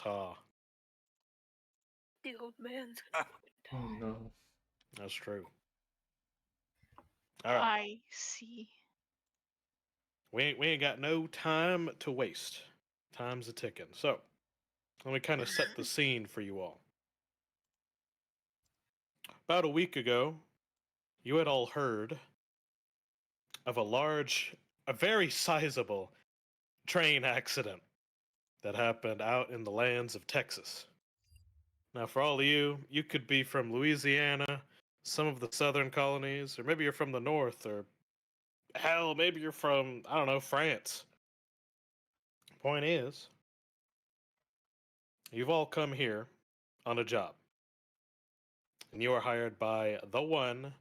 Ta. The old man's gonna Oh no. That's true. All right. I see. We ain't got no time to waste. Time's a ticking. So, let me kind of set the scene for you all. About a week ago, you had all heard of a very sizable train accident that happened out in the lands of Texas. Now, for all of you, you could be from Louisiana, some of the southern colonies, or maybe you're from the north, or hell, maybe you're from, I don't know, France. Point is, you've all come here on a job, and you are hired by the one,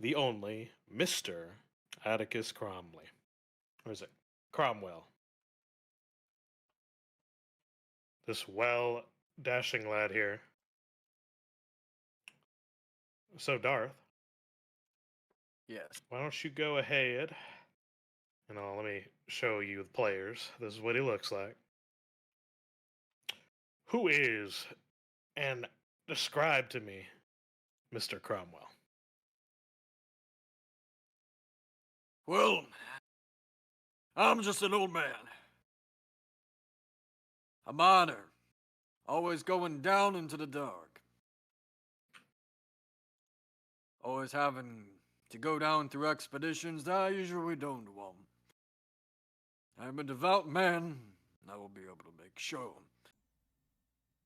the only, Mr. Atticus Cromley. Or is it? Cromwell. This well dashing lad here. So, Darth, Yes. why don't you go ahead and let me show you the players. This is what he looks like. Who is and describe to me Mr. Cromwell? Well, I'm just an old man. A miner. Always going down into the dark. Always having to go down through expeditions that I usually don't want. I'm a devout man. I will be able to make sure.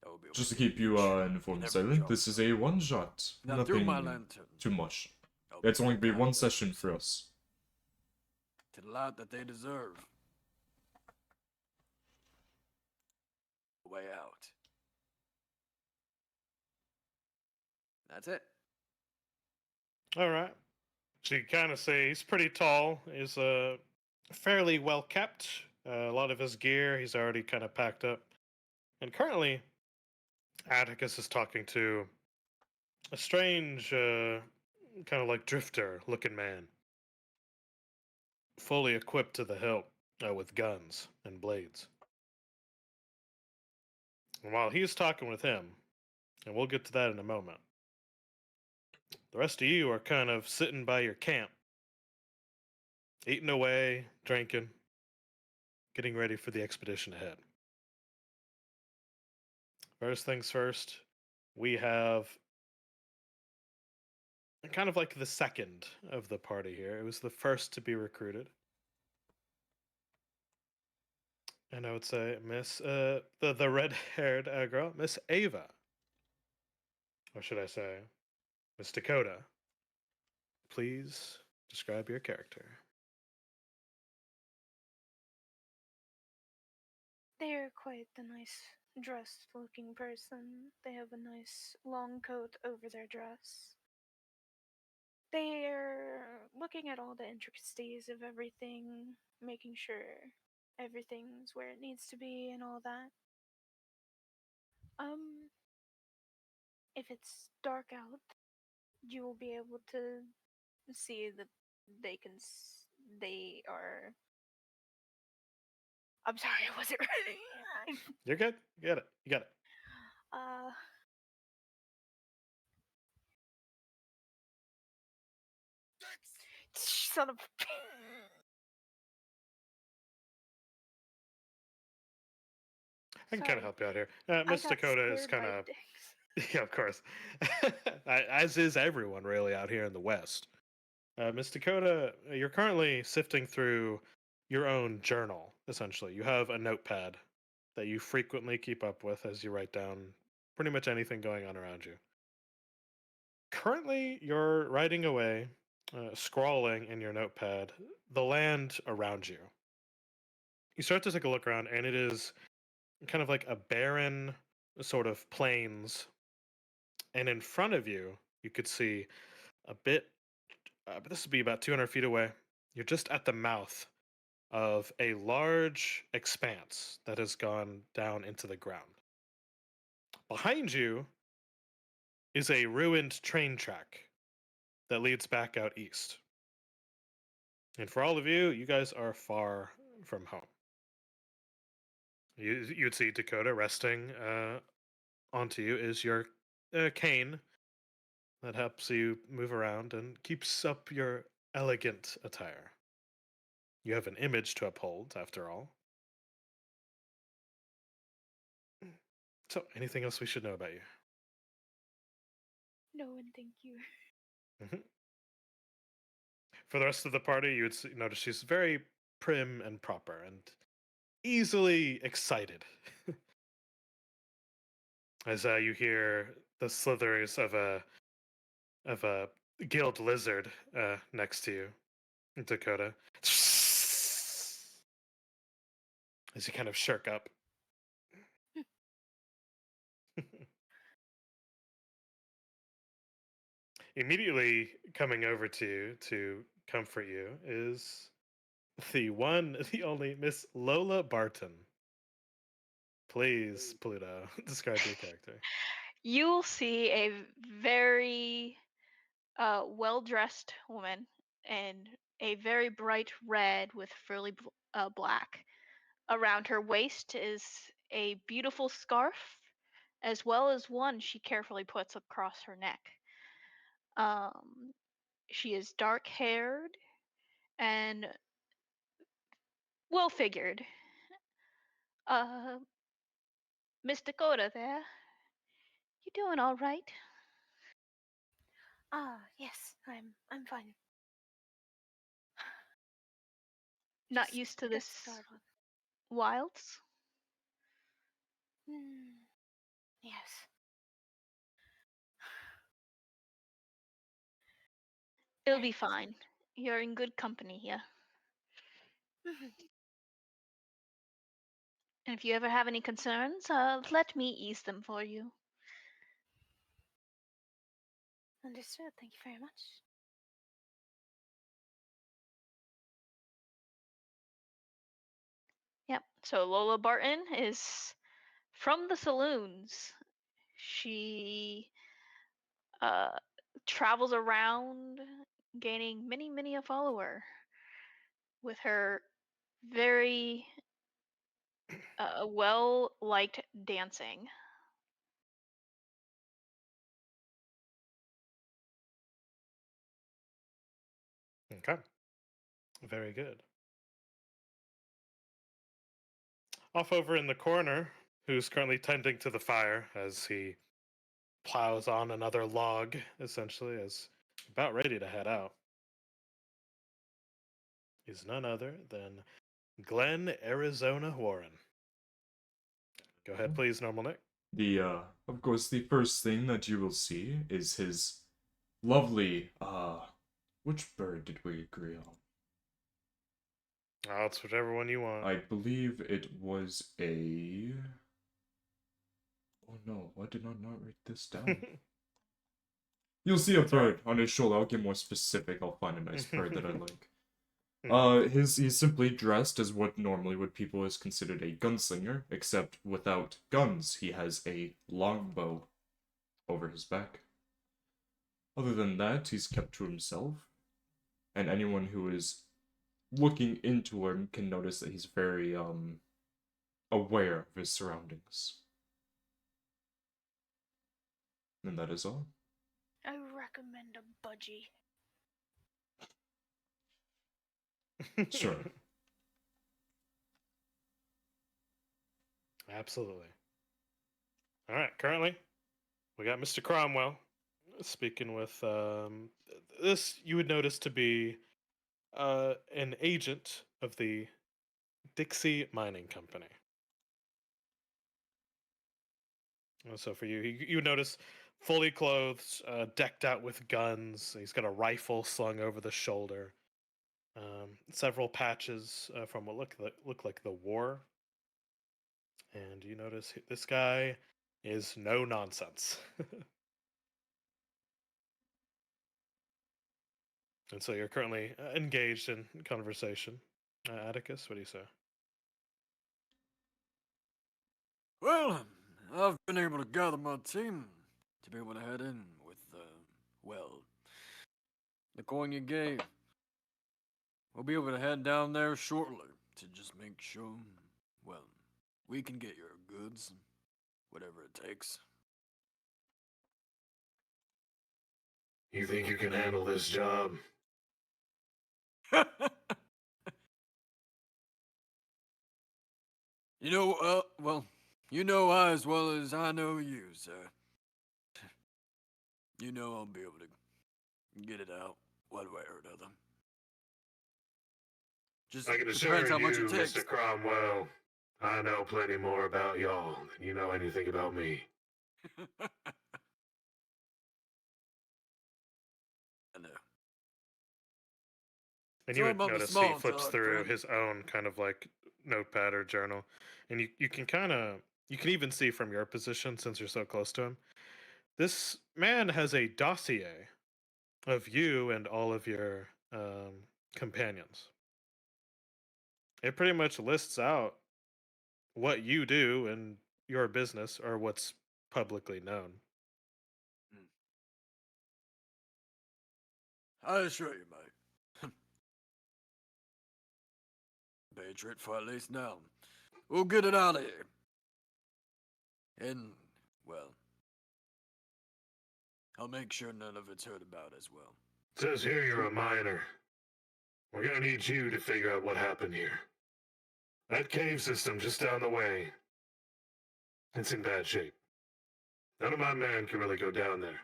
I will be able Just to be keep you in informed, every Silent, job. this is a one shot. Now through my Nothing lantern. too much. I'll It's only be back one up session for us. to the light that they deserve. Way out. That's it. All right. So you kind of say he's pretty tall. He's fairly well kept. A lot of his gear he's already kind of packed up. And currently, Atticus is talking to a strange, kind of like drifter looking man. Fully equipped to the hilt with guns and blades. And while he's talking with him, and we'll get to that in a moment, the rest of you are kind of sitting by your camp, eating away, drinking, getting ready for the expedition ahead. First things first, we have kind of like the second of the party here. It was the first to be recruited. And I would say Miss, the red-haired girl, Miss Ava. Or should I say, Miss Dakota. Please describe your character. They're quite the nice dressed looking person. They have a nice long coat over their dress. They're looking at all the intricacies of everything, making sure everything's where it needs to be and all that. Um, if it's dark out, you will be able to see that they are. I'm sorry, I wasn't ready. You're good. You got it. You got it. uh, son of. I can kind of Sorry. help you out here. I Miss got Dakota is scared kind by of, dicks. yeah, of course, as is everyone really out here in the West. Miss Dakota, you're currently sifting through your own journal. Essentially, you have a notepad that you frequently keep up with as you write down pretty much anything going on around you. Currently, you're writing away, scrawling in your notepad the land around you. You start to take a look around, and it is kind of like a barren sort of plains. And in front of you, you could see a bit, but this would be about 200 feet away. You're just at the mouth of a large expanse that has gone down into the ground. Behind you is a ruined train track that leads back out east. And for all of you, you guys are far from home. You'd see Dakota resting onto you is your cane that helps you move around and keeps up your elegant attire. You have an image to uphold, after all. So, anything else we should know about you? No, and thank you. Mhm. For the rest of the party, you would notice she's very prim and proper and easily excited as you hear the slithers of a guild lizard next to you, Dakota. As you kind of shirk up. Immediately coming over to you to comfort you is the one, the only Miss Lola Barton. Please, Pluto, describe your character. You'll see a very well dressed woman in a very bright red with black. Around her waist is a beautiful scarf, as well as one she carefully puts across her neck. Um, she is dark haired and well figured. Uh, Miss Dakota there, you doing all right? Yes, I'm fine. Not Just used to a bit this startled. wilds? Yes. It'll be Very fine. You're in good company here. pleasant. And if you ever have any concerns, let me ease them for you. Understood. Thank you very much. Yep. So Lola Barton is from the saloons. She uh, travels around gaining many a follower with her very well liked dancing. Okay, very good. Off over in the corner, who's currently tending to the fire as he plows on another log, essentially, is about ready to head out, is none other than Glen, Arizona Warren. Go ahead, please, Normal Nick. Of course, the first thing that you will see is his lovely, which bird did we agree on? Oh, it's whichever one you want. I believe it was a. Oh no, why did I not write this down? You'll see a That's all right. bird on his shoulder. I'll get more specific. I'll find a nice bird that I like. Mhm. He's simply dressed as what normally would people is considered a gunslinger, except without guns. He has a longbow over his back. Other than that, he's kept to himself, and anyone who is looking into him can notice that he's very aware of his surroundings. And that is all. I recommend a budgie. Sure. Absolutely. All right, currently, we got Mr. Cromwell speaking with this you would notice to be an agent of the Dixie Mining Company. So for you, you would notice fully clothed, decked out with guns. He's got a rifle slung over the shoulder. Several patches from what look like the war. And you notice this guy is no nonsense. And so you're currently engaged in conversation. Atticus, what do you say? Well, I've been able to gather my team to be able to head in with, well, the coin you gave. We'll be able to head down there shortly to just make sure, well, We can get your goods, whatever it takes. You think you can handle this job? Well, you know I as well as I know you, sir. You know I'll be able to get it out one way or another. Just I can assure depends how much you, it takes. Mr. Cromwell, I know plenty more about y'all than you know anything about me. I know. And So you would about the notice he small flips talk, through friend. his own kind of like notepad or journal, and you can kind of you can even see from your position since you're so close to him. This man has a dossier of you and all of your companions. It pretty much lists out what you do and your business or what's publicly known. I assure you, mate. Patriot for at least now. We'll get it out of here. And, well, I'll make sure none of it's heard about as well. Says here you're a miner. We're gonna need you to figure out what happened here. That cave system just down the way, it's in bad shape. None of my men can really go down there.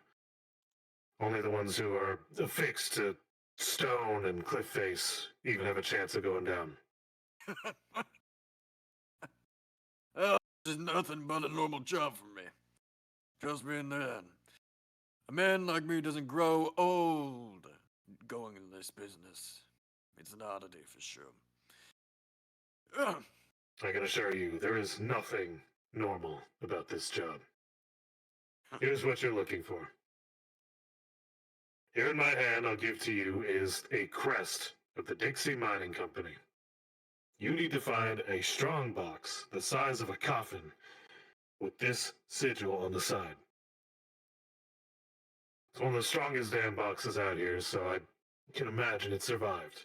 Only the ones who are affixed to stone and cliff face even have a chance of going down. Oh, this is nothing but a normal job for me. Trust me in that. A man like me doesn't grow old going in this business. It's an oddity for sure. I can assure you, there is nothing normal about this job. Here's what you're looking for. Here in my hand, I'll give to you is a crest of the Dixie Mining Company. You need to find a strong box the size of a coffin with this sigil on the side. It's one of the strongest damn boxes out here, so I can imagine it survived.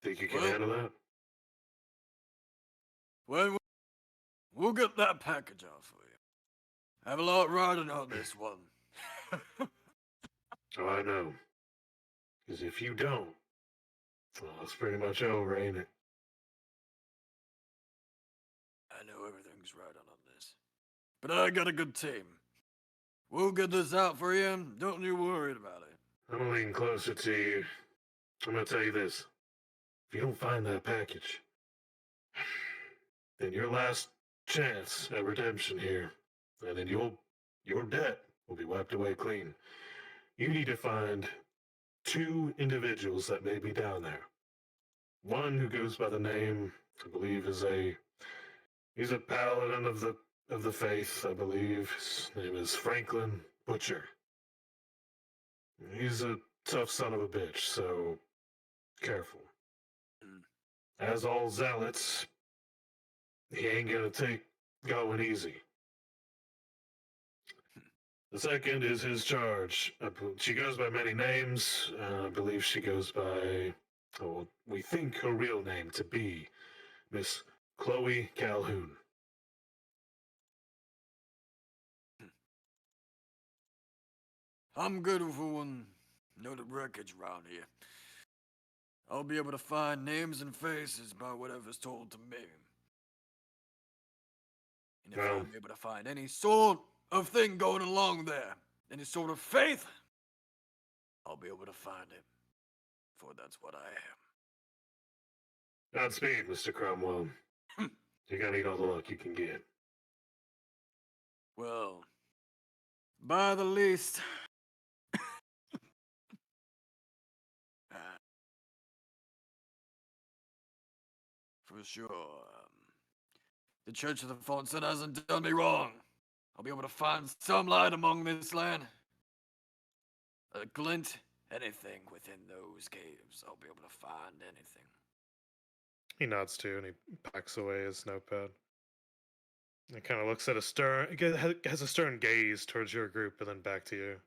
Think you can Well- handle that? Well, we'll get that package out for you. I have a lot riding on this one. Oh, I know. Because if you don't, well, it's pretty much over, ain't it? I know everything's right on this. But I got a good team. We'll get this out for you. Don't you worry about it. I'm gonna lean closer to you. I'm gonna tell you this. If you don't find that package, then your last chance at redemption here, and then your debt will be wiped away clean. You need to find two individuals that may be down there. One who goes by the name, I believe, he's a paladin of the faith, I believe. His name is Franklin Butcher. He's a tough son of a bitch, so careful. As all zealots, he ain't gonna take going easy. The second is his charge. She goes by many names. I believe she goes by, oh, we think her real name to be Miss Chloe Calhoun. I'm good for one noted wreckage round here. I'll be able to find names and faces by whatever's told to me. And if Well- I'm able to find any sort of thing going along there, any sort of faith, I'll be able to find it. For that's what I am. Godspeed, Mr. Cromwell. You're gonna need all the luck you can get. Well, by the least. For sure. The Church of the Fallen Sun hasn't done me wrong. I'll be able to find some light among this land. A glint, anything within those caves. I'll be able to find anything. He nods too, and he packs away his notepad. He kind of looks at a stern, has a stern gaze towards your group, and then back to you.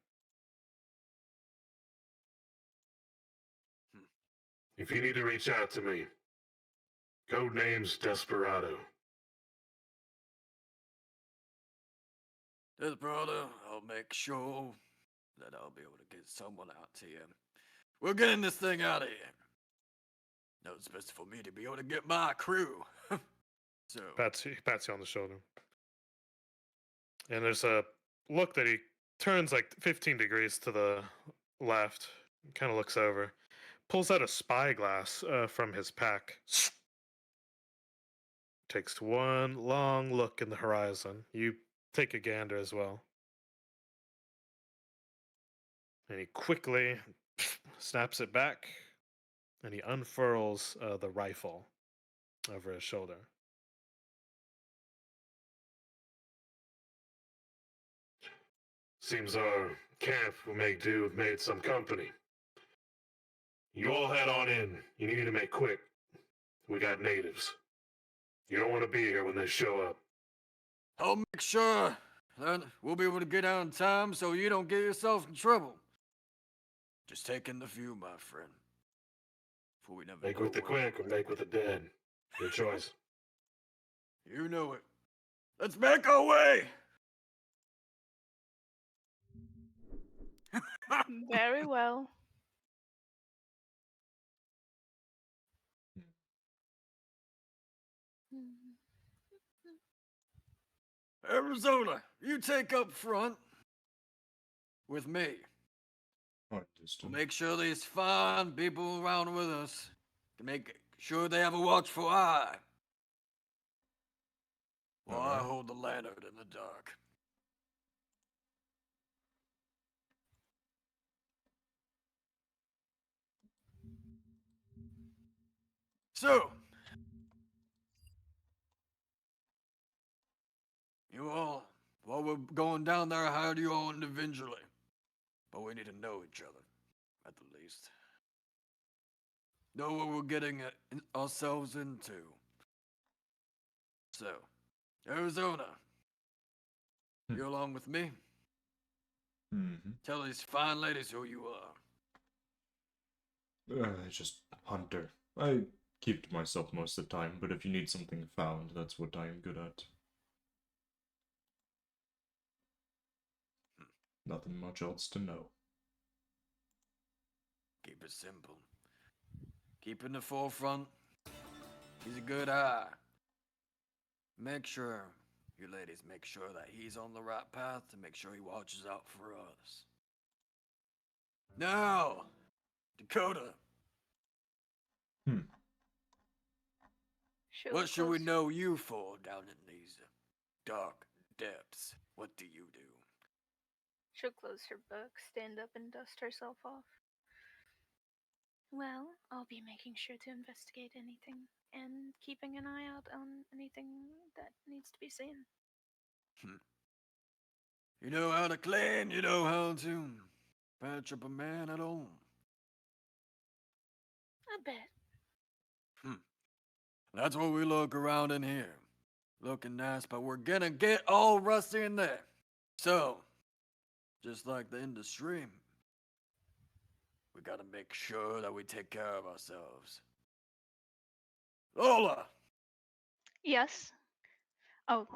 If you need to reach out to me, Code name's Desperado. Desperado, I'll make sure that I'll be able to get someone out to you. We're getting this thing out of here. Now it's best for me to be able to get my crew. So, Pats you on the shoulder. And there's a look that he turns like 15 degrees to the left, kind of looks over, pulls out a spyglass from his pack, takes one long look in the horizon. You take a gander as well. And he quickly snaps it back and he unfurls the rifle over his shoulder. Seems our camp will make do with made some company. You all head on in. You need to make quick. We got natives. You don't want to be here when they show up. I'll make sure that we'll be able to get out in time so you don't get yourself in trouble. Just taking the view, my friend. For we never Make know with the when- quick or make with the dead. Your choice. You know it. Let's make our way! Very well. Arizona, you take up front with me. We'll Understood. make sure these fine people around with us can make sure they have a watchful eye. While I Alright. hold the lantern in the dark. So, you all, while we're going down there, hire you all individually. But we need to know each other, at the least. Know what we're getting ourselves into. So, Arizona, you along with me? Mm-hmm. Tell these fine ladies who you are. Just hunter. I keep to myself most of the time, but if you need something found, that's what I am good at. Nothing much else to know. Keep it simple. Keep in the forefront. He's a good eye. Make sure, you ladies, make sure that he's on the right path to make sure he watches out for us. Now, Dakota, She'll what should we close- know you for down in these dark depths? What do you do? She'll close her book, stand up, and dust herself off. Well, I'll be making sure to investigate anything and keeping an eye out on anything that needs to be seen. You know how to clean, you know how to patch up a man at home. I bet. That's what we look around in here. Looking nice, but we're gonna get all rusty in there. So, just like the industry, we gotta make sure that we take care of ourselves. Lola! Yes. Oh,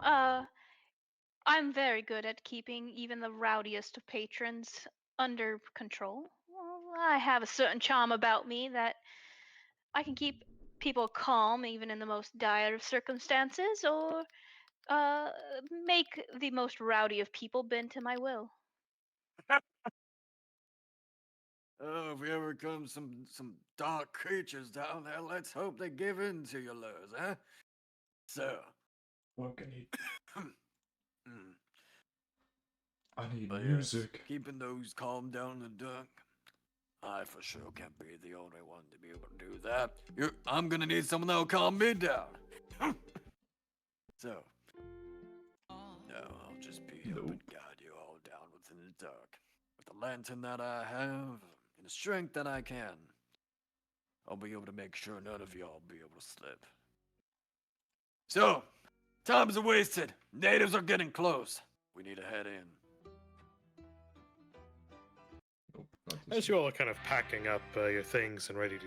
I'm very good at keeping even the rowdiest of patrons under control. Well, I have a certain charm about me that I can keep people calm even in the most dire of circumstances, or make the most rowdy of people bend to my will. Oh, if we ever come some dark creatures down there, let's hope they give in to your lures, huh? So, mm, I need but yes, music. keeping those calm down in the dark. I for sure can't be the only one to be able to do that. I'm gonna need someone that'll calm me down. So, no, I'll just be helping guide you all down within the dark. With the lantern that I have, and the strength that I can, I'll be able to make sure none of y'all be able to slip. So, time's wasted. Natives are getting close. We need to head in. Nope, not this As you all are kind of packing up your things and ready to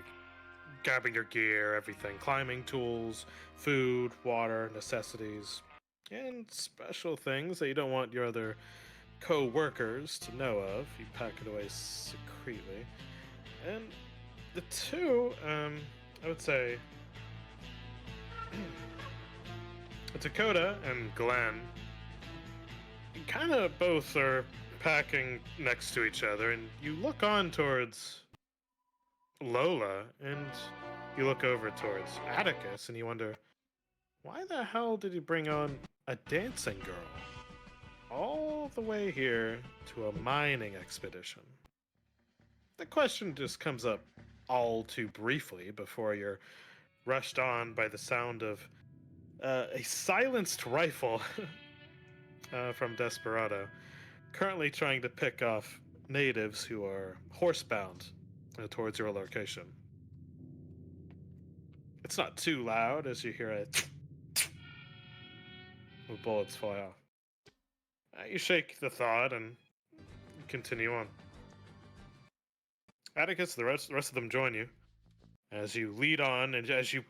grabbing your gear, everything, climbing tools, food, water, necessities, and special things that you don't want your other co-workers to know of. You pack it away secretly. And the two, I would say, Dakota and Glenn, kind of both are packing next to each other, and you look on towards Lola, and you look over towards Atticus, and you wonder, why the hell did he bring on a dancing girl all the way here to a mining expedition? The question just comes up all too briefly before you're rushed on by the sound of a silenced rifle from Desperado, currently trying to pick off natives who are horsebound towards your location. It's not too loud as you hear it. The bullets fly off. You shake the thought and continue on. Atticus, the rest of them join you as you lead on, and as you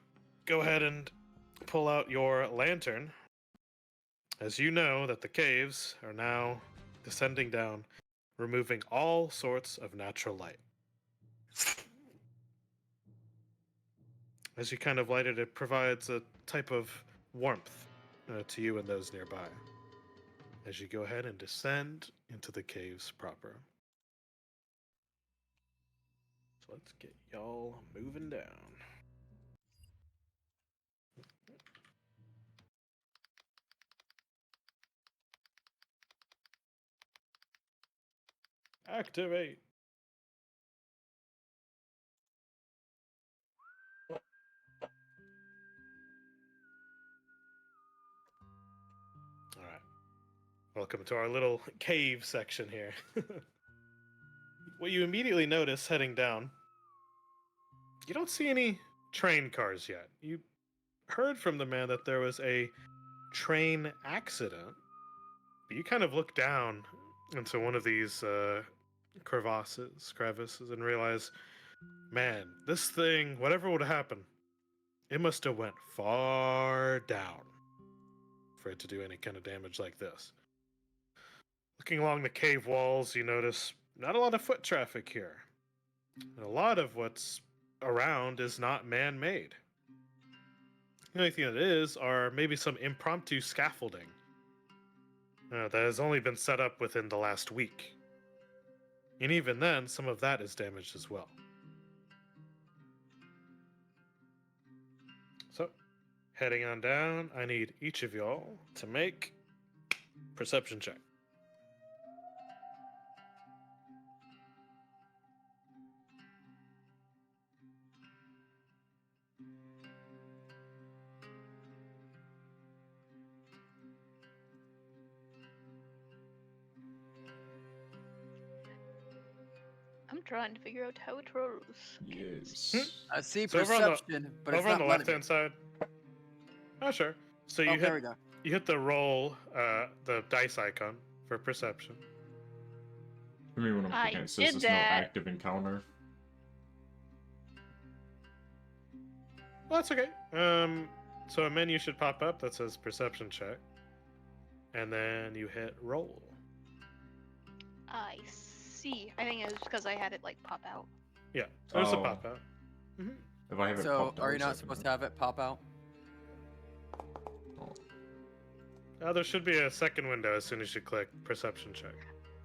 go ahead and pull out your lantern, as you know that the caves are now descending down, removing all sorts of natural light. As you kind of light it, it provides a type of warmth to you and those nearby as you go ahead and descend into the caves proper. So let's get y'all moving down. Activate. All right. Welcome to our little cave section here. What you immediately notice heading down, you don't see any train cars yet. You heard from the man that there was a train accident, but you kind of look down into one of these crevices, and realize, man, this thing, whatever would happen, it must have went far down for it to do any kind of damage like this. Looking along the cave walls, you notice not a lot of foot traffic here. And a lot of what's around is not man-made. The only thing that is are maybe some impromptu scaffolding that has only been set up within the last week. And even then, some of that is damaged as well. So, heading on down, I need each of y'all to make perception check. I'm trying to figure out how it rolls. Yes. I see So over on the- perception, but it's Over on not the letting me. left-hand side. Oh, sure. So Oh, there we go. you hit the roll, the dice icon for perception. For me, when I'm I clicking, it says did there's that. no active encounter. Well, that's okay. So a menu should pop up that says perception check, and then you hit roll. I see. I think it was because I had it like pop out. Yeah, there's a Oh. pop out. If I have it So, popped out, are you is not that supposed to gonna- have it pop out? There should be a second window as soon as you click perception check.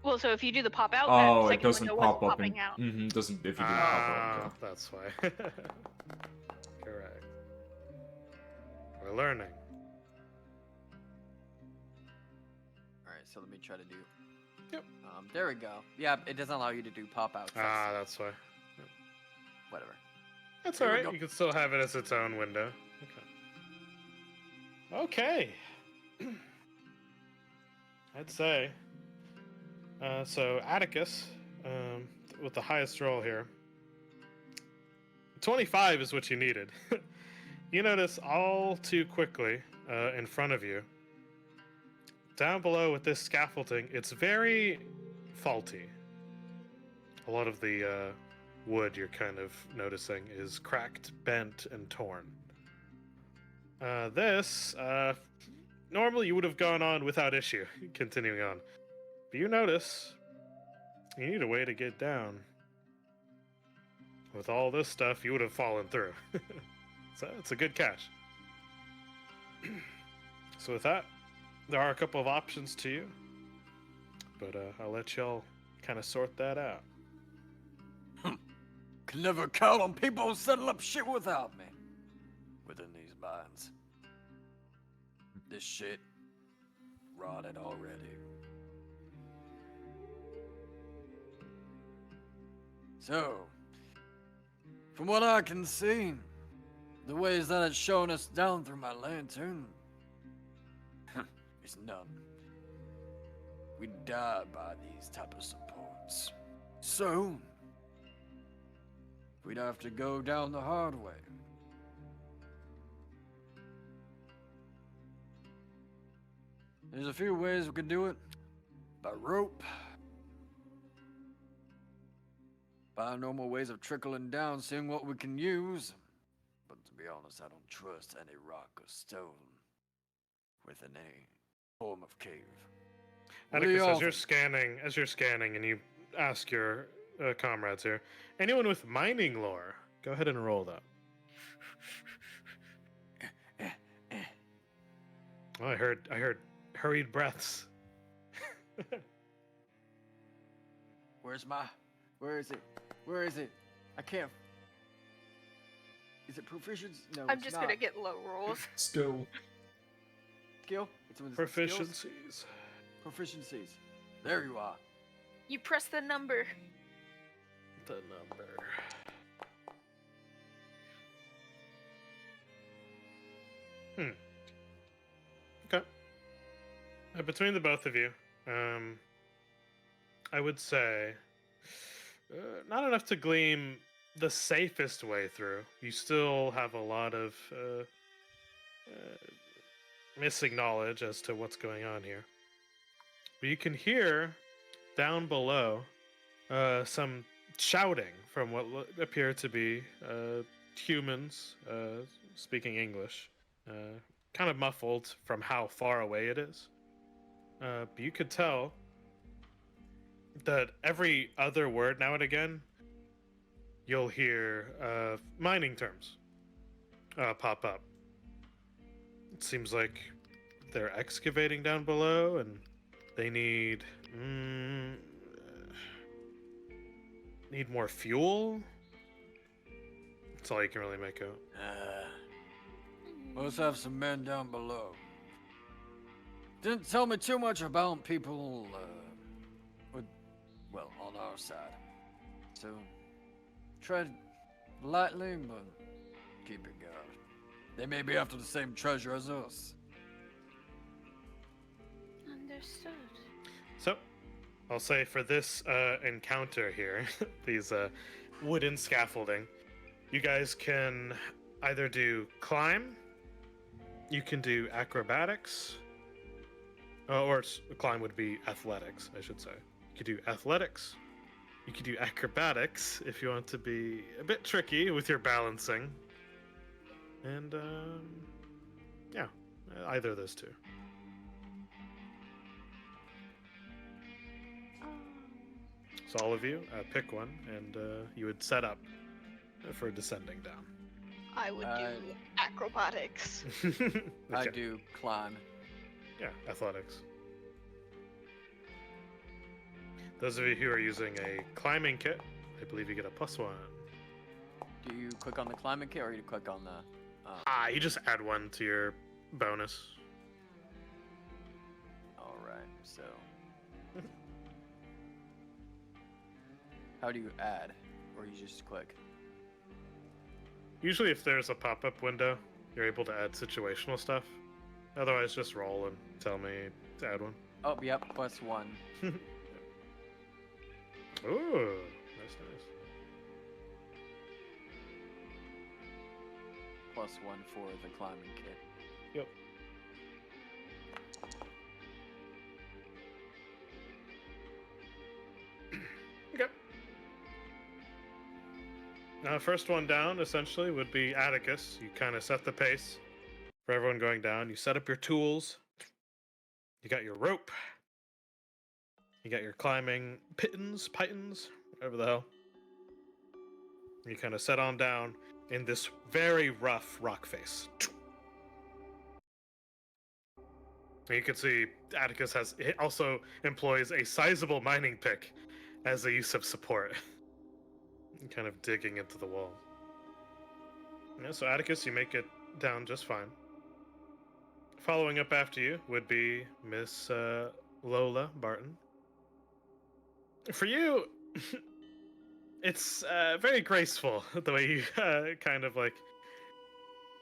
Well, so if you do the pop out, Oh, that it second doesn't window pop wasn't up. popping out. Doesn't if you do the pop out. Okay. That's why. Correct. We're learning. Alright, so let me try to do. Yep. There we go. Yeah, it doesn't allow you to do pop outs. That's why. Whatever. That's Here we alright. go. You can still have it as its own window. Okay. I'd say. So Atticus, with the highest roll here, 25 is what you needed. You notice all too quickly in front of you, down below with this scaffolding, it's very faulty. A lot of the wood you're kind of noticing is cracked, bent, and torn. This, normally you would have gone on without issue, continuing on. But you notice you need a way to get down. With all this stuff, you would have fallen through. So it's a good catch. So with that, there are a couple of options to you, but I'll let y'all kind of sort that out. Can never count on people setting up shit without me. Within these mines. This shit rotted already. So, from what I can see, the ways that it's shown us down through my lantern, is none. We die by these type of supports. So, we'd have to go down the hard way. There's a few ways we could do it. By rope. By normal ways of trickling down, seeing what we can use. But to be honest, I don't trust any rock or stone within any form of cave. What do Atticus, y'all as you're think? scanning, and you ask your comrades here, anyone with mining lore, go ahead and roll that. Oh, I heard hurried breaths. Where is it? Where is it? I can't. Is it proficiency? No, I'm it's just not. gonna get low rolls. Skill. Skill? It's with skills? Proficiencies. Proficiencies. There you are. You press the number. The number. Okay. Between the both of you, I would say not enough to glean the safest way through. You still have a lot of missing knowledge as to what's going on here. But you can hear down below some shouting from what appear to be humans speaking English, kind of muffled from how far away it is. But you could tell that every other word now and again, you'll hear mining terms pop up. It seems like they're excavating down below and they need more fuel. That's all you can really make out. Let's have some men down below. Didn't tell me too much about people, on our side. So, tread lightly, but keep it guard. They may be after the same treasure as us. Understood. So, I'll say for this encounter here, these wooden scaffolding, you guys can either do climb, you can do acrobatics, or climb would be athletics, I should say. You could do athletics, you could do acrobatics if you want to be a bit tricky with your balancing, and yeah, either of those two. So all of you pick one, and you would set up for descending down. I would do acrobatics. I Okay. do climb. Yeah, athletics. Those of you who are using a climbing kit, I believe you get a +1. Do you click on the climbing kit or you click on the... You just add 1 to your bonus. Alright, so... How do you add? Or you just click? Usually if there's a pop-up window, you're able to add situational stuff. Otherwise, just roll and tell me to add 1. Oh, yep, +1. Ooh, nice. +1 for the climbing kit. Yep. Okay. First one down, essentially, would be Atticus. You kind of set the pace for everyone going down. You set up your tools. You got your rope. You got your climbing pitons, whatever the hell. You kind of set on down in this very rough rock face. You can see Atticus also employs a sizable mining pick as a use of support. Kind of digging into the wall. Yeah, so Atticus, you make it down just fine. Following up after you would be Miss Lola Barton. For you, it's very graceful the way you kind of like.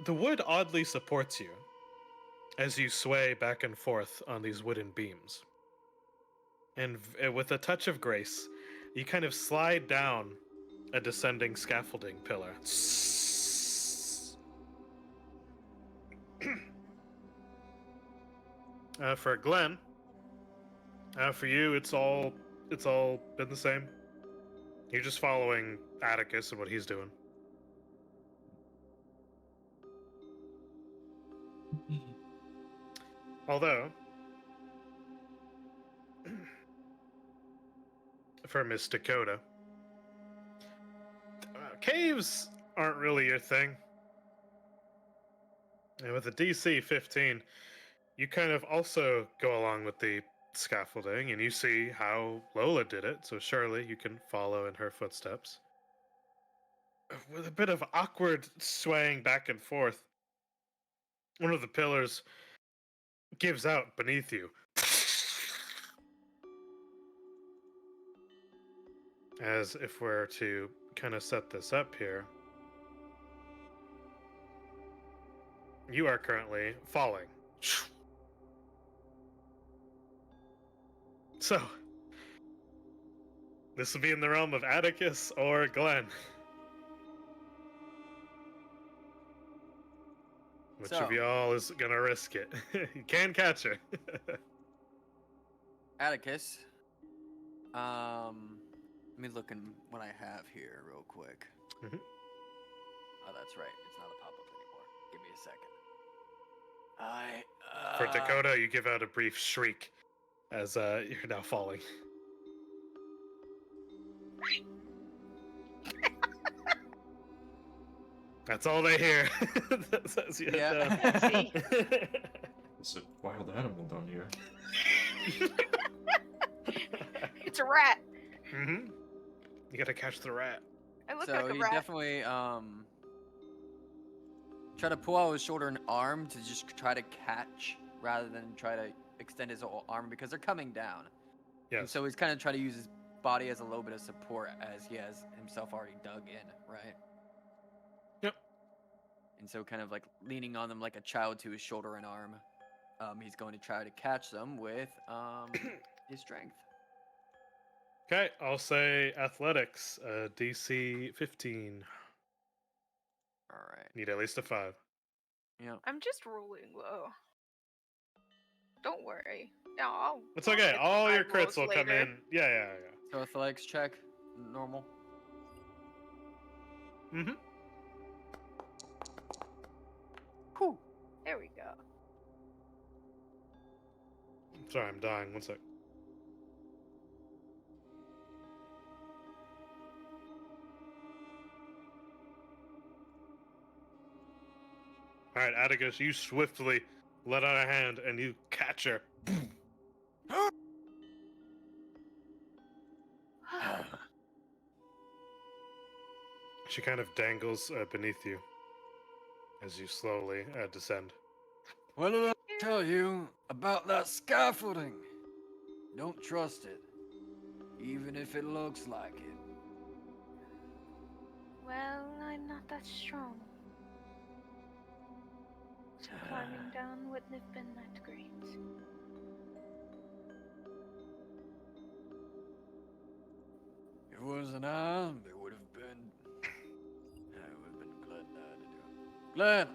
The wood oddly supports you as you sway back and forth on these wooden beams. And with a touch of grace, you kind of slide down a descending scaffolding pillar. For Glenn, for you, it's all been the same. You're just following Atticus and what he's doing. Although, for Miss Dakota, caves aren't really your thing. And with a DC 15, you kind of also go along with the scaffolding, and you see how Lola did it, so surely you can follow in her footsteps. With a bit of awkward swaying back and forth, one of the pillars gives out beneath you. As if we're to kind of set this up here, you are currently falling. So, this will be in the realm of Atticus or Glenn. Which of y'all is gonna risk it? You can catch her. Atticus. Let me look in what I have here real quick. Mhm. Oh, that's right. It's not a pop-up anymore. Give me a second. For Dakota, you give out a brief shriek as you're now falling. That's all they hear. As you head down. See? There's a wild animal down here. It's a rat. Mm-hmm. You gotta catch the rat. I look So like a he rat. definitely try to pull out his shoulder and arm to just try to catch rather than try to extend his whole arm because they're coming down. And Yes. so he's kind of trying to use his body as a little bit of support as he has himself already dug in, right? Yep. And so kind of like leaning on them like a child to his shoulder and arm. He's going to try to catch them with his strength. Okay, I'll say athletics, DC 15. All right. Need at least a 5. Yeah. I'm just rolling low. Don't worry. Yeah, I'll. It's I'll okay. get the All your high rolls crits will come later. in. Yeah. So athletics check, normal. Mm-hmm. Whew. There we go. Sorry, I'm dying. One sec. All right, Atticus, you swiftly let out a hand and you catch her. She kind of dangles beneath you as you slowly descend. What did I tell you about that scaffolding? Don't trust it, even if it looks like it. Well, I'm not that strong. So climbing down wouldn't have been that great. If it wasn't I, it would have been. I would have been glad to do it. Glenn,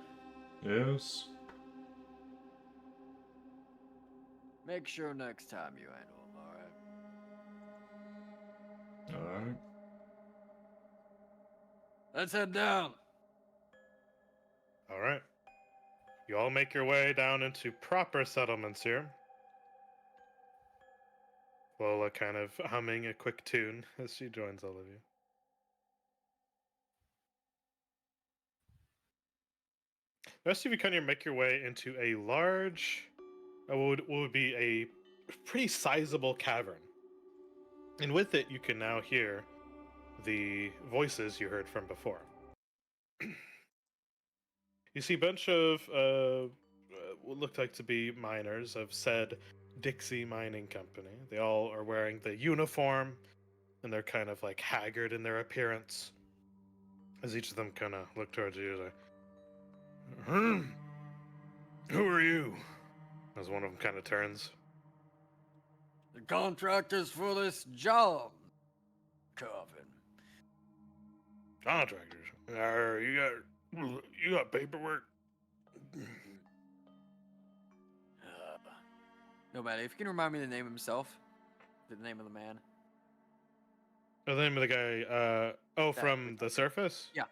Yes. make sure next time you handle him, alright? Alright. Let's head down. All right. You all make your way down into proper settlements here. Lola kind of humming a quick tune as she joins all of you. The rest of you kind of make your way into a large, what would be a pretty sizable cavern. And with it, you can now hear the voices you heard from before. You see a bunch of what looked like to be miners of said Dixie Mining Company. They all are wearing the uniform, and they're kind of like haggard in their appearance. As each of them kind of look towards you, like, who are you? As one of them kind of turns. The contractors for this job. Coven. Contractors. You got paperwork? No matter. If you can remind me the name of himself, the name of the man. Oh, the name of the guy. From the surface? Yeah.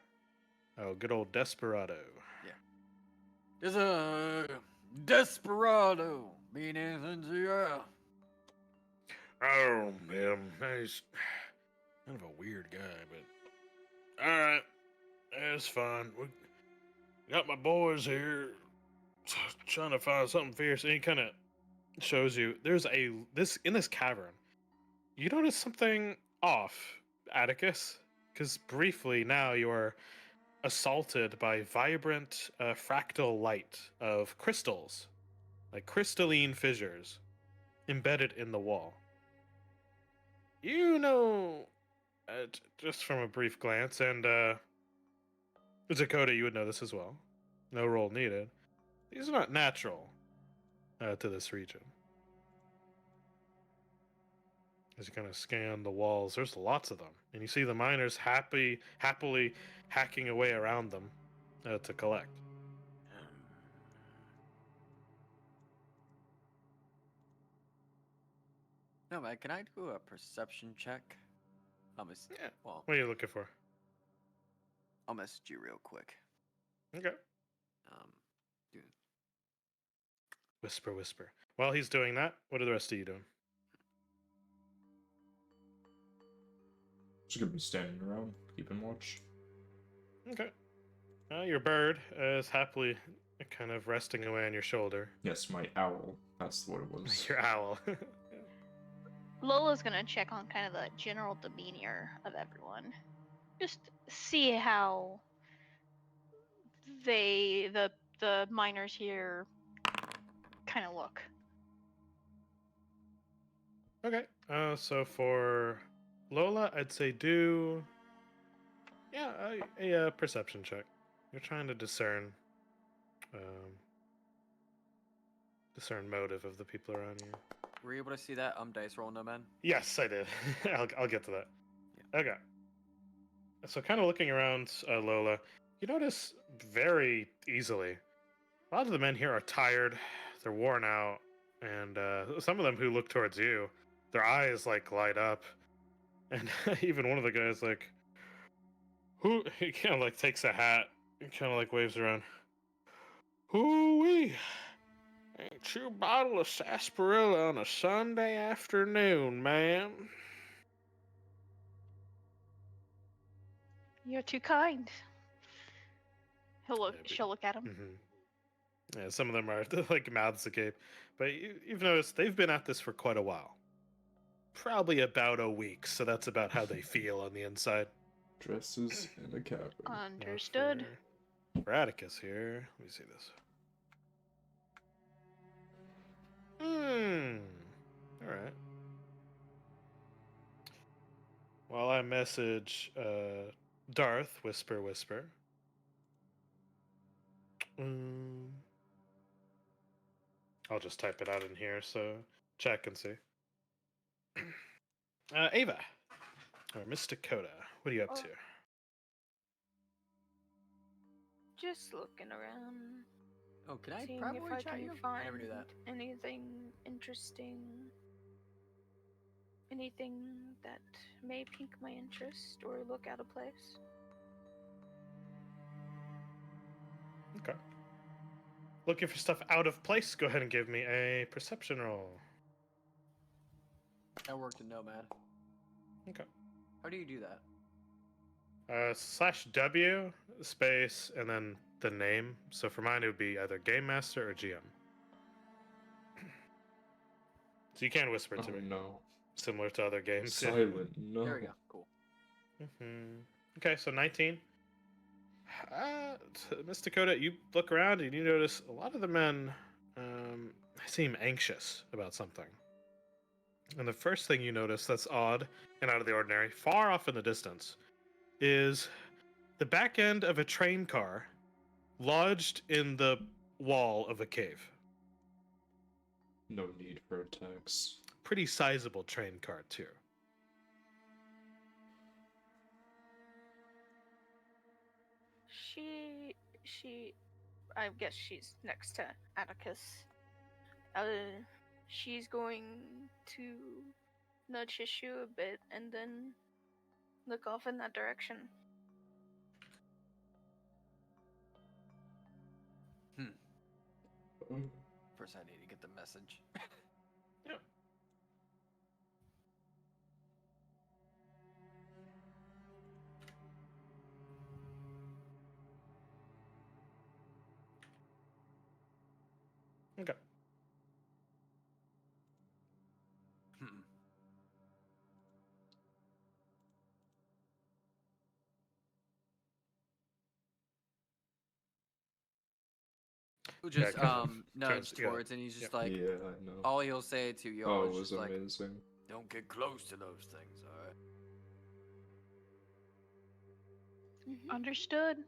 Oh, good old Desperado. There's a desperado. Mean anything to you? Oh, him. He's kind of a weird guy, but all right, it's fine. We got my boys here trying to find something fierce. And he kind of shows you there's in this cavern. You notice something off, Atticus, because briefly now you are assaulted by vibrant fractal light of crystals, like crystalline fissures, embedded in the wall. You know, just from a brief glance, and Dakota, you would know this as well. No roll needed. These are not natural to this region. As you kind of scan the walls, there's lots of them, and you see the miners happily hacking away around them to collect. No, man. Can I do a perception check? Yeah. Well, What are you looking for? I'll message you real quick. Okay. Dude. Whisper, whisper. While he's doing that, what are the rest of you doing? Just gonna be standing around, keeping watch. Okay. Your bird is happily kind of resting away on your shoulder. Yes, my owl. That's what it was. Your owl. Lola's gonna check on kind of the general demeanor of everyone. Just see how the miners here kind of look. Okay. So for Lola, I'd say do a perception check. You're trying to discern motive of the people around you. Were you able to see that dice roll, no man? Yes, I did. I'll get to that. Yeah. Okay. So kind of looking around, Lola, you notice very easily a lot of the men here are tired, they're worn out, and some of them who look towards you, their eyes like light up, and even one of the guys like, who he kind of like takes a hat and kind of like waves around. Hoo-wee! Ain't you a bottle of sarsaparilla on a Sunday afternoon, ma'am? You're too kind. Yeah, She'll look at him. Mm-hmm. Yeah, some of them are like mouths agape, but you've noticed they've been at this for quite a while. Probably about a week, so that's about how they feel on the inside. Dresses in a cabin. Understood. For Atticus here, let me see this. All right. While I message Darth, whisper, whisper. I'll just type it out in here so check and see. Ava, or Miss Dakota, what are you up to? Just looking around. Oh, can I seeing probably if I chat can you? find I never do that. anything interesting. Anything that may pique my interest or look out of place. Okay. Looking for stuff out of place? Go ahead and give me a perception roll. I worked in Nomad. Okay. How do you do that? /W space and then the name. So for mine, it would be either Game Master or GM. So you can whisper to Oh me, no. similar to other games. Yeah. Silent, no. There we go. Cool. Okay, so 19. Miss Dakota, you look around and you notice a lot of the men seem anxious about something. And the first thing you notice that's odd and out of the ordinary, far off in the distance, is the back end of a train car lodged in the wall of a cave. No need for attacks. Pretty sizable train car, too. She, I guess she's next to Atticus. She's going to nudge his shoe a bit and then look off in that direction. First, I need to get the message. Yeah. Okay. Who just kind of nudged turns- yeah, towards, and he's just Yeah, like, I know. all he'll say to y'all Oh, it is was just like, amazing. Don't get close to those things, alright? Understood.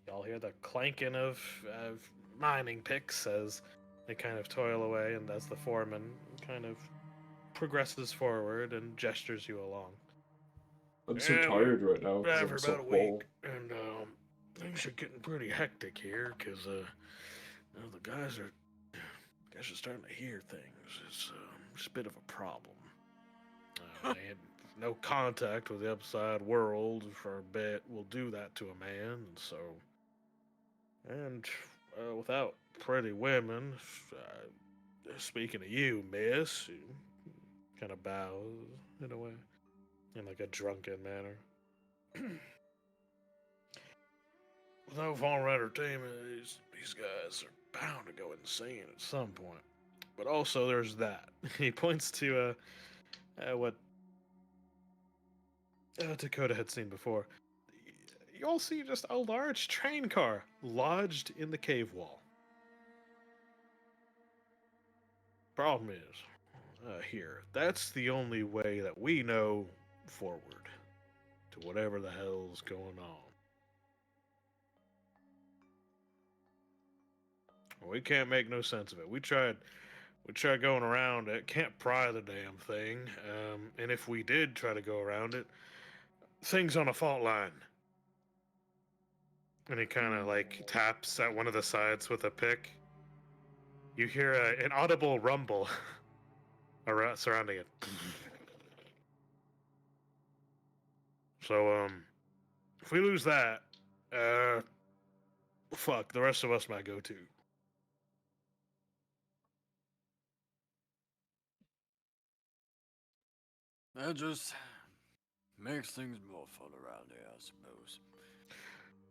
Y'all hear the clanking of mining picks as they kind of toil away, and as the foreman kind of progresses forward and gestures you along. I'm so Yeah, tired right now because For I'm so about a full. week, and things are getting pretty hectic here because the guys are starting to hear things. It's a bit of a problem. They had no contact with the outside world for a bit. Will do that to a man, and so. And without pretty women, speaking of you, miss, kind of bows in a way, in like a drunken manner. With no form of entertainment, these guys are bound to go insane at some point. But also, there's that. He points to what Dakota had seen before. You all see just a large train car lodged in the cave wall. Problem is, here, that's the only way that we know forward to whatever the hell's going on. We can't make no sense of it. We tried going around it, can't pry the damn thing, and if we did try to go around it, thing's on a fault line. And he kind of like taps at one of the sides with a pick. You hear an audible rumble around surrounding it. So, if we lose that, fuck, the rest of us might go too. That just makes things more fun around here, I suppose.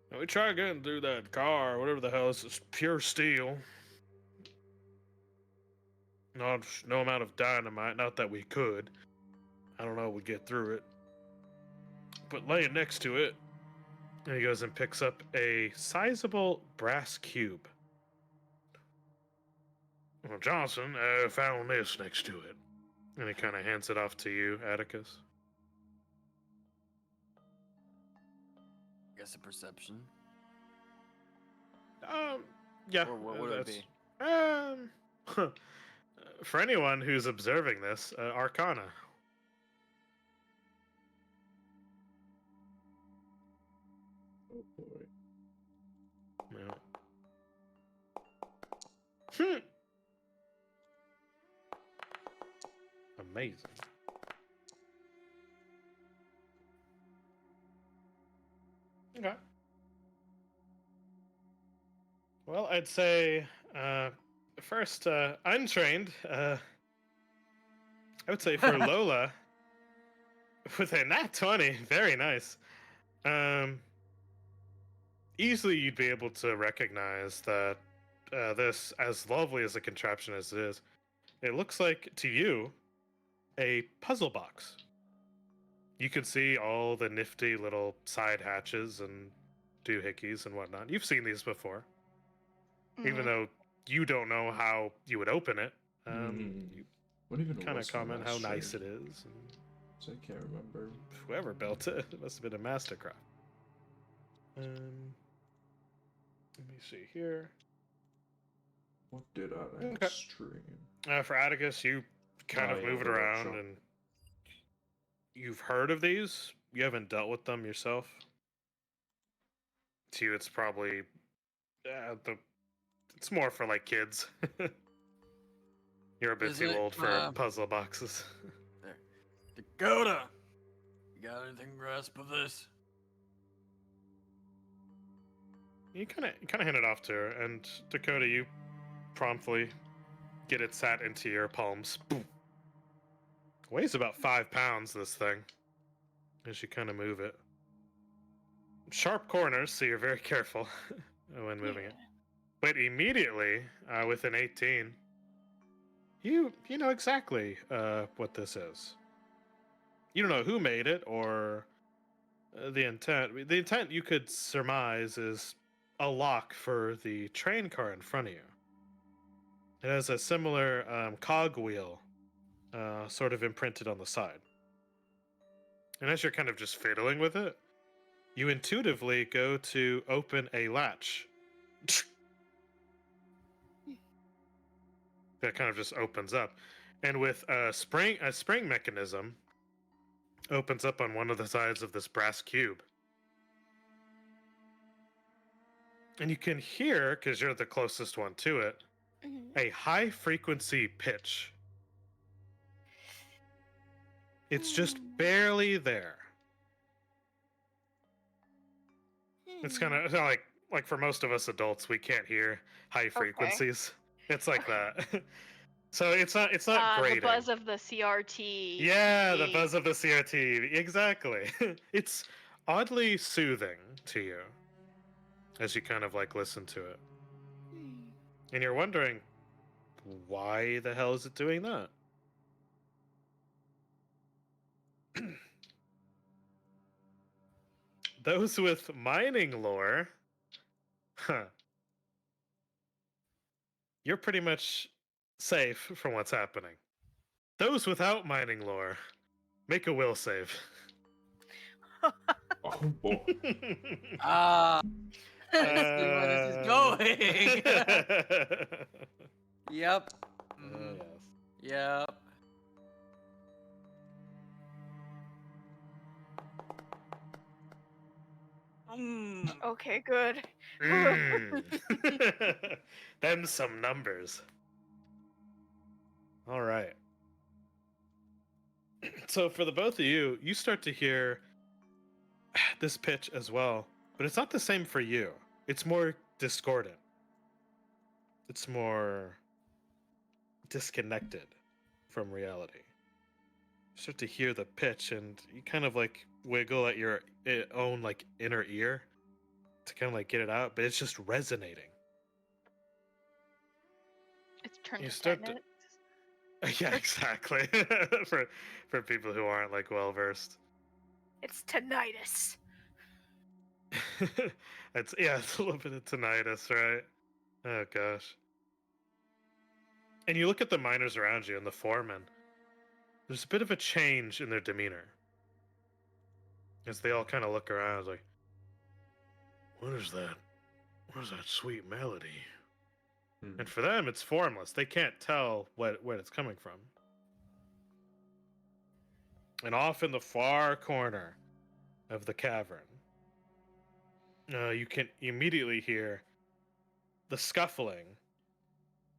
And we tried getting through that car, whatever the hell, it's pure steel. No amount of dynamite, not that we could. I don't know if we'd get through it. But laying next to it, and he goes and picks up a sizable brass cube. Well, Johnson found this next to it. And he kind of hands it off to you, Atticus. Guess a perception. Yeah. Or what would it be? For anyone who's observing this, Arcana. Oh boy. Yeah. Amazing. Okay. Well, I'd say first, untrained. I would say for Lola, with a nat 20, very nice. Um, Easily you'd be able to recognize that this, as lovely as a contraption as it is, it looks like to you a puzzle box. You can see all the nifty little side hatches and doohickeys and whatnot. You've seen these before, even Mhm. though you don't know how you would open it. You What even kind of was my comment how last nice it trade? is. And So I can't remember. whoever built it, it must have been a mastercraft. Let me see here. What did I Okay. stream? For Atticus, you kind of Yeah, move it the around, workshop. and you've heard of these. You haven't dealt with them yourself. To you, it's probably the. It's more for like kids. You're a bit Is too it, old for puzzle boxes. There. Dakota! You got anything grasp of this? You kind of hand it off to her, and Dakota, you promptly get it sat into your palms. Boom. Weighs about 5 pounds. This thing, as you kind of move it. Sharp corners, so you're very careful when moving it. But immediately, with an 18, you know exactly what this is. You don't know who made it or the intent. The intent you could surmise is a lock for the train car in front of you. It has a similar cog wheel sort of imprinted on the side. And as you're kind of just fiddling with it, you intuitively go to open a latch. That kind of just opens up. And with a spring mechanism opens up on one of the sides of this brass cube. And you can hear, because you're the closest one to it, Mhm. a high frequency pitch. It's just barely there. It's kind of like for most of us adults, we can't hear high frequencies. It's like that. So it's not The grating. buzz of the CRT. Yeah, the buzz of the CRT. Exactly. It's oddly soothing to you as you kind of like listen to it. And you're wondering, why the hell is it doing that? Those with mining lore, huh, you're pretty much safe from what's happening. Those without mining lore, make a will save. Oh boy. Ah, I see where this is going. Yep. Mhm. Yes. Yep. Okay, good. Them some numbers. All right. So for the both of you, you start to hear this pitch as well, but it's not the same for you. It's more discordant. It's more disconnected from reality. You start to hear the pitch, and you kind of like wiggle at your own like inner ear to kind of like get it out, but it's just resonating. It's turned You to start to tinnitus. yeah, exactly. For people who aren't like well versed. It's tinnitus. It's a little bit of tinnitus, right? Oh gosh. And you look at the miners around you and the foremen. There's a bit of a change in their demeanor as they all kind of look around, like, "What is that? What is that sweet melody?" And for them, it's formless. They can't tell what it's coming from. And off in the far corner of the cavern, you can immediately hear the scuffling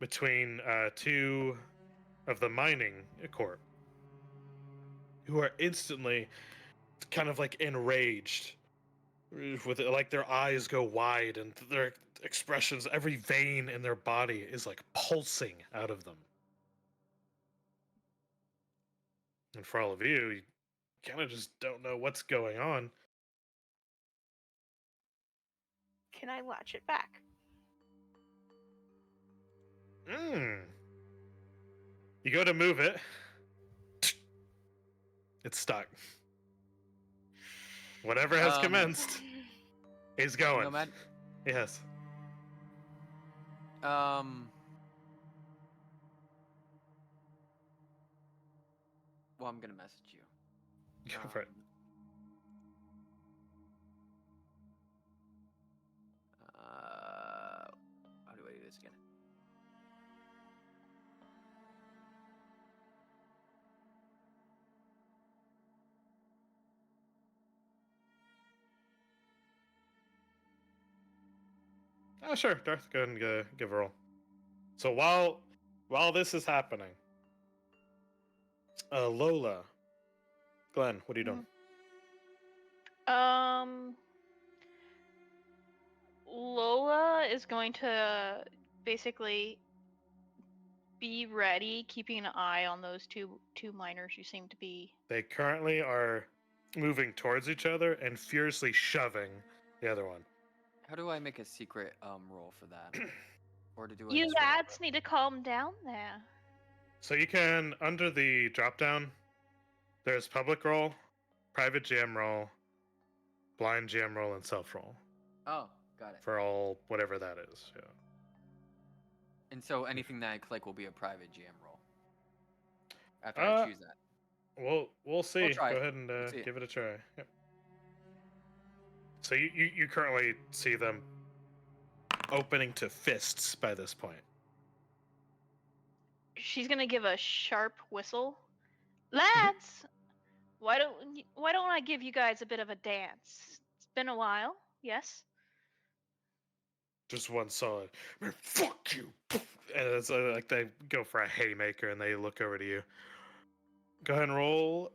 between two of the mining corp, who are instantly kind of like enraged with it, like their eyes go wide and their expressions, every vein in their body is like pulsing out of them. And for all of you, you kind of just don't know what's going on. Can I latch it back? You go to move it. It's stuck. Whatever has commenced is going. Nomad. Yes. Well, I'm gonna message you. Go for it. How do I do this again? Oh, sure, Darth. Go ahead and give a roll. So while this is happening, Lola, Glenn, what are you doing? Lola is going to basically be ready, keeping an eye on those two miners who seem to be. They currently are moving towards each other and furiously shoving the other one. How do I make a secret roll for that? Or do I You just roll lads need to calm down there. So you can, under the drop down, there's public roll, private GM roll, blind GM roll, and self roll Oh, got it. for all whatever that is. Yeah. And so anything that I click will be a private GM roll. After I choose that. We'll see. try Go it. ahead and We'll see it. give it a try. Yep. So you currently see them opening to fists by this point. She's gonna give a sharp whistle. Lads, why don't I give you guys a bit of a dance? It's been a while, yes? Just one solid. "Man, fuck you!" And it's like they go for a haymaker and they look over to you. Go ahead and roll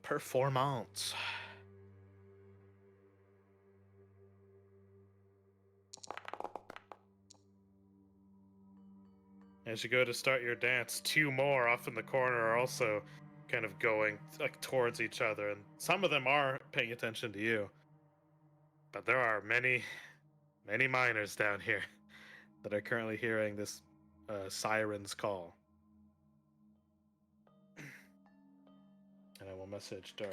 performance. As you go to start your dance, two more off in the corner are also kind of going like towards each other, and some of them are paying attention to you. But there are many miners down here that are currently hearing this siren's call. And I will message Dar.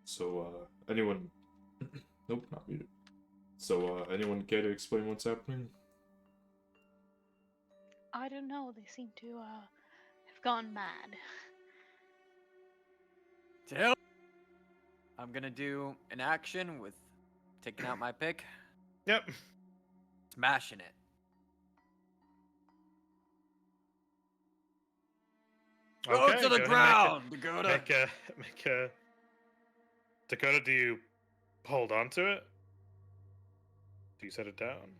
So, anyone... Nope, not muted. So, anyone care to explain what's happening? I don't know. They seem to have gone mad. To hell. I'm gonna do an action with taking out my pick, Yep. smashing it. Go Okay, to the go ahead and ground, Dakota. make a. Dakota, do you hold on to it? Do you set it down?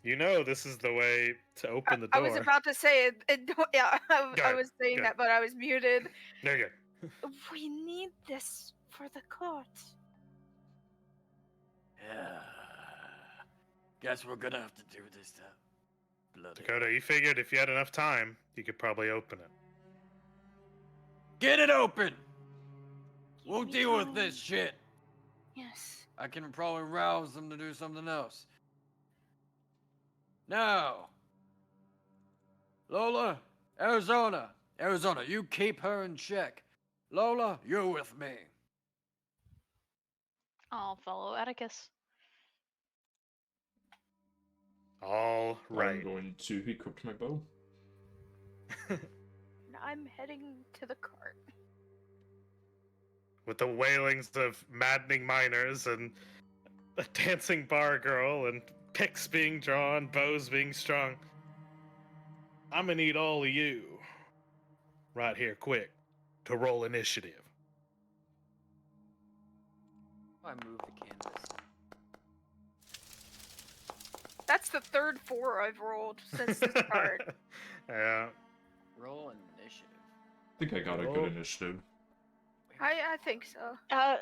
You know this is the way to open the door. I was about to say it. Yeah, Go I ahead, was saying go that, but I was muted. There you go. We need this for the court. Yeah. Guess we're gonna have to do this to bloody. Dakota, you figured if you had enough time, you could probably open it. Get it open! Give We'll me deal with time. this shit. Yes. I can probably rouse them to do something else. Now, Lola, Arizona, you keep her in check. Lola, you're with me. I'll follow Atticus. All right. I'm going to equip my bow. I'm heading to the cart. With the wailings of maddening miners and a dancing bar girl and picks being drawn, bows being strung. I'm gonna need all of you right here quick to roll initiative. I move the canvas. That's the third 4 I've rolled since the start. Yeah. Roll initiative. I think I got a Oh. good initiative. I think so. I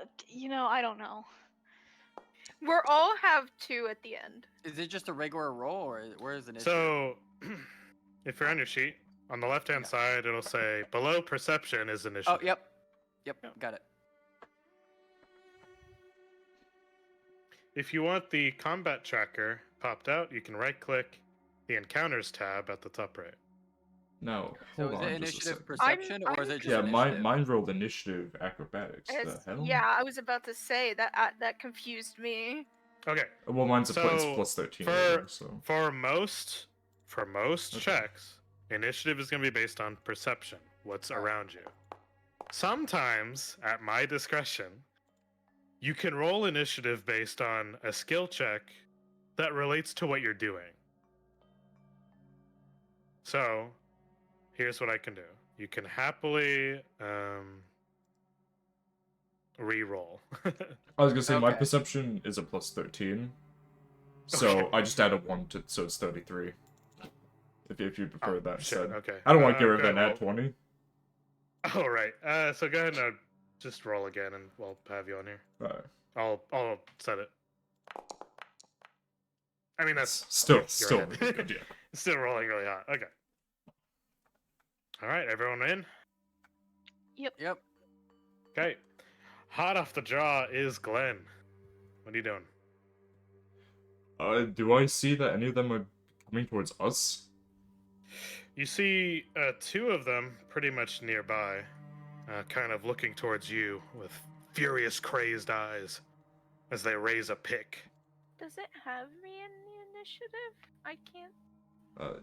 don't know. We're all have 2 at the end. Is it just a regular roll, or where is initiative? So, if you're on your sheet, on the left-hand Yeah. side, it'll say below perception is Oh, initiative. yep. Yep. Got it. If you want the combat tracker popped out, you can right-click the encounters tab at the top right. Now, So hold is on it just a initiative second. perception, or is I'm it just Yeah, initiative? mine rolled initiative acrobatics. The It's- hell? yeah, I was about to say that that confused me. Okay. Well, mine's it's So, plus 13. for anyway, so. for most Okay. checks, initiative is going to be based on perception, what's Alright. around you. Sometimes, at my discretion, you can roll initiative based on a skill check that relates to what you're doing. So, here's what I can do. You can happily re-roll. I was gonna say my Okay. perception is a plus 13, so Okay. I just added 1 to so it's 33. If you prefer Oh, that shit, instead. okay. I don't want to get rid of go that ahead, nat 20. roll. Oh, right. So go ahead and just roll again, and we'll have you on here. Alright. I'll set it. I mean, that's Still your head. really good, yeah. Still rolling really hot. Okay. All right, everyone in? Yep. Okay. Hot off the draw is Glenn. What are you doing? Do I see that any of them are coming towards us? You see 2 of them pretty much nearby, kind of looking towards you with furious, crazed eyes as they raise a pick. Does it have me in the initiative? I can't.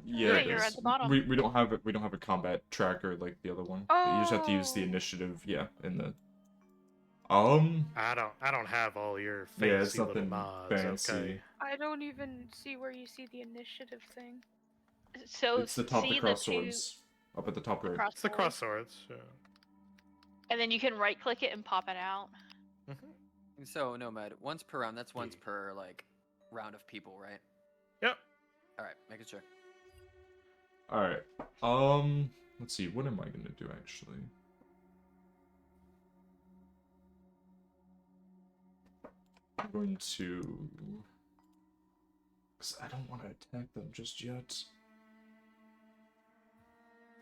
Yeah, Yeah, it you're is. at the bottom. We don't have a combat tracker like the other one. You just have to use the Oh. initiative, yeah, in the I don't have all your yeah, it's fancy little nothing mods. fancy. Okay. I don't even see where you see the initiative thing. So It's the top of see the the cross two swords. Up at the top right. It's the cross swords. Yeah. and then you can right click it and pop it out. So Nomad, once per round. That's once per like round of people, right? Yep. All right, making sure. Alright. Let's see, what am I gonna do actually? I'm going to... Because I don't want to attack them just yet.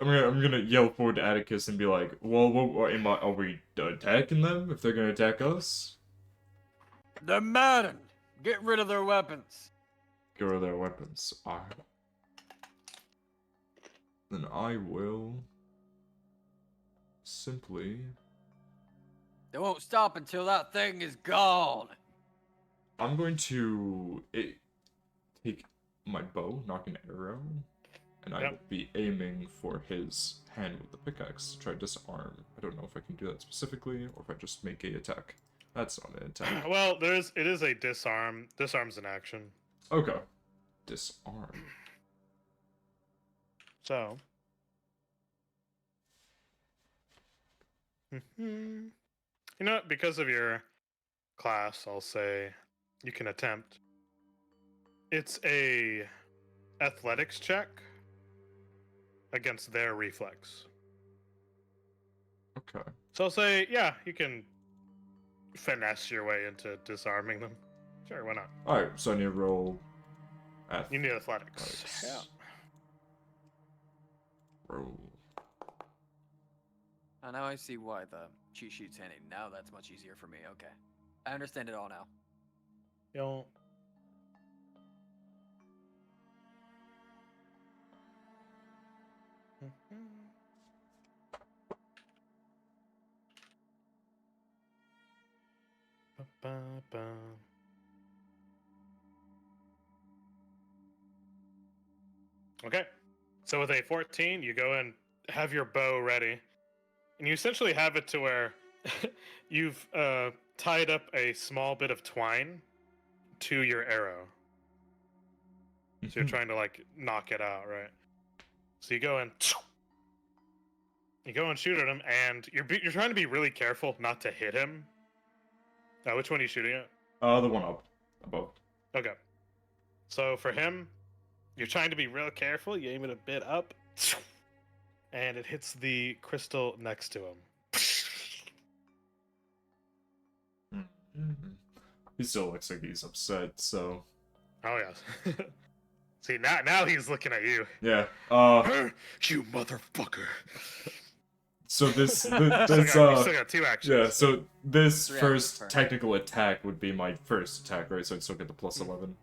I'm gonna yell forward to Atticus and be like, well, are we attacking them if they're gonna attack us? They're maddened. Get rid of their weapons. Get rid of their weapons. Alright. Then I will... simply... They won't stop until that thing is gone. I'm going to take my bow, knock an arrow, and I Yep. will be aiming for his hand with the pickaxe to try to disarm. I don't know if I can do that specifically, or if I just make a attack. That's not an attack. Well, it is a disarm. Disarm's an action. Okay. Disarm. So. You know what? Because of your class, I'll say you can attempt. It's a athletics check against their reflex. Okay. So I'll say, yeah, you can finesse your way into disarming them. Sure, why not? Alright, so I need to roll... You need athletics. Athletics. Yeah. Roll. Oh, now I see why the cheat sheet's handy. Now that's much easier for me. Okay, I understand it all now. You'll... Ba-ba-ba. Okay, so with a 14, you go and have your bow ready, and you essentially have it to where you've tied up a small bit of twine to your arrow. So you're trying to like knock it out, right? So you go and shoot at him, and you're trying to be really careful not to hit him. Which one are you shooting at? The one up. Above. Okay. So for him, you're trying to be real careful. You aim it a bit up, and it hits the crystal next to him. He still looks like he's upset, so Oh yes. See now he's looking at you. yeah. You motherfucker. So this You still got 2 actions. yeah. So this 3 actions first per. technical attack would be my first attack, right? So I'd still get the plus 11.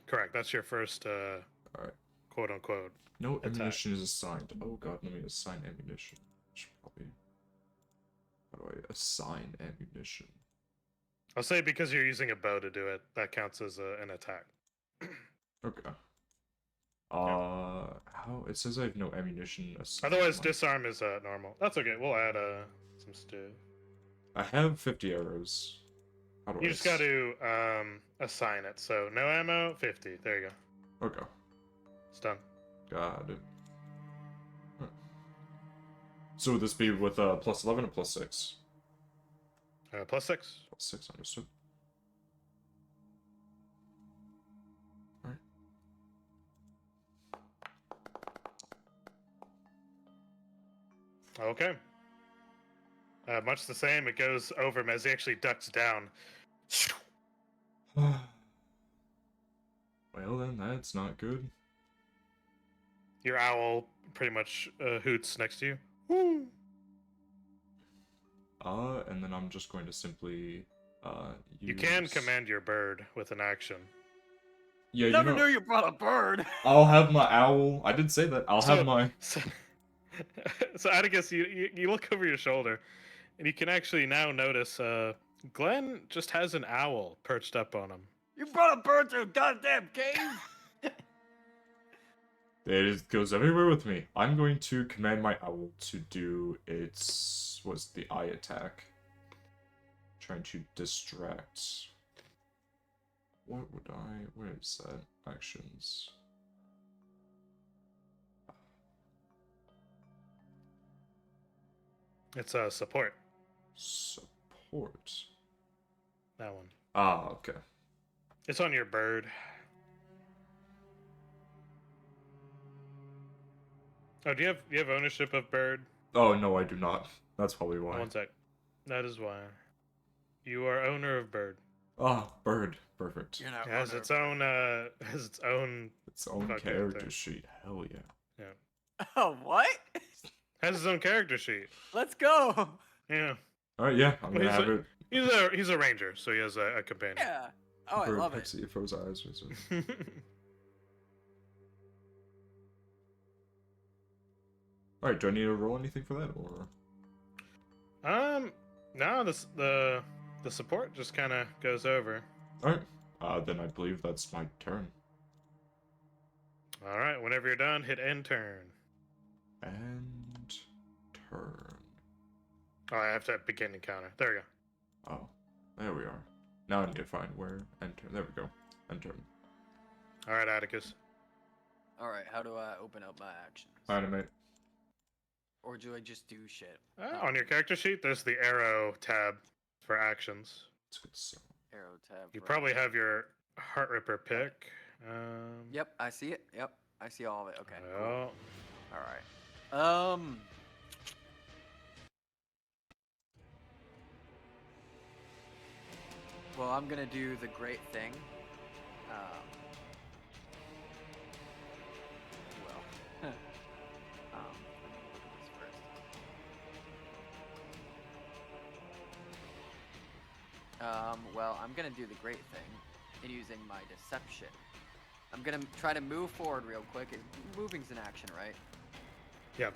Correct. That's your first Alright. quote unquote. No Attack. ammunition is assigned. Oh god, let me assign ammunition. Should probably. How do I assign ammunition? I'll say because you're using a bow to do it, that counts as an attack. Okay. How it says I have no ammunition assigned. Otherwise, disarm is normal. That's okay. We'll add some stuff. I have 50 arrows. How do You I? just got to assign it. So no ammo, 50. There you go. Okay. It's done. Got it. Huh. So would this be with plus 11 or plus 6? +6. Plus 6, understood. Alright. Okay. Much the same. It goes over him as he actually ducks down. Well then, that's not good. Your owl pretty much hoots next to you. Woo! And then I'm just going to simply You can use- command your bird with an action. Yeah, Never you know, knew you brought a bird. I'll have my owl. I did say that. I'll So- have my. So, so Atticus, you look over your shoulder, and you can actually now notice Glenn just has an owl perched up on him. You brought a bird to a goddamn cave. It goes everywhere with me. I'm going to command my owl to do its the eye attack. Trying to distract. What would I? Where is that? Actions. It's support. Support. That one. Ah, okay. It's on your bird. Oh, do you have ownership of bird? Oh no, I do not. That's probably why. One sec. That is why. You are owner of bird. Ah, bird. Perfect. You're not It has owner its of- own has its own Its own fucking character thing. sheet. Hell yeah. Oh, what? Has his own character sheet. Let's go. Yeah. All right, yeah. I'm Well, gonna have it. He's a ranger, so he has a companion. Yeah. Oh, I Bird love it. Pixie froze eyes. All right. Do I need to roll anything for that, or? No, the support just kind of goes over. All right. Then I believe that's my turn. All right, whenever you're done, hit end turn. And turn. Oh, I have to begin encounter. There we go. Oh, there we are. Now I need to find where enter. There we go. Enter. All right, Atticus. All right. How do I open up my actions? Animate. Or do I just do shit? On your character sheet, there's the arrow tab for actions. It's good. So. Arrow tab. You for probably actions. have your Heart Ripper pick. Yep, I see it. Yep, I see all of it. Okay. Cool. Well, All right. Well, I'm gonna do the great thing. Well, let me look at this first. Well, I'm gonna do the great thing in using my deception. I'm gonna try to move forward real quick. Moving's an action, right? Yep.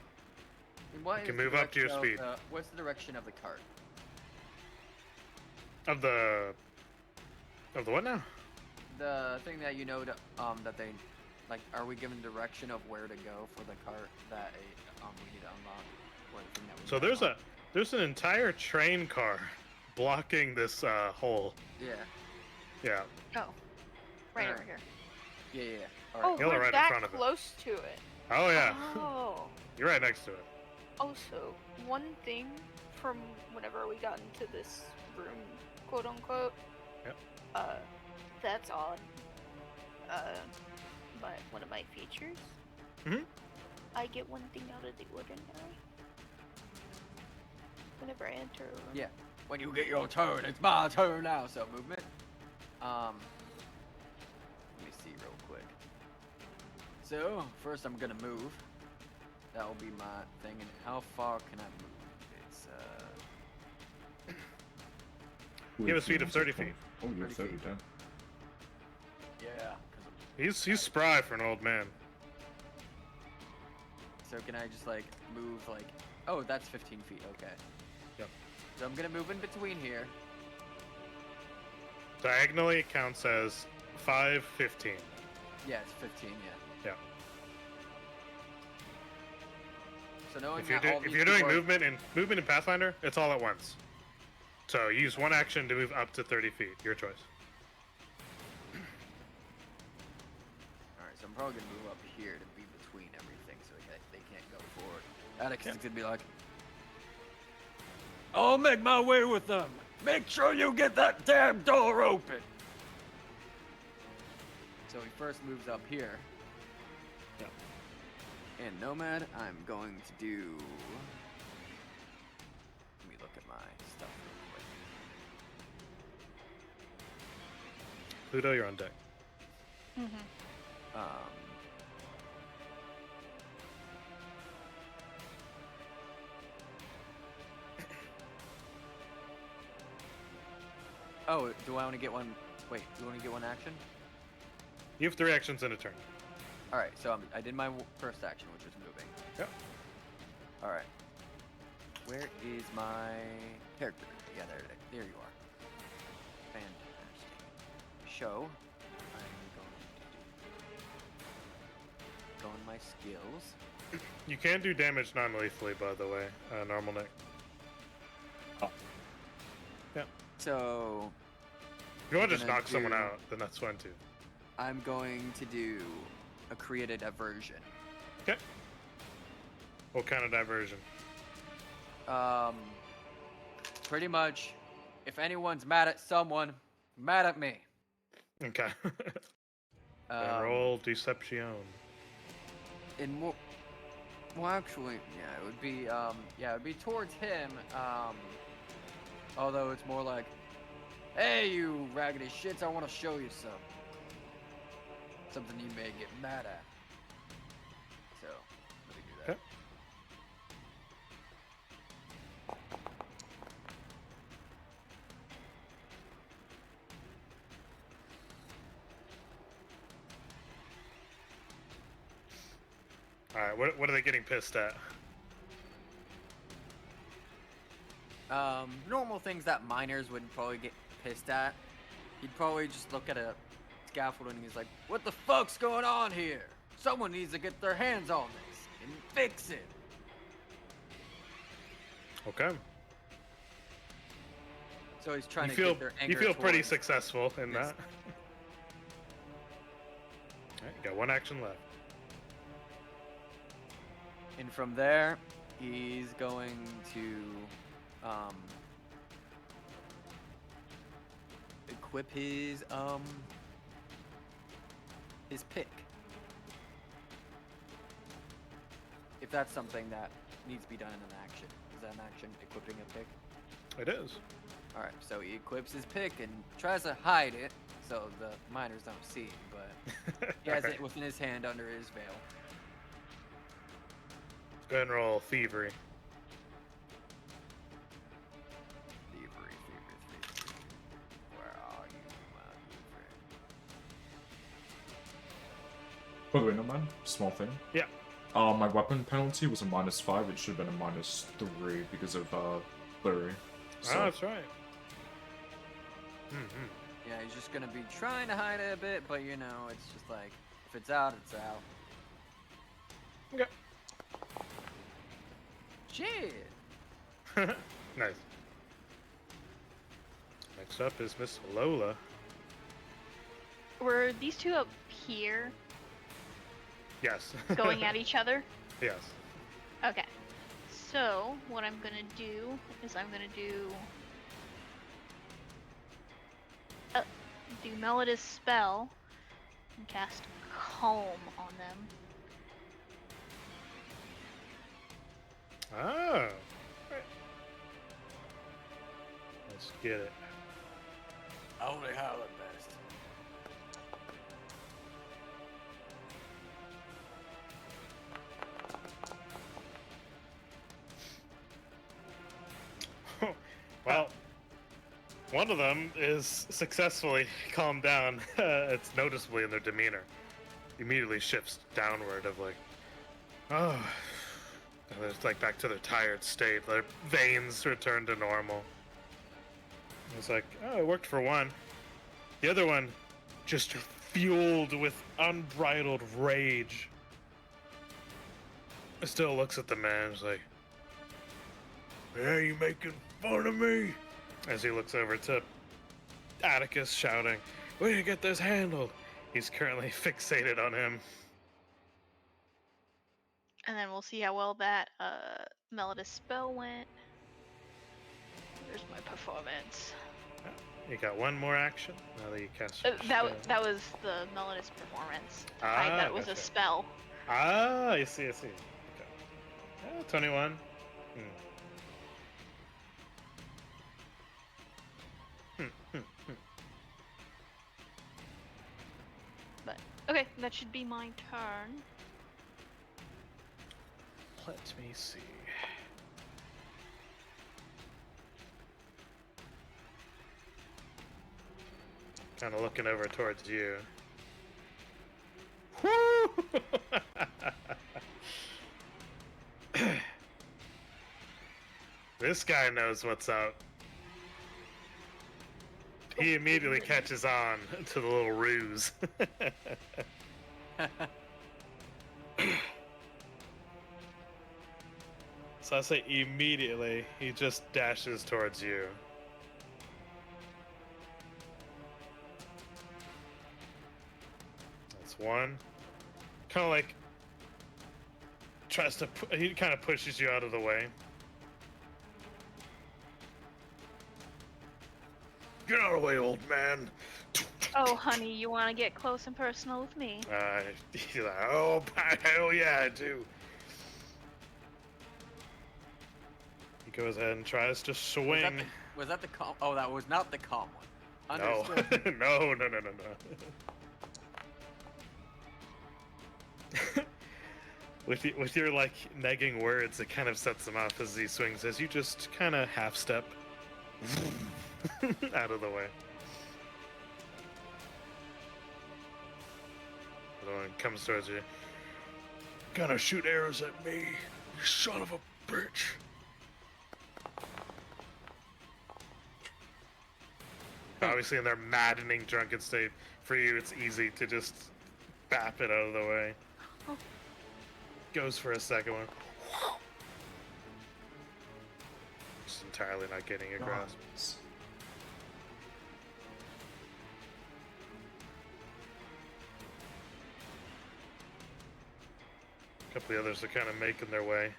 And what You can is the move up to your direction of speed. what's the direction of the cart? Of the what now? The thing that you know to, that they like, are we given direction of where to go for the cart that we need to unlock? Or the thing that we So need to unlock? there's an entire train car blocking this hole. Yeah. Yeah. Oh, right Alright. over here. Yeah, yeah, yeah. Oh, Alright. Yellow we're right in that front of it. close to it. Oh yeah. Oh. You're right next to it. Also, one thing from whenever we got into this room, quote unquote. Yep. That's odd. but one of my features. Mhm. I get one thing out of the ordinary. Whenever I enter a room. Yeah. When you get your turn, it's my turn now. So movement. Let me see real quick. So first I'm gonna move. That will be my thing. And how far can I move? It's You have a speed of 30 feet. Oh, you're 30 30 feet. down. yeah. He's spry for an old man. So can I just like move like? Oh, that's 15 feet. Okay. Yep. So I'm gonna move in between here. Diagonally, it counts as 5, 15. Yeah, it's 15. Yeah. Yeah. So knowing If you're, that all if these you're doing people are- movement in Pathfinder, it's all at once. So use one action to move up to 30 feet. Your choice. Alright, so I'm probably gonna move up here to be between everything so they can't go forward. Alex is gonna be like, I'll make my way with them. Make sure you get that damn door open. So he first moves up here. Yeah. And Nomad, I'm going to do. Let me look at my stuff real quick. Pluto, you're on deck. Mm-hmm. Oh, do I want to get one? Wait, do you want to get one action? You have 3 actions in a turn. All right, so I did my first action, which was moving. Yep. All right. Where is my character? Yeah, there you are. Fantastic. Show. I'm going to go on my skills. You can do damage non-lethally, by the way, normal Nick. So If you want to just gonna knock someone do- out, then that's fine too. I'm going to do a create a diversion. Okay. What kind of diversion? Pretty much, if anyone's mad at someone, mad at me. Okay. Then Um, roll Deception. In more, well, actually, yeah, it would be, it would be towards him. Although it's more like, hey, you raggedy shits, I want to show you something you may get mad at. So, let me do that. Okay. Alright, what are they getting pissed at? Normal things that miners would probably get pissed at. He'd probably just look at a scaffold and he's like, what the fuck's going on here? Someone needs to get their hands on this and fix it. Okay. So he's trying You to feel get their anger you feel pretty towards- successful in Yes. that. Alright, you got 1 action left. And from there, he's going to equip his pick. If that's something that needs to be done in an action. Is that an action, equipping a pick? It is. Alright, so he equips his pick and tries to hide it so the miners don't see it, but he has Alright. it within his hand under his veil. Go ahead and roll Thievery. Thievery. Where are you, my good friend? By the way, no man, small thing. Yeah. My weapon penalty was a -5. It should have been a -3 because of blurry. So, Oh, that's right. Mm-hmm. Yeah, he's just gonna be trying to hide it a bit, but you know, it's just like, if it's out, it's out. Okay. Shit! Nice. Next up is Miss Lola. Were these two up here Yes. going at each other? Yes. Okay. So, what I'm gonna do is I'm gonna do Melodis spell, and cast Calm on them. Oh. Right. Let's get it. Only howl at best. Well, one of them is successfully calmed down. It's noticeably in their demeanor. Immediately shifts downward of like, oh, and it's like back to their tired state. Their veins return to normal. It's like, oh, it worked for one. The other one, just fueled with unbridled rage, still looks at the man. He's like, "Yeah, you making fun of me?" As he looks over to Atticus, shouting, "We need to get this handled." He's currently fixated on him. And then we'll see how well that Melodus spell went. There's my performance. You got one more action now that you cast. That was the Melodus performance. To hide that it was a gotcha. spell. Ah, I see. Okay. 21. But okay, that should be my turn. Let me see. Kind of looking over towards you. Woo! This guy knows what's up. He immediately catches on to the little ruse. So I say immediately, he just dashes towards you. That's one. Kind of like tries to. He kind of pushes you out of the way. Get out of the way, old man. Oh, honey, you want to get close and personal with me? He's like, oh, hell yeah, I do. He goes ahead and tries to swing. Was that the calm? Oh, that was not the calm one. No. Understood. No. With your like negging words, it kind of sets him off as he swings. As you just kind of half step out of the way. The one comes towards you. Gonna shoot arrows at me, you son of a bitch. Obviously, in their maddening drunken state, for you, it's easy to just bap it out of the way. Goes for a second one. Just entirely not getting your grasp. Guns. A couple of the others are kind of making their way.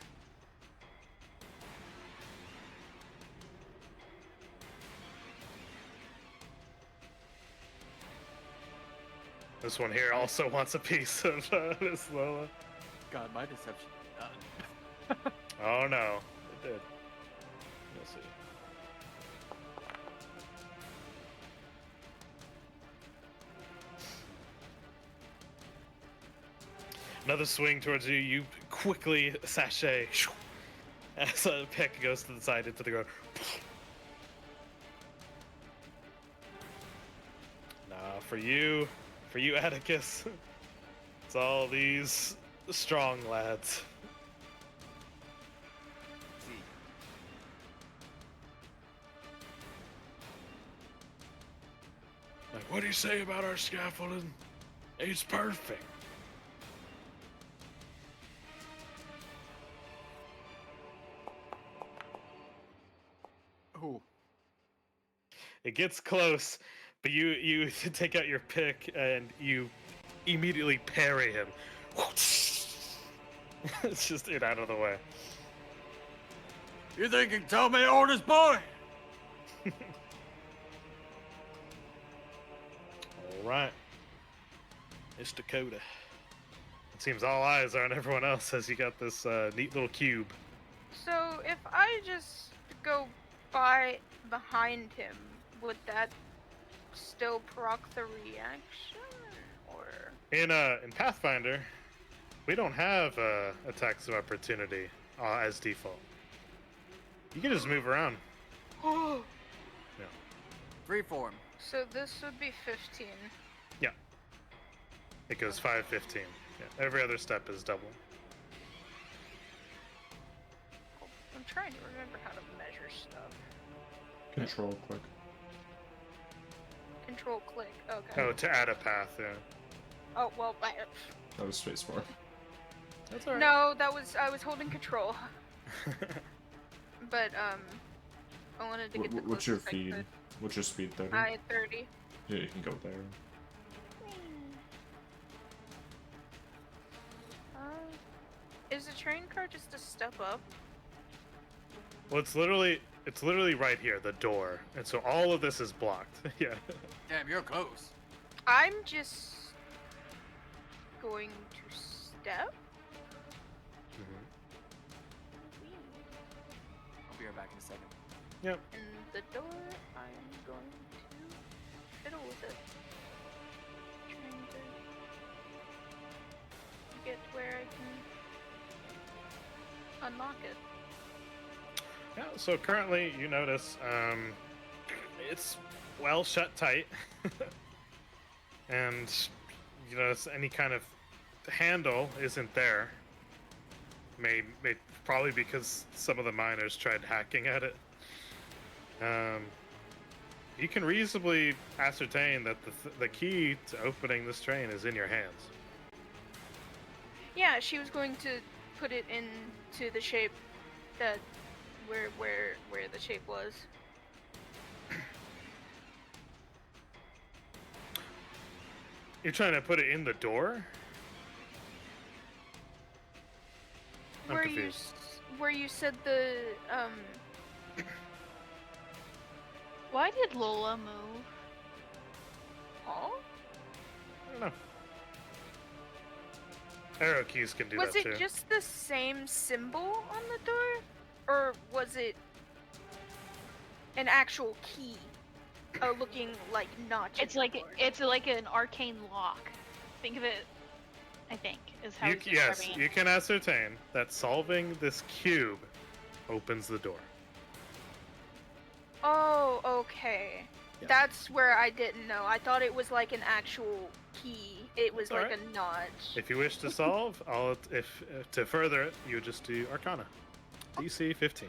This one here also wants a piece of this Lola. God, my deception is done. Oh no, it did. Let's see. Another swing towards you. You quickly sashay as a pick goes to the side into the ground. Nah, for you, Atticus. It's all these strong lads. See, Like, what do you say about our scaffolding? It's perfect. who? It gets close, but you take out your pick and you immediately parry him. It's just it out of the way. You think you can tell me, oldest boy? All right. It's Dakota. It seems all eyes are on everyone else as you got this neat little cube. So if I just go by behind him, would that still proc the reaction? Or In Pathfinder, we don't have attacks of opportunity as default. You can just move around. oh, Freeform. so this would be 15. It goes 5, 15. Yeah, every other step is double. I'm trying to remember how to measure stuff. Control click. Control click. Okay. Oh, to add a path, yeah. Oh well. That was spacebar. That's alright. No, I was holding control. But I wanted to get the What's your closest I feed? could. What's your speed 30? I had 30. Yeah, you can go there. Is the train car just a step up? Well, it's literally right here, the door, and so all of this is blocked. Yeah. Damn, you're close. I'm just going to step. I'll be right back in a second. Yep. And the door, I'm going to fiddle with it. Trying to get where I can unlock it. Yeah. So currently, you notice it's well shut tight, and you notice any kind of handle isn't there. May probably because some of the miners tried hacking at it. You can reasonably ascertain that the key to opening this train is in your hands. Yeah, she was going to put it into the shape that where the shape was. You're trying to put it in the door? I'm Where confused. where you said the Why did Lola move? huh? I don't know. Arrow keys can do Was that it too. just the same symbol on the door? Or was it an actual key? Looking like notch. It's like an arcane lock. Think of it. I think is how. You, he's yes, describing you it. can ascertain that solving this cube opens the door. Oh, okay. Yeah. That's where I didn't know. I thought it was like an actual key. It was That's like alright. a notch. If you wish to solve, if to further it, you would just do Arcana. DC 15.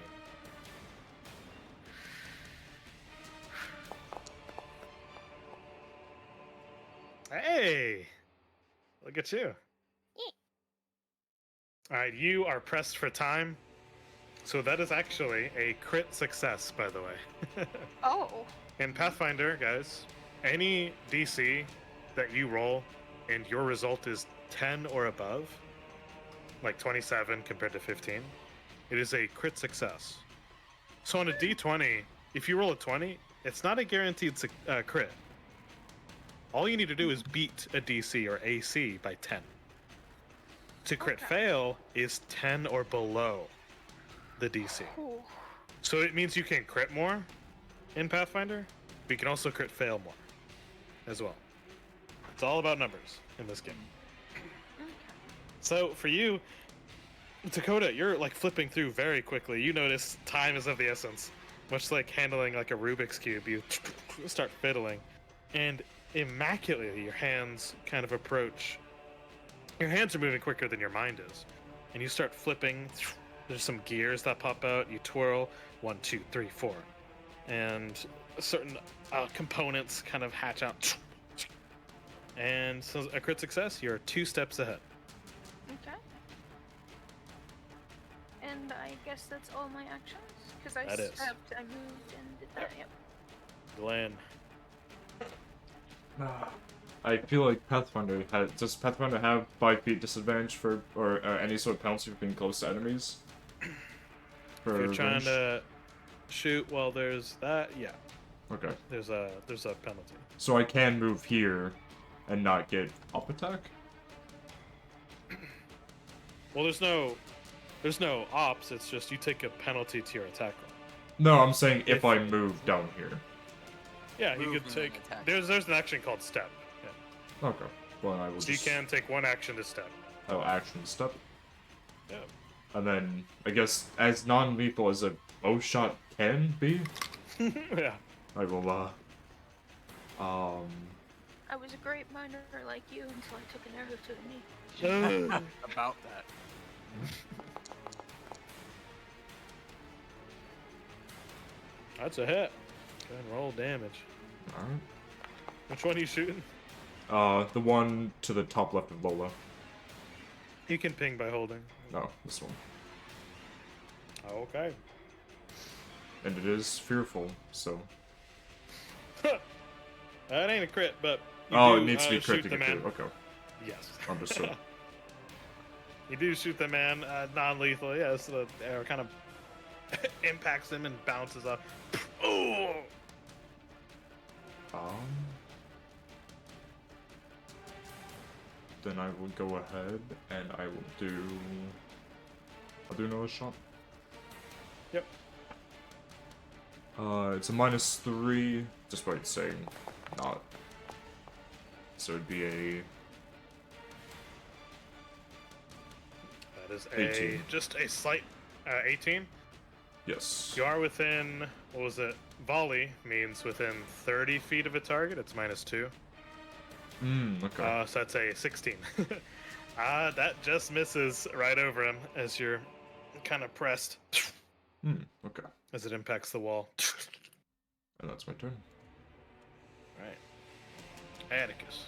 Hey! Look at you. Alright, you are pressed for time. So that is actually a crit success, by the way. Oh. In Pathfinder, guys, any DC that you roll and your result is 10 or above, like 27 compared to 15, it is a crit success. So on a D20, if you roll a 20, it's not a guaranteed crit. All you need to do is beat a DC or AC by 10. To crit Okay. fail is 10 or below the DC. Cool. So it means you can crit more in Pathfinder, but you can also crit fail more as well. It's all about numbers in this game. So for you, Dakota, you're like flipping through very quickly. You notice time is of the essence. Much like handling like a Rubik's Cube, you start fiddling. And immaculately, your hands kind of approach. Your hands are moving quicker than your mind is. And you start flipping. There's some gears that pop out. You twirl. 1, 2, 3, 4. And certain components kind of hatch out. And so a crit success, you're 2 steps ahead. Okay. And I guess that's all my actions? Because I That is. stepped, I moved, and did that. Yep. Glenn. I feel like Pathfinder does Pathfinder have 5 feet disadvantage for or any sort of penalty for being close to enemies? If you're trying to shoot while there's that, yeah, Okay. there's a penalty. So I can move here and not get up attack? Well, there's no ops. It's just you take a penalty to your attack roll. No, I'm saying if If- I move down here. Yeah, you could Movement and take. attack. There's an action called step. Yeah. Okay. Well, I will So you just... can take one action to step. Oh, action step. Yeah. And then, I guess, as non-lethal as a bow shot can be, Yeah. I will, I was a great miner like you until I took an arrow to the knee. About that. That's a hit. Go ahead and roll damage. alright. Which one are you shooting? The one to the top left of Lola. You can ping by holding. No, this one. Okay. And it is fearful, so... That ain't a crit, but you Oh, do, it needs to be shoot crit to the get man. through. Okay, Yes. understood. You do shoot the man non-lethal, yeah, so the arrow kind of impacts him and bounces off. Oh! Then I will go ahead and I will do... I'll do another shot. Yep. It's a -3, despite saying not. So it'd be a... That is 18. just a slight 18. Yes. You are within, what was it? Volley means within 30 feet of a target. It's -2. Okay. So that's a 16. That just misses right over him as you're kind of pressed Okay. as it impacts the wall. And that's my turn. Right. Atticus.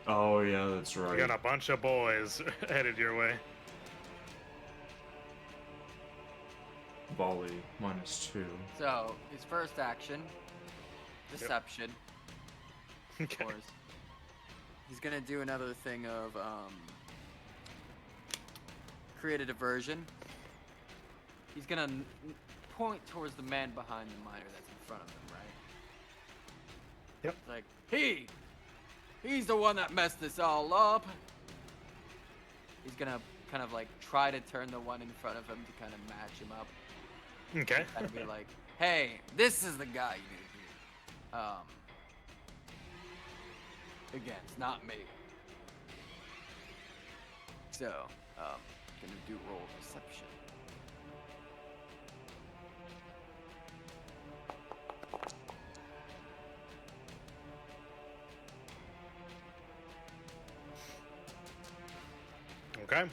Oh, yeah, that's You right. got a bunch of boys headed your way. Volley, -2. So, his first action, deception, of Okay. course. He's gonna do another thing of, create a diversion. He's gonna point towards the man behind the miner that's in front of him, right? Yep. It's like, he's the one that messed this all up. He's gonna kind of like try to turn the one in front of him to kind of match him up. Okay. Kind of be like, hey, this is the guy you need to hear. Against, not me. So, gonna do roll deception. Okay.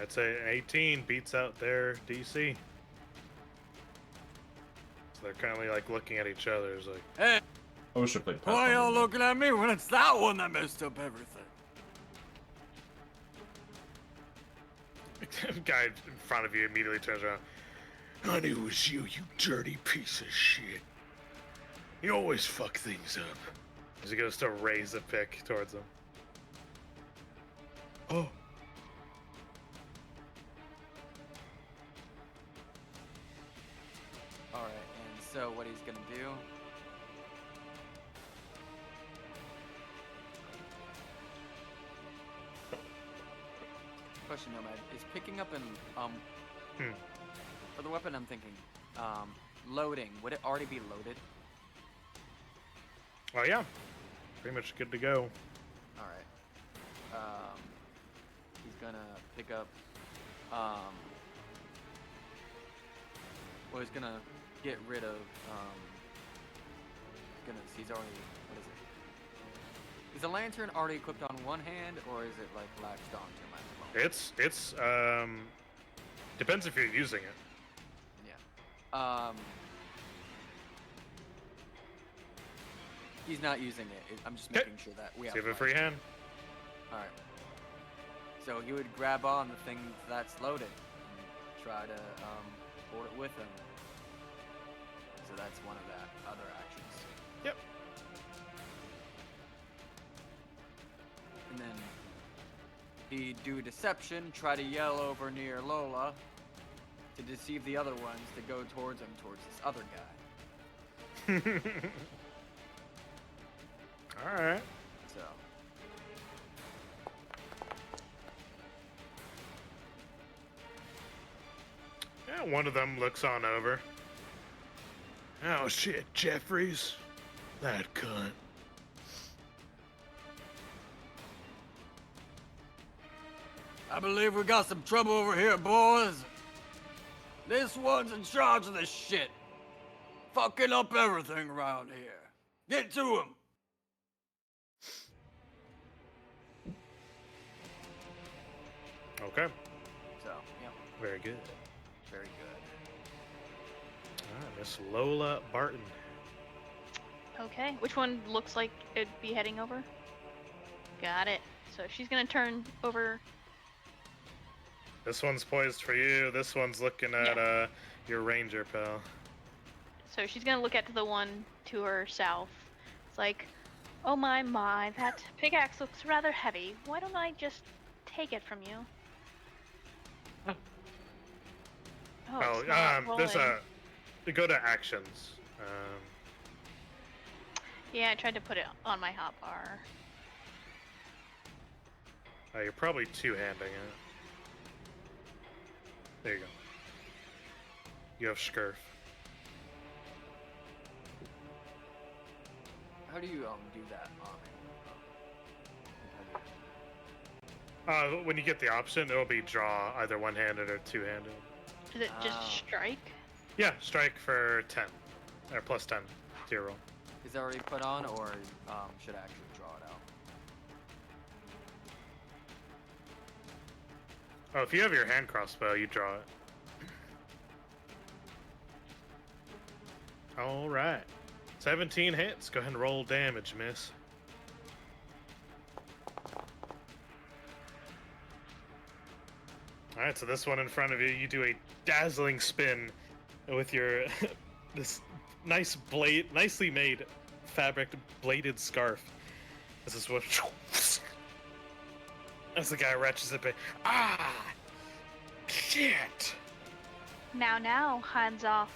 I'd say an 18 beats out their DC. So they're currently like looking at each other. It's like, Hey, I wish I played why y'all Pathfinder. looking at me when it's that one that messed up everything? guy in front of you immediately turns around. I knew it was you, you dirty piece of shit. You always fuck things up. As he goes to raise a pick towards him. Oh. Alright, and so what he's gonna do. Question, Nomad, is picking up an for the weapon I'm thinking, loading, would it already be loaded? Oh yeah. Pretty much good to go. Alright. He's gonna pick up, well, he's gonna get rid of, he's already, what is it? Is the lantern already equipped on one hand, or is it, like, latched onto him at the moment? It's depends if you're using it. Yeah. He's not using it. I'm just Okay. making sure that we have So you have a light. free hand. Alright. So he would grab on the thing that's loaded and try to hold it with him. So that's one of the other actions. Yep. And then he'd do deception, try to yell over near Lola to deceive the other ones to go towards him, towards this other guy. All right. So, Yeah, one of them looks on over. Oh shit, Jeffries, that cunt. I believe we got some trouble over here, boys. This one's in charge of this shit. Fucking up everything around here. Get to him. Okay, so, yeah, very good. very good. All right, Miss Lola Barton. Okay, which one looks like it'd be heading over? Got it. So she's gonna turn over. This one's poised for you. This one's looking at your ranger pal. So she's gonna look at the one to her south. It's like, oh my, that pickaxe looks rather heavy. Why don't I just take it from you? Oh, it's not There's rolling. go to actions. Yeah, I tried to put it on my hotbar. You're probably two-handing it. There you go. You have Scurf. How do you do that on When you get the option, it'll be draw either one-handed or two-handed. Is it just Oh. strike? Yeah, strike for 10 or plus 10 to your roll. Is that already put on, or should I actually draw it out? Oh, if you have your hand crossbow, you draw it. All right, 17 hits. Go ahead and roll damage, miss. All right, so this one in front of you, you do a dazzling spin with your this nicely made fabric bladed scarf. This is what as the guy retches it back. Ah, shit! Now, hands off.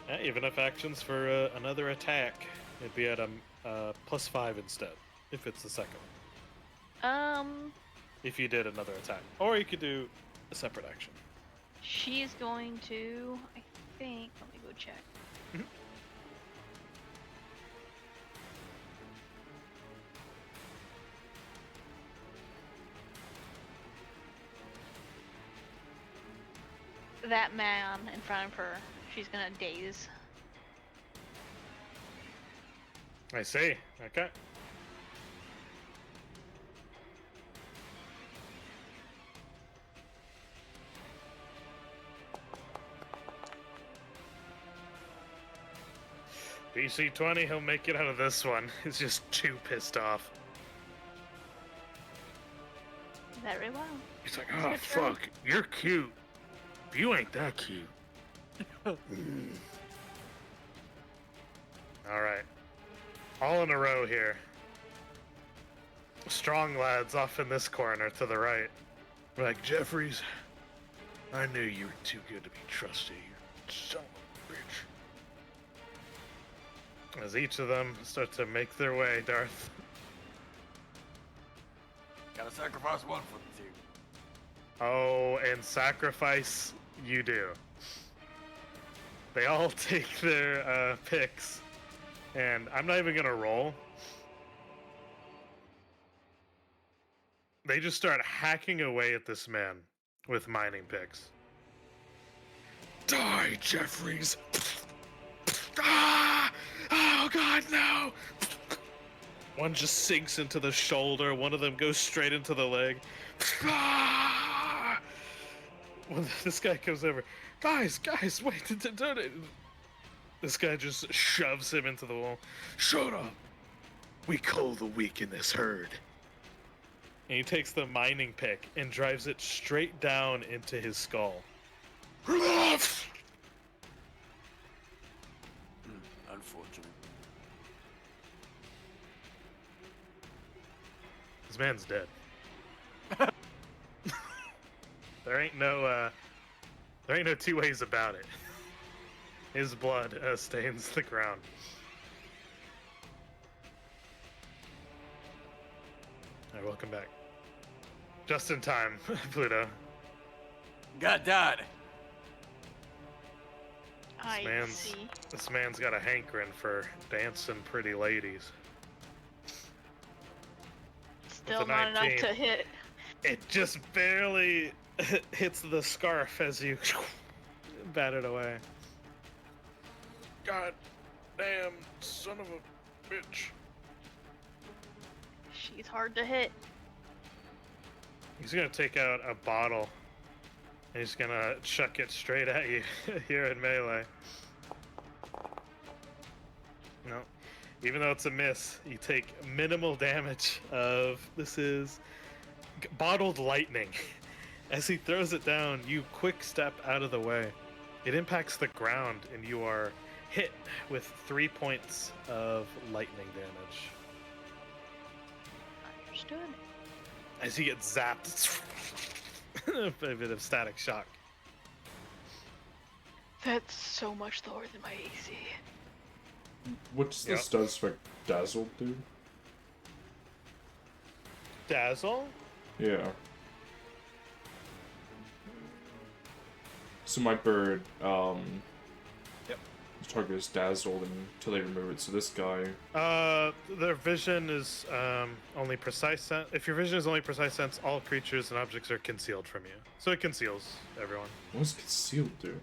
Yeah, even if actions for another attack, it'd be at a +5 instead, if it's the second. If you did another attack, or you could do a separate action. She's going to, I think, let me go check. That man in front of her, she's gonna daze. I see. Okay. DC 20, he'll make it out of this one. He's just too pissed off. Very well. He's like, It's oh your turn." fuck, you're cute. But you ain't that cute. Alright. All in a row here. Strong lads off in this corner to the right. We're like, Jeffries, I knew you were too good to be trusted, you son of a bitch. As each of them start to make their way, Darth. Gotta sacrifice one for the team. Oh, and sacrifice you do. They all take their picks, and I'm not even gonna roll. They just start hacking away at this man with mining picks. Die, Jeffries! Ah! Oh god, no! One just sinks into the shoulder, one of them goes straight into the leg. Ah! When this guy comes over, guys, wait, don't. This guy just shoves him into the wall. Shut up! We cull the weak in this herd. And he takes the mining pick and drives it straight down into his skull. Unfortunate. This man's dead. There ain't no two ways about it. His blood stains the ground. Alright, welcome back. Just in time, Pluto. Got that. I see. This man's got a hankering for dancing pretty ladies. Still a not enough 19. to hit. It just barely hits the scarf as you bat it away. God damn son of a bitch. She's hard to hit. He's gonna take out a bottle and he's gonna chuck it straight at you here in melee. No. Even though it's a miss, you take minimal damage of, this is bottled lightning. As he throws it down, you quick step out of the way. It impacts the ground and you are hit with 3 points of lightning damage. Understood. As you get zapped, a bit of static shock. That's so much lower than my AC. What does this does for Dazzle do? Dazzle? Yeah. So my bird, Yep. the target is dazzled until they remove it. So this guy, Their vision is only precise sense. If your vision is only precise sense, all creatures and objects are concealed from you. So it conceals everyone. what does concealed do?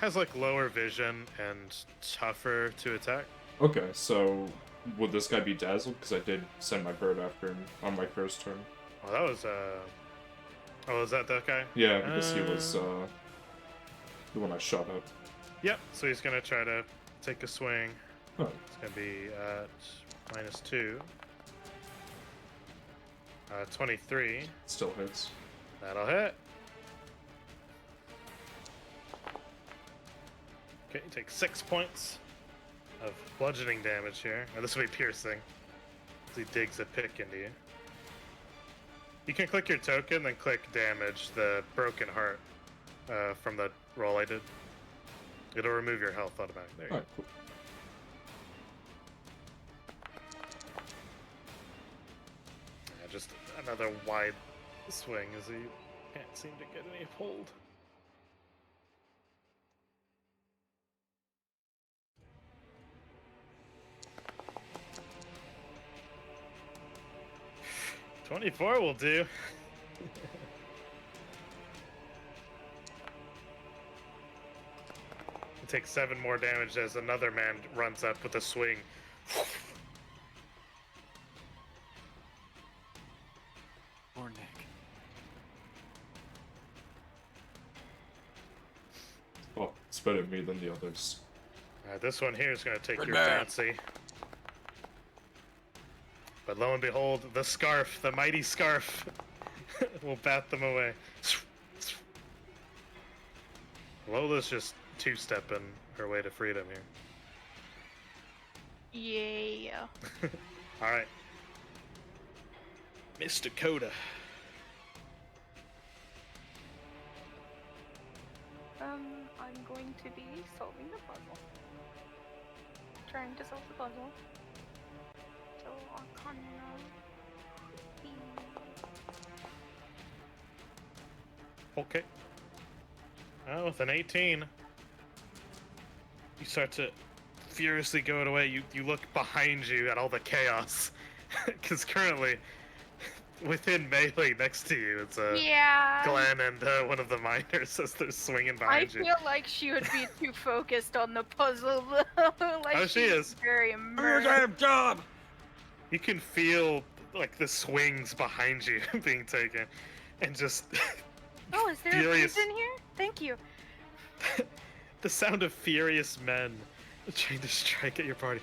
Has like lower vision and tougher to attack. Okay, so would this guy be dazzled? Because I did send my bird after him on my first turn. Oh, that was Oh, is that guy? Yeah, because he was the one I shot at. Yep. So he's gonna try to take a swing. Oh, It's gonna be at -2. 23. still hits. That'll hit. Okay, you take 6 points of bludgeoning damage here. Or this will be piercing. As he digs a pick into you. You can click your token, then click damage, the broken heart from the roll I did. It'll remove your health automatically. There you Alright, cool. go. Yeah, just another wide swing as he can't seem to get any hold. "24 will do." You take 7 more damage as another man runs up with a swing. Poor Nick. Oh, it's better me than the others. Alright, this one here is going to take Good your man. fancy. But lo and behold, the scarf, the mighty scarf, will bat them away. Lola's just two-stepping her way to freedom here. Yeah. Alright. Mr. Coda. I'm going to be solving the puzzle. Trying to solve the puzzle. So Arcana. Okay. With an 18, you start to furiously go away. You look behind you at all the chaos. Because currently, within melee next to you, it's Yeah. Glenn and one of the miners as they're swinging I behind you. feel like she would be too focused on the puzzle. Like Oh, she she's is. very Do your immersed. damn job! You can feel like the swings behind you being taken, and just Oh, is there Furious. a in here? Thank you. the sound of furious men trying to strike at your party.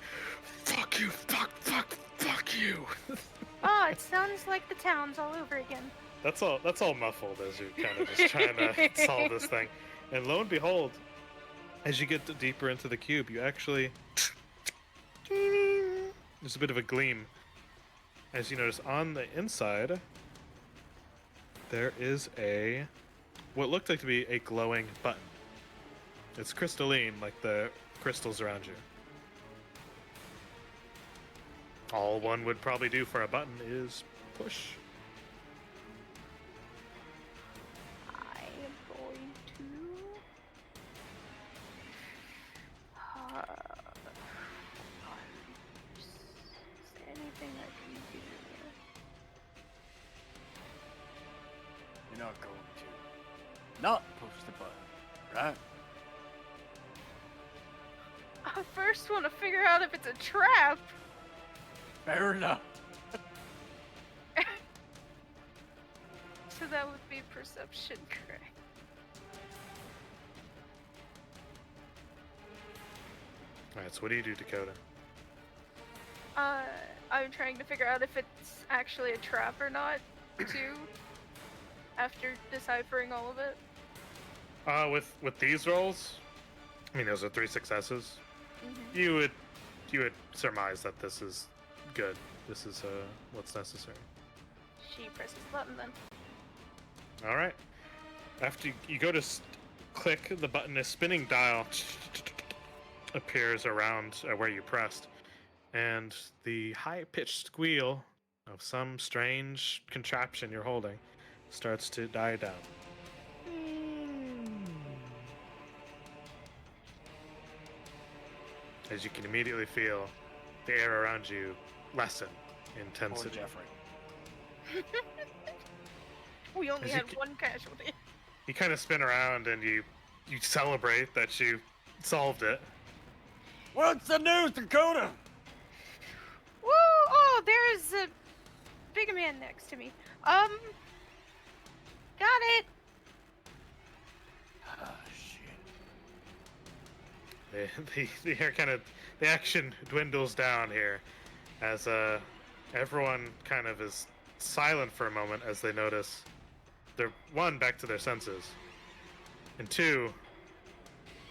Fuck you! Fuck you! Oh, it sounds like the town's all over again. That's all muffled as you're kind of just trying to solve this thing. And lo and behold, as you get deeper into the cube, you actually there's a bit of a gleam. As you notice on the inside, there is what looked like to be a glowing button. It's crystalline, like the crystals around you. All one would probably do for a button is push. I am going to. Is there anything I can do? You're not going to not push the button, right? I first want to figure out if it's a trap. Fair enough. So that would be perception, correct? Alright, so what do you do, Dakota? I'm trying to figure out if it's actually a trap or not, too. After deciphering all of it. With these rolls, I mean those are 3 successes. Mm-hmm. You would surmise that this is good. This is what's necessary. She presses the button then. All right. After you go to click the button, a spinning dial appears around where you pressed, and the high-pitched squeal of some strange contraption you're holding starts to die down. As you can immediately feel the air around you lessen in Poor intensity. Jeffrey. We only As had you one casualty. You kind of spin around and you celebrate that you solved it. What's the news, Dakota? Woo! Oh, there's a big man next to me. Got it. Ah, shit. The air kind of the action dwindles down here as everyone kind of is silent for a moment as they notice they're one back to their senses, and two,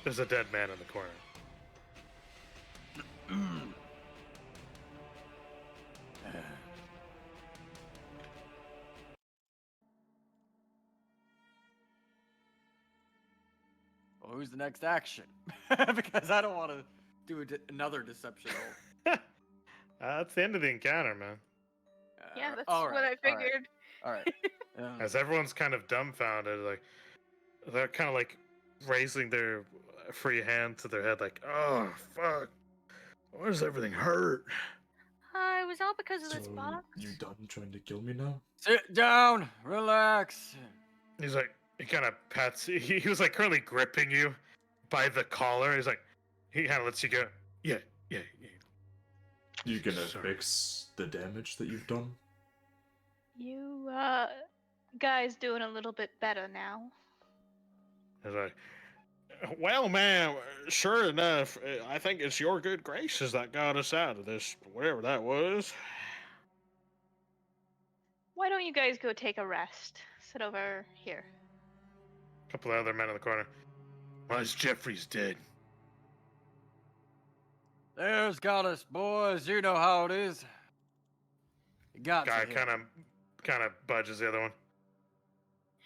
there's a dead man in the corner. Well, who's the next action? Because I don't want to do another deception roll. That's the end of the encounter, man. Yeah, that's all what right, I figured. All right. As everyone's kind of dumbfounded, like they're kind of like raising their free hand to their head, like, "Oh fuck, why does everything hurt?" It was all because of this So, box. you done trying to kill me now? Sit down, relax. He's like, he kind of pats. He was like currently gripping you by the collar. He's like, he kind of lets you go. Yeah. You gonna Sorry. fix the damage that you've done? You, guys doing a little bit better now. He's like, well, man, sure enough, I think it's your good graces that got us out of this, whatever that was. Why don't you guys go take a rest? Sit over here. A couple of other men in the corner. Why is Jeffrey's dead? There's got us, boys. You know how it is. You got Guy to hit. kind of budges the other one.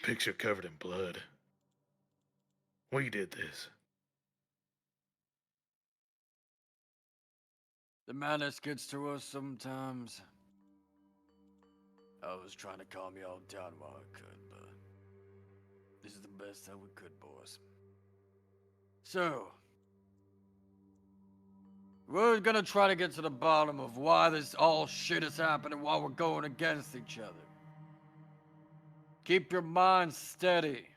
Picture covered in blood. We did this. The madness gets to us sometimes. I was trying to calm you all down while I could, but this is the best that we could, boys. So, we're gonna try to get to the bottom of why this all shit is happening while we're going against each other. Keep your mind steady.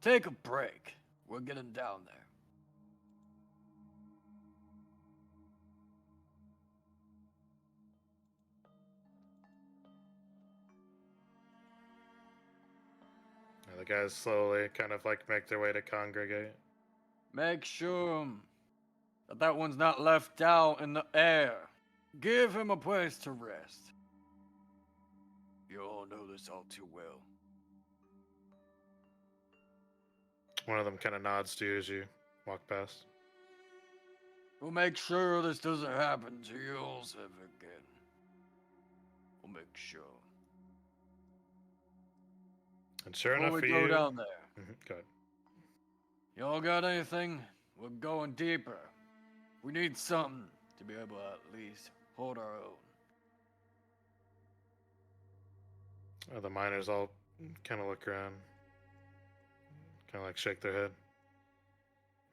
Take a break. We're getting down there. And the guys slowly kind of like make their way to congregate. Make sure that one's not left out in the air. Give him a place to rest. You all know this all too well. One of them kind of nods to you as you walk past. We'll make sure this doesn't happen to you all ever again. We'll make sure. And sure Before enough we for go you... down there, Go ahead. y'all got anything? We're going deeper. We need something to be able to at least hold our own. The miners all kind of look around, kind of like shake their head.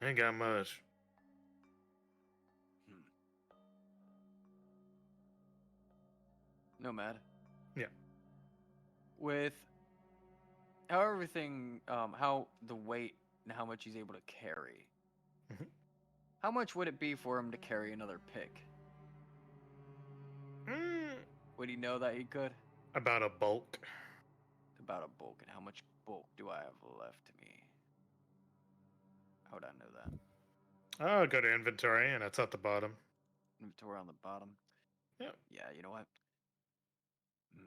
Ain't got much. Nomad. Yeah. With how everything, how the weight and how much he's able to carry. Mhm. How much would it be for him to carry another pick? Mm, Would he know that he could? about a bulk. About a bulk, and how much bulk do I have left to me? How would I know that? Oh, go to inventory, and it's at the bottom. Inventory on the bottom. Yeah. Yeah, you know what?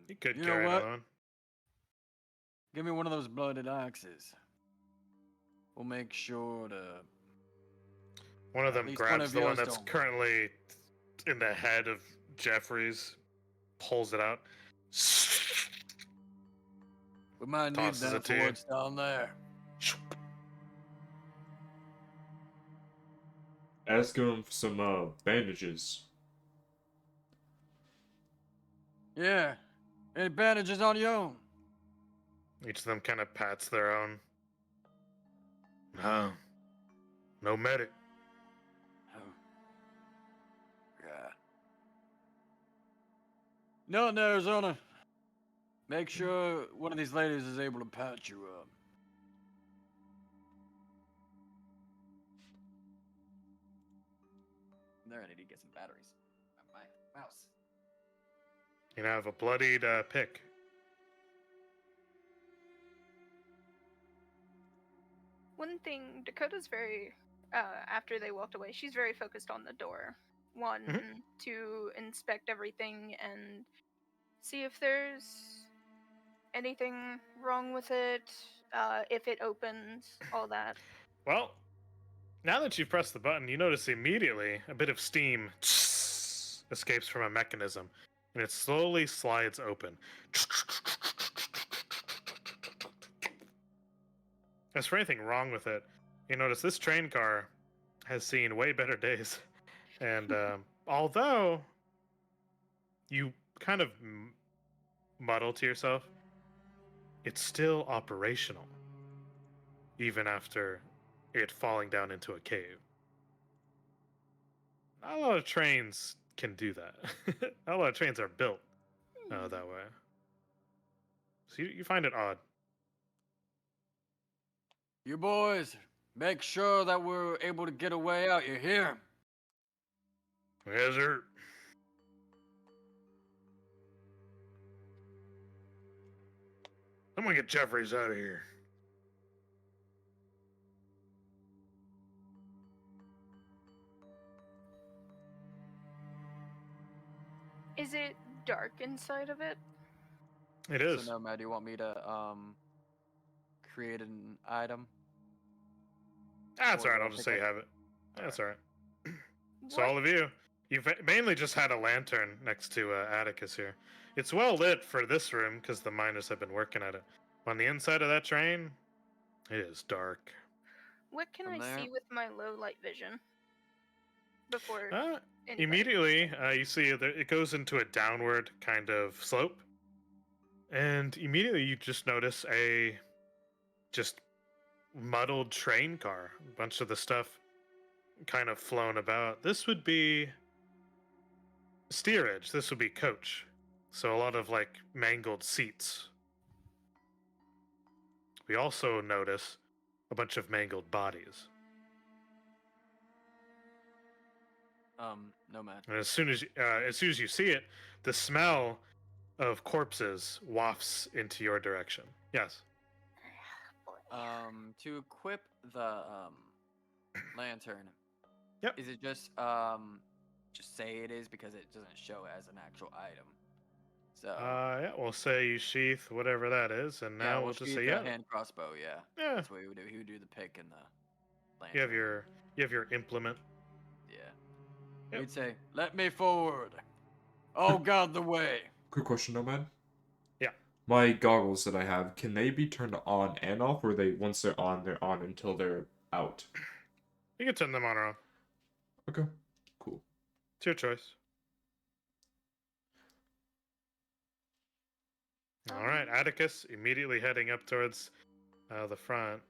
You could You know carry what? another one. Give me one of those blooded axes. We'll make sure to. One of At them least one grabs of the one yours that's don't work. currently in the head of Jeffries, pulls it out, We might need tosses that it to for you. what's down there. Ask him for some bandages. Yeah. Any bandages on your own? Each of them kind of pats their own. No. No medic. Oh. Yeah. No, in Arizona. Make sure one of these ladies is able to patch you up. There, I need to get some batteries. My mouse. You have a bloodied pick. One thing, Dakota's very, after they walked away, she's very focused on the door. One, Mhm. to inspect everything and see if there's anything wrong with it, if it opens, all that. Well, now that you've pressed the button, you notice immediately a bit of steam escapes from a mechanism, and it slowly slides open. As for anything wrong with it, you notice this train car has seen way better days. And although you kind of muddle to yourself, it's still operational, even after it falling down into a cave. Not a lot of trains can do that. Not a lot of trains are built that way. So you find it odd. You boys, make sure that we're able to get a way out. You hear? Yes, sir. Someone get Jeffries out of here. Is it dark inside of it? It So is. Nomad, do you want me to create an item? That's Or all right. the I'll just say you pickaxe? have it. That's all right. So What? all of you, you've mainly just had a lantern next to Atticus here. It's well lit for this room because the miners have been working at it. On the inside of that train, it is dark. What can From I there? see with my low light vision before Uh, anybody? immediately, you see that it goes into a downward kind of slope, and immediately you just notice a just muddled train car. A bunch of the stuff kind of flown about. This would be steerage. This would be coach. So a lot of like mangled seats. We also notice a bunch of mangled bodies. Nomad. And as soon as you see it, the smell of corpses wafts into your direction. Yes. To equip the lantern. Yep. Is it just say it is because it doesn't show as an actual item. So Yeah, we'll say you sheath whatever that is, and yeah, now we'll we'll just shoot say the yeah. hand crossbow. Yeah, Yeah. that's what he would do. He would do the pick and the lantern. You have your implement. Yeah. Yep. He'd say, "Let me forward. Oh God, the way." Quick question, Nomad. Yeah. My goggles that I have, can they be turned on and off, or they once they're on until they're out? You can turn them on or off. Okay, cool. It's your choice. All right, Atticus immediately heading up towards the front.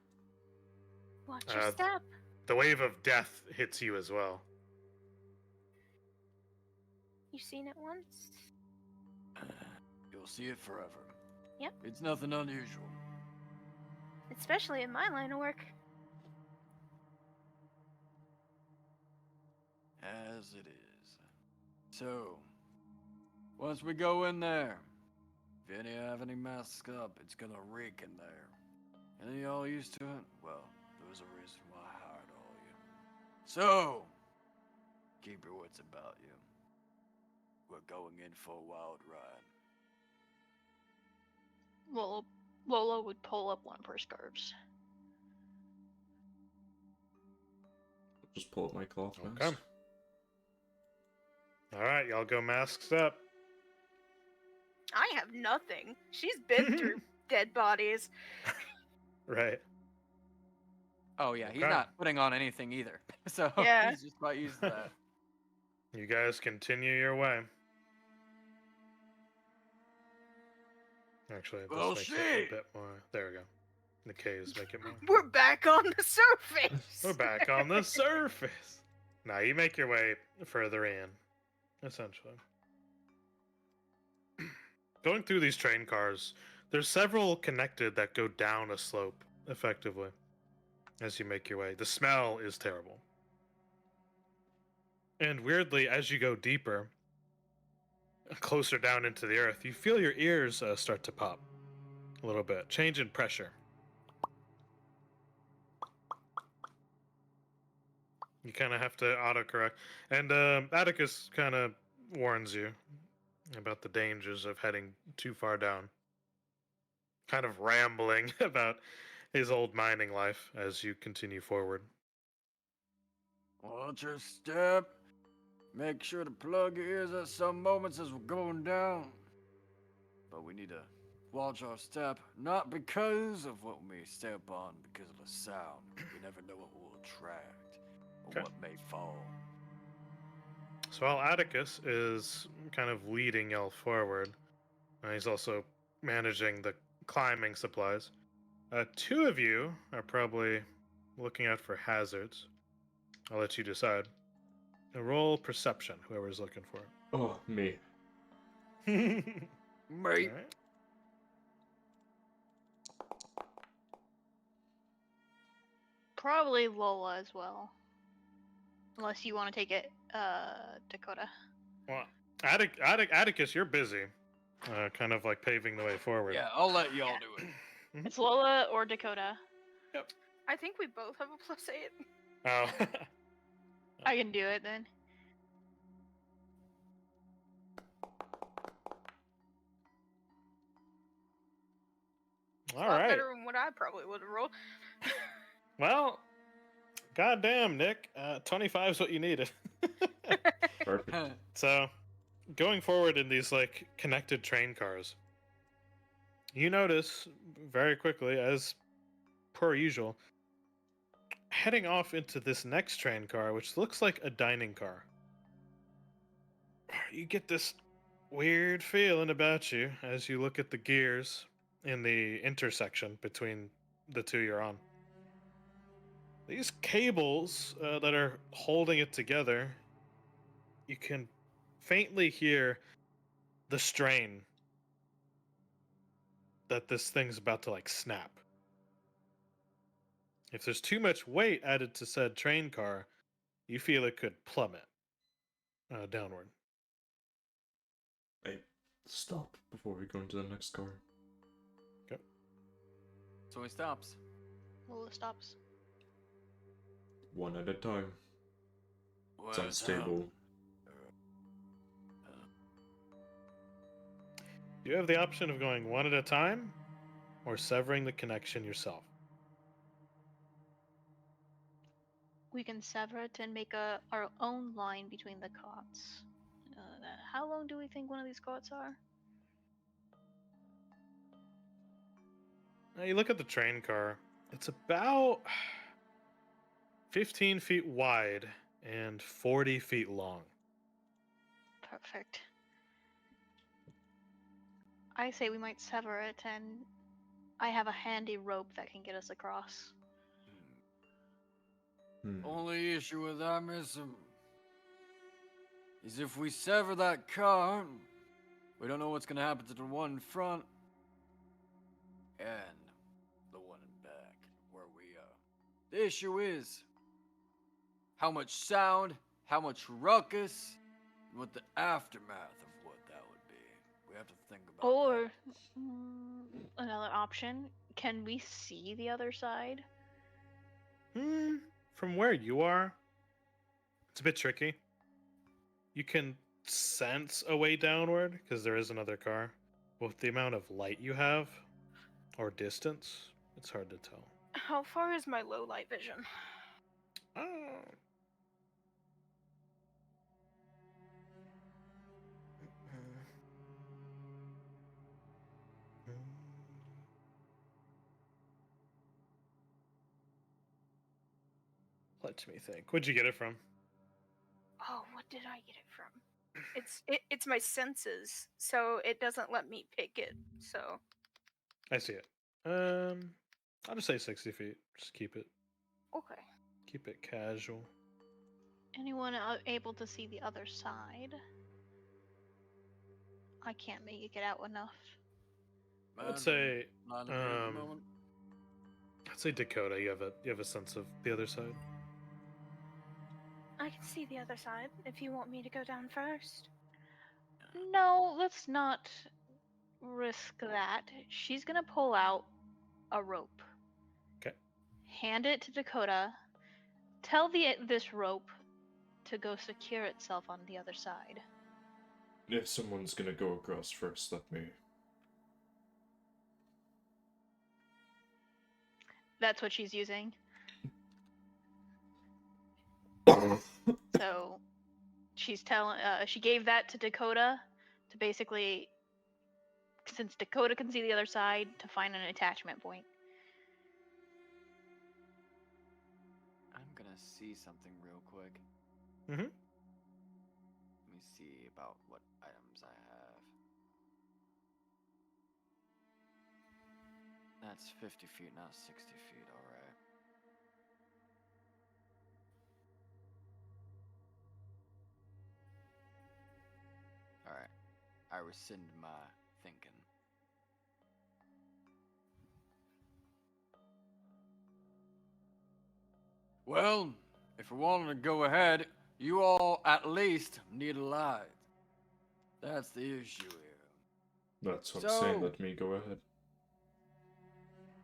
Watch your Uh, step. the wave of death hits you as well. You've seen it once. You'll see it forever. Yep. It's nothing unusual. Especially in my line of work. As it is. So, once we go in there, if any have any masks up, it's gonna reek in there. Any of y'all used to it? Well, there was a reason why I hired all of you. So, keep your wits about you. We're going in for a wild ride. Lola would pull up one of her scarves. Just pull up my cloth Okay. mask. All right, y'all go masks up. I have nothing. She's been through dead bodies. Right. Oh yeah, he's Okay. not putting on anything either. So Yeah. he's just quite used to that. You guys continue your way. Actually, this Well, makes it shit. a bit more. There we go. The K's make it more. We're back on the surface. We're back on the surface. Now you make your way further in, essentially. Going through these train cars, there's several connected that go down a slope, effectively, as you make your way. The smell is terrible. And weirdly, as you go deeper, closer down into the earth, you feel your ears start to pop a little bit. Change in pressure. You kind of have to autocorrect. And Atticus kind of warns you about the dangers of heading too far down. Kind of rambling about his old mining life as you continue forward. Watch your step. Make sure to plug your ears at some moments as we're going down. But we need to watch our step, not because of what we may step on, because of the sound. We never know what we'll attract or Okay. what may fall. So while Atticus is kind of leading y'all forward, he's also managing the climbing supplies. Two of you are probably looking out for hazards. I'll let you decide. Roll perception, whoever's looking for Oh, me. it. Mate. Alright. Probably Lola as well. Unless you want to take it, Dakota. Well, Atticus, you're busy. Kind of like paving the way forward. Yeah, I'll let y'all do it. It's Lola or Dakota. I think we both have a +8. Oh. I can do it then. It's All a lot right. better than what I probably would have rolled. Well, goddamn, Nick. 25 is what you needed. Perfect. So, going forward in these like connected train cars, you notice very quickly, as per usual, heading off into this next train car, which looks like a dining car. You get this weird feeling about you as you look at the gears in the intersection between the two you're on. These cables that are holding it together, you can faintly hear the strain that this thing's about to like snap. If there's too much weight added to said train car, you feel it could plummet downward. Hey, stop before we go into the next car. So he stops. Lola stops. One at a time. It's Where's unstable. You have the option of going one at a time or severing the connection yourself. We can sever it and make our own line between the cots. How long do we think one of these cots are? Now you look at the train car, it's about 15 feet wide and 40 feet long. Perfect. I say we might sever it, and I have a handy rope that can get us across. Only issue with that, miss, is if we sever that car, we don't know what's gonna happen to the one in front and the one in back, where we are. The issue is how much sound, how much ruckus, and what the aftermath of what that would be. We have to think about that. Or another option, can we see the other side? From where you are, it's a bit tricky. You can sense a way downward because there is another car. With the amount of light you have or distance, it's hard to tell. How far is my low light vision? Oh. Let me think. Where'd you get it from? Oh, what did I get it from? It's my senses, so it doesn't let me pick it. So I see it. I'll just say 60 feet. Just keep it okay. casual. Anyone able to see the other side? I can't make it get out enough. Let's say, Not in the present moment. let's say Dakota. You have a sense of the other side. I can see the other side if you want me to go down first. No, let's not risk that. She's gonna pull out a rope. Okay. Hand it to Dakota. Tell this rope to go secure itself on the other side. If someone's gonna go across first, let me. That's what she's using. So she's telling. She gave that to Dakota to basically, since Dakota can see the other side, to find an attachment point. I'm gonna see something real quick. Mm-hmm. Let me see about what items I have. That's 50 feet, not 60 feet, alright. Alright. I rescind my thinking. Well, if we're wanting to go ahead, you all at least need a light. That's the issue here. That's what I'm saying, So- let me go ahead.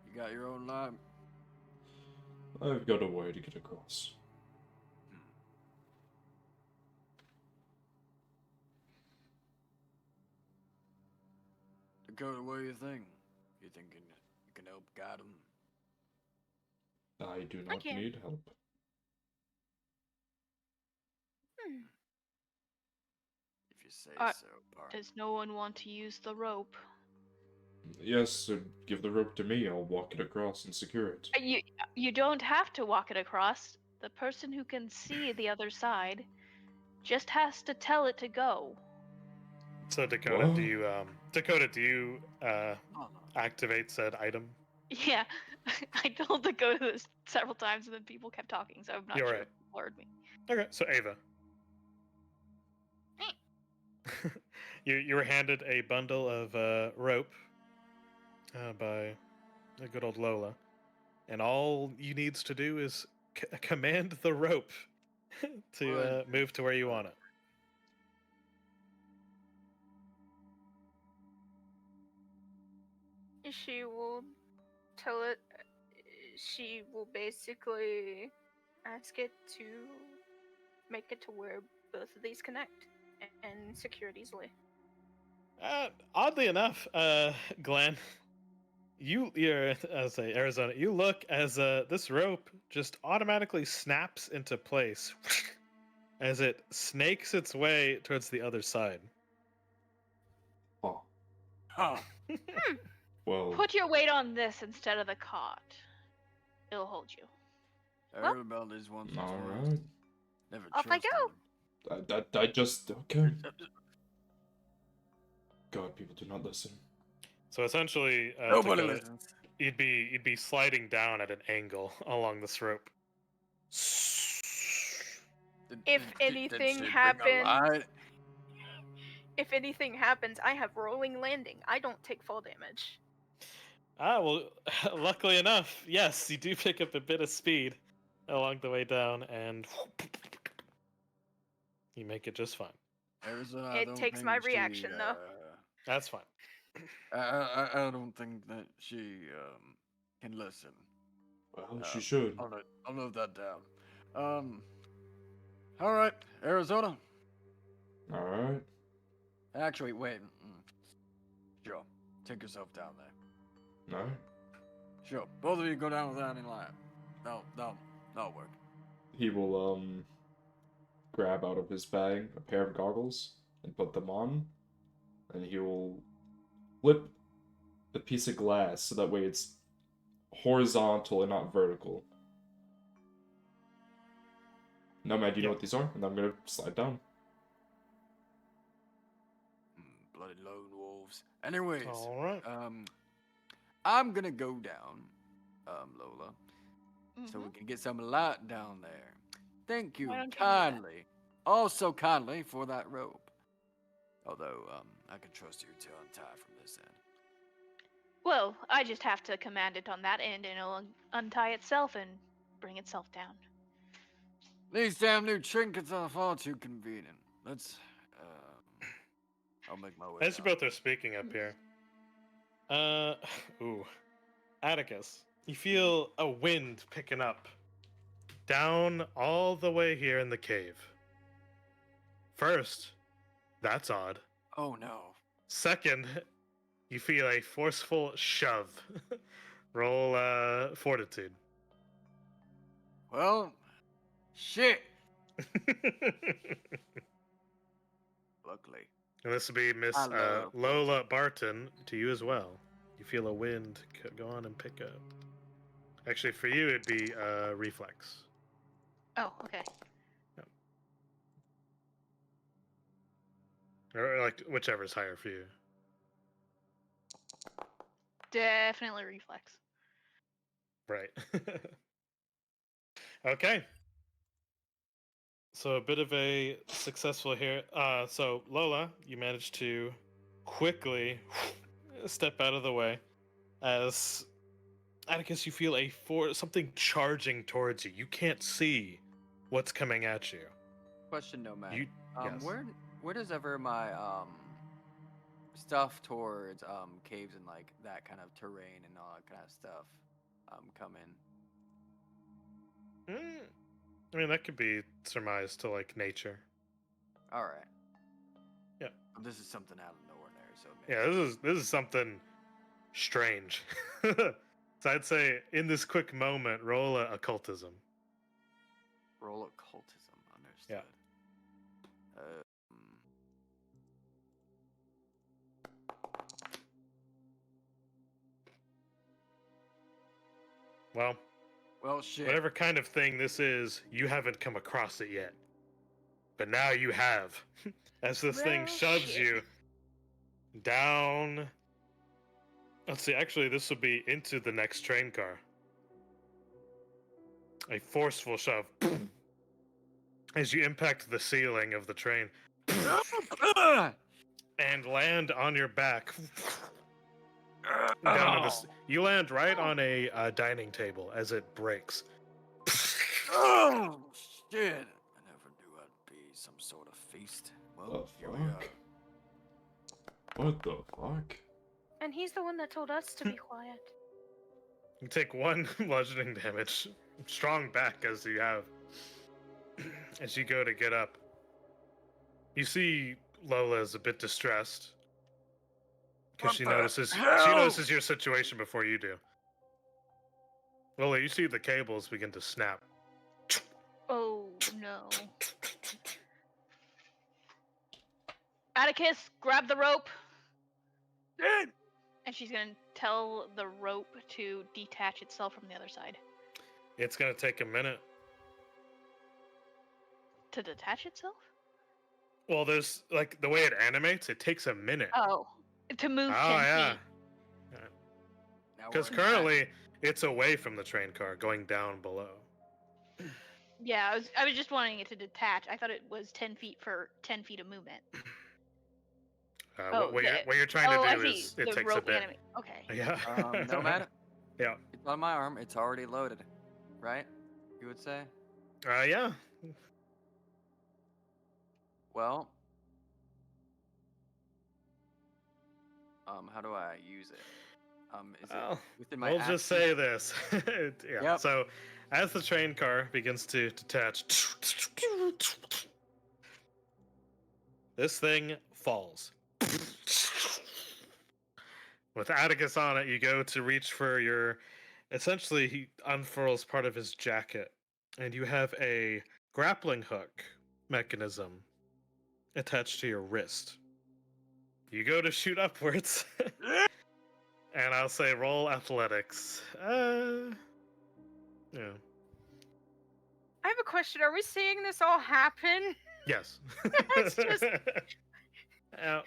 You got your own light? I've got a way to get across. Dakota, what do you think? You thinking you can help guide him? I do not can. need help. If you say Uh, so, pardon. Does no one want to use the rope? Yes, so give the rope to me, I'll walk it across and secure it. You don't have to walk it across. The person who can see the other side just has to tell it to go. So Dakota, What? do you Oh, no. activate said item? Yeah, I told Dakota this several times, and then people kept talking, so I'm not You're sure right. if people heard me. Okay, so Ava. You were handed a bundle of rope by a good old Lola, and all you needs to do is command the rope to move to where you want it. She will tell it. She will basically ask it to make it to where both of these connect and secure it easily. Oddly enough, Glenn, you're I'll say Arizona. You look as this rope just automatically snaps into place as it snakes its way towards the other side. Oh, Huh. well, Put your weight on this instead of the cot. It'll hold you. I heard about these once or twice. alright. Never Off I trusted go. I just, okay. them. God, people do not listen. So essentially, Nobody listens. you'd be sliding down at an angle along this rope. If Did anything she bring a happens, light? if anything happens, I have rolling landing. I don't take fall damage. Ah, well, luckily enough, yes, you do pick up a bit of speed along the way down, and you make it just fine. Arizona, I It don't takes think my she, reaction, though. That's fine. I don't think that she can listen. Well, she should. I'll note that down. All right, Arizona. All right. Actually, wait. Sure, take yourself down there. All right. Sure, both of you go down without any line. That'll work. He will grab out of his bag a pair of goggles and put them on, and he will flip a piece of glass so that way it's horizontal and not vertical. Nomad, you know Yeah. what these are? And I'm gonna slide down. Bloody lone wolves. Anyways, All right. I'm gonna go down, Lola, so we Mhm. can get some light down there. Thank you Why don't you do that? kindly, also kindly for that rope. Although, I can trust you to untie from this end. Well, I just have to command it on that end, and it'll untie itself and bring itself down. These damn new trinkets are far too convenient. Let's, I'll make my way As you down. both are speaking up here, ooh, Atticus, you feel a wind picking up down all the way here in the cave. First, that's odd. Oh no. Second, you feel a forceful shove. Roll fortitude. Well, shit. Luckily. And this will be Miss I love Lola Barton to you as well. You feel a wind go on and pick up. Actually, for you, it'd be reflex. Oh, okay. Or like whichever's higher for you. Definitely reflex. Right. Okay. So a bit of a successful here. So Lola, you managed to quickly step out of the way as Atticus, you feel something charging towards you. You can't see what's coming at you. Question, Nomad. You yes. Where does ever my stuff towards caves and like that kind of terrain and all that kind of stuff come in? I mean, that could be surmised to like nature. All right. Yeah. This is something out of nowhere there, so it Yeah, this is something strange. So I'd say in this quick moment, roll a occultism. roll occultism. Understood. Yeah. Well, shit. Whatever kind of thing this is, you haven't come across it yet. But now you have. As this thing Well, shoves shit. you down. Let's see, actually, this will be into the next train car. A forceful shove. As you impact the ceiling of the train and land on your back. You land right on a dining table as it breaks. Oh, shit. I never knew I'd be some sort of feast. Well, The here we are. fuck? What the fuck? And he's the one that told us to be quiet. You take 1 bludgeoning damage. Strong back as you have. As you go to get up. You see Lola is a bit distressed. Because she What the notices hell? your situation before you do. Lola, you see the cables begin to snap. Oh no. Atticus, grab the rope. Shit. And she's gonna tell the rope to detach itself from the other side. It's gonna take a minute. To detach itself? Well, there's like the way it animates, it takes a minute. Oh. To move Oh 10 yeah. feet. Because currently it's away from the train car, going down below. Yeah, I was just wanting it to detach. I thought it was 10 feet for 10 feet of movement. What you're trying to I do see. is it The takes a rope bit. anime. Okay. Yeah. Nomad, Yeah. it's on my arm. It's already loaded, right? You would say. Yeah. Well, how do I use it? Is it Well, within my we'll just action? say this. Yeah. Yep. So, as the train car begins to detach, this thing falls. With Atticus on it, you go to reach for your. Essentially, he unfurls part of his jacket, and you have a grappling hook mechanism attached to your wrist. You go to shoot upwards, and I'll say roll athletics. Yeah. I have a question. Are we seeing this all happen? Yes. It's just- Yeah.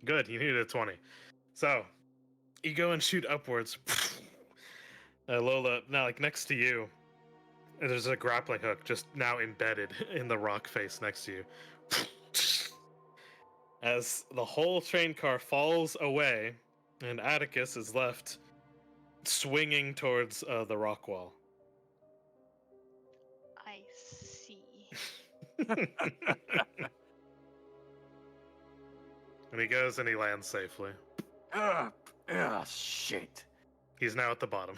Good. You needed a 20. So, you go and shoot upwards. Lola, now like next to you, there's a grappling hook just now embedded in the rock face next to you. As the whole train car falls away, and Atticus is left swinging towards the rock wall. I see. And he goes and he lands safely. Shit. He's now at the bottom.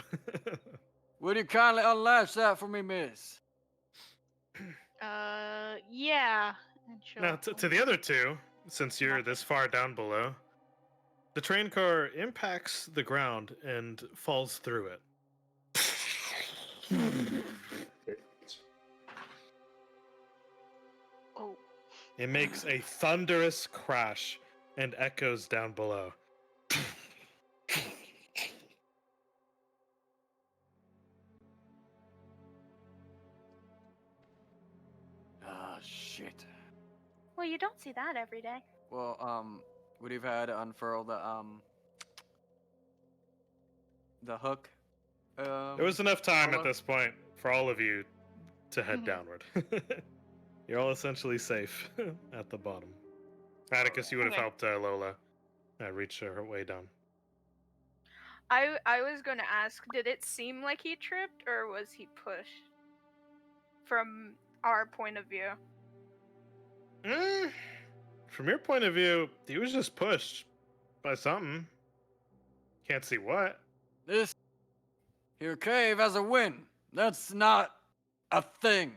Would you kindly unlatch that for me, miss? Yeah. And Now, to the other two, since you're this far down below, the train car impacts the ground and falls through it. Oh. It makes a thunderous crash and echoes down below. Ah, shit. Well, you don't see that every day. Well, would you've had to unfurl the hook? There was enough time at Lola? this point for all of you to head downward. You're all essentially safe at the bottom. Atticus, you would have Okay. helped Lola reach her way down. I was gonna ask, did it seem like he tripped or was he pushed? From our point of view. From your point of view, he was just pushed by something. Can't see what. This here cave has a win. That's not a thing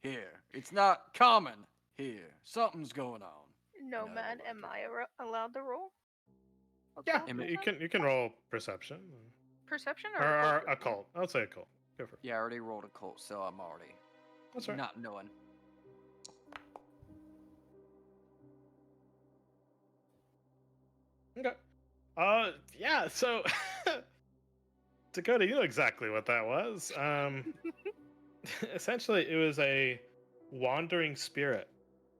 here. It's not common here. Something's going on. Nomad, am I allowed to roll? Yeah, Occult you can roll perception perception or or occult. I'll say occult. Go for it. Yeah, I already rolled a cult, so I'm already That's right. not knowing. Okay. Yeah. So, Dakota, you know exactly what that was. Essentially, it was a wandering spirit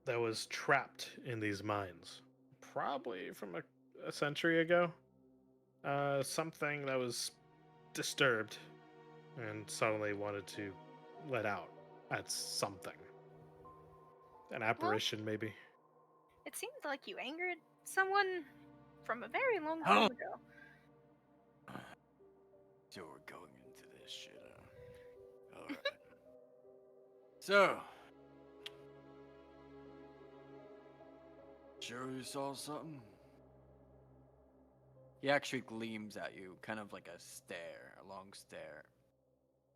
that was trapped in these mines, probably from a century ago. Something that was disturbed and suddenly wanted to let out at something. An apparition, maybe. It seems like you angered someone from a very long time ago. So we're going into this shit, Alright. So. Sure you saw something? He actually gleams at you, kind of like a stare, a long stare.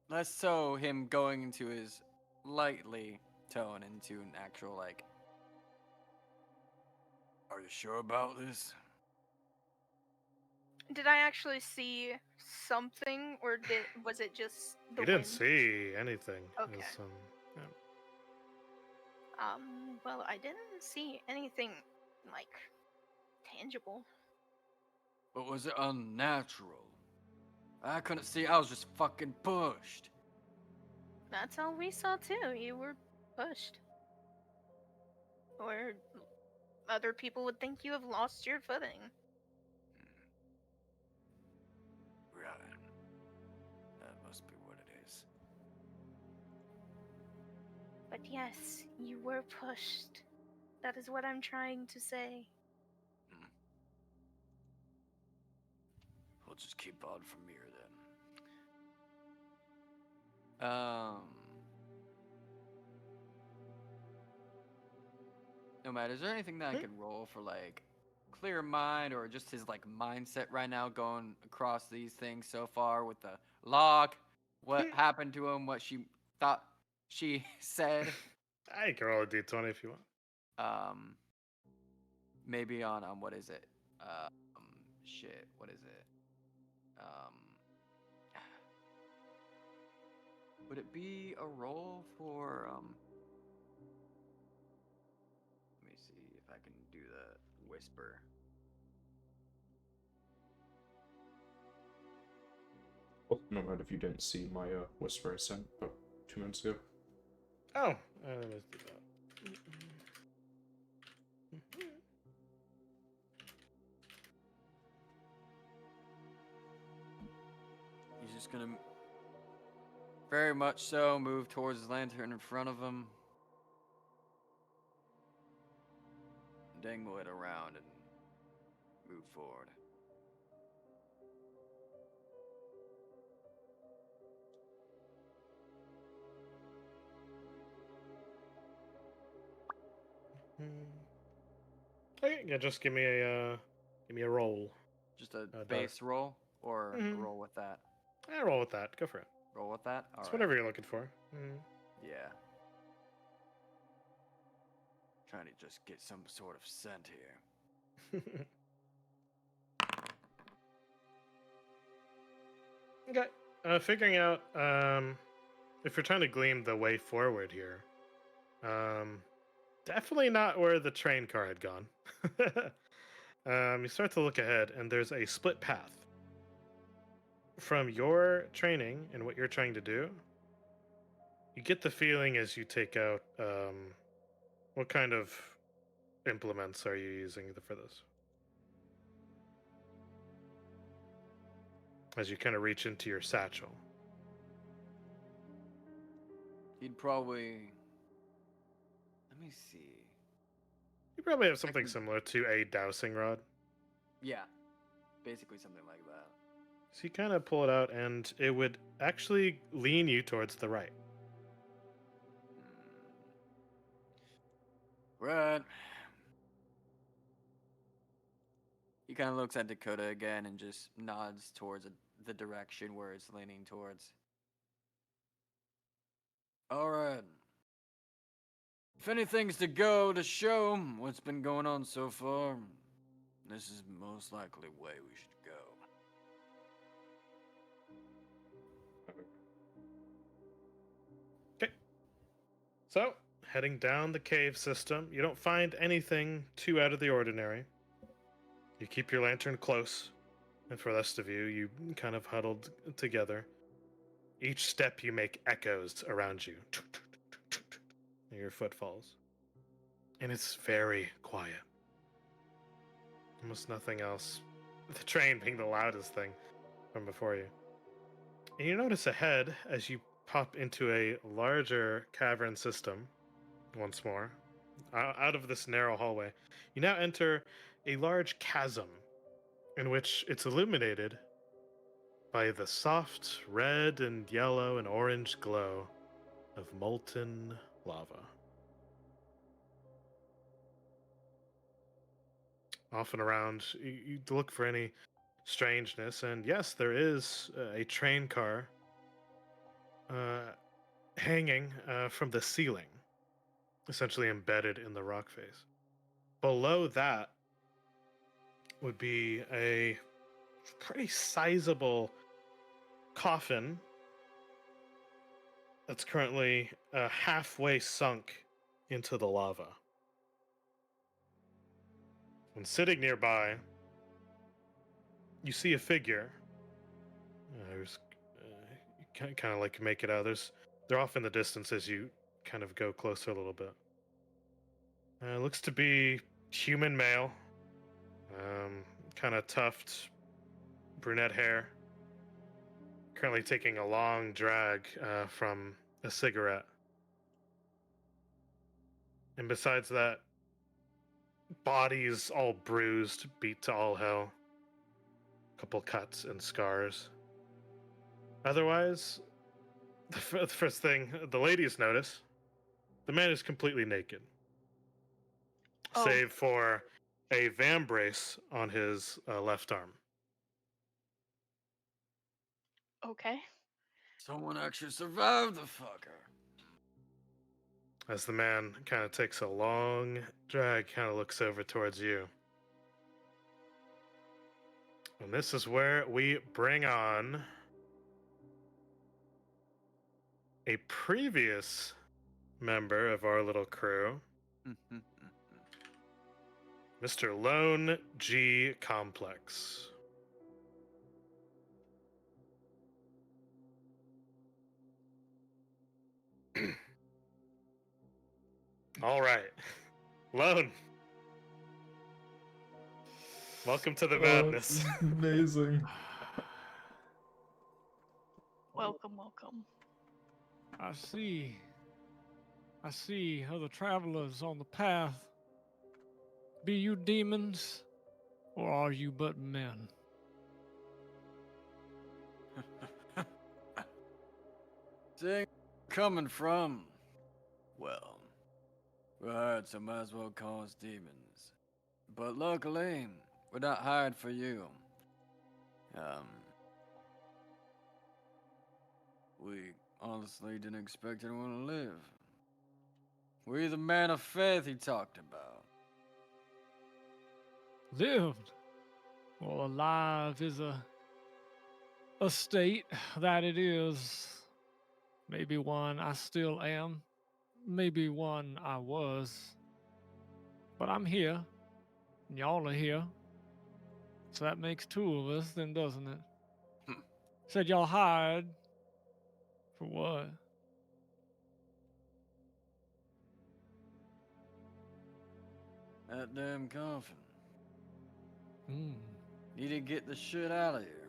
Less so him going into his lightly tone into an actual like. Are you sure about this? Did I actually see something, or was it just the You didn't wind? see anything. Okay. It's, yeah. Well, I didn't see anything like tangible. But was it unnatural? I couldn't see, I was just fucking pushed. That's all we saw too. You were pushed. or other people would think you have lost your footing. Right. That must be what it is. But yes, you were pushed. That is what I'm trying to say. We'll just keep on from here then. Nomad, is there anything that I could roll for like clear mind or just his like mindset right now going across these things so far with the log, what happened to him, what she thought she said? I can roll a d20 if you want. Maybe on what is it? Shit, what is it? Would it be a roll for let me see if I can do the whisper. Well, no matter if you didn't see my whisper I sent about 2 minutes ago. Oh, let's do that. He's just gonna very much so move towards the lantern in front of him. Dangle it around and move forward. Okay, yeah, just give me a roll. Just a Dart. base roll or a roll with that? I roll with that. Go for it. Roll with that? All It's right. whatever you're looking for. Yeah. Trying to just get some sort of scent here. Okay. Figuring out if you're trying to glean the way forward here. Definitely not where the train car had gone. You start to look ahead, and there's a split path. From your training and what you're trying to do, you get the feeling as you take out what kind of implements are you using for this? As you kind of reach into your satchel. He'd probably. Let me see. You probably have something similar to a dowsing rod. Yeah. Basically something like that. So you kind of pull it out, and it would actually lean you towards the right. Right. He kind of looks at Dakota again and just nods towards the direction where it's leaning towards. All right. If anything's to go to show what's been going on so far, this is most likely the way we should go. Okay. So, heading down the cave system, you don't find anything too out of the ordinary. You keep your lantern close, and for the rest of you, you kind of huddled together. Each step you make echoes around you. Your footfalls. And it's very quiet. Almost nothing else. The train being the loudest thing from before you. And you notice ahead as you pop into a larger cavern system once more. Out of this narrow hallway, you now enter a large chasm in which it's illuminated by the soft red and yellow and orange glow of molten lava. Off and around, you look for any strangeness, and yes, there is a train car hanging from the ceiling, essentially embedded in the rock face. Below that would be a pretty sizable coffin that's currently halfway sunk into the lava. And sitting nearby, you see a figure. You kind of like make it out. They're off in the distance as you kind of go closer a little bit. Looks to be human male. Kind of tuft, brunette hair. Currently taking a long drag from a cigarette. And besides that, body's all bruised, beat to all hell. Couple cuts and scars. Otherwise, the first thing the ladies notice, the man is completely naked. Oh. Save for a vambrace on his left arm. Okay. Someone actually survived the fucker. As the man kind of takes a long drag, kind of looks over towards you. And this is where we bring on a previous member of our little crew, Mr. Lone G Complex. All right. Lone. Welcome to the madness. Amazing. Welcome, welcome. I see. I see other travelers on the path. Be you demons, or are you but men? Seeing coming from, well, we're hired, so might as well call us demons. But luckily, we're not hired for you. We honestly didn't expect anyone to live. We're the man of faith he talked about. Lived. Well, alive is a state that it is. Maybe one I still am. Maybe one I was. But I'm here. And y'all are here. So that makes two of us, then, doesn't it? Said y'all hired. For what? That damn coffin. Hmm. Need to get the shit out of here.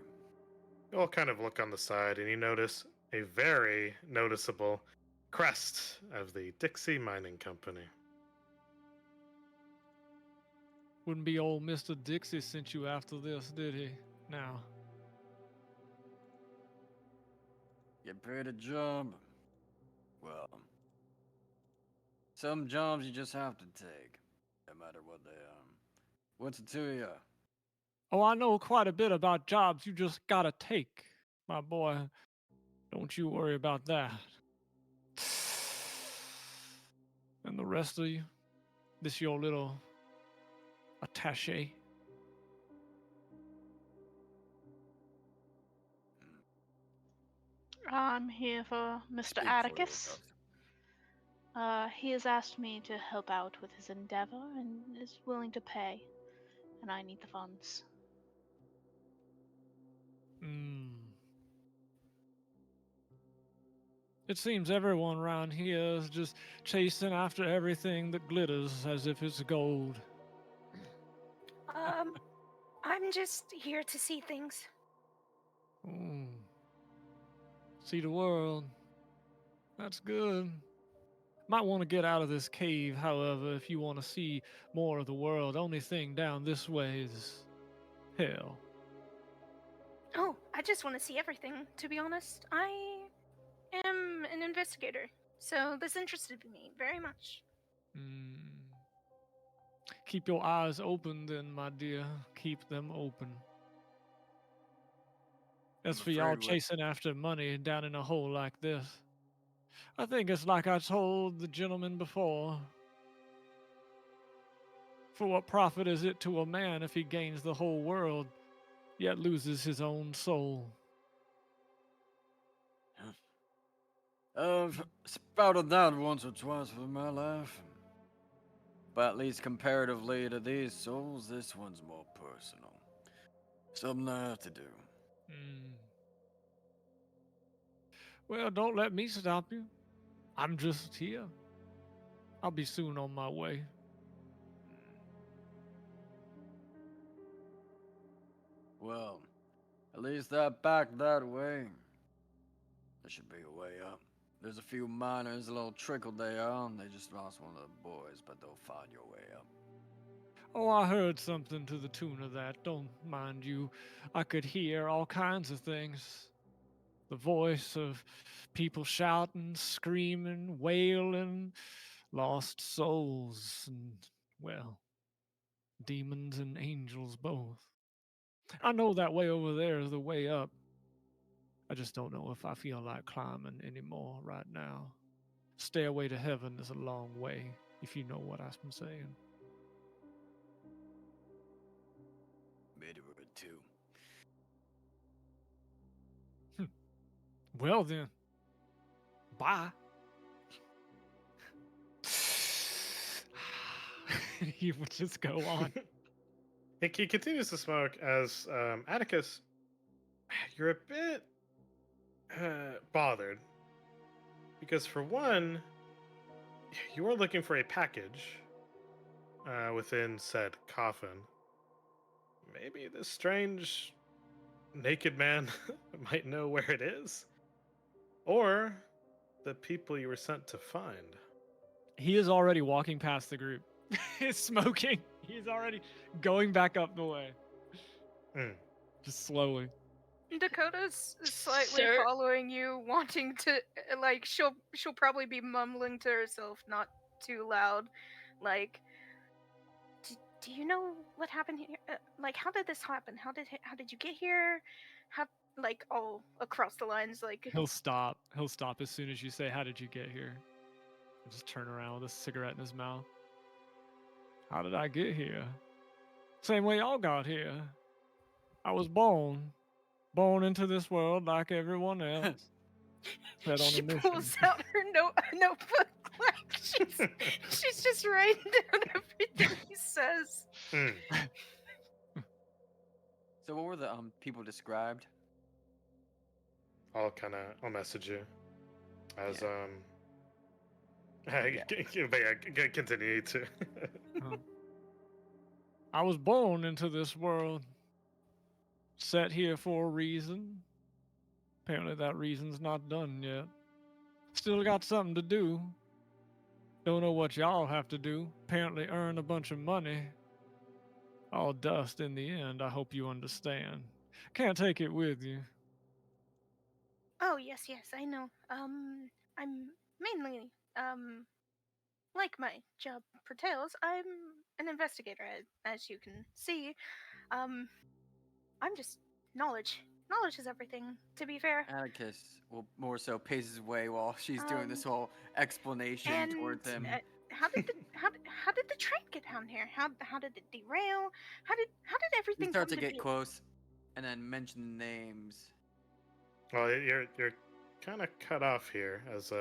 You all kind of look on the side and you notice a very noticeable crest of the Dixie Mining Company. Wouldn't be old Mr. Dixie sent you after this, did he? Now. Get paid a job. Well, some jobs you just have to take, no matter what they are. What's it to you? Oh, I know quite a bit about jobs you just gotta take, my boy. Don't you worry about that. And the rest of you, this your little attaché. I'm here for Mr. Speak for Atticus. yourself. He has asked me to help out with his endeavor and is willing to pay. And I need the funds. It seems everyone around here is just chasing after everything that glitters as if it's gold. I'm just here to see things. See the world. That's good. Might want to get out of this cave, however, if you want to see more of the world. Only thing down this way is hell. Oh, I just want to see everything, to be honest. I am an investigator, so this interested me very much. Keep your eyes open then, my dear. Keep them open. As for y'all chasing after money down in a hole like this, I think it's like I told the gentleman before. For what profit is it to a man if he gains the whole world, yet loses his own soul? I've spouted that once or twice in my life. But at least comparatively to these souls, this one's more personal. Something I have to do. Well, don't let me stop you. I'm just here. I'll be soon on my way. Well, at least that back that way. There should be a way up. There's a few miners, a little trickle there, and they just lost one of the boys, but they'll find your way up. Oh, I heard something to the tune of that. Don't mind you. I could hear all kinds of things. The voice of people shouting, screaming, wailing, lost souls, and, well, demons and angels both. I know that way over there is the way up. I just don't know if I feel like climbing anymore right now. Stairway to heaven is a long way, if you know what I'm saying. Midward too. Well then, bye. He would just go on. He continues to smoke as Atticus, you're a bit bothered. Because for one, you are looking for a package within said coffin. Maybe this strange naked man might know where it is. Or the people you were sent to find. He is already walking past the group. He's smoking. He's already going back up the way. Mm. Just slowly. Dakota's slightly Sir? following you, wanting to like she'll probably be mumbling to herself, not too loud, like, do you know what happened here? Like, how did this happen? How did you get here? How, like, all across the lines, like. He'll stop. He'll stop as soon as you say, "How did you get here?" He'll just turn around with a cigarette in his mouth. How did I get here? Same way y'all got here. I was born into this world like everyone else. Set on She a mission. pulls out her notebook, like she's just writing down everything he says. Mm. So what were the people described? I'll message you as Yeah. but yeah, continue to. I was born into this world, set here for a reason. Apparently that reason's not done yet. Still got something to do. Don't know what y'all have to do. Apparently earn a bunch of money. All dust in the end, I hope you understand. Can't take it with you. Oh yes, I know. I'm mainly like my job pertains, I'm an investigator, as you can see. I'm just knowledge. Knowledge is everything. To be fair. Atticus will more so pace his way while she's doing this whole explanation And towards him. how did the train get down here? How did it derail? How did You everything start come to get be? close, and then mention names. Well, you're kind of cut off here as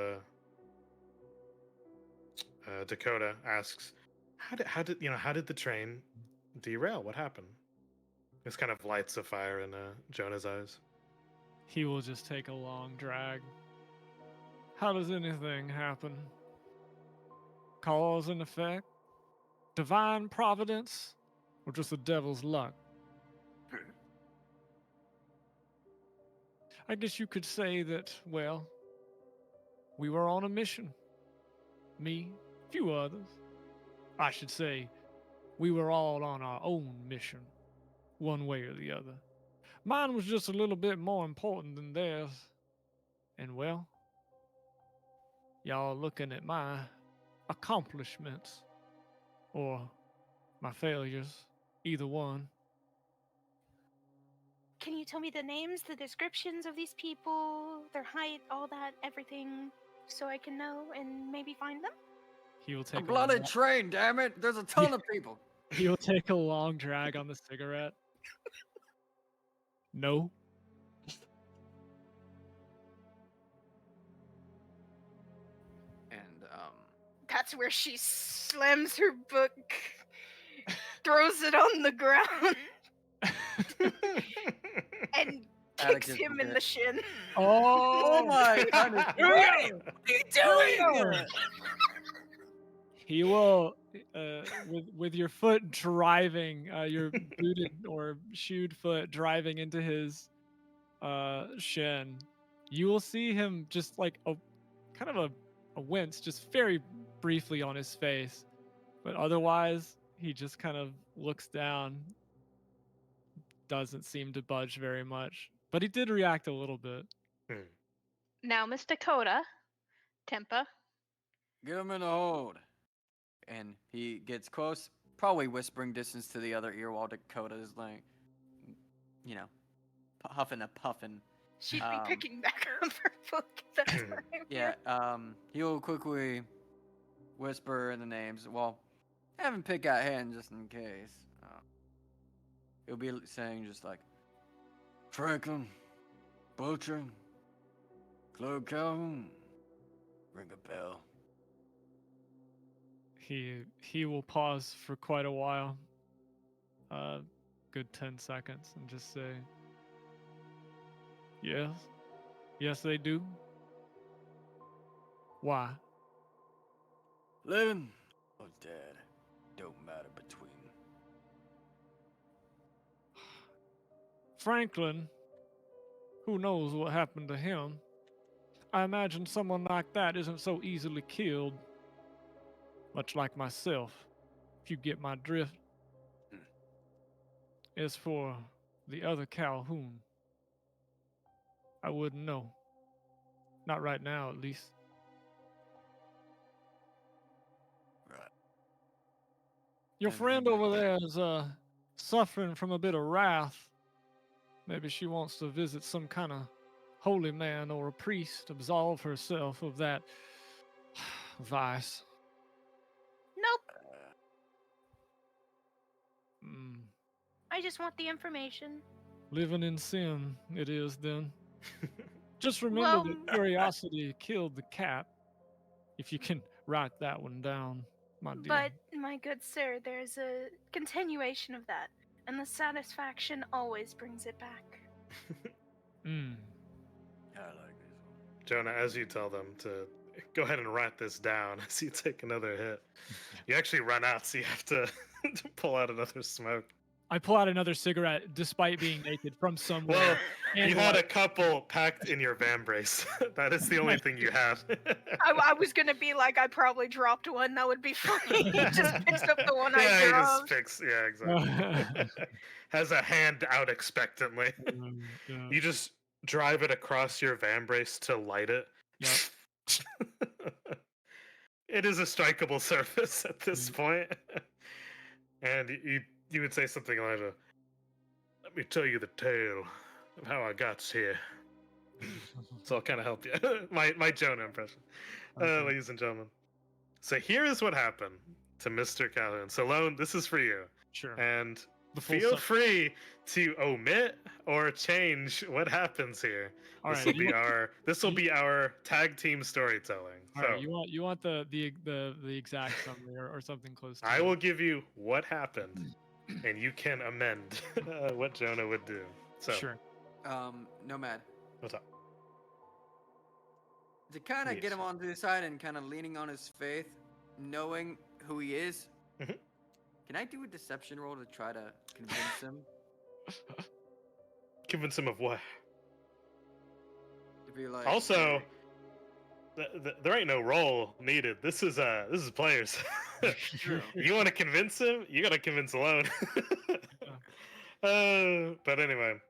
Dakota asks, how did the train derail? What happened? This kind of lights a fire in Jonah's eyes. He will just take a long drag. How does anything happen? Cause and effect? Divine providence? Or just the devil's luck? I guess you could say that, well, we were on a mission. Me, a few others. I should say, we were all on our own mission, one way or the other. Mine was just a little bit more important than theirs. And well, y'all looking at my accomplishments or my failures, either one. Can you tell me the names, the descriptions of these people, their height, all that, everything, so I can know and maybe find them? He will A take blooded train, damn it! There's a ton of people. He will take a long drag on the cigarette. No. And That's where she slams her book, throws it on the ground, and kicks Atticus him will in get- the shin. Oh my goodness! What are you doing? He will with your foot driving, your booted or shoed foot driving into his shin, you will see him just like a kind of a wince, just very briefly on his face, but otherwise he just kind of looks down, doesn't seem to budge very much, but he did react a little bit. Hmm. Now, Miss Dakota, Tempa, Get him in the hold. And he gets close, probably whispering distance to the other ear while Dakota is like, you know, huffing and puffing. She'd be picking back up her book at that time. Yeah, he'll quickly whisper the names. Well, have him pick out hand just in case. He'll be saying just like, Franklin, Butcher, Claude Calhoun, ring a bell. He will pause for quite a while, good 10 seconds, and just say, yes they do. Why? Living or dead, don't matter between. Franklin, who knows what happened to him? I imagine someone like that isn't so easily killed. Much like myself, if you get my drift. As for the other Calhoun, I wouldn't know. Not right now, at least. Right. Your And friend then- over there is suffering from a bit of wrath. Maybe she wants to visit some kind of holy man or a priest, absolve herself of that vice. Nope. Mm, I just want the information. living in sin, it is then. Just remember Well, that curiosity killed the cat. If you can write that one down, my dear. But, my good sir, there's a continuation of that, and the satisfaction always brings it back. Mm. I like this one. Jonah, as you tell them to go ahead and write this down as you take another hit, you actually run out, so you have to, to pull out another smoke. I pull out another cigarette despite being naked from somewhere. Well, and you had a like- couple packed in your van brace. That is the only thing you had. I was gonna be like, I probably dropped one. That would be funny. He just picks up the one yeah, I he dropped. just picks. Yeah, exactly. Has a hand out expectantly. Yeah. You just drive it across your van brace to light it. It is a strikeable surface at this point. And you would say something like, "Let me tell you the tale of how I got here." So I'll kind of help you. my Jonah impression, Okay. ladies and gentlemen. So here is what happened to Mr. Calhoun. So Lone, this is for you, Sure. and The full feel sum- free to omit or change what happens here. All This right. will be our tag team storytelling. All So right. You want the exact summary or something close to I it. will give you what happened, and you can amend what Jonah would do. So Sure. Nomad. what's up? To kind of Yes. get him onto the side and kind of leaning on his faith, knowing who he is, Mhm. can I do a deception roll to try to convince him Convince him of what? to be like? Also, there ain't no role needed. This is players. True. You want to convince him? You gotta convince alone. But anyway,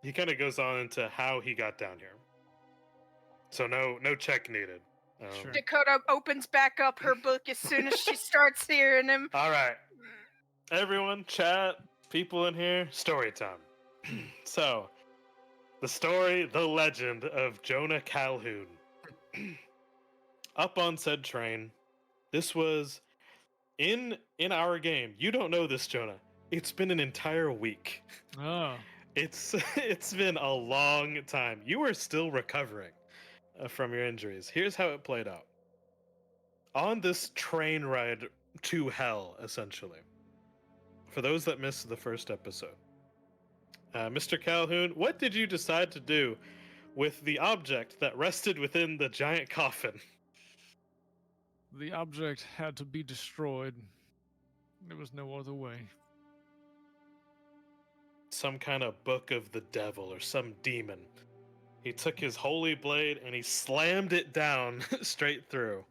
he kind of goes on into how he got down here. So no check needed. Sure. Dakota opens back up her book as soon as she starts hearing him. All right, everyone, chat, people in here, story time. So, the story, the legend of Jonah Calhoun. Up on said train, this was in our game. You don't know this, Jonah. It's been an entire week. Oh. It's been a long time. You are still recovering from your injuries. Here's how it played out. On this train ride to hell, essentially. For those that missed the first episode, Mr. Calhoun, what did you decide to do with the object that rested within the giant coffin? The object had to be destroyed. There was no other way. Some kind of book of the devil or some demon. He took his holy blade and he slammed it down straight through.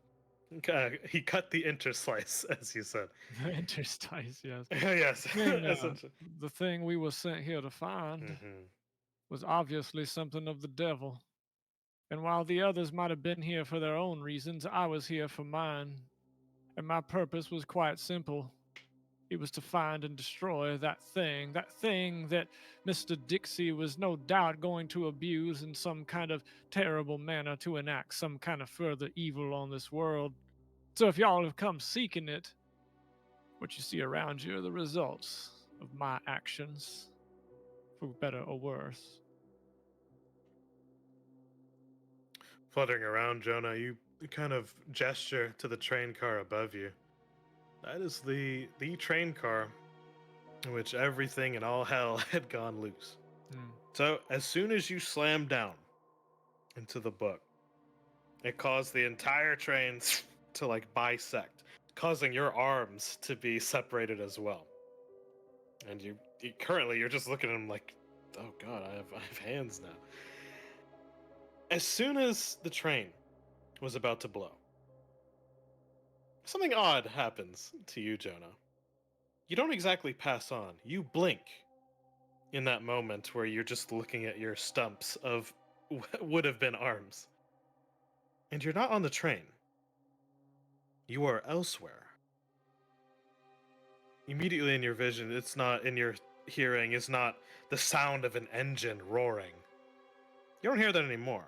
He cut the interslice, as you said. The interstice, yes. Yes, Thing, essentially. the thing we were sent here to find Mhm. was obviously something of the devil. And while the others might have been here for their own reasons, I was here for mine. And my purpose was quite simple. It was to find and destroy that thing that Mr. Dixie was no doubt going to abuse in some kind of terrible manner to enact some kind of further evil on this world. So if y'all have come seeking it, what you see around you are the results of my actions, for better or worse. Fluttering around, Jonah, you kind of gesture to the train car above you. That is the train car in which everything and all hell had gone loose. Hmm. So as soon as you slam down into the book, it caused the entire train to like bisect, causing your arms to be separated as well. And you currently you're just looking at him like, oh god, I have hands now. As soon as the train was about to blow, something odd happens to you, Jonah. You don't exactly pass on. You blink in that moment where you're just looking at your stumps of what would have been arms. And you're not on the train. You are elsewhere. Immediately in your vision, it's not in your hearing, it's not the sound of an engine roaring. You don't hear that anymore.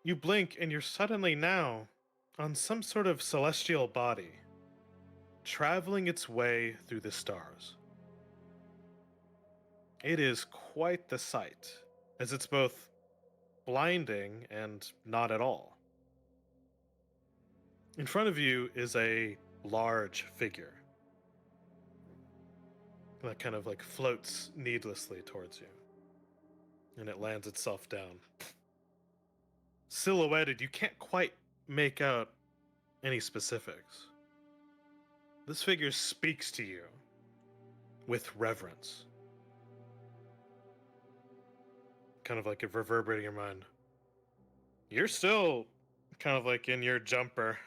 You blink and you're suddenly now on some sort of celestial body, traveling its way through the stars. It is quite the sight, as it's both blinding and not at all. In front of you is a large figure that kind of like floats needlessly towards you, and it lands itself down. Silhouetted, you can't quite make out any specifics. This figure speaks to you with reverence, kind of like it reverberating in your mind. You're still kind of like in your jumper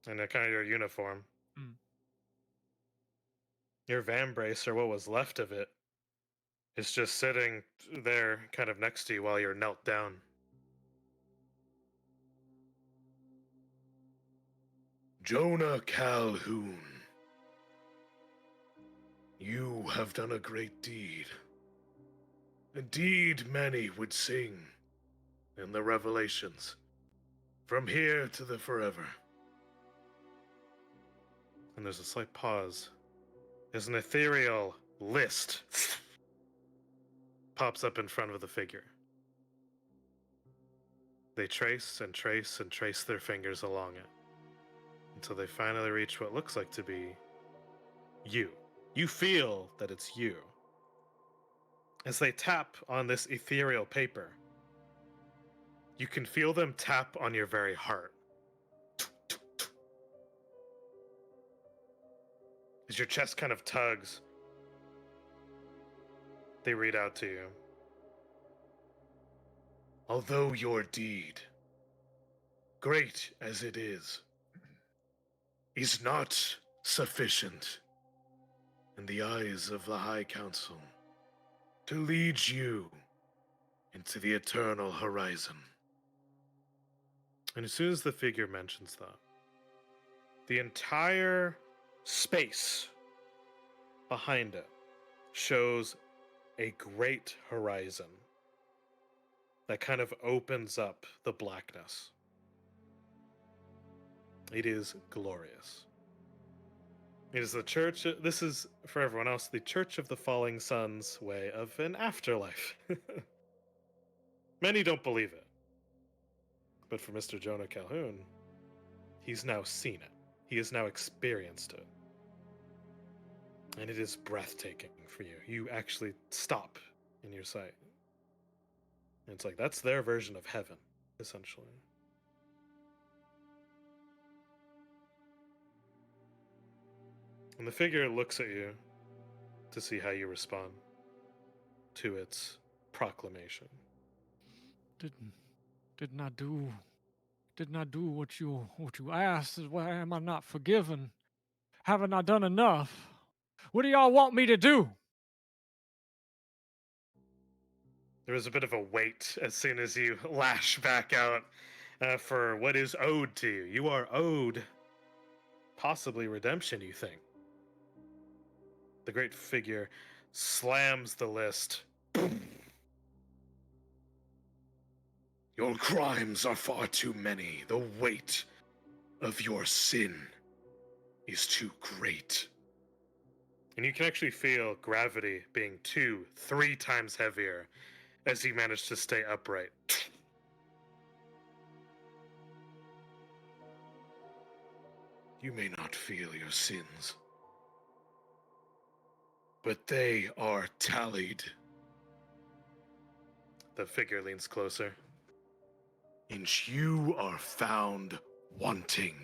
and a kind of your uniform. Mm. Your van brace, or what was left of it, is just sitting there kind of next to you while you're knelt down. Jonah Calhoun, you have done a great deed. A deed many would sing in the Revelations, from here to the forever. And there's a slight pause as an ethereal list pops up in front of the figure. They trace and trace and trace their fingers along it until they finally reach what looks like to be you. You feel that it's you. As they tap on this ethereal paper, you can feel them tap on your very heart. As your chest kind of tugs, they read out to you. Although your deed, great as it is not sufficient in the eyes of the High Council to lead you into the eternal horizon. And as soon as the figure mentions that, the entire space behind it shows a great horizon that kind of opens up the blackness. It is glorious. It is the church, this is, for everyone else, the Church of the Falling Sun's way of an afterlife. Many don't believe it. But for Mr. Jonah Calhoun, he's now seen it. He has now experienced it. And it is breathtaking for you. You actually stop in your sight. And it's like, that's their version of heaven, essentially. And the figure looks at you to see how you respond to its proclamation. Didn't I do what you asked? Why am I not forgiven? Haven't I done enough? What do y'all want me to do? There is a bit of a wait as soon as you lash back out for what is owed to you. You are owed possibly redemption, you think. The great figure slams the list. Your crimes are far too many. The weight of your sin is too great. And you can actually feel gravity being 2-3 times heavier as you manage to stay upright. You may not feel your sins, but they are tallied. The figure leans closer. And you are found wanting.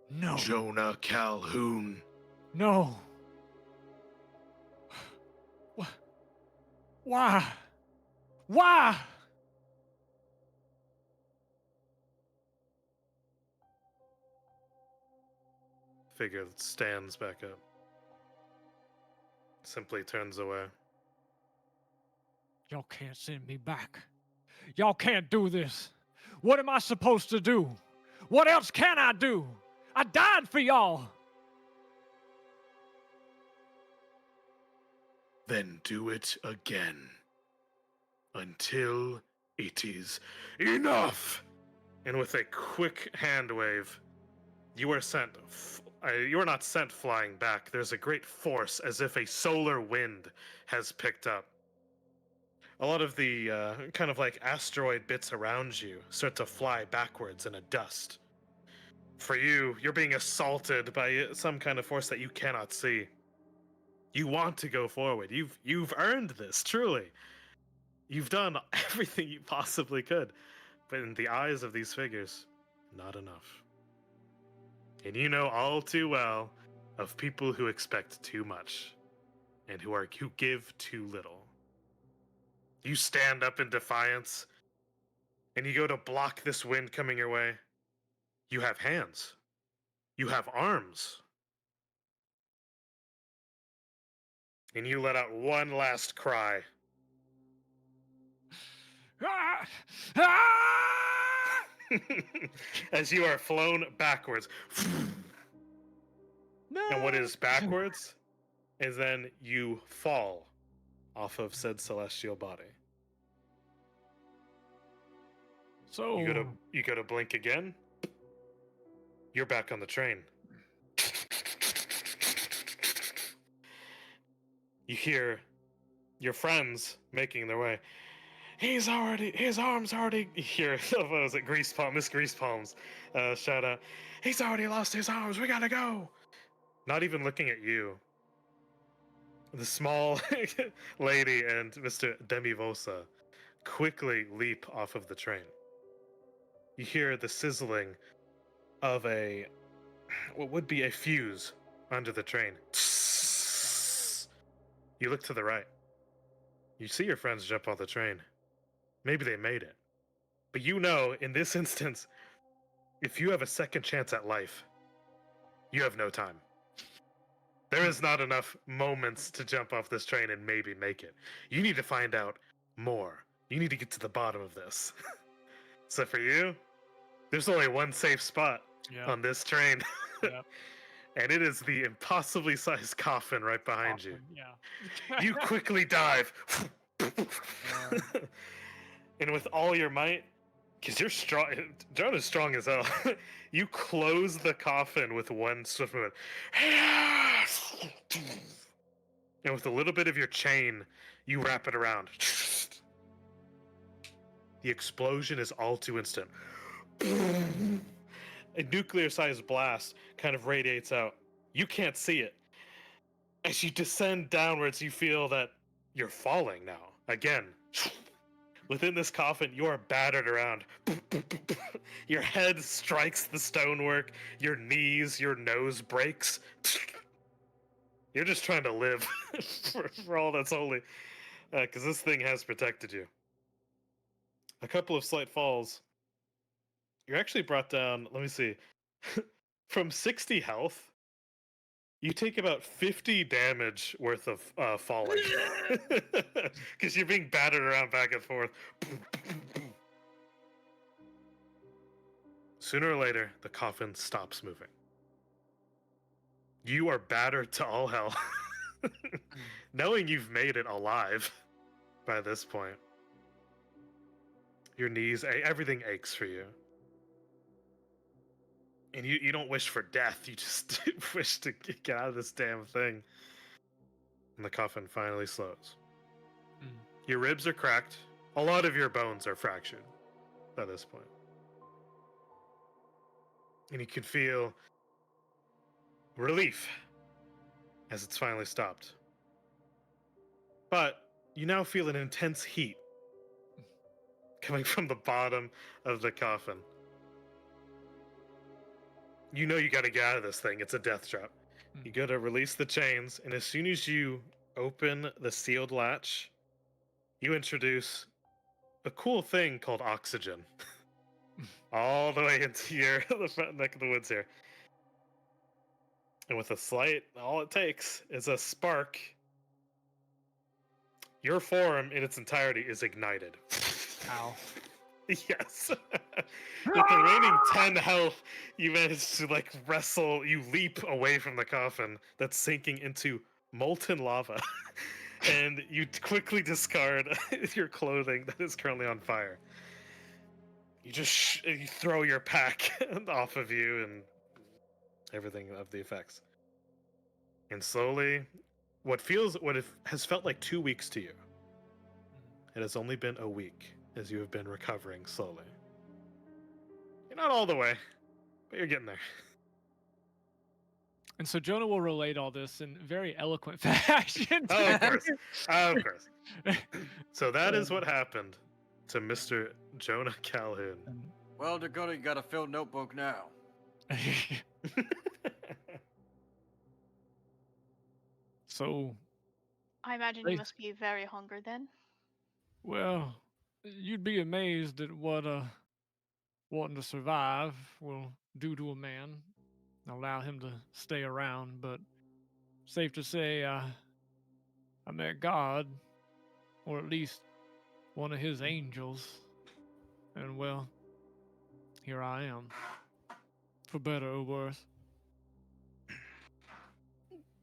No. Jonah Calhoun. No. Why? Why? Figure stands back up. Simply turns away. Y'all can't send me back. Y'all can't do this. What am I supposed to do? What else can I do? I died for y'all. Then do it again. Until it is enough. And with a quick hand wave, you are sent. You are not sent flying back. There's a great force, as if a solar wind has picked up. A lot of the kind of like asteroid bits around you start to fly backwards in a dust. For you, you're being assaulted by some kind of force that you cannot see. You want to go forward. You've earned this, truly. You've done everything you possibly could. But in the eyes of these figures, not enough. And you know all too well of people who expect too much and who give too little. You stand up in defiance and you go to block this wind coming your way. You have hands. You have arms. And you let out one last cry. Ah! Ah! As you are flown backwards. No. And what is backwards is then you fall off of said celestial body. So You go to blink again. You're back on the train. You hear your friends making their way. His arm's already. You hear, what was it, Miss Greasepalms, shout out, he's already lost his arms, we gotta go. Not even looking at you. The small lady and Mr. Demivosa quickly leap off of the train. You hear the sizzling of what would be a fuse under the train. You look to the right. You see your friends jump off the train. Maybe they made it. But you know, in this instance, if you have a second chance at life, you have no time. There is not enough moments to jump off this train and maybe make it. You need to find out more. You need to get to the bottom of this. So for you, there's only one safe spot on this train. Yep. And it is the impossibly sized coffin right behind you. Yeah. You quickly dive. And with all your might, because you're strong, John is strong as hell, you close the coffin with one swift movement. And with a little bit of your chain, you wrap it around. The explosion is all too instant. A nuclear-sized blast kind of radiates out. You can't see it. As you descend downwards, you feel that you're falling now. Again. Within this coffin, you are battered around. Your head strikes the stonework, your knees, your nose breaks. You're just trying to live for all that's holy, because this thing has protected you. A couple of slight falls. You're actually brought down. Let me see. From 60 health, you take about 50 damage worth of falling, because you're being battered around back and forth. Sooner or later, the coffin stops moving. You are battered to all hell, knowing you've made it alive by this point. Your knees, everything aches for you. And you don't wish for death, you just wish to get out of this damn thing. And the coffin finally slows. Your ribs are cracked. A lot of your bones are fractured by this point. And you can feel relief as it's finally stopped. But you now feel an intense heat coming from the bottom of the coffin. You know you gotta get out of this thing. It's a death trap. You gotta release the chains, and as soon as you open the sealed latch, you introduce a cool thing called oxygen. All the way into the front neck of the woods here. And with a slight, all it takes is a spark. Your form in its entirety is ignited. Ow. Yes. With the remaining 10 health, you manage to wrestle, you leap away from the coffin that's sinking into molten lava. And you quickly discard your clothing that is currently on fire. You just you throw your pack off of you and everything of the effects. And slowly, what has felt like 2 weeks to you, it has only been a week as you have been recovering slowly. You're not all the way, but you're getting there. And so Jonah will relate all this in very eloquent fashion. Oh, of course. Of course. So that is what happened to Mr. Jonah Calhoun. Well, Dakota, you got a filled notebook now. So, I imagine you must be very hungry then. well, you'd be amazed at what wanting to survive will do to a man. Allow him to stay around, but safe to say, I met God, or at least one of his angels, and well, here I am, for better or worse.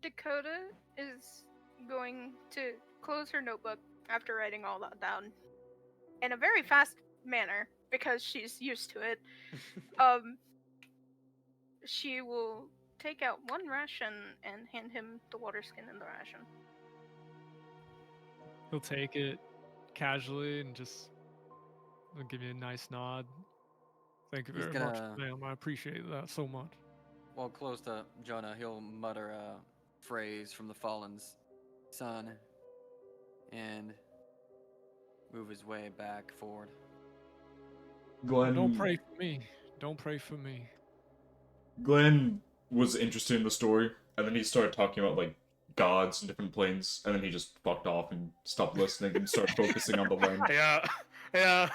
Dakota is going to close her notebook after writing all that down in a very fast manner because she's used to it. She will take out one ration and hand him the water skin in the ration. He'll take it casually and just give you a nice nod. Thank you very much, ma'am. I appreciate that so much. While close to Jonah, he'll mutter a phrase from the Fallen's son and move his way back forward. Glenn, Don't pray for me. Don't pray for me. Glenn was interested in the story, and then he started talking about gods and different planes, and then he just fucked off and stopped listening and started focusing on the land. Yeah,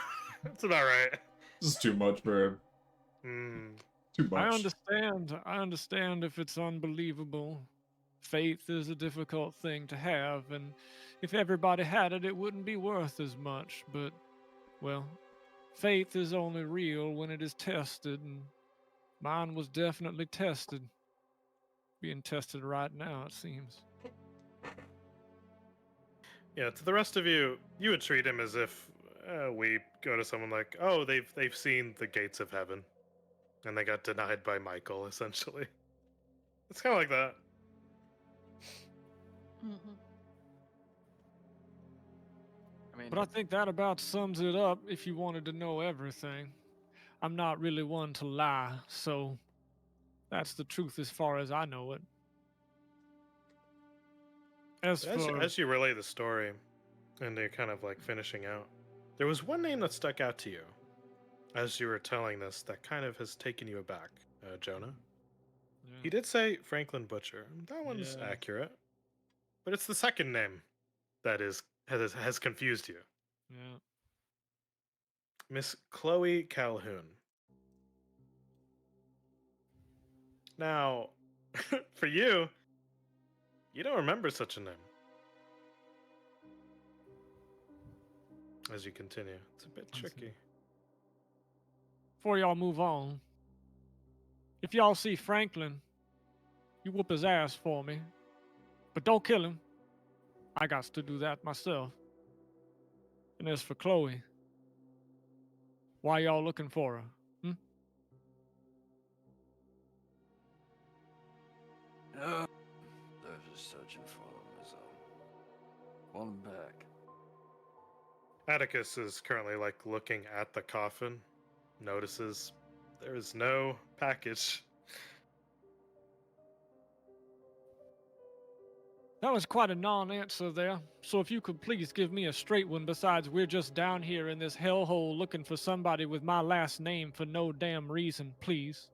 that's about right. This is too much for him. Too much. I understand if it's unbelievable. Faith is a difficult thing to have, and if everybody had it, it wouldn't be worth as much. But, well, faith is only real when it is tested, and mine was definitely tested. Being tested right now, it seems. Yeah, to the rest of you, you would treat him as if we go to someone like, oh, they've seen the gates of heaven, and they got denied by Michael, essentially. It's kind of like that. Mm-hmm. But I think that about sums it up if you wanted to know everything. I'm not really one to lie, so that's the truth as far as I know it. As you relay the story, and you're kind of finishing out, there was one name that stuck out to you as you were telling this that kind of has taken you aback, Jonah. Yeah. He did say Franklin Butcher. That one's accurate. but it's the second name that has confused you. Yeah. Miss Chloe Calhoun. Now, for you, you don't remember such a name. As you continue, it's a bit I see. tricky. Before y'all move on, if y'all see Franklin, you whoop his ass for me. But don't kill him. I got to do that myself. And as for Chloe, why y'all looking for her? Hmm? They're just searching for them, so. Want them back. Atticus is currently looking at the coffin, notices there is no package. That was quite a non-answer there. So if you could please give me a straight one, besides we're just down here in this hellhole looking for somebody with my last name for no damn reason, please.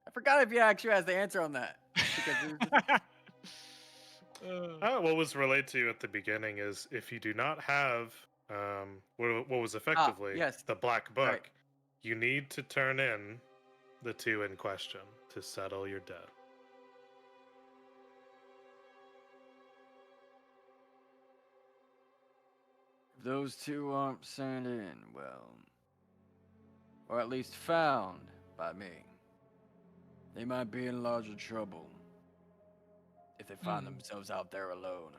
I forgot if you actually has the answer on that. Because there's What was relayed to you at the beginning is if you do not have what was effectively yes. the black book, Right. you need to turn in the two in question to settle your debt. If those two aren't sent in, well, or at least found by me, they might be in larger trouble if they find themselves out there alone.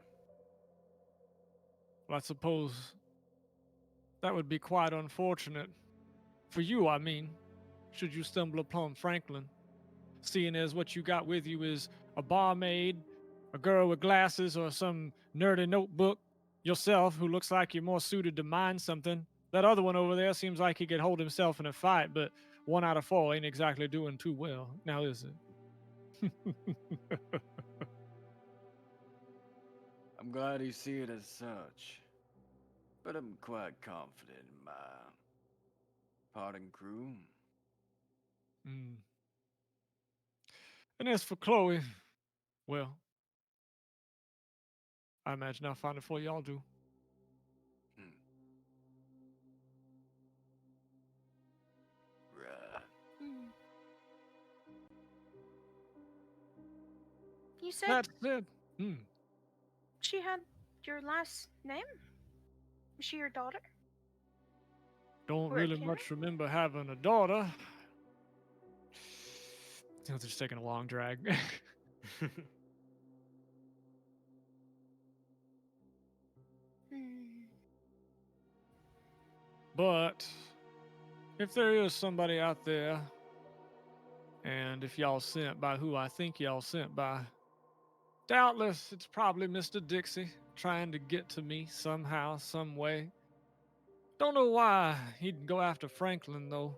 Well, I suppose that would be quite unfortunate. For you, I mean, should you stumble upon Franklin. Seeing as what you got with you is a barmaid, a girl with glasses, or some nerdy notebook, yourself, who looks like you're more suited to mine something. That other one over there seems like he could hold himself in a fight, but 1 out of 4 ain't exactly doing too well. Now, is it? I'm glad you see it as such, but I'm quite confident in my parting crew. Mm. And as for Chloe, well, I imagine I'll find it for y'all do. Right. Hmm. You said That's it. she had your last name? Was she your daughter? Don't Or a really kin? much remember having a daughter. It's just taking a long drag. Hmm. But if there is somebody out there, and if y'all sent by who I think y'all sent by, doubtless it's probably Mr. Dixie trying to get to me somehow, some way. Don't know why he'd go after Franklin, though.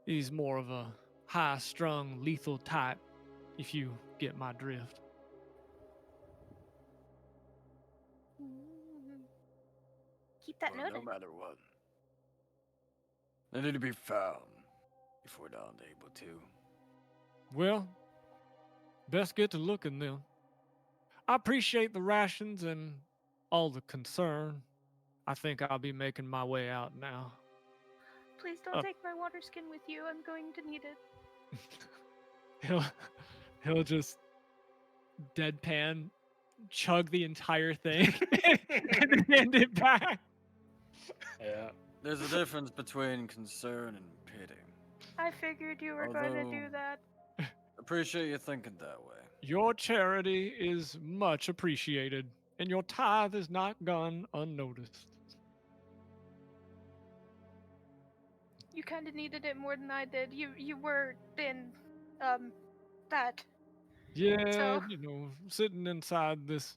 He's more of a high strung, lethal type, if you get my drift. Hmm. Keep that Well, no noted. matter what, they need to be found if we're not able to. Well, best get to looking then. I appreciate the rations and all the concern. I think I'll be making my way out now. Please don't take my water skin with you. I'm going to need it. He'll just deadpan chug the entire thing and then hand it back. Yeah. There's a difference between concern and pity. I figured you were going to do that. Appreciate you thinking that way. Your charity is much appreciated, and your tithe is not gone unnoticed. You kind of needed it more than I did. You were in that. Yeah, So sitting inside this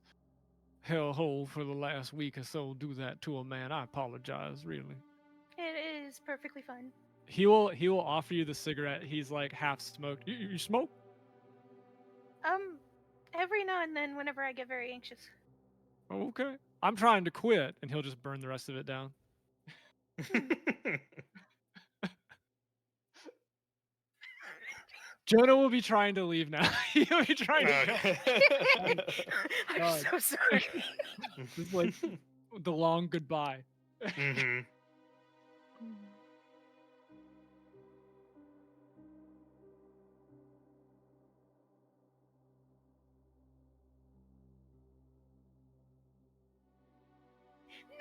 hellhole for the last week or so, do that to a man. I apologize, really. it is perfectly fine. He will offer you the cigarette. He's like half smoked. You smoke? Every now and then, whenever I get very anxious. Okay. I'm trying to quit, and he'll just burn the rest of it down. Jonah will be trying to leave now. He'll be trying to go. I'm God. so sorry. Just like the long goodbye. hmm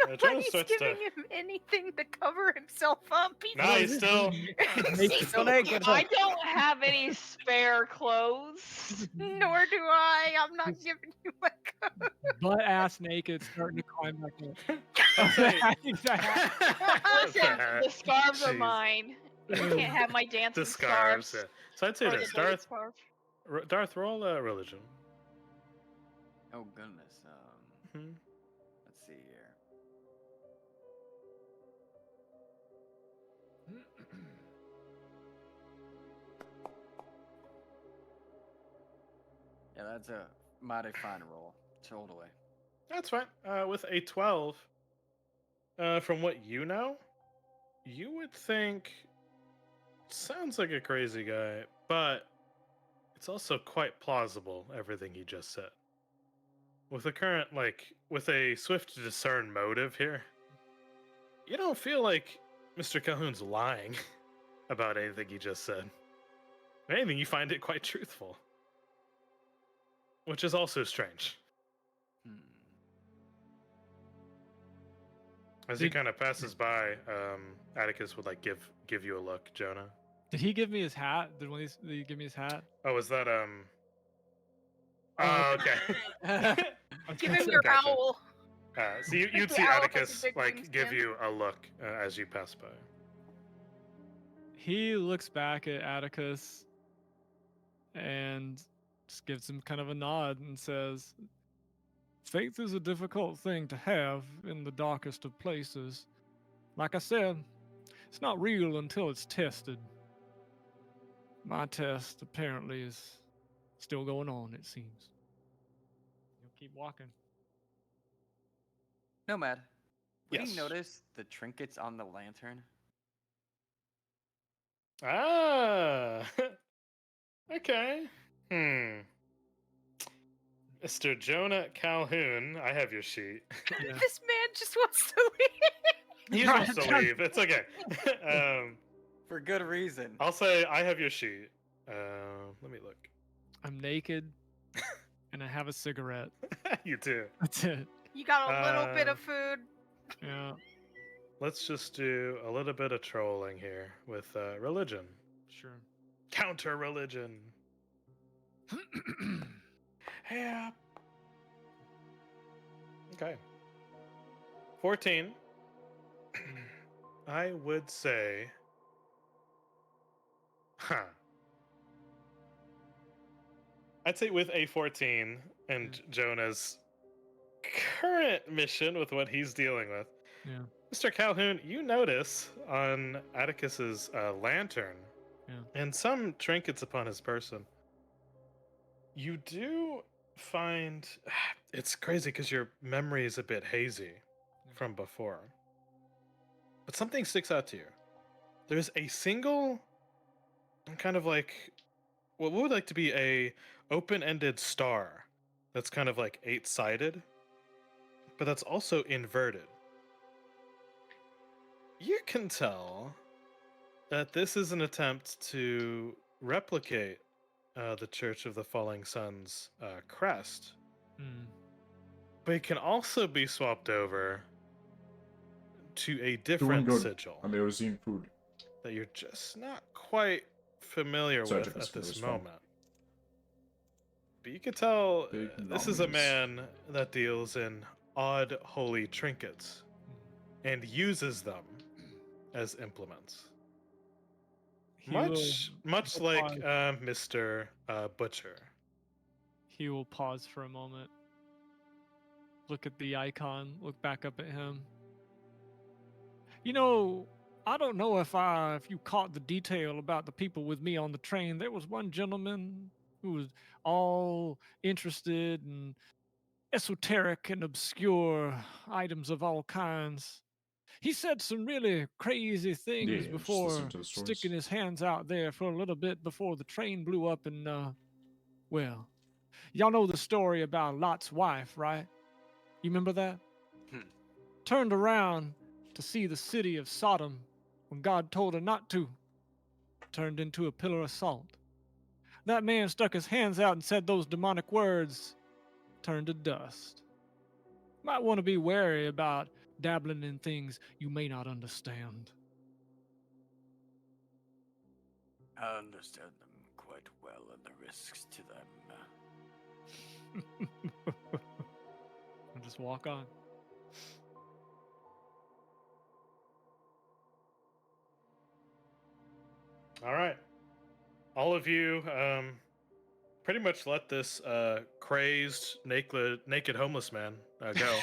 Jonah Nobody's starts to. giving him anything to cover himself up. He's Nah, he's still. naked. Still naked. I don't have any spare clothes. Nor do I. I'm not giving you my coat. Butt ass naked, starting to climb back up. I'll say- Listen, the scarves are Jeez. mine. You can't have my dancing The scarves. scarves. Yeah. So I'd say or this. the dirty Darth, scarf. Darth, roll religion. Oh goodness. Mhm. Let's see here. Yeah, that's a mighty fine roll. Totally. That's fine. With a 12, from what you know, you would think sounds like a crazy guy, but it's also quite plausible everything he just said. With the current, with a swift to discern motive here, you don't feel like Mr. Calhoun's lying about anything he just said. If anything, you find it quite truthful, which is also strange. Hmm. As he Did- kind of passes by, Atticus would give you a look, Jonah. Did he give me his hat? Did he give me his hat? Oh, is that Oh, Oh, okay. I was Give gonna him say- your Gotcha. owl. So you'd The see owl has a Atticus big give wingspan. you a look as you pass by. He looks back at Atticus and just gives him kind of a nod and says, "Faith is a difficult thing to have in the darkest of places. Like I said, it's not real until it's tested. My test apparently is still going on, it seems." You'll keep walking. Nomad. Would Yes. you notice the trinkets on the lantern? Ah. Okay. Mr. Jonah Calhoun, I have your sheet. Yeah. This man just wants to leave. He just wants to leave. It's okay. For good reason. I'll say I have your sheet. Let me look. I'm naked and I have a cigarette. You do. That's it. You got a little bit of food. Yeah. Let's just do a little bit of trolling here with religion. Sure. Counter religion. Yeah. Okay. 14. I would say. Huh. I'd say with a 14 and Jonah's current mission with what he's dealing with. Yeah. Mr. Calhoun, you notice on Atticus's lantern and some trinkets upon his person, you do find it's crazy because your memory is a bit hazy from before, but something sticks out to you. There's a single kind of what would like to be a open-ended star that's kind of 8-sided, but that's also inverted. You can tell that this is an attempt to replicate the Church of the Falling Sun's crest, Hmm. but it can also be swapped over to a Doing different good. sigil Amazing food. that you're just not quite familiar Sorry, with Atticus, at this it's fine. moment. But you can tell Big this is a nomies. man that deals in odd holy trinkets and uses them as implements. He will- Much he'll like pause. Mr. Butcher. He will pause for a moment. Look at the icon. Look back up at him. You know, I don't know if you caught the detail about the people with me on the train. There was one gentleman who was all interested in esoteric and obscure items of all kinds. he said some really crazy things Yeah, just listen before to the sticking stories. his hands out there for a little bit before the train blew up and well, y'all know the story about Lot's wife, right? You remember that? Hmm. Turned around to see the city of Sodom when God told her not to. Turned into a pillar of salt. That man stuck his hands out and said those demonic words, turned to dust. Might want to be wary about dabbling in things you may not understand. I understand them quite well and the risks to them. And just walk on. All right. All of you pretty much let this crazed, naked homeless man go.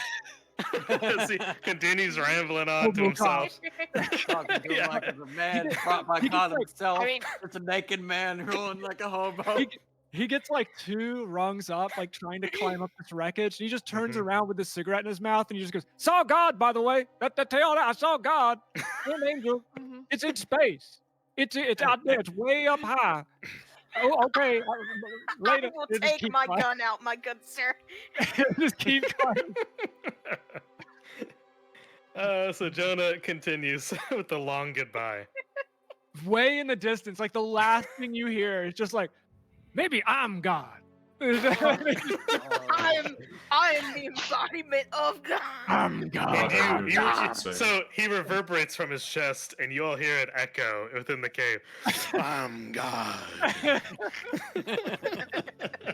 As he continues rambling on to Hobo cop. himself. Talking to him Yeah. like it's a man brought by he gets God like- himself. I mean- It's a naked man rolling like a hobo. He gets like 2 rungs up, like trying to climb up this wreckage. And he just turns Mhm. around with his cigarette in his mouth and he just goes, "Saw God, by the way. That tell that I saw God. An angel. Mhm. It's in space. It's out there. It's way up high. Oh, okay. Later." I will It just take keeps my going. gun out, my good sir. Just keep going. So Jonah continues with the long goodbye. Way in the distance, like the last thing you hear is just like, maybe I'm God. I am the embodiment of God. I'm God. And God, you, I should say. so he reverberates from his chest, and you all hear it echo within the cave. I'm God.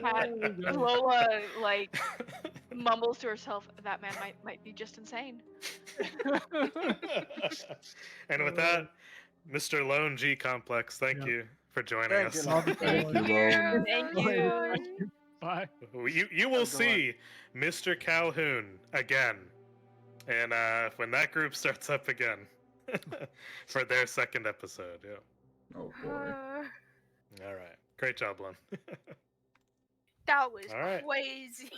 Lola like mumbles to herself, "That man might be just insane." And with that, Mr. Lone G Complex, thank Yep. you for joining Thank us. you, Love Lord. it. Thank you, Lone. Thank Later. you. Bye. You will Have a good one. see Mr. Calhoun again, and when that group starts up again for their second episode. Yeah. Oh boy. All right. Great job, Lon. That was All right. crazy.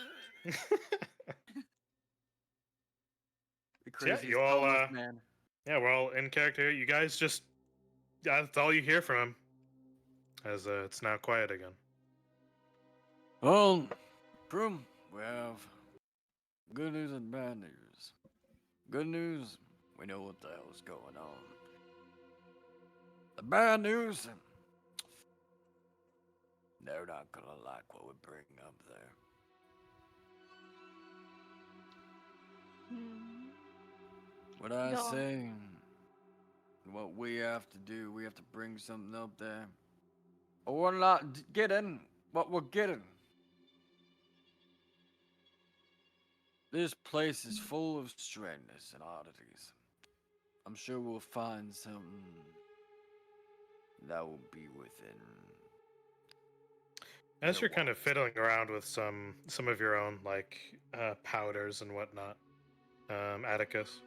The Yeah, craziest you all, homeless man. Yeah, we're all in character here. You guys just, that's all you hear from him, as it's now quiet again. Well, Broom, we have good news and bad news. Good news, we know what the hell's going on. The bad news, they're not gonna like what we bring up there. Hmm. What I No. say, what we have to do, we have to bring something up there. Or we're not getting what we're getting. This place is full of strangeness and oddities. I'm sure we'll find something that will be within. As their you're kind of walls. fiddling around with some of your own like powders and whatnot, Atticus,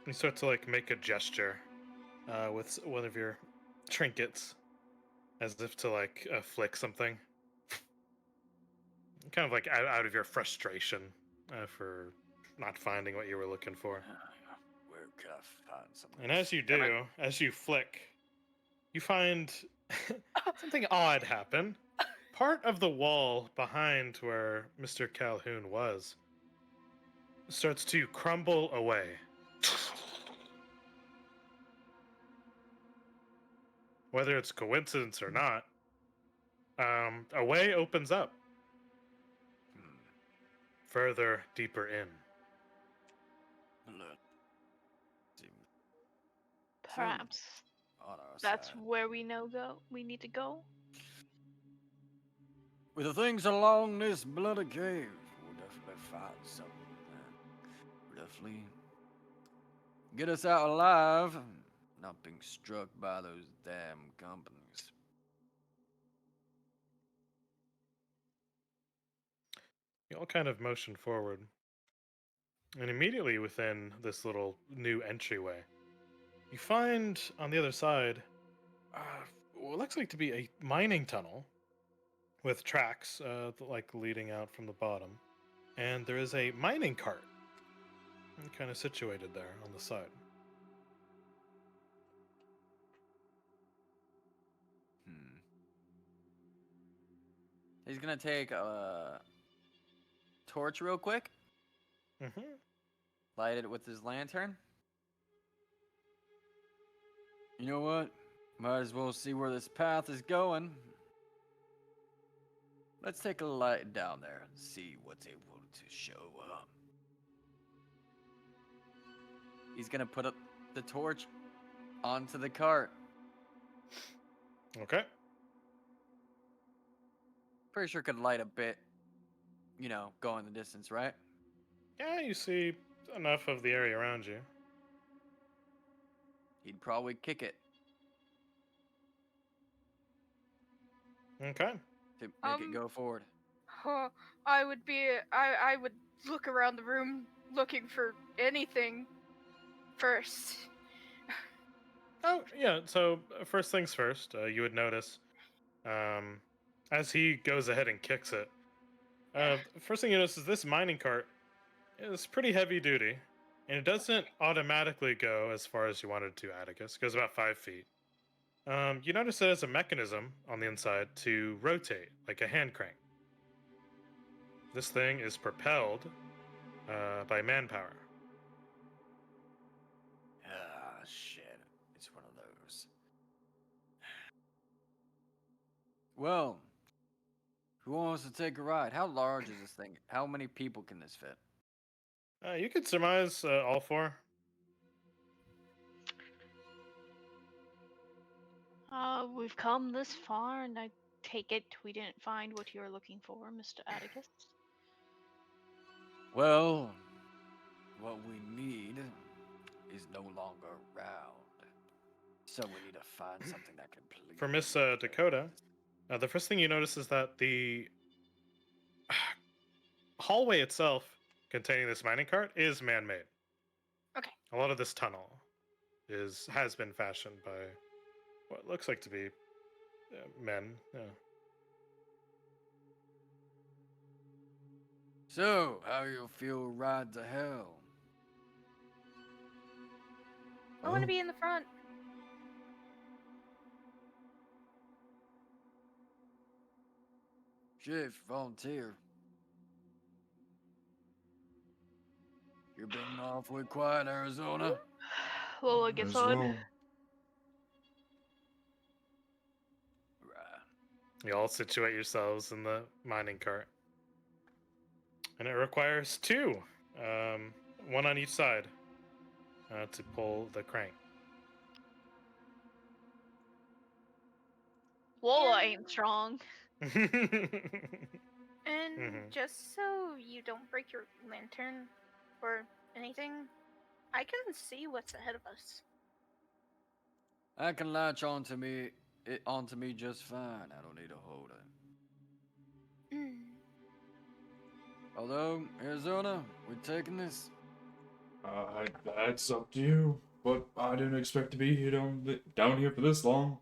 you start to like make a gesture with one of your trinkets, as if to like flick something, kind of like out of your frustration for not finding what you were looking for. Where can I find something? And as you Damn it. do, as you flick, you find something odd happen. Part of the wall behind where Mr. Calhoun was starts to crumble away. Whether it's coincidence or not, a way opens up Hmm. further deeper in. Look. Seem Perhaps on our that's side. where we need to go. With the things along this bloody cave, we'll definitely find something that will definitely get us out alive, and not being struck by those damn companies. You all kind of motion forward. And immediately within this little new entryway, you find on the other side what looks like to be a mining tunnel with tracks like leading out from the bottom. And there is a mining cart kind of situated there on the side. He's gonna take a torch real quick, Mm-hmm. light it with his lantern. You know what? Might as well see where this path is going. Let's take a light down there and see what's able to show up. He's gonna put up the torch onto the cart. Okay. Pretty sure it could light a bit, you know, going the distance, right? Yeah, you see enough of the area around you. He'd probably kick it Okay. to make it Um, go forward. Huh, I would look around the room looking for anything first. Oh, yeah. So, first things first, you would notice um, as he goes ahead and kicks it. First thing you notice is this mining cart is pretty heavy duty, and it doesn't automatically go as far as you wanted to, Atticus. It goes about 5 feet. You notice it has a mechanism on the inside to rotate, like a hand crank. This thing is propelled by manpower. Ah, shit. It's one of those. Well, who wants to take a ride? How large is this thing? How many people can this fit? You could surmise all four. We've come this far, and I take it we didn't find what you're looking for, Mr. Atticus. Well, what we need is no longer around. So we need to find something that can please. For Miss Dakota, the first thing you notice is that the hallway itself containing this mining cart is man-made. Okay. A lot of this tunnel has been fashioned by what looks like to be men. Yeah. So, how you feel ride to hell? I want Oh. to be in the front. Shift, volunteer. You're being awfully quiet, Arizona. Lola gets As on. well. Right. You all situate yourselves in the mining cart. And it requires two, one on each side, to pull the crank. Lola Yeah. ain't strong. And Mhm. just so you don't break your lantern or anything, I can see what's ahead of us. That can latch onto me just fine. I don't need to hold it. Mm. Although, Arizona, we're taking this. That's up to you. But I didn't expect to be here down here for this long.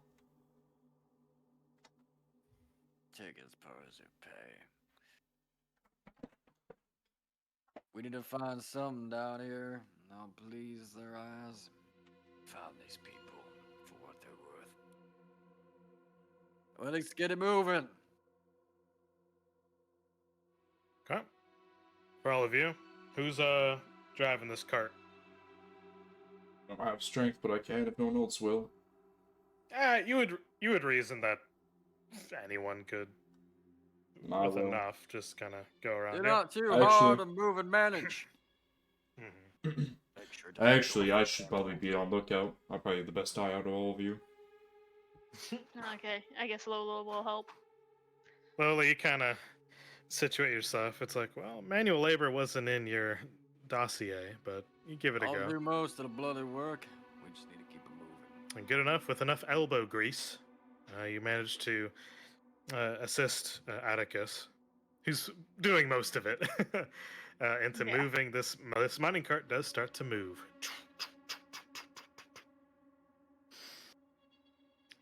Take as far as you pay. We need to find something down here that'll please their eyes. Found these people for what they're worth. Well, let's get it moving. Okay. For all of you, who's driving this cart? I don't have strength, but I can if no one else will. You would reason that anyone could, I with will. enough, just kind of go around. You're Yeah. not too Actually- hard to move and manage. Mhm. Make sure to Actually, I should probably be on lookout. I'm probably the best eye out of all of you. Okay, I guess Lola will help. Lola, you kind of situate yourself. It's like, well, manual labor wasn't in your dossier, but you give it a I'll go. do most of the bloody work. We just need to keep it moving. And good enough, with enough elbow grease, you managed to assist Atticus, who's doing most of it, into Yeah. moving this. This mining cart does start to move.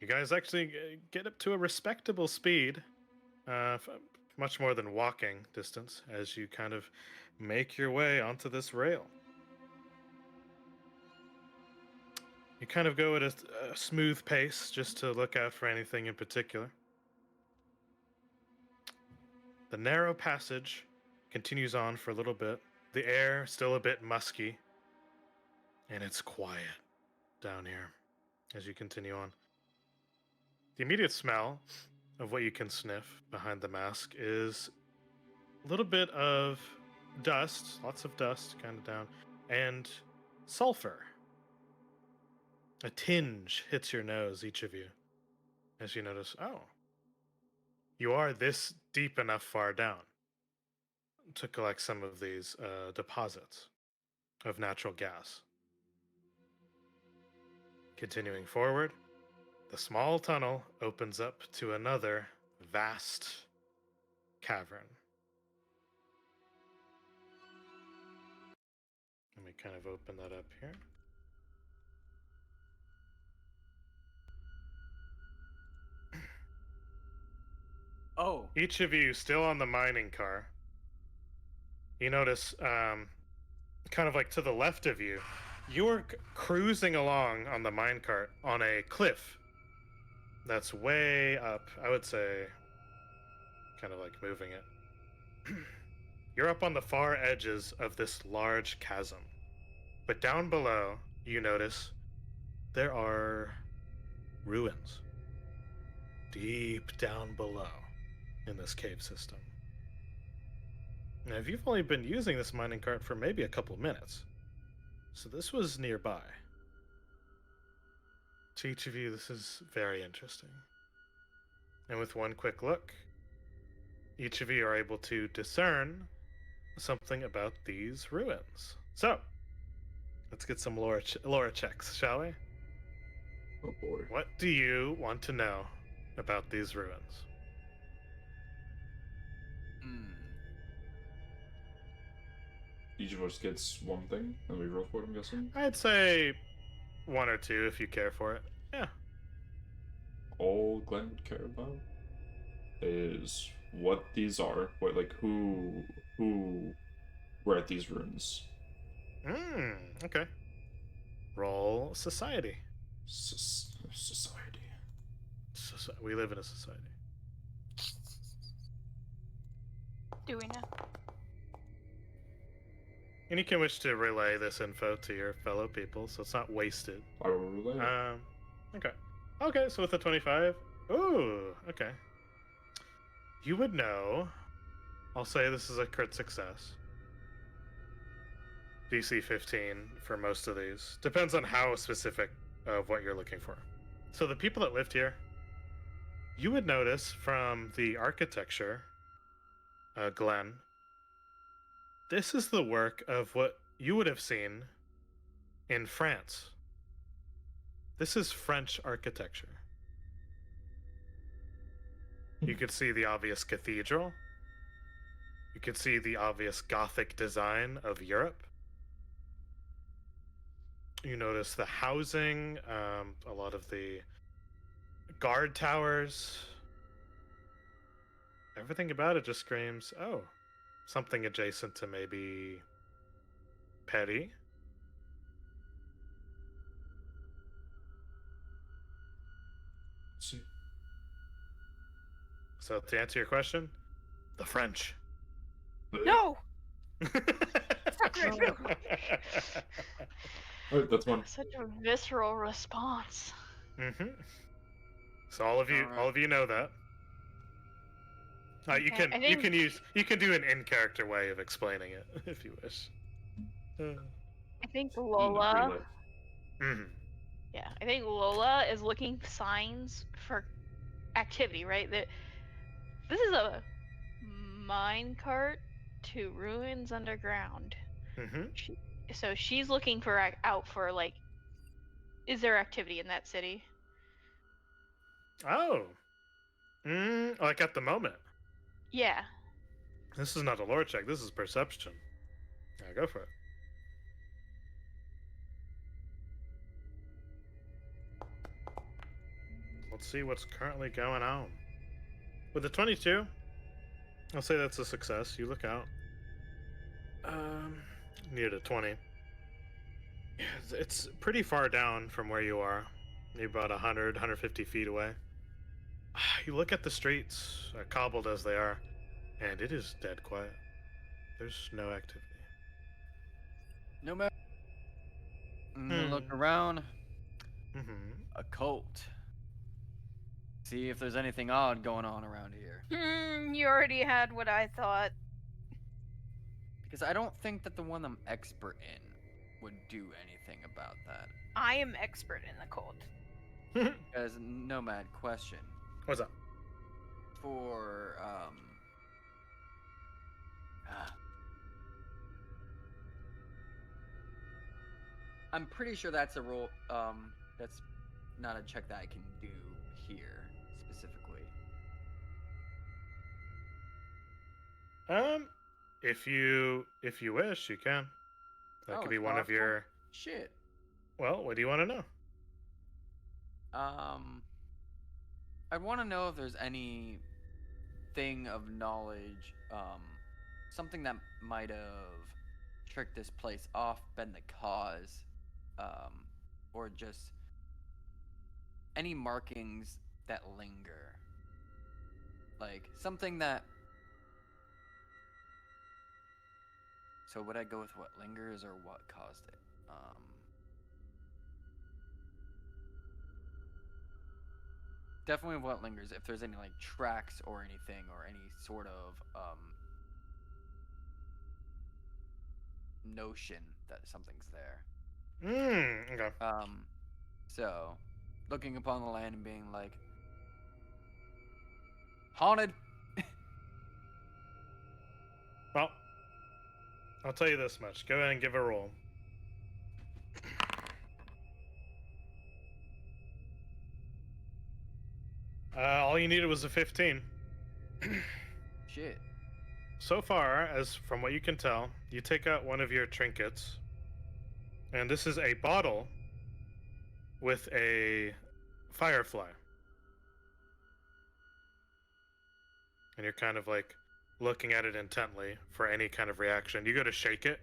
You guys actually get up to a respectable speed, much more than walking distance, as you kind of make your way onto this rail. You kind of go at a smooth pace just to look out for anything in particular. The narrow passage continues on for a little bit. The air still a bit musky, and it's quiet down here as you continue on. The immediate smell of what you can sniff behind the mask is a little bit of dust, lots of dust kind of down, and sulfur. A tinge hits your nose, each of you, as you notice, oh, you are this deep enough far down to collect some of these deposits of natural gas. Continuing forward, the small tunnel opens up to another vast cavern. Let me kind of open that up here. Oh, Each of you still on the mining car. You notice, kind of like to the left of you, you're cruising along on the minecart on a cliff that's way up. I would say, kind of like moving it. You're up on the far edges of this large chasm. But down below, you notice there are ruins. Deep down below in this cave system. Now, if you've only been using this mining cart for maybe a couple minutes, so this was nearby. To each of you, this is very interesting. And with one quick look, each of you are able to discern something about these ruins. So, let's get some lore checks, shall we? Oh boy. What do you want to know about these ruins? hmm. Each of us gets one thing, and we roll for it, I'm guessing. I'd say one or two if you care for it. Yeah. All Glenn would care about is what these are, what like who were at these ruins. Okay. Roll society. Society. We live in a society. Do we know? And you can wish to relay this info to your fellow people, so it's not wasted. I will relay it. Okay. Okay, so with a 25. Ooh, okay. You would know. I'll say this is a crit success. DC 15 for most of these. Depends on how specific of what you're looking for. So the people that lived here, you would notice from the architecture, Glenn, this is the work of what you would have seen in France. This is French architecture. You could see the obvious cathedral. You could see the obvious Gothic design of Europe. You notice the housing, a lot of the guard towers. Everything about it just screams, oh, something adjacent to maybe petty. See. So to answer your question, the French. No! Alright, that's one. Such a visceral response. Mm-hmm. So all of you know that. You Okay, I can think- you can do an in-character way of explaining it if you wish. I think Lola. Mhm. Yeah, I think Lola is looking signs for activity, right? That this is a minecart to ruins underground. Mhm. So she's looking for out for like, is there activity in that city? Oh. Like at the moment. Yeah. This is not a lore check. This is perception. Yeah, go for it. Let's see what's currently going on. With the 22, I'll say that's a success. You look out. Near to 20. Yeah, it's pretty far down from where you are. Maybe about 100, 150 feet away. You look at the streets, cobbled as they are. and it is dead quiet. There's no activity. No matter. I'm gonna look Hmm. around. Mm-hmm. Occult. See if there's anything odd going on around here. You already had what I thought. Because I don't think that the one I'm expert in would do anything about that. I am expert in the cult. As Nomad question What's up? for I'm pretty sure that's a roll. That's not a check that I can do here specifically. If you wish, you can. That Oh, could it's be one of possible? your. Shit. Well, what do you want to know? I want to know if there's any thing of knowledge, something that might have tricked this place off, been the cause, or just any markings that linger. Like something that. So would I go with what lingers or what caused it? Definitely what lingers. If there's any like tracks or anything or any sort of notion that something's there. Okay. So looking upon the land and being like haunted. Well, I'll tell you this much. Go ahead and give a roll. All you needed was a 15. Shit. So far, as from what you can tell, you take out one of your trinkets, and this is a bottle with a firefly. And you're kind of like looking at it intently for any kind of reaction. You go to shake it,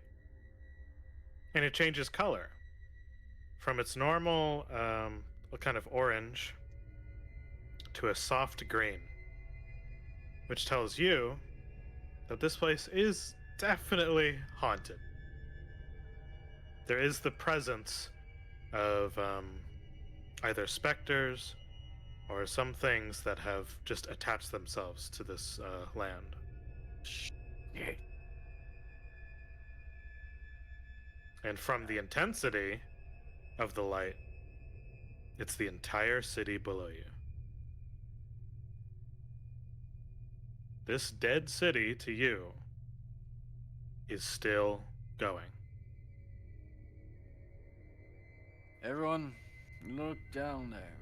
and it changes color from its normal kind of orange to a soft green, which tells you that this place is definitely haunted. There is the presence of either specters or some things that have just attached themselves to this land. And from the intensity of the light, it's the entire city below you. This dead city to you is still going. Everyone, look down there.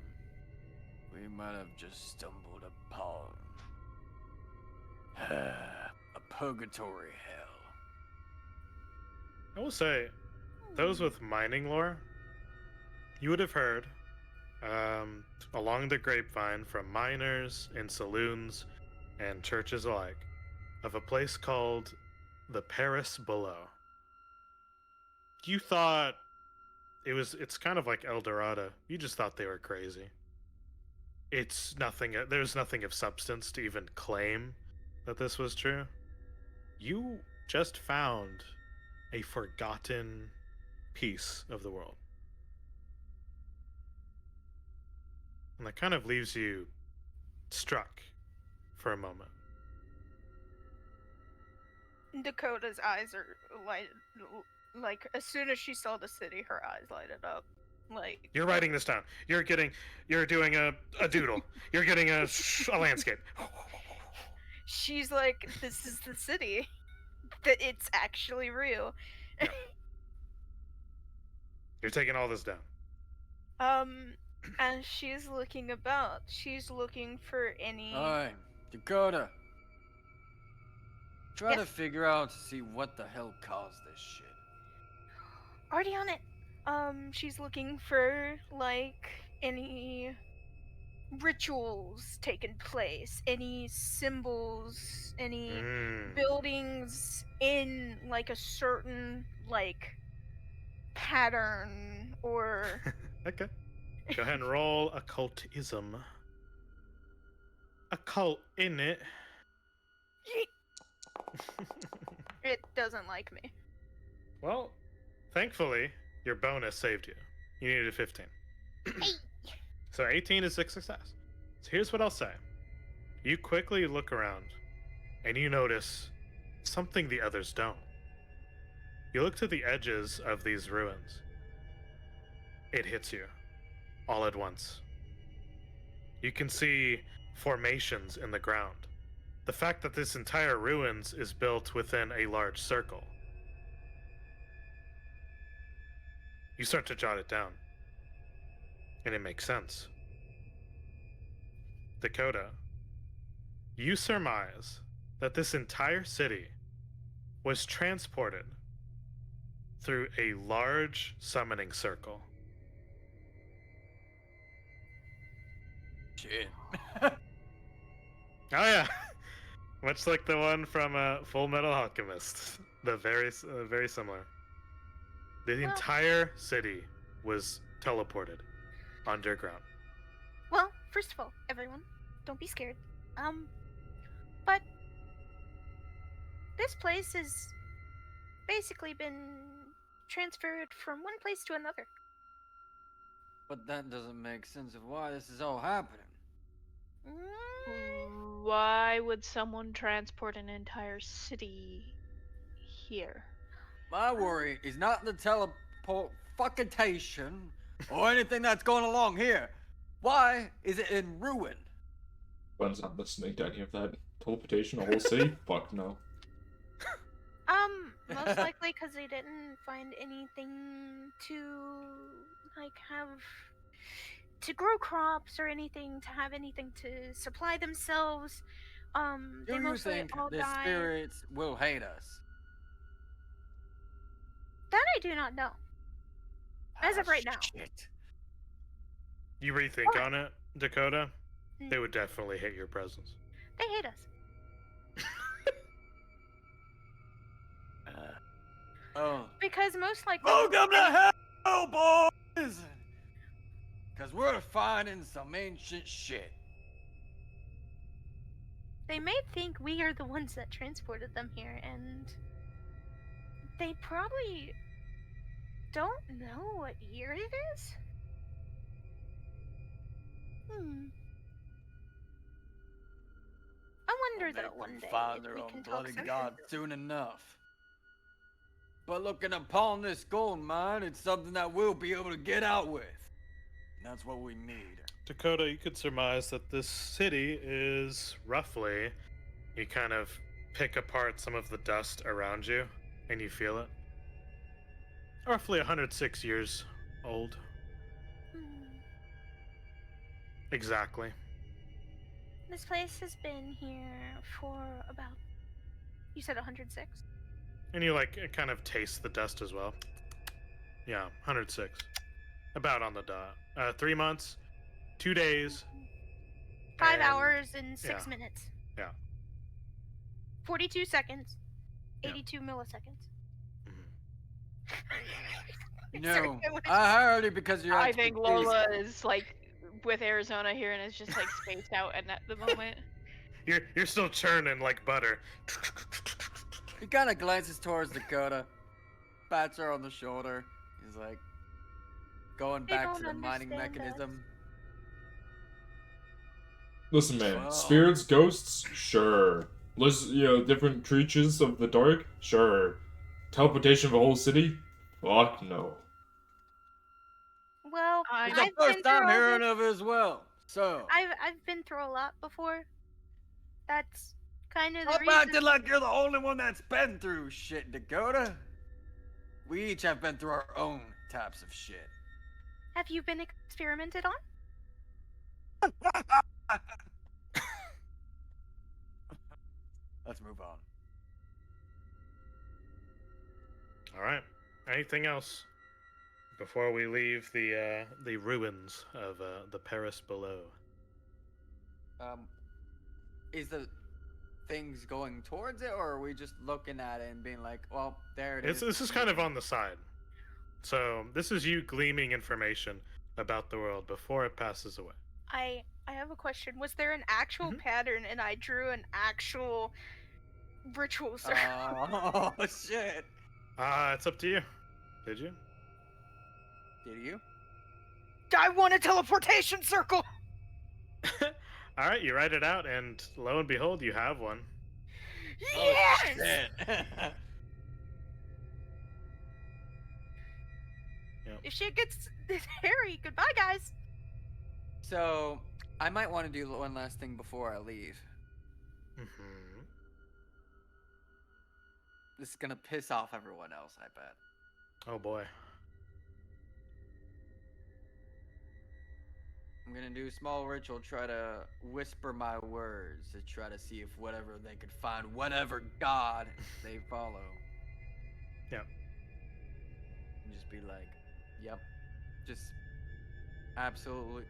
We might have just stumbled upon a purgatory hell. I will say, those with mining lore, you would have heard along the grapevine from miners in saloons and churches alike of a place called the Paris Below. You thought it's kind of like El Dorado. You just thought they were crazy. It's nothing, there's nothing of substance to even claim that this was true. You just found a forgotten piece of the world. And that kind of leaves you struck for a moment. Dakota's eyes are lighted. Like, as soon as she saw the city, her eyes lighted up. Like, You're writing this down. You're doing a doodle. You're getting a landscape. she's like, this is the city. That it's actually real. Yeah. You're taking all this down. As she's looking about, she's looking for any. Alright, Dakota. Try to Yes. figure out to see what the hell caused this shit. Already on it. She's looking for, like, any rituals taking place, any symbols, any buildings in, like, a certain, like, pattern or. Okay. Go ahead and roll occultism. Occult, in it. It doesn't like me. Well, thankfully, your bonus saved you. You needed a 15. Hey! So 18 is a success. So here's what I'll say. You quickly look around, and you notice something the others don't. You look to the edges of these ruins. It hits you all at once. You can see formations in the ground. The fact that this entire ruins is built within a large circle. You start to jot it down. And it makes sense. Dakota, you surmise that this entire city was transported through a large summoning circle. Shit. Oh yeah, much like the one from Full Metal Alchemist. The very similar. The Well- entire city was teleported underground. Well, first of all, everyone, don't be scared. But this place has basically been transferred from one place to another. But that doesn't make sense of why this is all happening. Why would someone transport an entire city here? My worry is not the teleport fuckitation or anything that's going along here. Why is it in ruin? Glenn's not listening to any of that. Teleportation, a whole city? Fuck no. Most likely because they didn't find anything to, like, have to grow crops or anything, to have anything to supply themselves. Do They you mostly think all the died. spirits will hate us? That I do not know. As of right now. Shit. You rethink What? on it, Dakota? Hmm. They would definitely hate your presence. They hate us. Oh. Because most likely. Welcome to hell, boys! Because we're finding some ancient shit. They may think we are the ones that transported them here, and they probably don't know what year it is. I wonder We'll though make one them day find if their we own can talk bloody sense god into them. soon enough. But looking upon this gold mine, it's something that we'll be able to get out with. And that's what we need. Dakota, you could surmise that this city is roughly, you kind of pick apart some of the dust around you, and you feel it. Roughly 106 years old. Hmm. Exactly. This place has been here for about, you said 106? And you like kind of taste the dust as well. Yeah, 106. About on the dot. 3 months, 2 days. 5 and- hours and 6 yeah. minutes. Yeah. 42 seconds. Yeah. 82 milliseconds. Mhm. You Sorry, know, I was I heard it because you're I think Lola is like with Arizona here and is just like spaced out and at the moment. You're still churning like butter. He kind of glances towards Dakota, pats her on the shoulder. He's like, going They back to don't the mining understand mechanism. Listen, man. Wow. Spirits, ghosts, sure. Different creatures of the dark, sure. Teleportation of a whole city? Fuck no. Well, I- It's the I've first been time through all hearing this. of it as well. So, I've been through a lot before. That's kind of the stop reason. acting like you're the only one that's been through shit, Dakota. We each have been through our own types of shit. Have you been experimented on? Let's move on. All right. Anything else before we leave the ruins of the Paris below? Is the things going towards it, or are we just looking at it and being like, well, there it is? This is kind of on the side. So this is you gleaming information about the world before it passes away. I have a question. Was there an actual Mhm. pattern and I drew an actual ritual, sir. Oh shit! It's up to you. Did you? Did you? I want a teleportation circle. All right, you write it out, and lo and behold, you have one. Yes. Shit. If shit gets this hairy, goodbye, guys. So I might want to do one last thing before I leave. Mm-hmm. This is gonna piss off everyone else, I bet. Oh boy. I'm gonna do a small ritual, try to whisper my words to try to see if whatever they could find, whatever god they follow. Yep. And just be like, yep. Just absolutely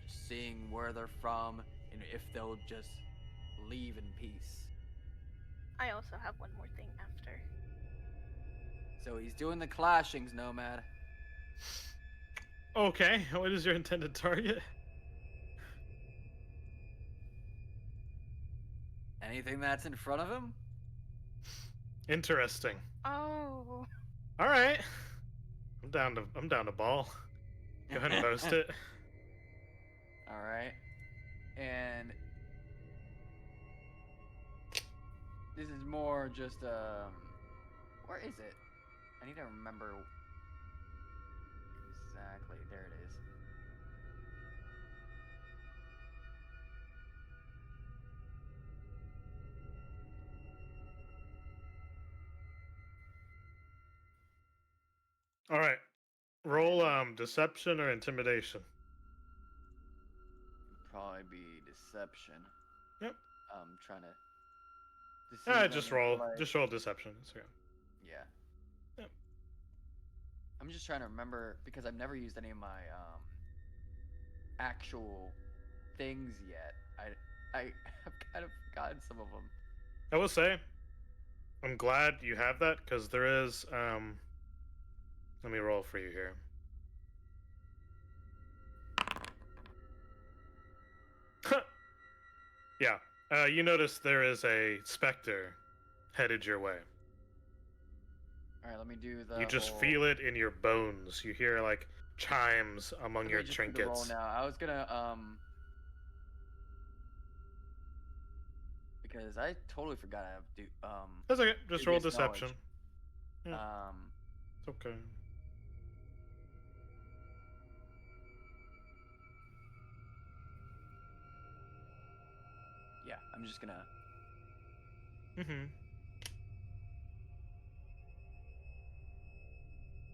just seeing where they're from and if they'll just leave in peace. I also have one more thing after. So he's doing the clashings, Nomad. Okay, what is your intended target? Anything that's in front of him? Interesting. Oh. All right. I'm down to ball. Go ahead and boast it. Alright. And this is more just where is it? I need to remember exactly. There it is. All right. Roll deception or intimidation. Probably be deception. Yep. Trying to deceive Just them roll. into, like, Just roll deception. It's okay. yeah. Yep. I'm just trying to remember because I've never used any of my actual things yet. I have kind of forgotten some of them. I will say, I'm glad you have that because there is. Let me roll for you here. Yeah. You notice there is a specter headed your way. All right, let me do the. You just whole- feel it in your bones. You hear like chimes among Let your me just do the roll trinkets. now. I was gonna because I totally forgot I have to That's okay. Just roll previous knowledge. deception. Yeah. It's okay. Yeah, I'm just gonna. Mm-hmm.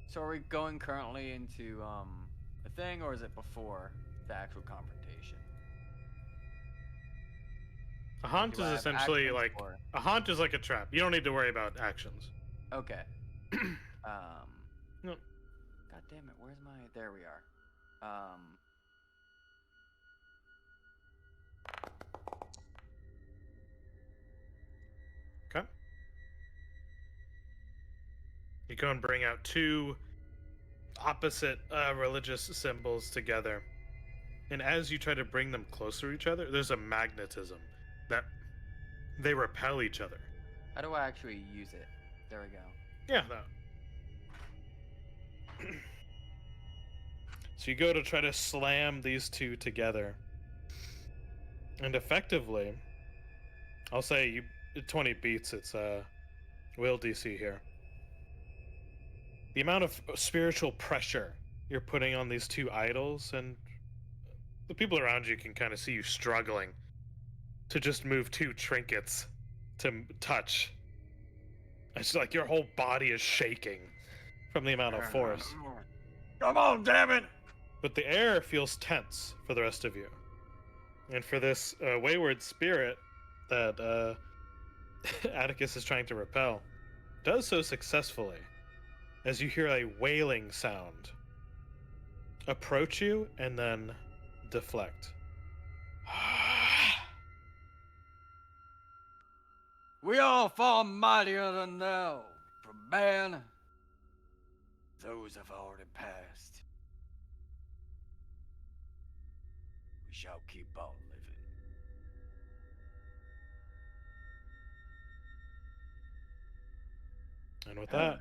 So are we going currently into a thing, or is it before the actual confrontation? A haunt Do is I have essentially actions like or- a haunt is like a trap. You don't need to worry about actions. Okay. No. God damn it! Where's my? There we are. Okay. You go and bring out two opposite religious symbols together. And as you try to bring them closer to each other, there's a magnetism that they repel each other. How do I actually use it? There we go. Yeah, that. So you go to try to slam these two together. And effectively, I'll say you 20 beats its will DC here. The amount of spiritual pressure you're putting on these two idols, and the people around you can kind of see you struggling to just move two trinkets to touch. It's like your whole body is shaking from the amount of force. Come on, damn it! But the air feels tense for the rest of you. And for this wayward spirit that Atticus is trying to repel, does so successfully as you hear a wailing sound approach you and then deflect. We all fall mightier than thou. For man, those have already passed. We shall keep on living. And with that,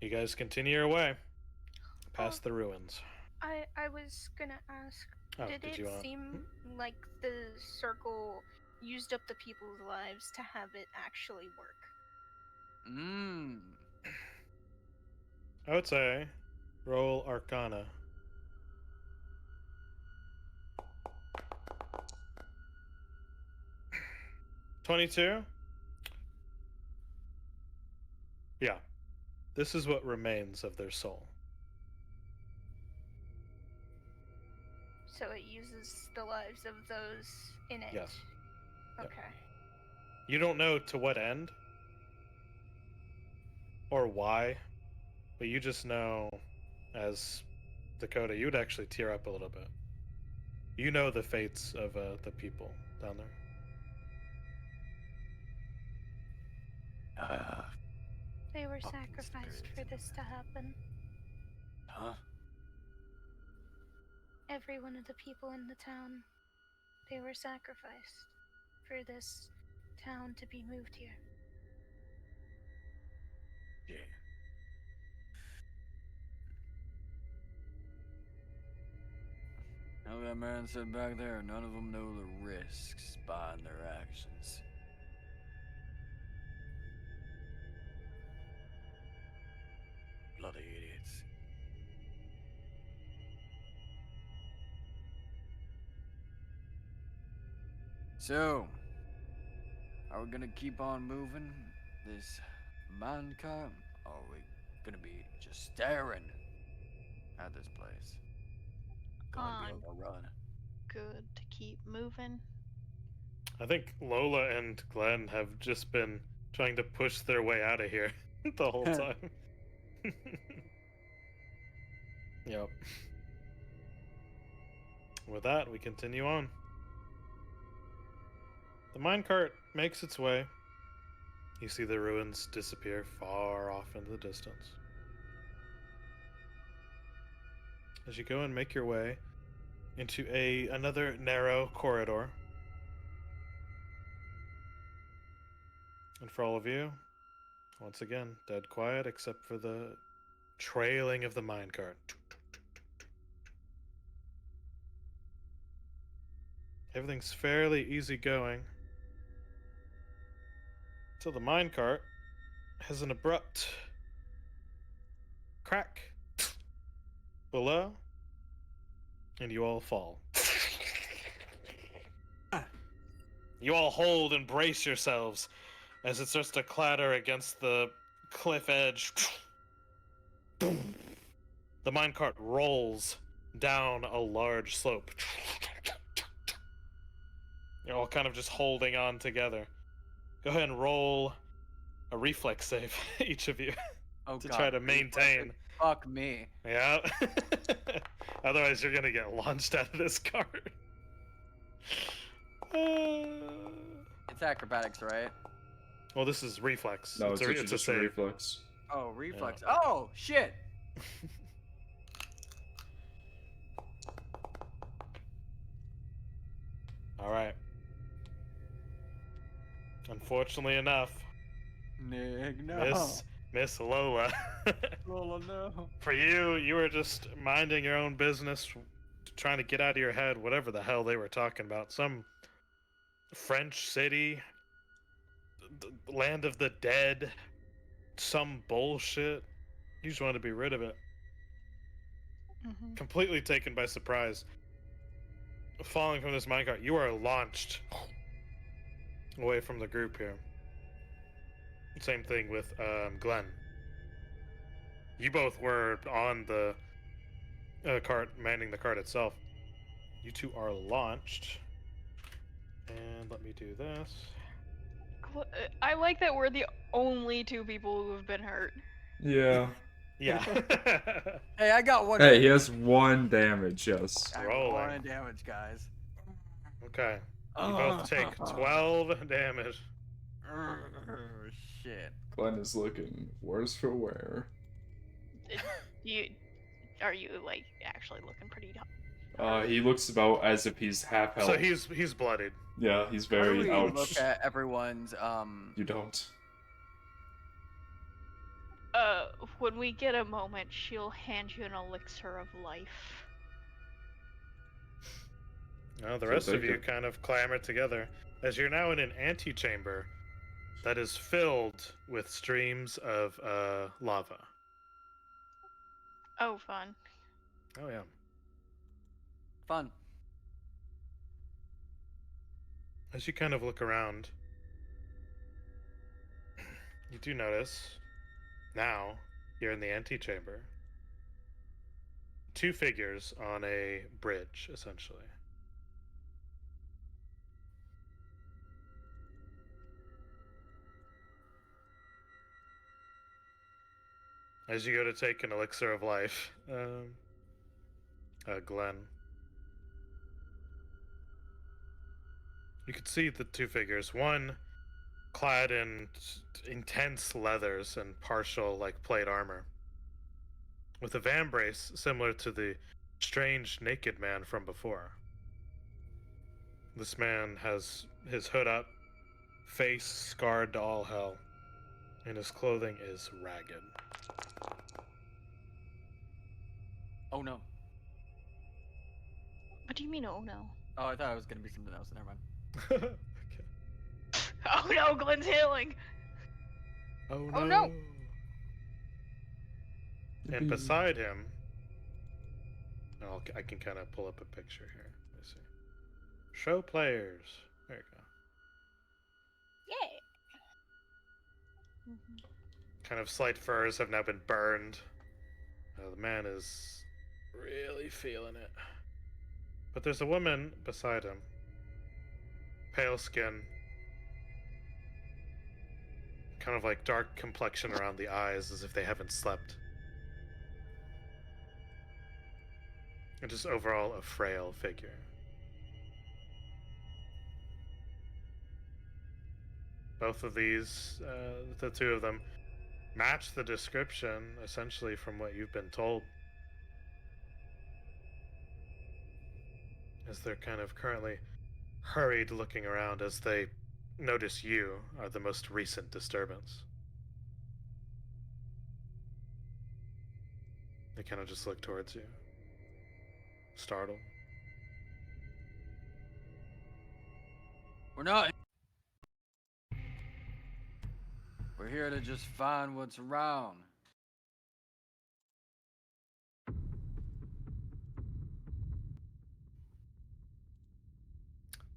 you guys continue your way past Oh. the ruins. I was gonna ask, Oh, did did it you want? seem like the circle used up the people's lives to have it actually work? Mmm. I would say roll Arcana. 22? Yeah. This is what remains of their soul. So it uses the lives of those in it? Yes. Yep. Okay. You don't know to what end or why, but you just know, as Dakota, you'd actually tear up a little bit. You know the fates of the people down there. They were Fucking sacrificed spirits for in this to happen. Huh? Every one of the people in the town, they were sacrificed for this town to be moved here. Yeah. Now that man said back there, none of them know the risks behind their actions. Bloody idiots. So, are we gonna keep on moving this minecart? Or are we gonna be just staring at this place? Gonna be I'm able to run. good to keep moving. I think Lola and Glenn have just been trying to push their way out of here the whole time. Yep. With that, we continue on. The minecart makes its way. You see the ruins disappear far off into the distance. As you go and make your way into another narrow corridor. And for all of you, once again, dead quiet except for the trailing of the minecart. Everything's fairly easygoing. Until the minecart has an abrupt crack below, and you all fall. You all hold and brace yourselves as it starts to clatter against the cliff edge. The minecart rolls down a large slope. You're all kind of just holding on together. Go ahead and roll a reflex save, each of you, Oh to god. try to reflexes. maintain. Fuck me. Yeah. Otherwise, you're gonna get launched out of this cart. It's acrobatics, right? Well, this is reflex. No, it's actually it's a just a save. reflex. Oh, reflex. Oh, shit. All right. Unfortunately enough, Nig, no. Miss Lola. Lola, no. For you, you were just minding your own business, trying to get out of your head whatever the hell they were talking about. Some French city, land of the dead, some bullshit. You just wanted to be rid of it. Mm-hmm. Completely taken by surprise. Falling from this minecart, you are launched away from the group here. Same thing with Glenn. You both were on the cart, manning the cart itself. You two are launched. And let me do this. I like that we're the only two people who have been hurt. Yeah. Yeah. Hey, I got one. Hey, he has 1 damage, yes. I got Rolling. 1 damage, guys. Okay. You both take 12 damage. Oh, shit. Glenn is looking worse for wear. Are you like actually looking pretty? He looks about as if he's half health. So he's bloodied. Yeah, he's How do very we ouch. look at everyone's You don't. Uh, when we get a moment, she'll hand you an elixir of life. Now, the She'll rest of take you it. kind of clamor together as you're now in an antechamber that is filled with streams of lava. Oh, fun. Oh, yeah. Fun. As you kind of look around, you do notice now you're in the antechamber. Two figures on a bridge, essentially. As you go to take an elixir of life, Glenn, you could see the two figures. One clad in intense leathers and partial, like, plate armor, with a vambrace similar to the strange naked man from before. This man has his hood up, face scarred to all hell, and his clothing is ragged. Oh no. What do you mean, oh no? Oh, I thought it was gonna be something else. Never mind. Okay. Oh no, Glenn's healing! Oh no. Oh, no. And beside him, I can kind of pull up a picture here. Let me see. Show players. There you go. Yeah. Kind of slight furs have now been burned. The man is really feeling it. But there's a woman beside him. Pale skin. Kind of like dark complexion around the eyes as if they haven't slept. And just overall a frail figure. Both of these, the two of them, match the description essentially from what you've been told. As they're kind of currently hurried looking around as they notice you are the most recent disturbance. They kind of just look towards you, startled. We're not. We're here to just find what's around.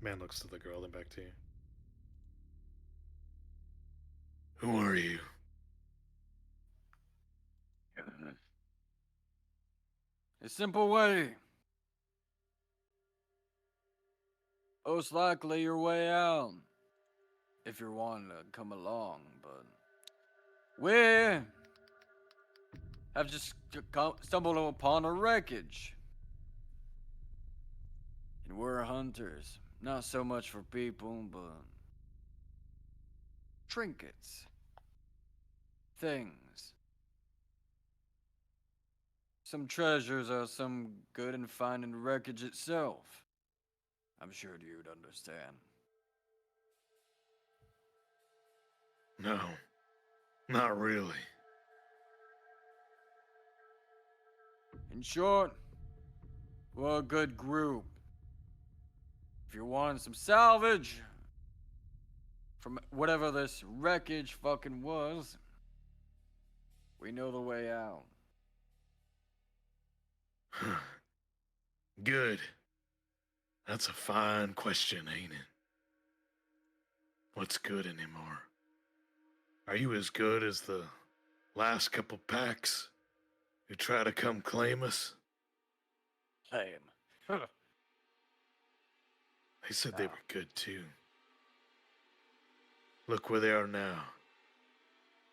Man looks to the girl, then back to you. Who are you? A simple way. Most likely your way out. If you're wanting to come along, but we have just stumbled upon a wreckage. And we're hunters. Not so much for people, but trinkets. Things. Some treasures are some good in finding wreckage itself. I'm sure you'd understand. No, not really. In short, we're a good group. If you're wanting some salvage from whatever this wreckage fucking was, we know the way out. Good. That's a fine question, ain't it? What's good anymore? Are you as good as the last couple packs who try to come claim us? Lame. They said they were good too. Look where they are now.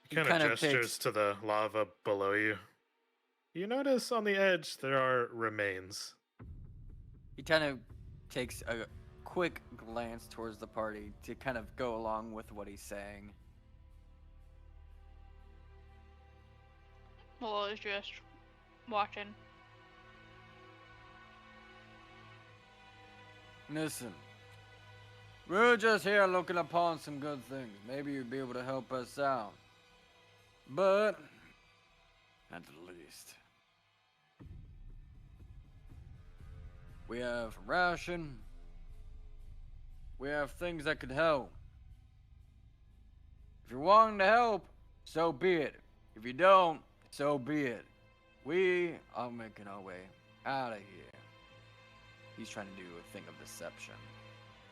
He kind kind of of gestures takes- to the lava below you. You notice on the edge there are remains. He kind of takes a quick glance towards the party to kind of go along with what he's saying. Well, it's just watching. Listen, we're just here looking upon some good things. Maybe you'd be able to help us out. But at the least. We have ration. We have things that could help. If you're wanting to help, so be it. If you don't, so be it. We are making our way out of here. He's trying to do a thing of deception.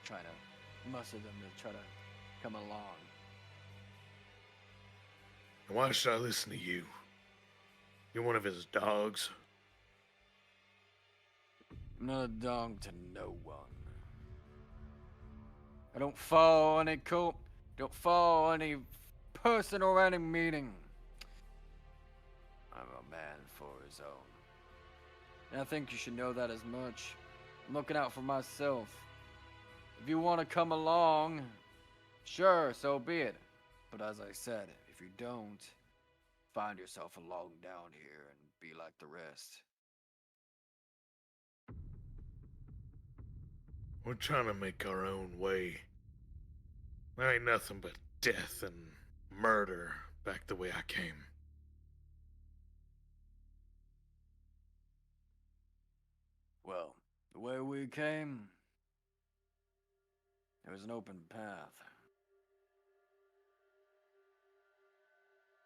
Trying to muster them to try to come along. And why should I listen to you? You're one of his dogs. I'm not a dog to no one. I don't follow any cult, don't follow any person or any meeting. I'm a man for his own. And I think you should know that as much. I'm looking out for myself. If you want to come along, sure, so be it. But as I said, if you don't, find yourself alone down here and be like the rest. We're trying to make our own way. There ain't nothing but death and murder back the way I came. Well, the way we came, there was an open path.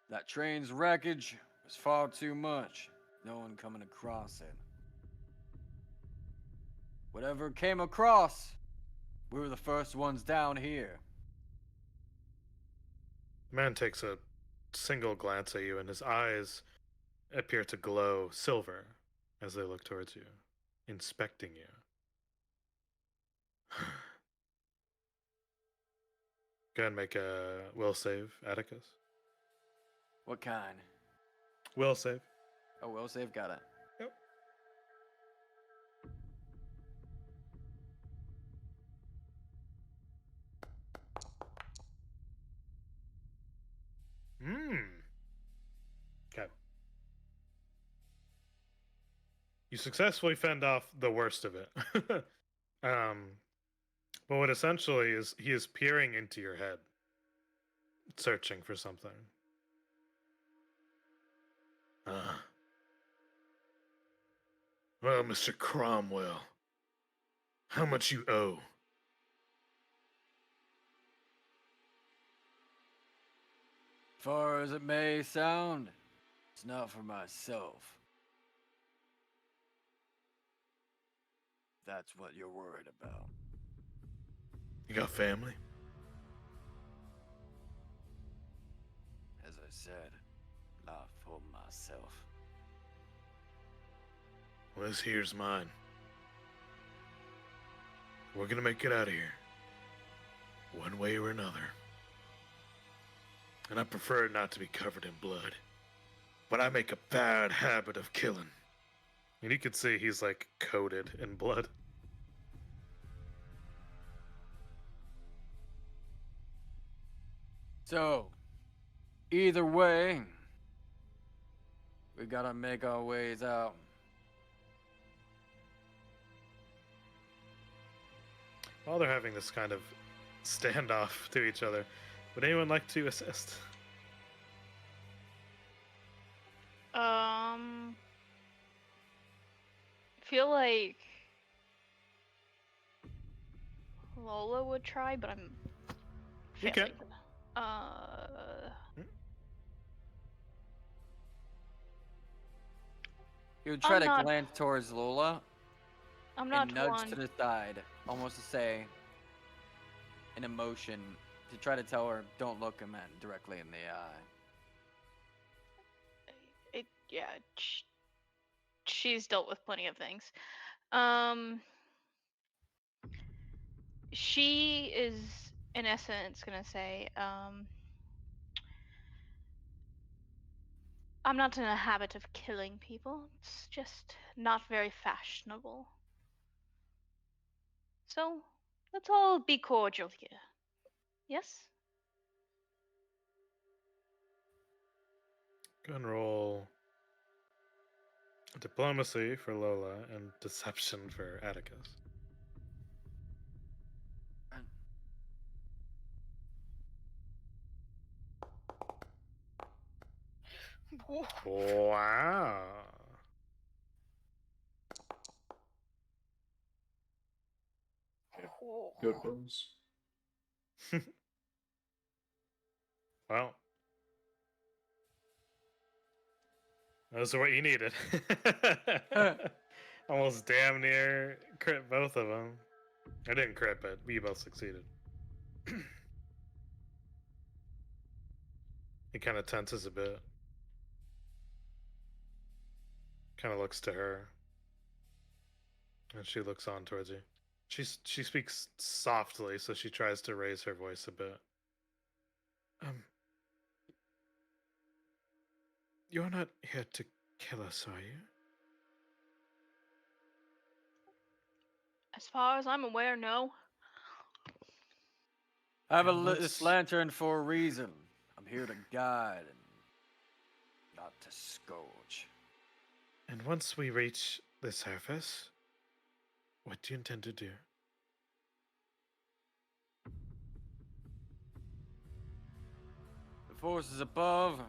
That train's wreckage was far too much. No one coming across it. Whatever came across, we were the first ones down here. The man takes a single glance at you, and his eyes appear to glow silver as they look towards you, inspecting you. Go ahead and make a will save, Atticus. What kind? Will save. Oh, will save, got it. Yep. Okay. You successfully fend off the worst of it. But what essentially is he is peering into your head, searching for something. Well, Mr. Cromwell, how much you owe? Far as it may sound, it's not for myself. That's what you're worried about. You got family? As I said, not for myself. Well, this here's mine. We're gonna make it out of here. One way or another. And I prefer it not to be covered in blood. But I make a bad habit of killing. And you could see he's like coated in blood. So, either way, we gotta make our ways out. While they're having this kind of standoff to each other, would anyone like to assist? Feel like Lola would try, but I'm You failing. can. He would try I'm to not- glance towards Lola I'm not and nudge one. to the side, almost to say an emotion to try to tell her, don't look him directly in the eye. Yeah, she's dealt with plenty of things. She is, in essence, gonna say, I'm not in a habit of killing people. It's just not very fashionable. So, let's all be cordial here. Yes? Go ahead and roll diplomacy for Lola and deception for Atticus. Wow. Good rolls. Well, those are what you needed. Almost damn near crit both of them. I didn't crit, but you both succeeded. He kind of tenses a bit. Kind of looks to her. And she looks on towards you. She speaks softly, so she tries to raise her voice a bit. You're not here to kill us, are you? As far as I'm aware, no. I have And lit let's- this lantern for a reason. I'm here to guide and not to scourge. And once we reach the surface, what do you intend to do? The forces above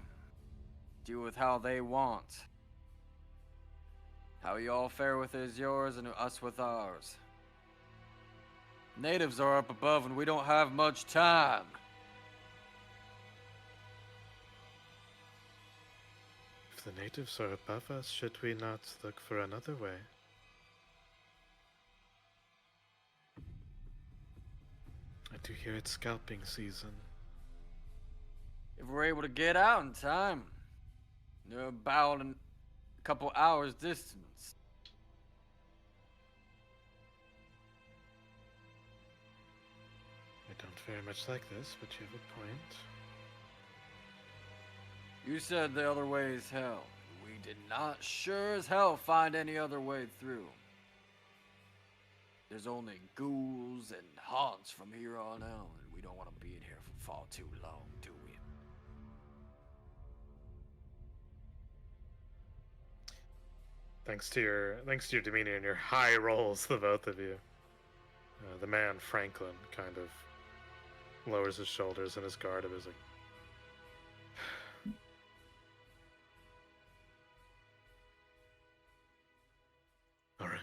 do with how they want. How y'all fare with is yours and us with ours. Natives are up above and we don't have much time. If the natives are above us, should we not look for another way? I do hear it's scalping season. If we're able to get out in time, they're about a couple hours distance. I don't very much like this, but you have a point. You said the other way is hell. We did not sure as hell find any other way through. There's only ghouls and haunts from here on out, and we don't want to be in here for far too long, do we? Thanks to your demeanor and your high rolls, the both of you. The man Franklin kind of lowers his shoulders and his guard a bit. Like, all right.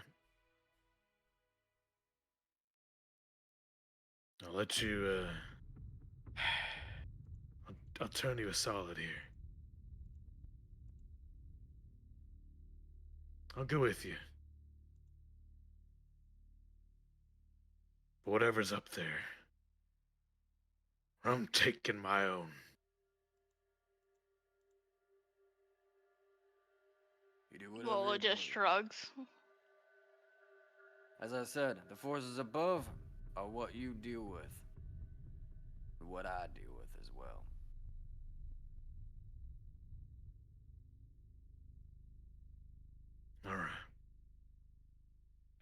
I'll let you. I'll turn you a solid here. I'll go with you. Whatever's up there, I'm taking my own. You do whatever Lola you just please. shrugs. As I said, the forces above are what you deal with. What I deal with as well. All right.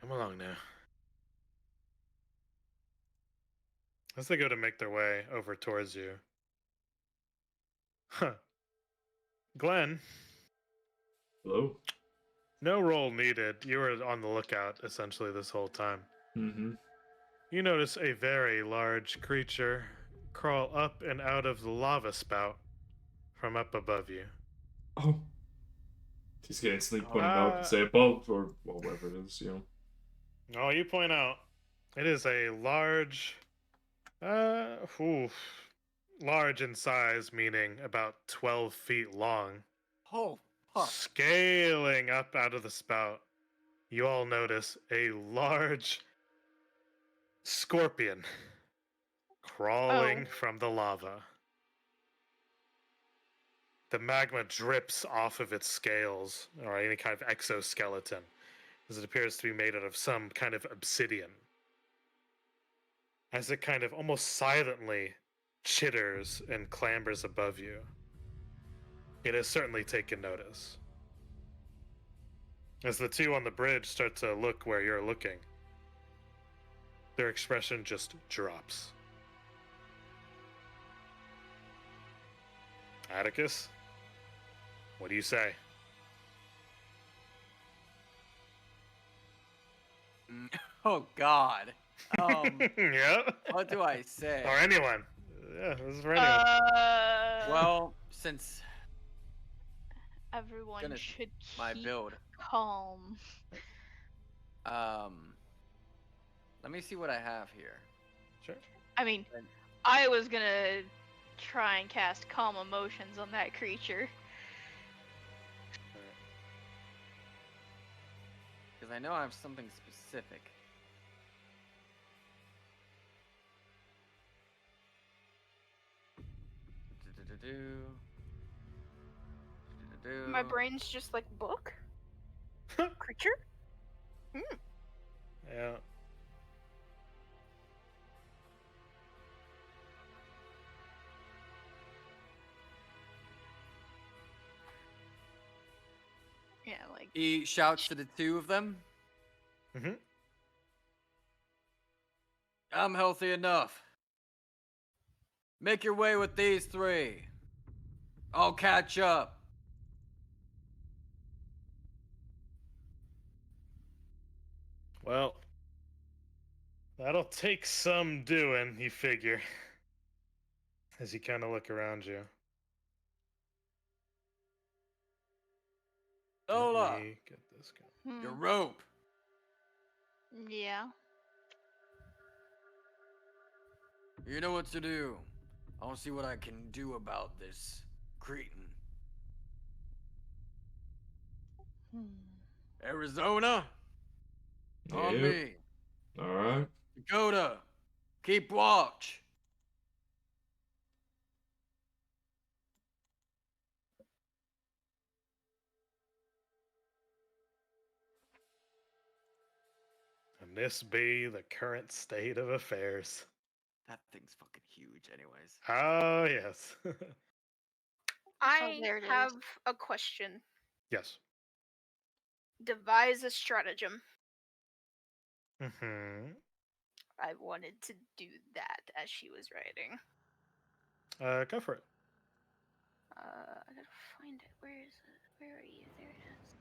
Come along now. As they go to make their way over towards you. Huh. Glenn, Hello? no roll needed. You were on the lookout essentially this whole time. Mm-hmm. You notice a very large creature crawl up and out of the lava spout from up above you. Oh. He's gonna instantly point him out and say above, or well, whatever it is, you know. Oh, you point out. It is a large, large in size, meaning about 12 feet long. Oh, fuck. Scaling up out of the spout, you all notice a large scorpion crawling from the lava. The magma drips off of its scales, or any kind of exoskeleton, as it appears to be made out of some kind of obsidian. As it kind of almost silently chitters and clambers above you, it has certainly taken notice. As the two on the bridge start to look where you're looking, their expression just drops. Atticus, what do you say? Oh, God. Yeah? What do I say? Or anyone. Yeah, this is for anyone. Well, since Everyone Goodness, should my keep build. calm. Let me see what I have here. Sure. I mean, And- I was gonna try and cast calm emotions on that creature. Because I know I have something specific. Do-do-do-do. Do-do-do-do. My brain's just like book creature. Yeah. Yeah, like He shouts to the two of them. Mm-hmm. I'm healthy enough. Make your way with these three. I'll catch up. Well, that'll take some doing, you figure, as you kind of look around you. Lola, Let me get this going. your rope. yeah. You know what to do. I'll see what I can do about this Cretan. Arizona, on Yep. me. Alright. Dakota, keep watch. And this be the current state of affairs. That thing's fucking huge, anyways. Oh, yes. I there it is. have a question. Yes. Devise a stratagem. Mm-hmm. I wanted to do that as she was writing. Go for it. I gotta find it. Where is it? Where are you? There it is.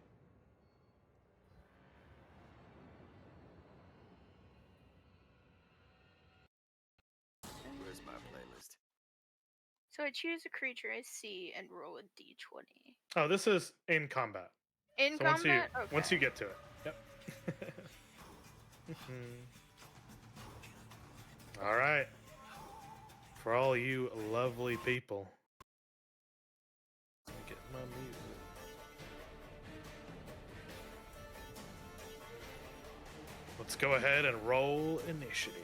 Where's my playlist? So I choose a creature I see and roll a d20. Oh, this is in combat. In So combat? once you Okay. get to it. Yep. All right. For all you lovely people. Let me get my music. Let's go ahead and roll initiative.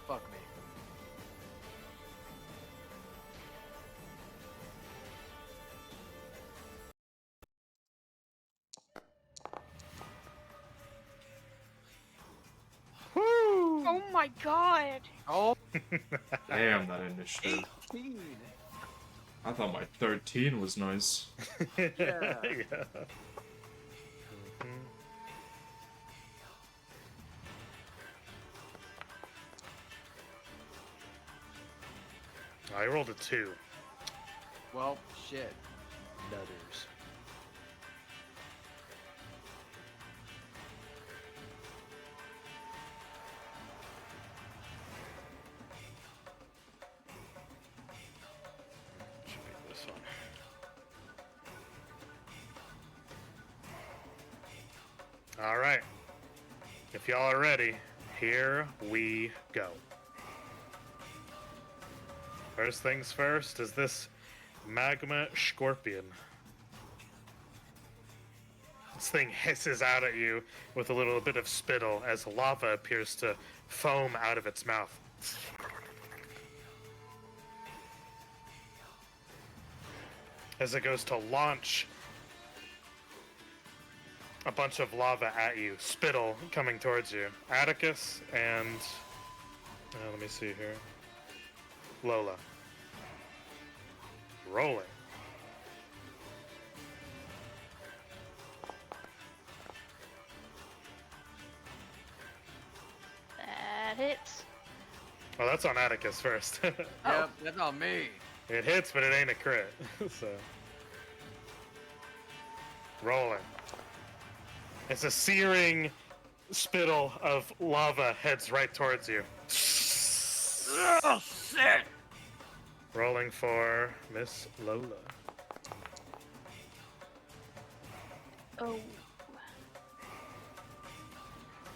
Fuck me. Woo! Oh my god! Oh, Damn, that initiative. 18. I thought my 13 was nice. Yeah. Yeah. Mhm. I rolled a 2. Well, shit. Nutters. Should be this one. All right. If y'all are ready, here we go. First things first is this magma scorpion. This thing hisses out at you with a little bit of spittle as lava appears to foam out of its mouth. As it goes to launch a bunch of lava at you, spittle coming towards you. Atticus and let me see here. Lola. Rolling. That hits. Oh, that's on Atticus first. Yep, that's on me. It hits, but it ain't a crit. So. Rolling. It's a searing spittle of lava heads right towards you. Oh shit! Rolling for Miss Lola. Oh.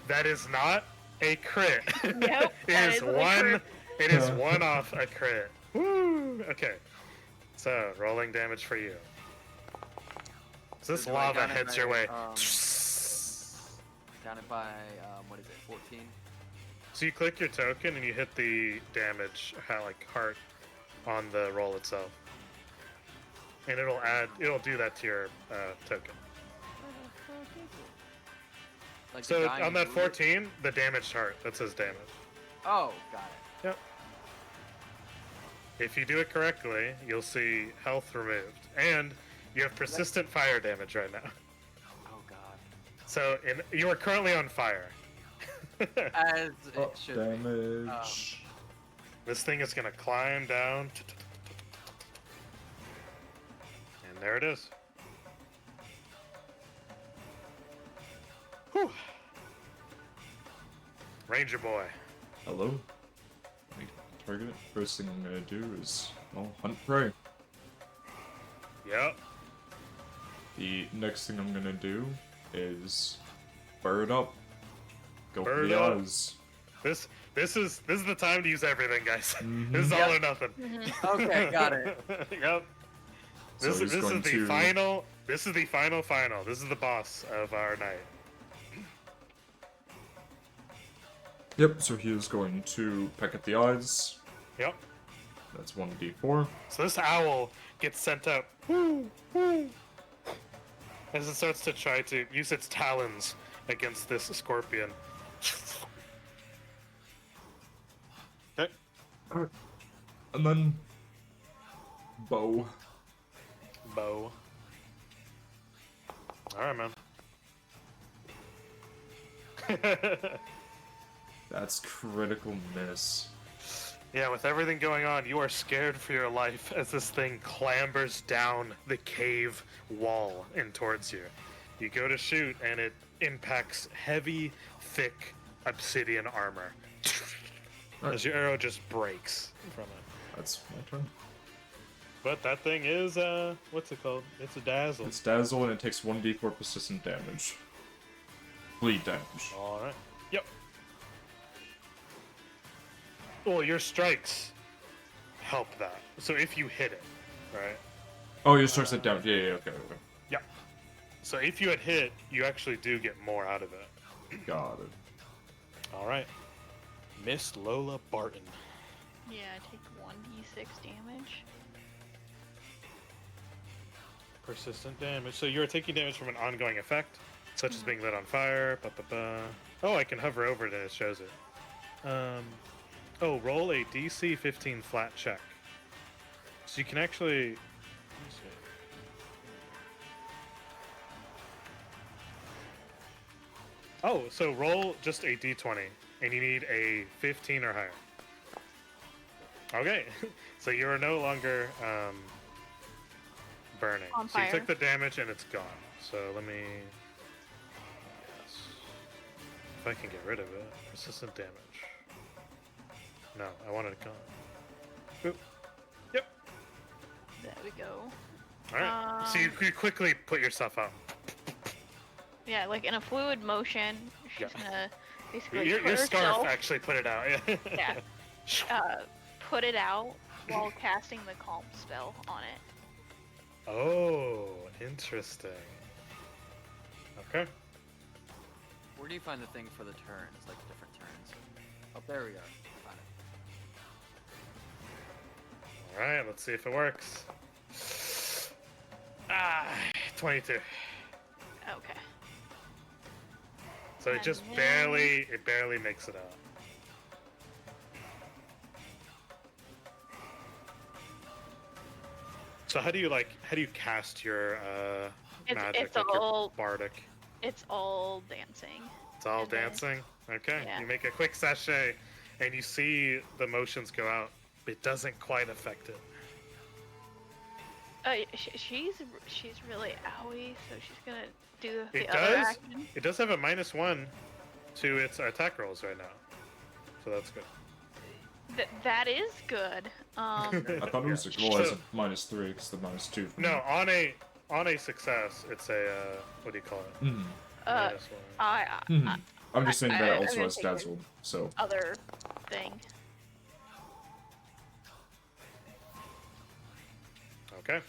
That is not a crit. Nope, It that is isn't a one. crit. It is one off a crit. Woo! Okay. So rolling damage for you. So this Do I lava down it heads by, your way. Down it by what is it? 14. So you click your token and you hit the damage like heart on the roll itself, and it'll do that to your token. Like So the dying on that wound? 14, the damaged heart that says damage. Oh, got it. Yep. If you do it correctly, you'll see health removed, and you have persistent fire damage right now. Oh god. So you are currently on fire. As it should be. Damage. This thing is gonna climb down, and there it is. Whew. Ranger boy. Hello. Let me target it. First thing I'm gonna do is, well, hunt prey. Yep. The next thing I'm gonna do is bird up. Go for Bird the up. eyes. This is the time to use everything, guys. Mhm. This is all or nothing. Okay, got it. Yep. So This he's is going the to- final. This is the final. This is the boss of our night. Yep, so he is going to peck at the eyes. Yep. That's 1d4. So this owl gets sent up. Woo, woo, as it starts to try to use its talons against this scorpion. Okay. And then bow. Bow. Alright, man. That's critical miss. Yeah, with everything going on, you are scared for your life as this thing clambers down the cave wall and towards you. You go to shoot, and it impacts heavy, thick obsidian armor. As your arrow just breaks from it. That's my turn. But that thing is, what's it called? It's a dazzle. It's dazzle and it takes 1d4 persistent damage. Bleed damage. Alright. Yep. Well, your strikes help that. So if you hit it, right? Oh, you starts it down. Yeah, okay. Yep. So if you had hit, you actually do get more out of it. Got it. Alright. Miss Lola Barton. Yeah, take 1d6 damage. Persistent damage. So you're taking damage from an ongoing effect, such as being lit on fire. Oh, I can hover over it and it shows it. Oh, roll a DC 15 flat check. So you can actually. Let me see. Oh, so roll just a D20, and you need a 15 or higher. Okay, so you are no longer burning. On So you fire. took the damage and it's gone. So let me. Yes. If I can get rid of it. Persistent damage. No, I wanted it gone. Boop. Yep. There we go. Alright. So you quickly put yourself out. Yeah, like in a fluid motion, she's Yeah. gonna basically Your put scarf herself, actually put it out. yeah, put it out while casting the calm spell on it. Oh, interesting. Okay. Where do you find the thing for the turns, like the different turns? Oh, there we are. Found it. Alright, let's see if it works. 22. Okay. So it just And then- barely makes it out. So how do you cast your magic, It's like all your bardic? it's all dancing. It's all and then- dancing? Okay. yeah. You make a quick sachet and you see the motions go out. It doesn't quite affect it. She's really owie, so she's gonna do the It other does? action. It does have a -1 to its attack rolls right now. So that's good. That is good. I thought it was a well, as a -3 because the -2. From No, on a success, it's a what do you call it? Mhm. Uh, -1. Mhm. I'm just saying that it I'm also gonna has take it. dazzled. So Other thing. Okay.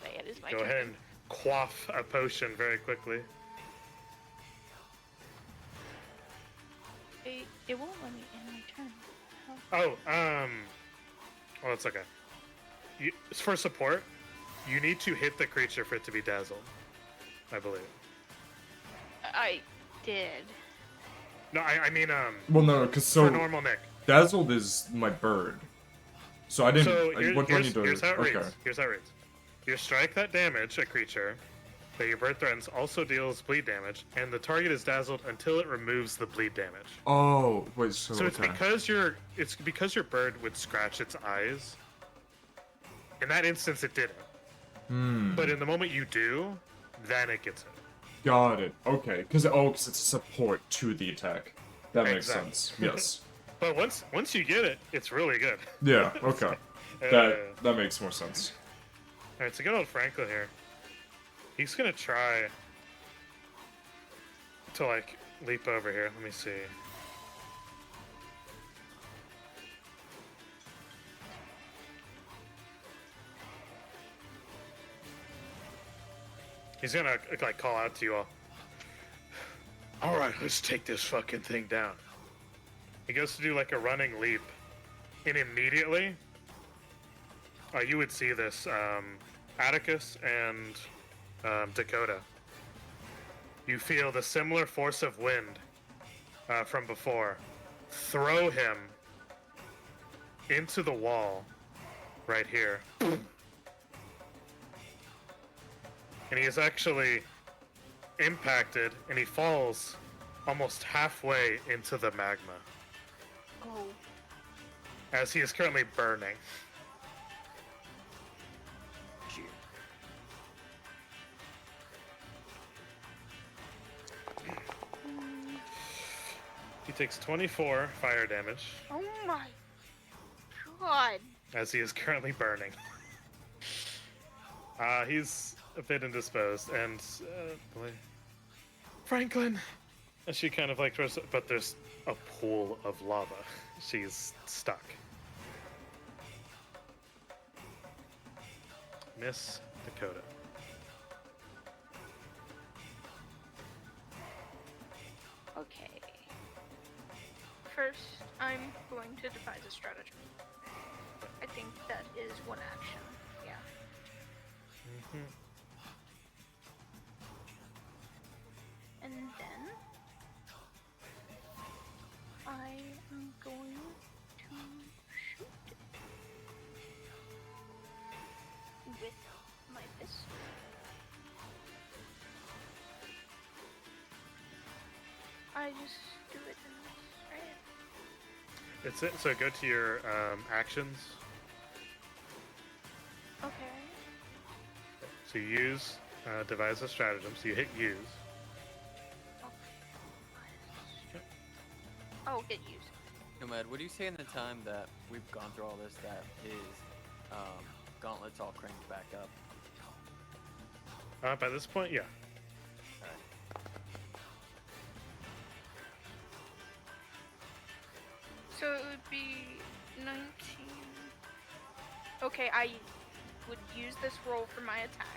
Wait, it is my Go turn. ahead and quaff a potion very quickly. It won't let me end my turn. Oh, well, it's okay. For support, you need to hit the creature for it to be dazzled, I believe. I did. No, I mean, well, no, because for so normal Nick. dazzled is my bird. So I didn't. So what do I need to? here's how it Okay. reads. Here's how it reads. Your strike that damage a creature that your bird threatens also deals bleed damage, and the target is dazzled until it removes the bleed damage. Oh wait, so, So it's okay. because your bird would scratch its eyes. In that instance, it didn't. But in the moment you do, then it gets it. Got it. Okay, because it's a support to the attack. That makes Exactly. sense. Yes. But once you get it, it's really good. Yeah. Okay. That makes more sense. All right, so good old Franklin here. He's gonna try to like leap over here. Let me see. He's gonna like call out to you all. All right, let's take this fucking thing down. He goes to do like a running leap, and immediately, you would see this, Atticus and Dakota. You feel the similar force of wind from before throw him into the wall right here. And he is actually impacted, and he falls almost halfway into the magma Oh. as he is currently burning. Shoot. He takes 24 fire damage Oh my god. as he is currently burning. He's a bit indisposed, and boy, Franklin. And she kind of like throws, but there's a pool of lava. She's stuck. Miss Dakota. Okay. First, I'm going to devise a stratagem. I think that is one action. Yeah. And then I am going to shoot it with my pistol. I just do it in this, right? It's it. So go to your actions. Okay. So you use devise a stratagem. So you hit use. I'll get used. Nomad, would you say in the time that we've gone through all this that his gauntlets all cranked back up? By this point, yeah. So it would be 19. Okay, I would use this roll for my attack.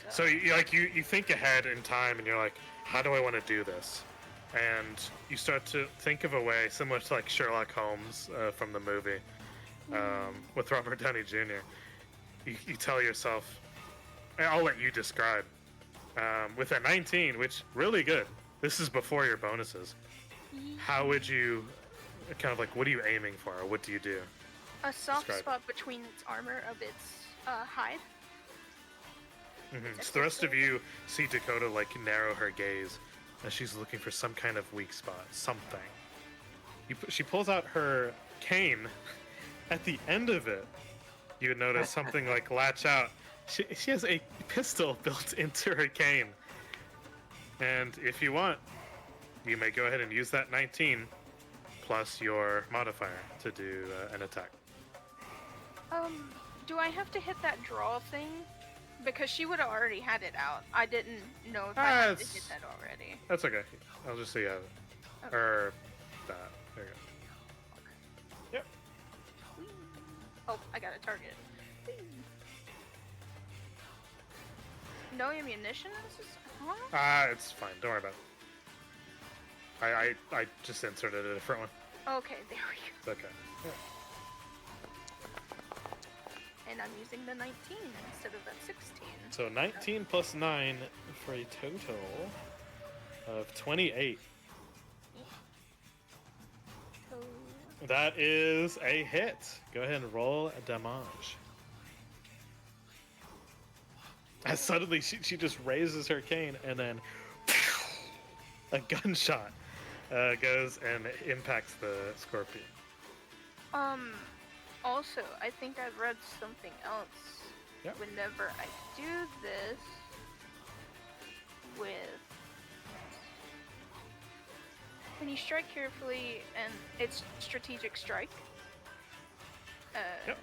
So you think ahead in time, and you're like, how do I want to do this? And you start to think of a way similar to like Sherlock Holmes from the movie with Robert Downey Jr. You tell yourself, and I'll let you describe. With a 19, which really good. This is before your bonuses. How would you kind of like, what are you aiming for? Or what do you do? A soft Describe. spot between its armor of its hide. So the rest of you see Dakota like narrow her gaze as she's looking for some kind of weak spot, something. She pulls out her cane. At the end of it, you would notice something like latch out. She has a pistol built into her cane. And if you want, you may go ahead and use that 19 plus your modifier to do an attack. Do I have to hit that draw thing? Because she would have already had it out. I didn't know if I had to hit It's- that already. That's okay. I'll just say you have it. Okay. Or that. There you go. Yep. Whee. Oh, I got a target. Whee. No ammunition? Huh? It's fine. Don't worry about it. I just inserted a different one. Okay, there we go. It's okay. Yeah. And I'm using the 19 instead of that 16. So 19 plus 9 for a total of 28. So, That is a hit. Go ahead and roll a damage. As suddenly she just raises her cane and then a gunshot goes and impacts the scorpion. Also, I think I've read something else. Yep. Whenever I do this with... When you strike carefully and it's strategic strike. Yep.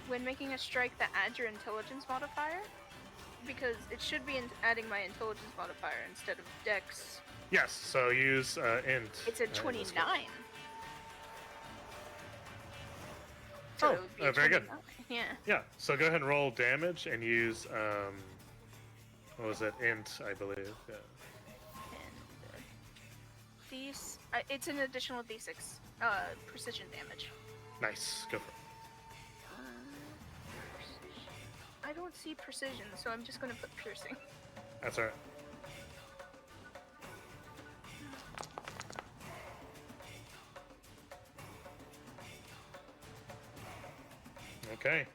When making a strike that adds your intelligence modifier, because it should be adding my intelligence modifier instead of dex. Yes, so use int. It's a in this 29. case. So Oh, it would be very good. 29. Yeah. Yeah, so go ahead and roll damage and use, what was it? Int, I believe. Yeah. And these, it's an additional d6 precision damage. Nice, go for it. Precision. I don't see precision, so I'm just gonna put piercing. That's alright. Okay.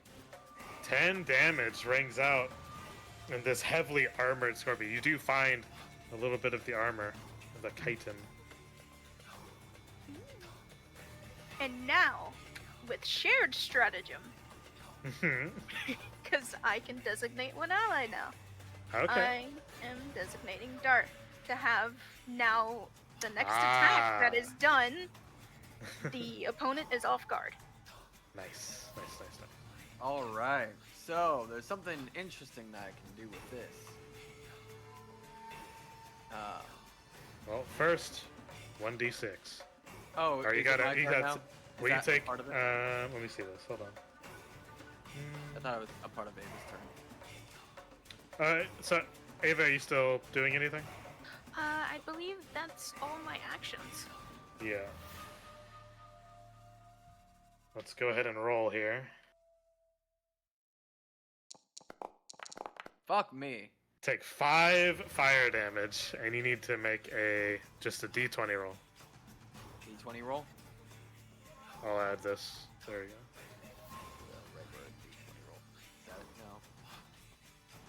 10 damage rings out in this heavily armored scorpion. You do find a little bit of the armor of the chitin. And now, with shared stratagem, Mhm. because I can designate one ally now. Okay. I am designating Dart to have now the next attack that is done. The opponent is off guard. Nice. Alright, so there's something interesting that I can do with this. Well, first, 1d6. Oh, Or you is it gotta, my you turn got. now? Will Is you that take? part of it? Let me see this. Hold on. I thought it was a part of Ava's turn. So, Ava, are you still doing anything? I believe that's all my actions. Yeah. Let's go ahead and roll here. Fuck me. Take 5 fire damage, and you need to make just a d20 roll. D20 roll? I'll add this. There you go. The regular D20 roll. Is that it? No.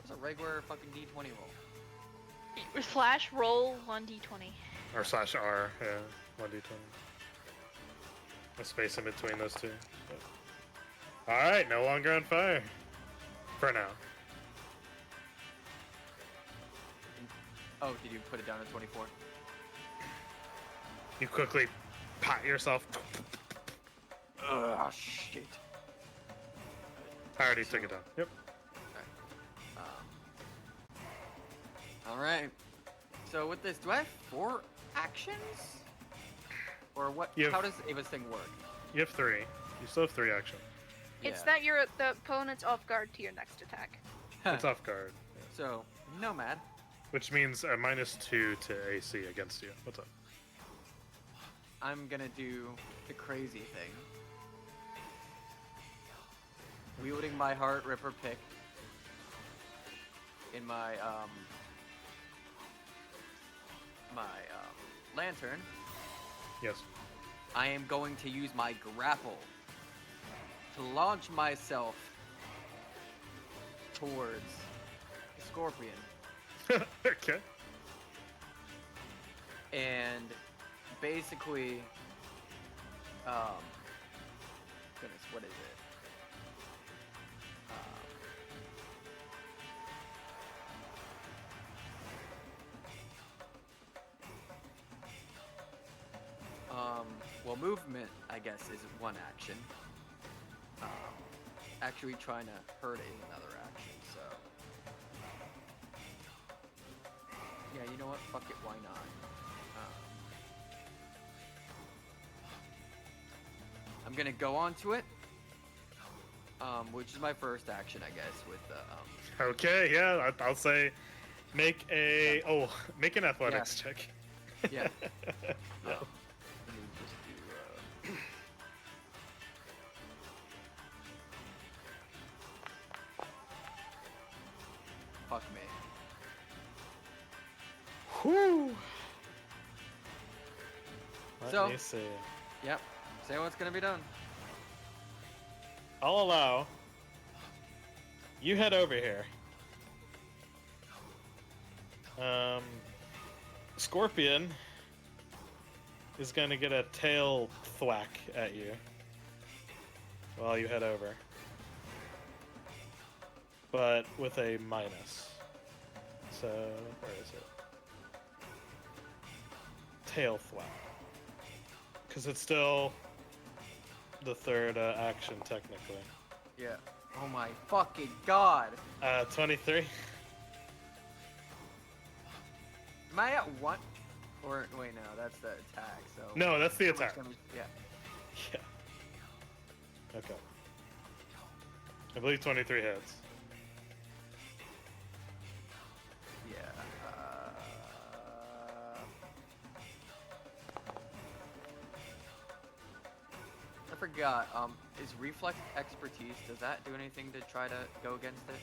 What's a regular fucking D20 roll? Slash roll 1d20. Or slash R, yeah. 1d20. A space in between those two. Alright, no longer on fire. For now. Oh, did you put it down to 24? You quickly pat yourself. Ugh, shit. I already took it down. Yep. Alright. So with this, do I have 4 actions? Or what? You have- How does Ava's thing work? You have 3. You still have 3 actions. It's Yeah. that you're the opponent's off guard to your next attack. It's off guard. Yeah. So, Nomad. Which means a -2 to AC against you. What's up? I'm gonna do the crazy thing. Wielding my Heart Ripper pick in my lantern, Yes. I am going to use my grapple to launch myself towards the scorpion. Okay. And basically, goodness, what is it? well, movement, I guess, is one action. Actually trying to hurt is another action, so. Yeah, you know what? Fuck it, why not? I'm gonna go onto it, which is my first action, I guess, with the, Okay, yeah, I'll say make a make an athletics check. yeah. Yeah. Let me just do, fuck me. Whew. So- Let me see. Yep. Say what's gonna be done. I'll allow you head over here. Scorpion is gonna get a tail thwack at you while you head over, but with a minus. So where is it? Tail thwack, because it's still the third action technically. Yeah. Oh my fucking god. 23. Am I at one? Or wait, no, that's the attack. So No, that's the how much attack. damage- Yeah. Yeah. Okay. I believe 23 hits. Yeah. I forgot. Is reflex expertise? Does that do anything to try to go against it?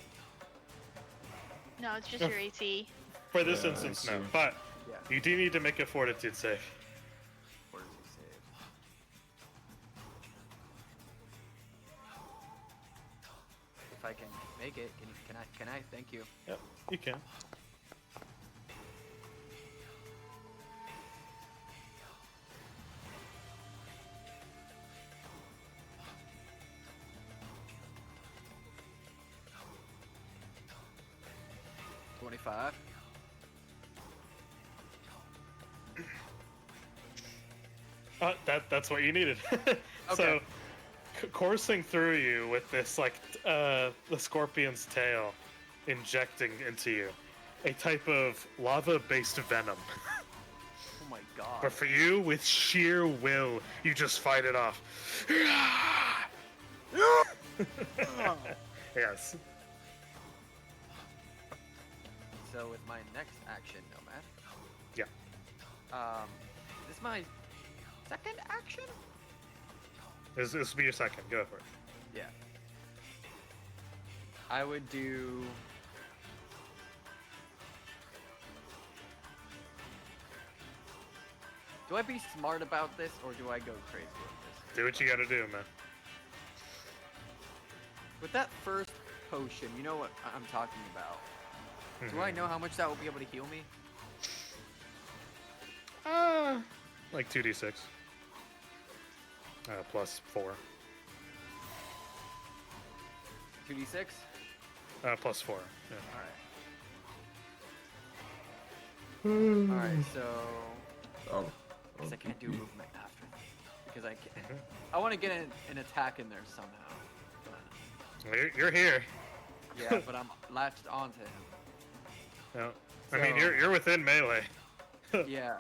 No, it's just your AC. For this Yeah, I instance, no. see. But Yeah. you do need to make a fortitude save. Or does he save? If I can make it, can I? Thank you. Yep, you can. $25. That's what you needed. So, Okay. coursing through you with this, like, the scorpion's tail injecting into you, a type of lava-based venom. Oh my god. But for you, with sheer will, you just fight it off. Yes. So with my next action, Nomad. Yeah. This is my second action? This will be your second. Go for it. Yeah. I would do. Do I be smart about this or do I go crazy with this? Do what you gotta do, man. With that first potion, you know what I'm talking about. Do I know how much that will be able to heal me? Like 2d6. Plus 4. 2d6? Plus 4. Yeah. Alright. Alright, so. Oh. I guess I can't do movement after this. Because I can't. I want to get an attack in there somehow. But, You're here. yeah, but I'm latched onto him. No. I mean, So- you're within melee. Yeah.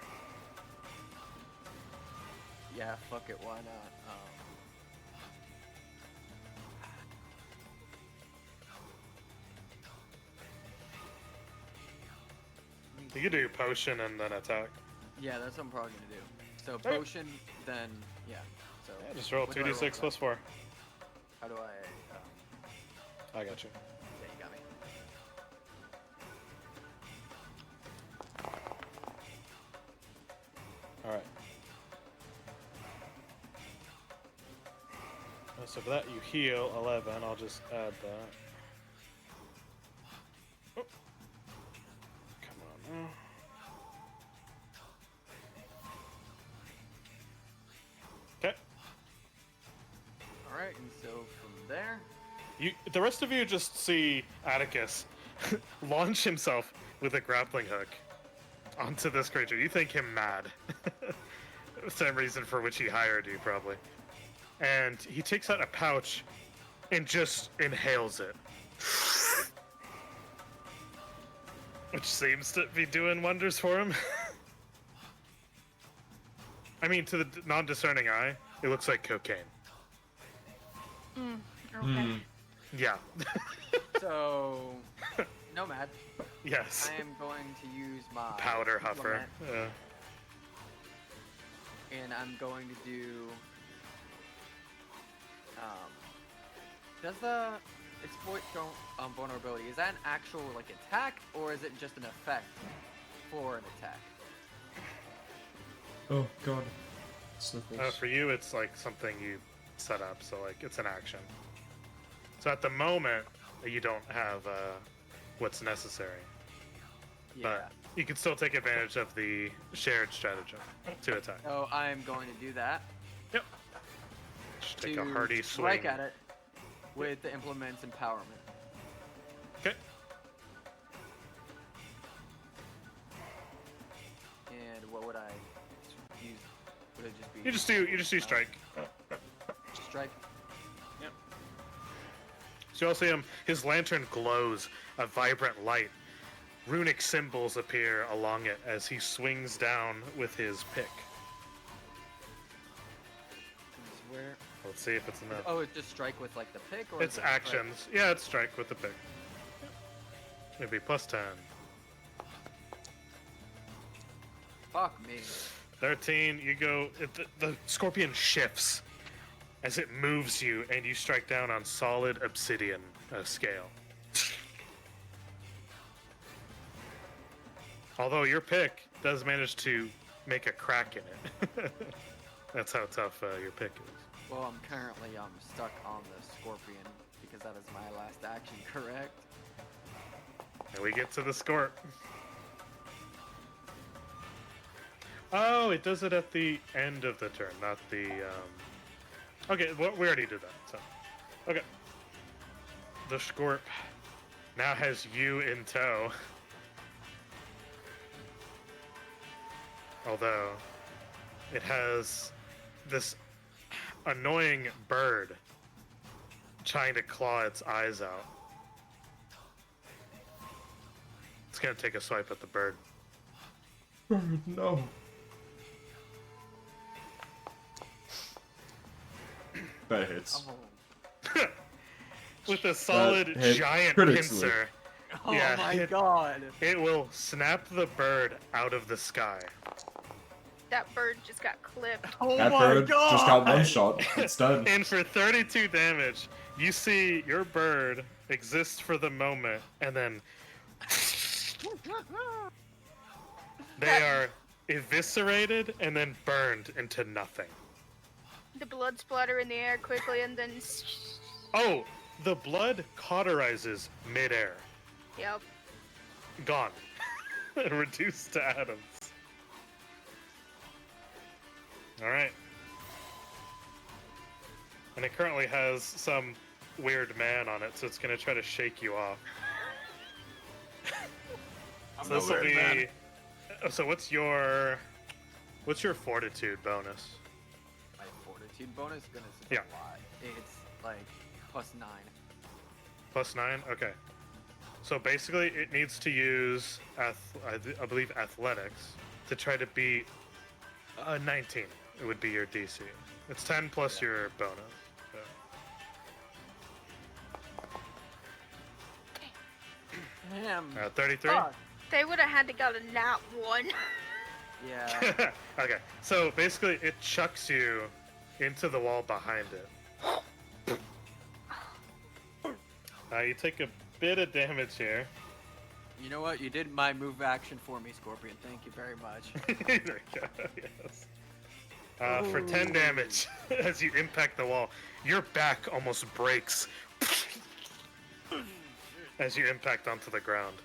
Yeah, fuck it, why not? You can do your potion and then attack. Yeah, that's what I'm probably gonna do. So Okay. potion, then yeah. So Yeah, just roll what do I roll 2d6 for plus that? 4. How do I? I got you. Yeah, you got me. Alright. So for that, you heal 11. I'll just add that. Oh. Come on now. Okay. All right, and so from there, The rest of you just see Atticus launch himself with a grappling hook onto this creature. You think him mad. Same reason for which he hired you, probably. And he takes out a pouch and just inhales it. Which seems to be doing wonders for him. I mean, to the non-discerning eye, it looks like cocaine. Okay. Yeah. So, Nomad, Yes. I am going to use my Powder huffer. implement, and I'm going to do. Does the exploit vulnerability, is that an actual like attack, or is it just an effect for an attack? Oh god. Sniffles. For you, it's like something you set up, so like it's an action. So at the moment, you don't have what's necessary, Yeah. but you can still take advantage of the shared stratagem to attack. So I'm going to do that. Yep. Just take a to hearty strike swing. at it with the implement's empowerment. Okay. And what would I use? Would it just be? You just do strike. Strike. So you all see him. His lantern glows a vibrant light. Runic symbols appear along it as he swings down with his pick. Where? Let's see if it's enough. Oh, it's just strike with like the pick, or It's is it strike- actions. Yeah, it's strike with the pick. It'd be plus 10. Fuck me. 13, you go. The scorpion shifts as it moves you, and you strike down on solid obsidian scale. Although your pick does manage to make a crack in it. That's how tough your pick is. Well, I'm currently stuck on the scorpion because that is my last action, correct? And we get to the scorp. Oh, it does it at the end of the turn, not the. Okay, well, we already did that. So, okay. The scorp now has you in tow. Although it has this annoying bird trying to claw its eyes out. It's gonna take a swipe at the bird. No. That hits. Oh, With a solid hit giant critically. pincer, oh Yeah, my it- god. it will snap the bird out of the sky. That bird just got clipped. Oh That my bird god. just got one shot. It's done. And for 32 damage, you see your bird exists for the moment, and then they are eviscerated and then burned into nothing. The blood splatter in the air quickly, and then. Oh, the blood cauterizes midair. Yep. Gone. Reduced to atoms. Alright. And it currently has some weird man on it, so it's gonna try to shake you off. So this will be. So what's your fortitude bonus? My fortitude bonus? Goodness, it's Yeah. a lot. It's like +9. Plus 9? Okay. So basically, it needs to use, I believe, athletics to try to beat 19. It would be your DC. It's 10 plus your bonus. So. Damn. 33? Fuck. They would have had to got a nat 1. Yeah. Okay. So basically, it chucks you into the wall behind it. You take a bit of damage here. You know what? You did my move action for me, Scorpion. Thank you very much. There we go. Yes. For 10 damage, as you impact the wall, your back almost breaks as you impact onto the ground.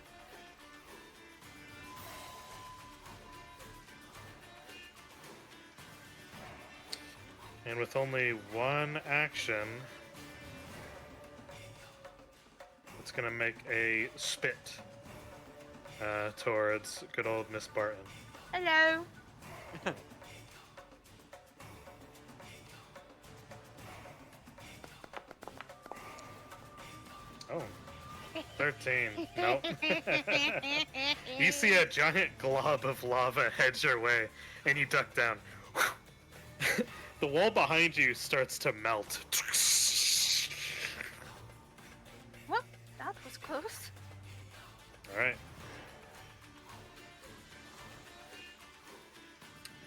And with only one action, it's gonna make a spit towards good old Miss Barton. Hello. Oh, 13. Nope. You see a giant glob of lava head your way, and you duck down. The wall behind you starts to melt. Well, that was close. Alright.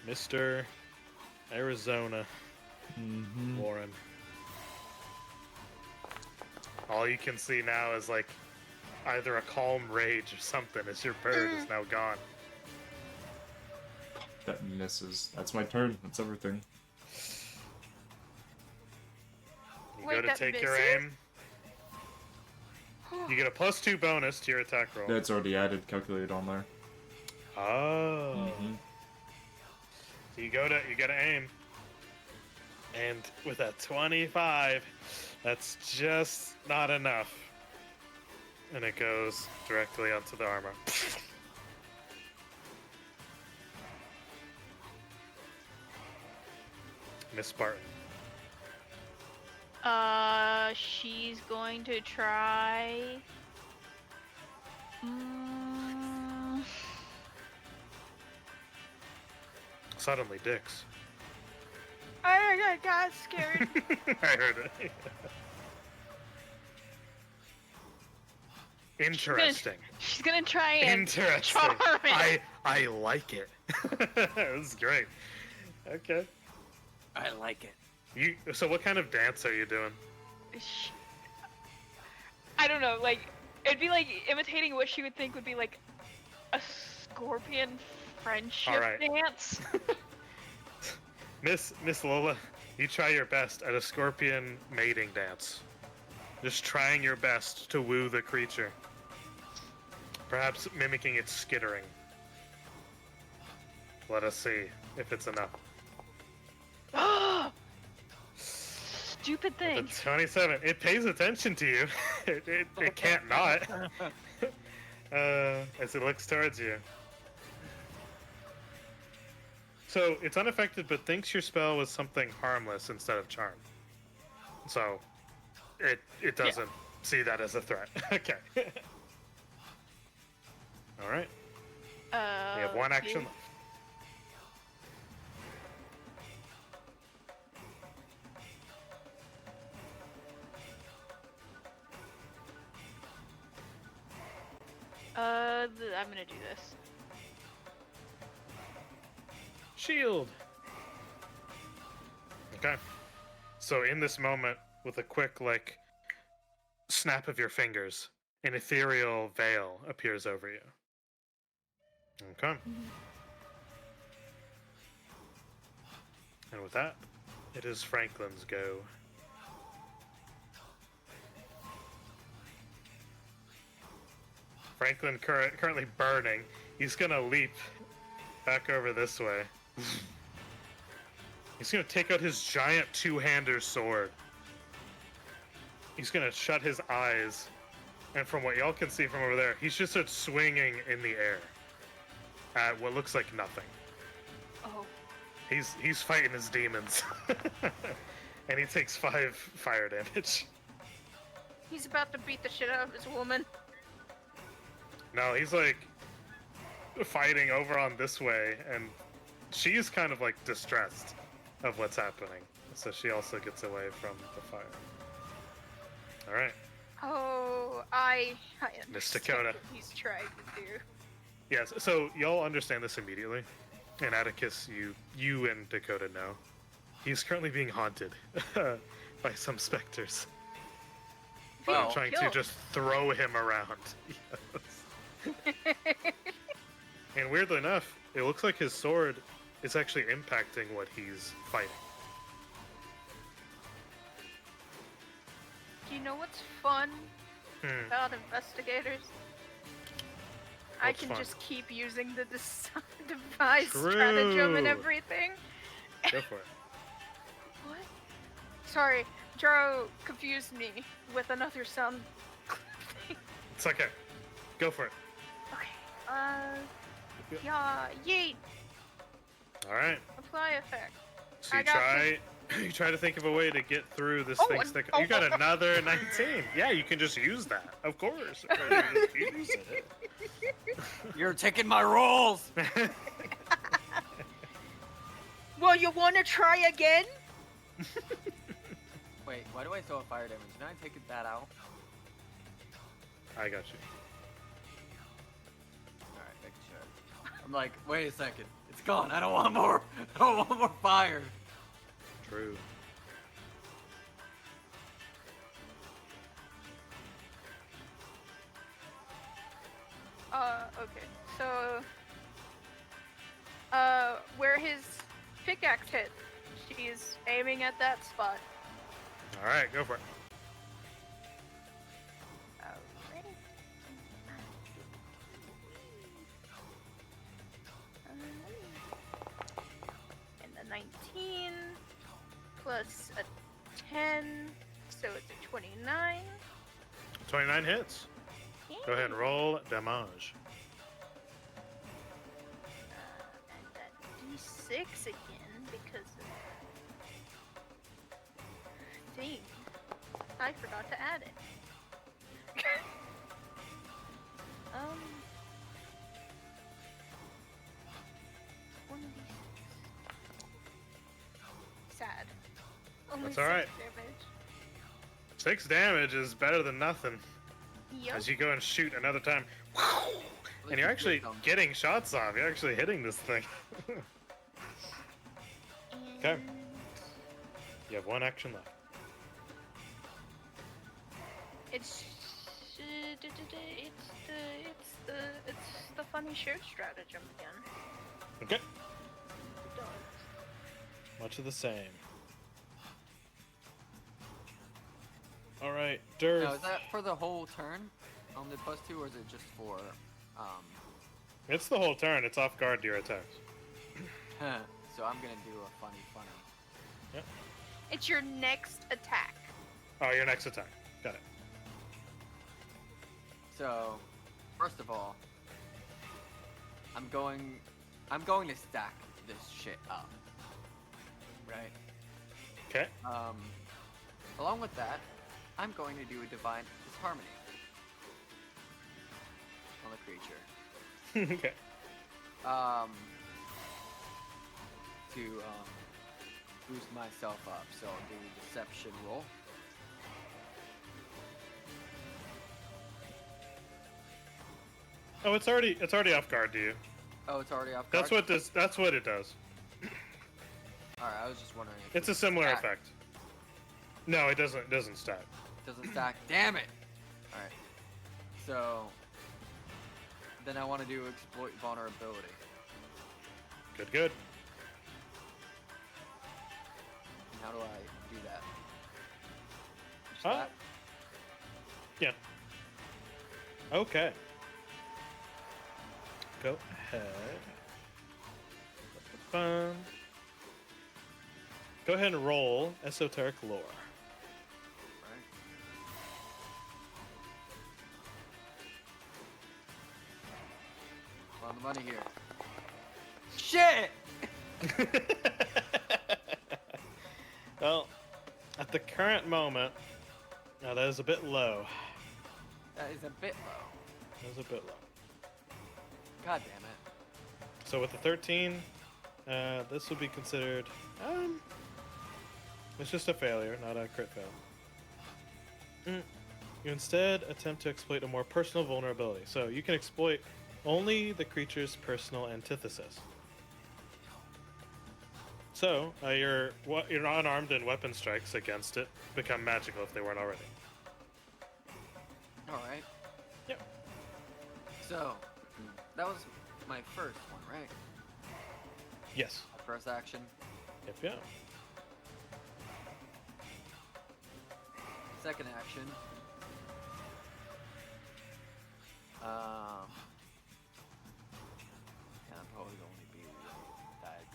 Mr. Arizona Warren. All you can see now is like either a calm rage or something as your bird is now gone. That misses. That's my turn. That's everything. You Wait, go to that take your misses? aim. You get a +2 bonus to your attack roll. That's already added, calculated on there. Oh. So you gotta aim. And with a 25, that's just not enough. And it goes directly onto the armor. Miss Spartan. She's going to try. Mm, Suddenly, Dix. I got scared. I heard it. Interesting. she's gonna try and Interesting. charm it. I like it. This is great. Okay. I like it. So what kind of dance are you doing? I don't know, like, it'd be like imitating what she would think would be like a scorpion friendship Alright. dance. Miss Lola, you try your best at a scorpion mating dance. Just trying your best to woo the creature. Perhaps mimicking its skittering. Let us see if it's enough. Stupid thing. The 27. It pays attention to you. It can't not. As it looks towards you. So it's unaffected, but thinks your spell was something harmless instead of charm. So it doesn't see that as a threat. Okay. All right. We have one action left. I'm gonna do this. Shield. Okay. So in this moment, with a quick like snap of your fingers, an ethereal veil appears over you. Okay. And with that, it is Franklin's go. Franklin currently burning. He's gonna leap back over this way. He's gonna take out his giant two-hander sword. He's gonna shut his eyes, and from what y'all can see from over there, he's just starts swinging in the air at what looks like nothing. Oh. He's fighting his demons, and he takes 5 fire damage. He's about to beat the shit out of his woman. No, he's like fighting over on this way, and she's kind of like distressed of what's happening, so she also gets away from the fire. All right. Oh, I Miss understand Dakota. what he's trying to do. Yes. So y'all understand this immediately, and Atticus, you and Dakota know. He's currently being haunted by some specters. Well, I'm trying to killed. just throw him around. Yes. And weirdly enough, it looks like his sword is actually impacting what he's fighting. Do you know what's fun about investigators? I What's can fun? just keep using the device True. stratagem and everything. Go for it. What? Sorry, Jaro confused me with another sound thing. It's okay. Go for it. Okay, yeah, yeet, All right. apply effect. So I you got try You try to think of a way to get through this Oh, thing's thick. You got another 19. Yeah, you can just use that. Of course. You just use it. You're taking my rolls. Well, you want to try again? Wait, why do I throw a fire damage? Did I take that out? I got you. Alright, making sure. I'm like, wait a second. It's gone. I don't want more. I don't want more fire. True. Okay. So, where his pickaxe hit, she's aiming at that spot. All right, go for it. Alright. And the 19 plus a 10, so it's a 29. 29 hits. Go ahead and roll damage. And that d6 again because of thing. I forgot to add it. um, 1d6. Sad. Only That's all right. 6 damage. 6 damage is better than nothing. Yup. As you go and shoot another time. And you're it's actually wisdom. getting shots off. You're actually hitting this thing. Okay. And You have 1 action left. it's the funny shared stratagem again. Okay. Done. Much of the same. All right, Dirth. Now, is that for the whole turn on the +2, or is it just for, It's the whole turn. It's off guard to your attacks. so I'm gonna do a funny. It's your next attack. Oh, your next attack. Got it. So, first of all, I'm going to stack this shit up. Right? Okay. Along with that, I'm going to do a divine disharmony on the creature. Okay. To boost myself up. So I'll do a deception roll. Oh, it's already off guard to you. Oh, it's already off guard. That's what it does. Alright, I was just wondering if It's a it similar stack- effect. No, it doesn't stack. Doesn't stack. Damn it! Alright. So then I want to do exploit vulnerability. Good. And how do I do that? Just Huh? that? Yeah. Okay. Go ahead. Fun. Go ahead and roll esoteric lore. Right. On the money here. Shit! Well, at the current moment, now that is a bit low. That is a bit low. That is a bit low. God damn it. So with the 13, this would be considered, it's just a failure, not a crit fail. You instead attempt to exploit a more personal vulnerability. So you can exploit only the creature's personal antithesis. So your unarmed and weapon strikes against it become magical if they weren't already. Alright. Yep. So, that was my first one, right? Yes. My first action. Yep. Second action. And I'm probably going to be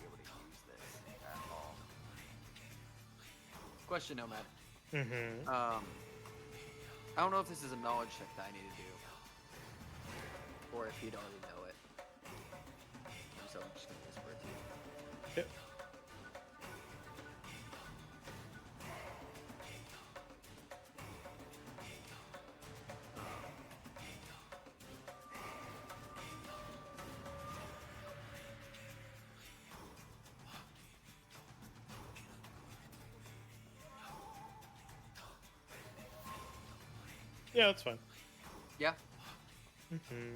able to use this at all. Question, Nomad. Mm-hmm. I don't know if this is a knowledge check that I need to do, or if he'd already know it. So I'm just gonna whisper it to you. Yep. Yeah, that's fine. Yeah. Hmm.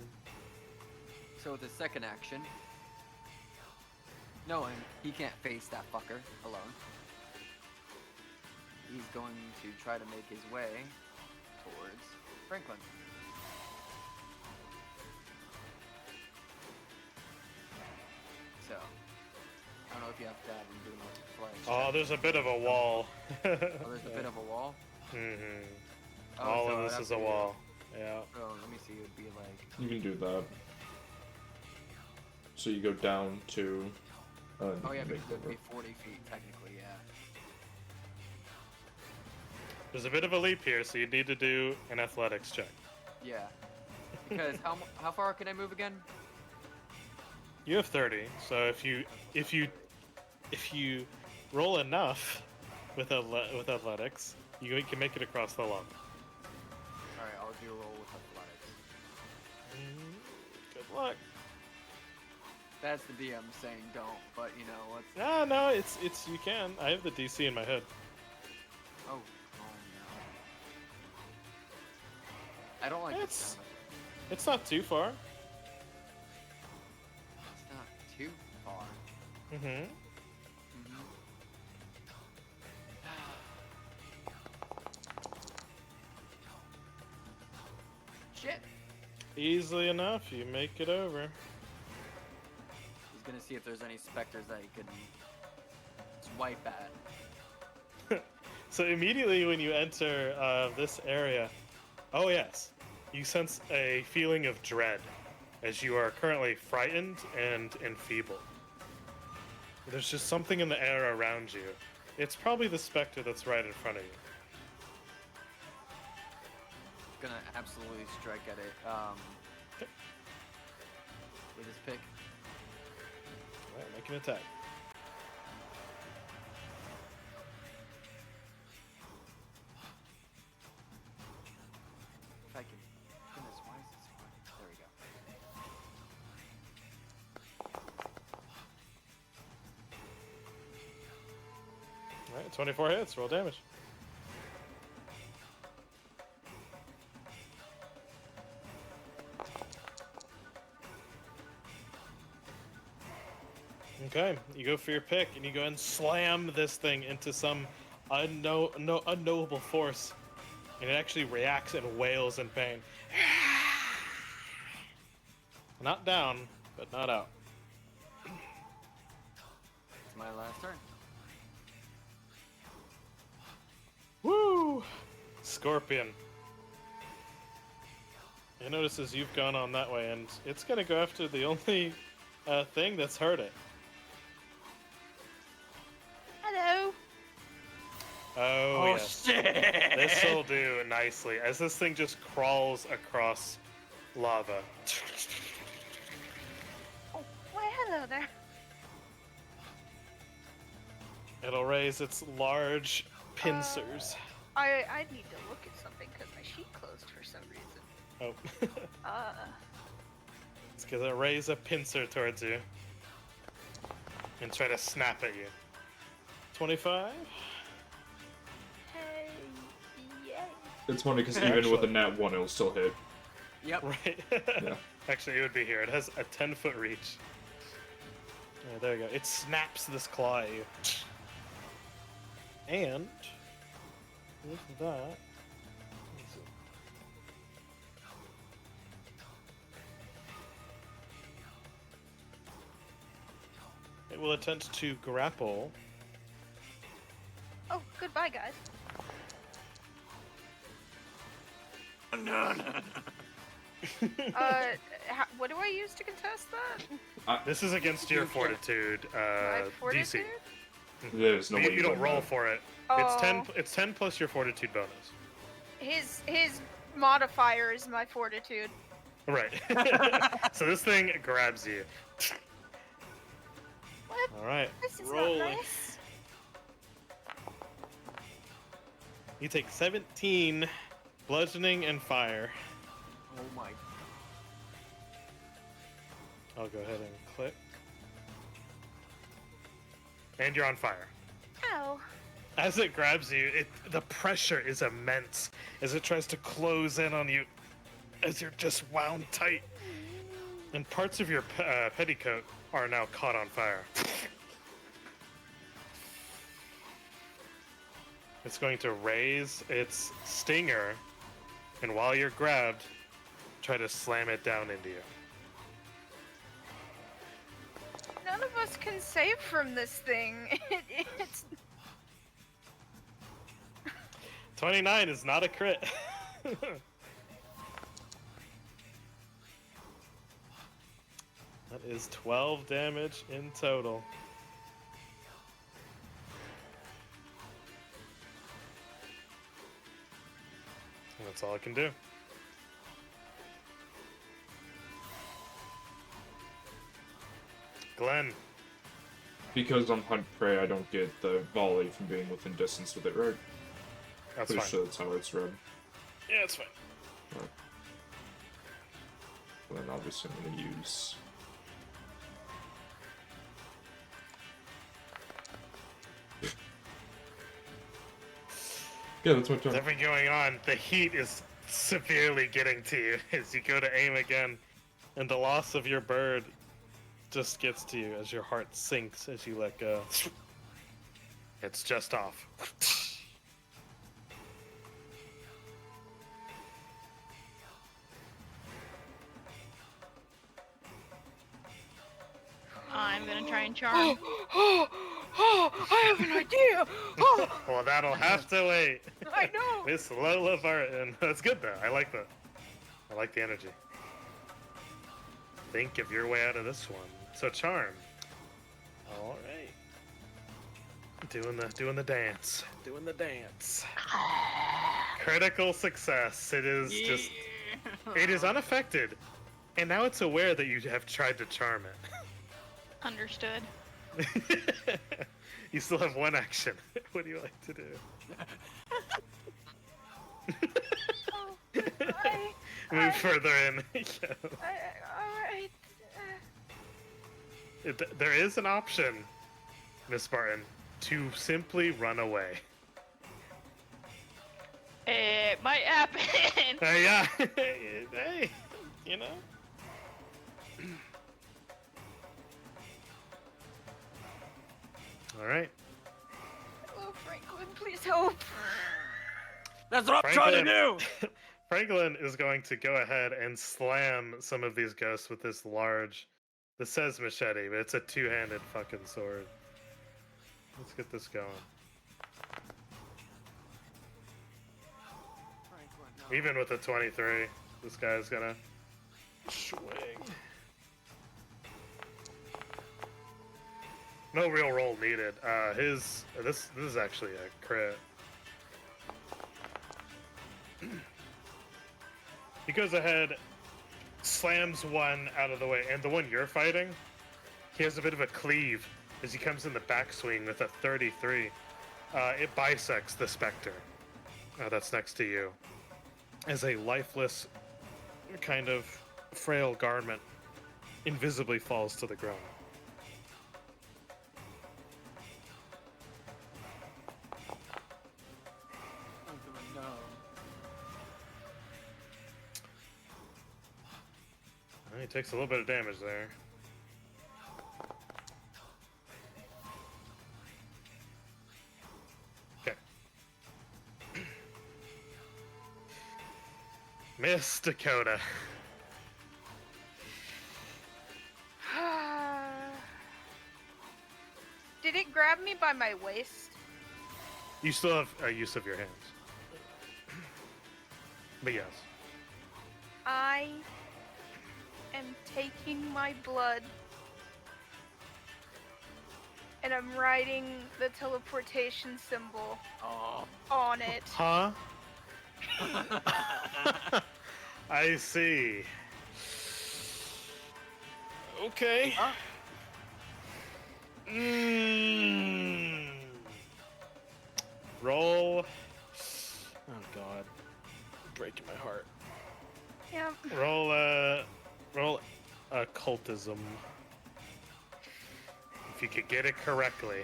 So with his second action, knowing he can't face that fucker alone, he's going to try to make his way towards Franklin. So, I don't know if you have to have him doing like a flex. Oh, there's a bit of a wall. Oh, there's a bit of a wall. Mm-hmm. Oh, All so of I'd this have is a to- wall. Yeah. Oh, let me see. It would be like. You can do that. So you go down to. Oh yeah, make because it would over. be 40 feet technically. Yeah. There's a bit of a leap here, so you need to do an athletics check. Yeah. Because how far can I move again? You have 30, so if you roll enough with athletics, you can make it across the lava. All right, I'll do a roll with athletics. Good luck. That's the DM saying don't, but you know what's. No, it's you can. I have the DC in my head. Oh no. I don't like It's- this sound. It's not too far. It's not too far. Mm-hmm. Mm-hmm. Shit. Easily enough, you make it over. He's gonna see if there's any specters that he can swipe at. So immediately when you enter this area, oh yes, you sense a feeling of dread as you are currently frightened and enfeebled. There's just something in the air around you. It's probably the specter that's right in front of you. Gonna absolutely strike at it. Okay. With his pick. Alright, make an attack. If I can. Goodness, why is it so hard? There we go. Alright, 24 hits, roll damage. Okay, you go for your pick and you go and slam this thing into some unknowable force, and it actually reacts and wails in pain. Not down, but not out. It's my last turn. Woo! Scorpion. It notices you've gone on that way, and it's gonna go after the only thing that's hurt it. Hello. Oh, yes. shit! This'll do nicely as this thing just crawls across lava. Oh, why hello there. It'll raise its large pincers. I need to look at something because my sheet closed for some reason. Oh. Uh, It's gonna raise a pincer towards you and try to snap at you. 25? hey, yay. It's funny because even with a nat 1, it'll still hit. Yep. Right. Yeah. Actually, it would be here. It has a 10-foot reach. Yeah, there you go. It snaps this claw at you. And with that, let's see. It will attempt to grapple. Oh, goodbye, guys. What do I use to contest that? This is against your fortitude, My DC. fortitude? There's no way You don't win roll that. for it. Oh. It's 10 plus your fortitude bonus. His modifier is my fortitude. Right. So this thing grabs you. What? All right. This is Rolling. not nice. You take 17 bludgeoning and fire. Oh my. I'll go ahead and click. And you're on fire. Ow. As it grabs you, the pressure is immense as it tries to close in on you as you're just wound tight. And parts of your petticoat are now caught on fire. It's going to raise its stinger, and while you're grabbed, try to slam it down into you. None of us can save from this thing. It's 29 is not a crit. That is 12 damage in total. And that's all I can do. Glenn. Because I'm hunt prey, I don't get the volley from being within distance with it, right? That's Pretty fine. sure that's how it's read. Yeah, it's fine. Right. Well, then obviously I'm gonna use... Yeah, that's my turn. With everything going on, the heat is severely getting to you as you go to aim again, and the loss of your bird just gets to you as your heart sinks as you let go. It's just off. I'm gonna try and charm. I have an idea. Well, that'll have to wait. I know. Miss Lola Barton. That's good though. I like that. I like the energy. Think of your way out of this one. So charm. All right. Doing the dance. Doing the dance. Critical success. It is just. It is unaffected, and now it's aware that you have tried to charm Understood. it. You still have one action. What do you like to do? Move further in. Yeah. Alright. There is an option, Miss Barton, to simply run away. It might happen. Yeah. Hey, you know. All right. Oh, Franklin, please help. That's what I'm trying to do! Franklin is going to go ahead and slam some of these ghosts with this large. This says machete, but it's a two-handed fucking sword. Let's get this going. Franklin, no. Even with a 23, this guy's gonna swing. No real roll needed. This is actually a crit. He goes ahead, slams one out of the way, and the one you're fighting, he has a bit of a cleave as he comes in the backswing with a 33. It bisects the specter that's next to you as a lifeless, kind of frail garment invisibly falls to the ground. No. He takes a little bit of damage there. Okay. Miss Dakota. Did it grab me by my waist? You still have a use of your hands. But yes. I am taking my blood and I'm writing the teleportation symbol Oh. on it. Huh? I see. Okay. Huh? Roll. Oh god. Breaking my heart. Yeah. Roll occultism. If you could get it correctly.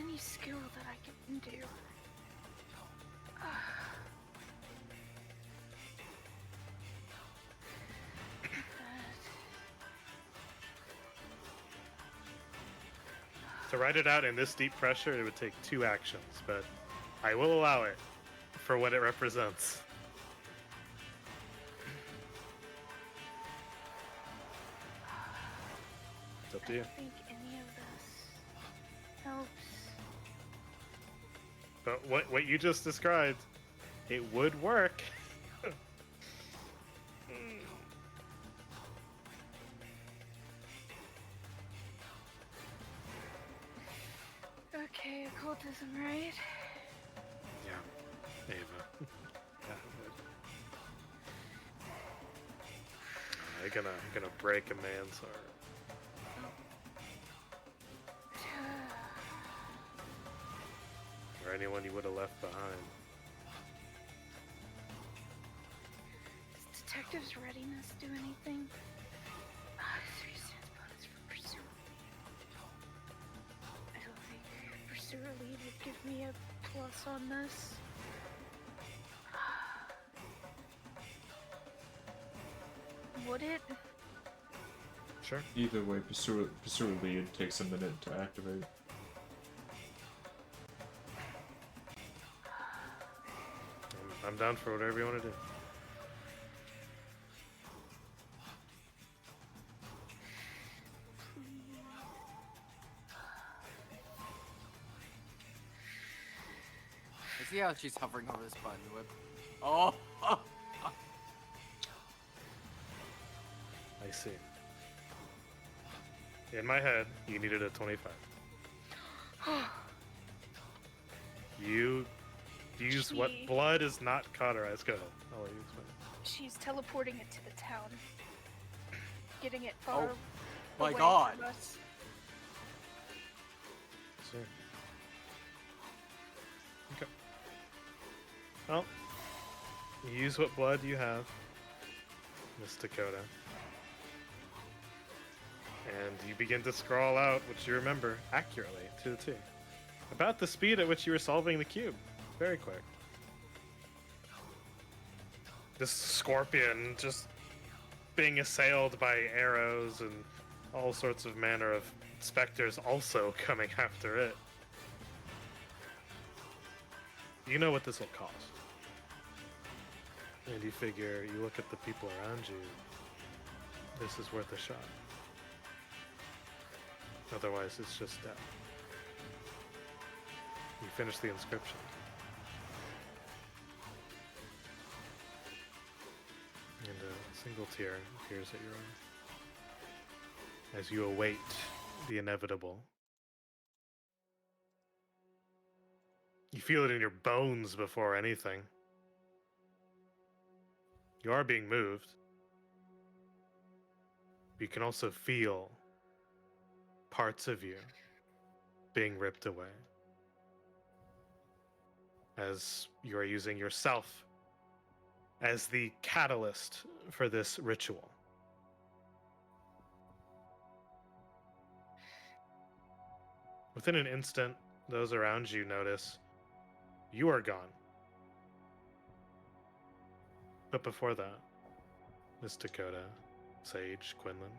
any skill that I can do. To write it out in this deep pressure, it would take 2 actions, but I will allow it for what it represents. It's up to I you. don't think any of this helps. But what you just described, it would work. Okay, occultism, right? Yeah, Ava. That would. You're gonna break a man's heart. Or anyone you would have left behind. Does detective's readiness do anything? 3 cents bonus for pursuer lead. I don't think pursuer lead would give me a plus on this. Would it? Sure. Either way, Pursuer Lead takes a minute to activate. I'm down for whatever you want to do. I see how she's hovering over this button whip. Oh! I see. In my head, you needed a 25. You use what She- blood is not cauterized. Go ahead. I'll let you explain. She's teleporting it to the town. Getting it far My away God. from us. Sure. Okay. Well, you use what blood you have, Miss Dakota. And you begin to scrawl out what you remember accurately to the T. About the speed at which you were solving the cube. Very quick. This scorpion just being assailed by arrows and all sorts of manner of specters also coming after it. You know what this will cost. And you figure, you look at the people around you, this is worth a shot. Otherwise, it's just death. You finish the inscription. And a single tear appears at your eye as you await the inevitable. You feel it in your bones before anything. You are being moved. You can also feel parts of you being ripped away as you are using yourself as the catalyst for this ritual. Within an instant, those around you notice you are gone. But before that, Miss Dakota, Sage, Quinlan,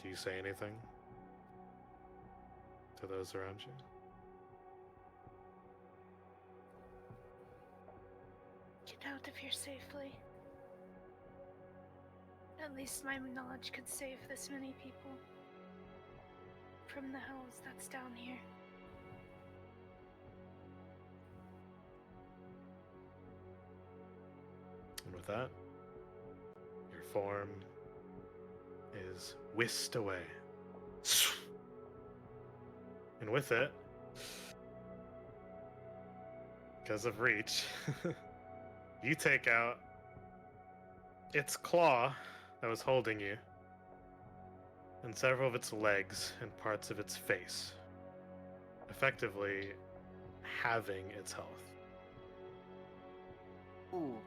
do you say anything to those around you? Get out of here safely. At least my knowledge could save this many people from the hells that's down here. And with that, your form is whisked away. And with it, because of reach, you take out its claw that was holding you, and several of its legs and parts of its face, effectively halving its health. Ooh.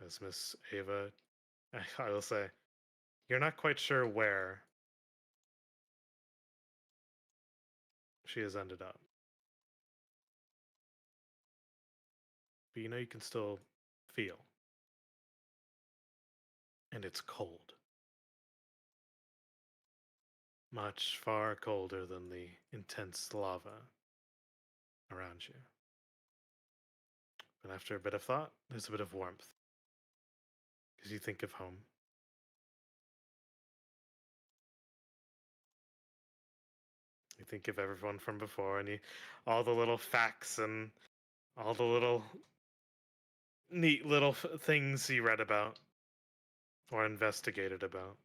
As Miss Ava I will say, you're not quite sure where she has ended up. But you know you can still feel. And it's cold. Much far colder than the intense lava around you. But after a bit of thought, there's a bit of warmth. Because you think of home. You think of everyone from before, and all the little facts and all the little neat little things you read about or investigated about.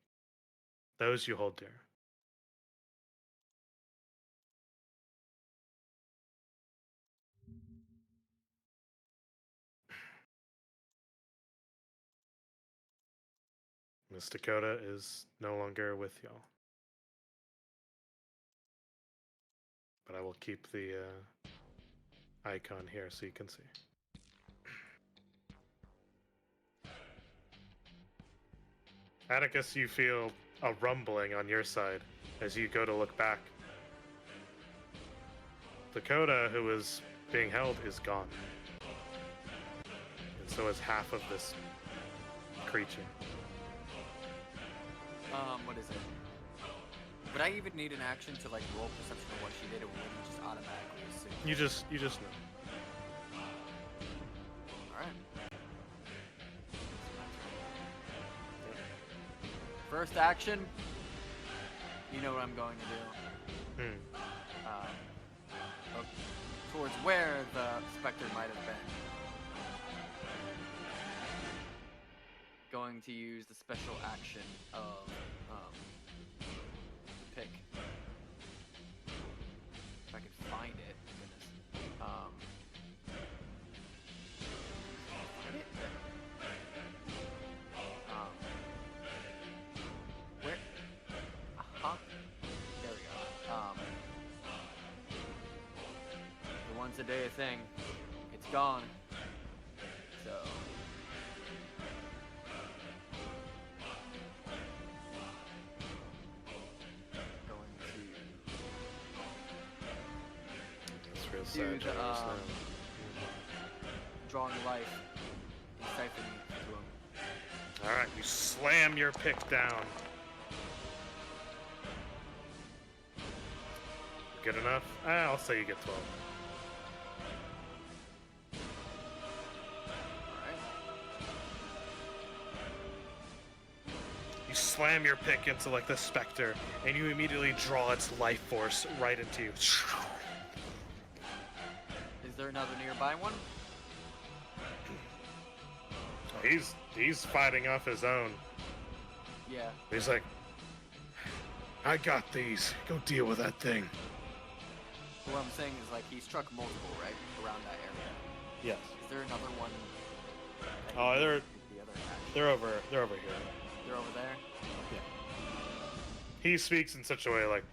Those you hold dear. Miss Dakota is no longer with y'all. But I will keep the icon here so you can see. Atticus, you feel a rumbling on your side as you go to look back. Dakota, who is being held, is gone. And so is half of this creature. What is it? Would I even need an action to like roll perception of what she did, or would you just automatically assume? You just know. Alright. First action. You know what I'm going to do. Look towards where the specter might have been. Going to use the special action of pick. If I can find it. Goodness. Find it? Where? Uh-huh. There we go. The once a day thing. It's gone. So. Sad Dude, times now. drawing life and siphoning it to him. Alright, you slam your pick down. Good enough? I'll say you get 12. Alright. You slam your pick into like the specter, and you immediately draw its life force right into you. Is there another nearby one? He's fighting off his own. Yeah. He's like, I got these. Go deal with that thing. But what I'm saying is like he struck multiple, right? Around that area. Yes. Is there another one? that Oh, he they're can take the other action? they're over here. They're over there? He speaks in such a way like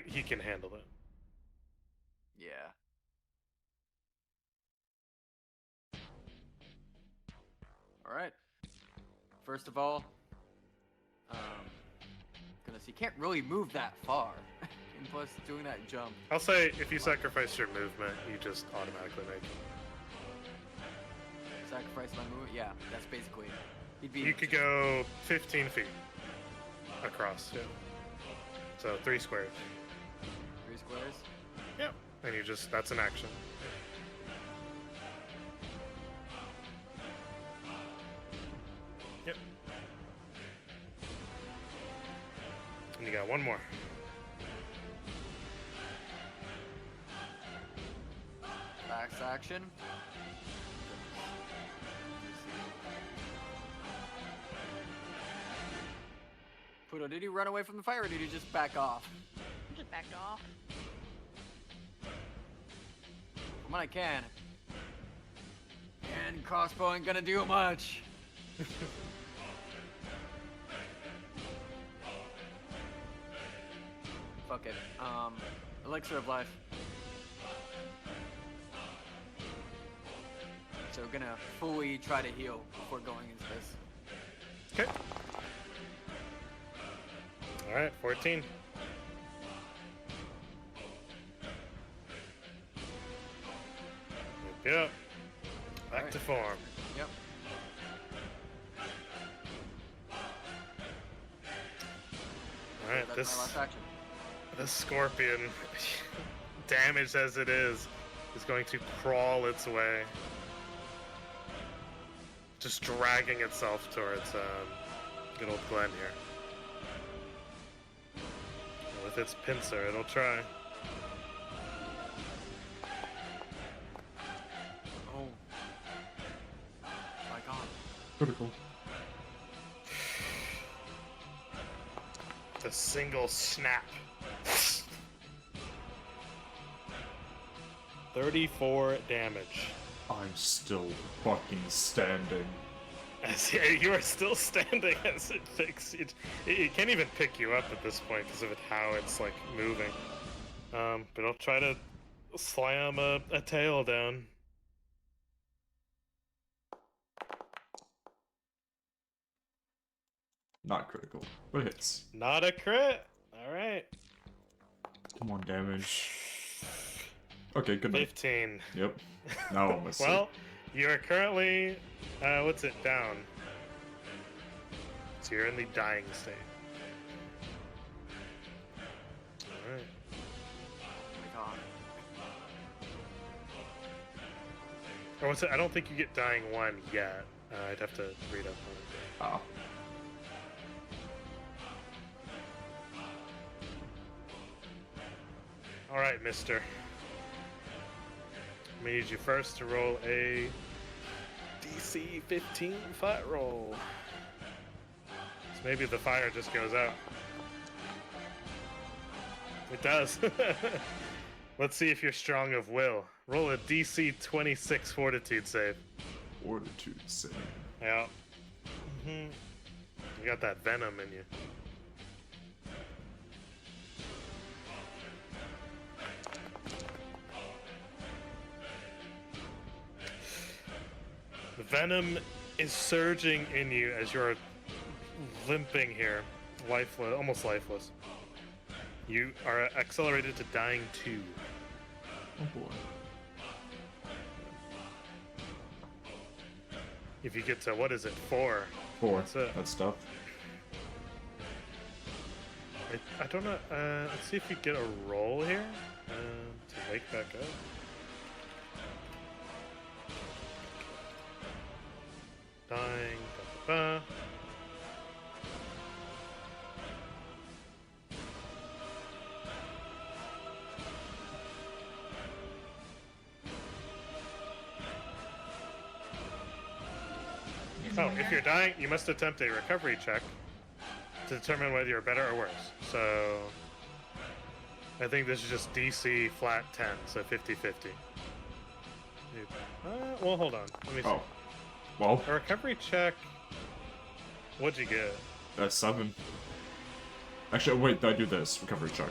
he can handle it. Yeah. Alright. First of all, goodness, he can't really move that far. And plus, doing that jump. I'll say if you sacrifice your movement, you just automatically make it. Sacrifice my movement? Yeah, that's basically. He'd be. You could go 15 feet across, yeah. So 3 squares. 3 squares? Yep. And that's an action. Yep. And you got one more. Max action. Pudo, did he run away from the fire or did he just back off? Just backed off. From what I can. And crossbow ain't gonna do much. Fuck it. Elixir of life. So we're gonna fully try to heal before going into this. Okay. Alright, 14. Yep. Back Alright. to form. Yep. Alright, That's my last action. this scorpion, damaged as it is going to crawl its way. Just dragging itself towards good old Glenn here. With its pincer, it'll try. Oh. My god. Critical. The single snap. 34 damage. I'm still fucking standing. As you are still standing as it picks it. It can't even pick you up at this point because of how it's like moving. But I'll try to slam a tail down. Not critical, but hits. Not a crit. All right. Come on, damage. Okay, good night. 15. Yep. Now I'm asleep. Well, you are currently, what's it, down? So you're in the dying state. Alright. Oh my god. Or what's it? I don't think you get dying 1 yet. I'd have to read up on it. Oh. Alright, mister. I need you first to roll a DC 15 fight roll. So maybe the fire just goes out. It does. Let's see if you're strong of will. Roll a DC 26 fortitude save. Fortitude save. Yeah. You got that venom in you. The venom is surging in you as you're limping here, lifeless, almost lifeless. You are accelerated to dying 2. Oh boy. If you get to, what is it, 4? 4. That's it. That's stuff. I don't know. Let's see if you get a roll here to wake back up. Dying. Ba, ba, ba. Oh, if you're dying, you must attempt a recovery check to determine whether you're better or worse. So, I think this is just DC flat 10, so 50-50. Well, hold on. Let me see. Oh. Well, A recovery check. What'd you get? that's 7. Actually, wait, I do this. Recovery check.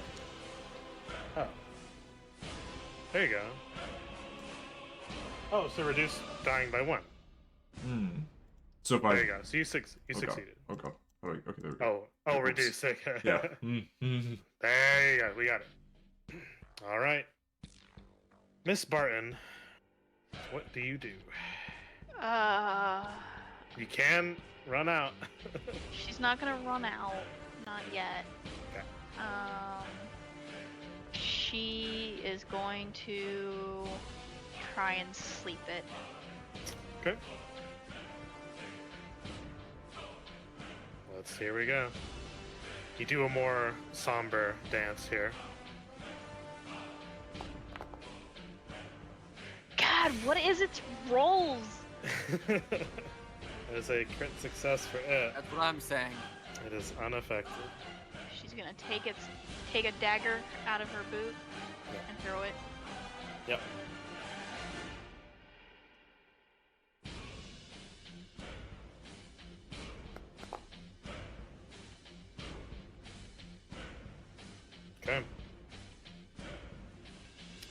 Oh. There you go. Oh, so reduce dying by 1. So if I... There you go. So you succeeded. Okay. Oh, wait, okay, there we go. Oh, Oops. reduce. Okay. Yeah. There you go. We got it. All right. Miss Barton, what do you do? You can run out. She's not gonna run out. Not yet. Okay. She is going to try and sleep it. Okay. Here we go. You do a more somber dance here. God, what is its rolls? That is a crit success for it. That's what I'm saying. It is unaffected. She's gonna take a dagger out of her boot Yeah. and throw it. Yep. Okay.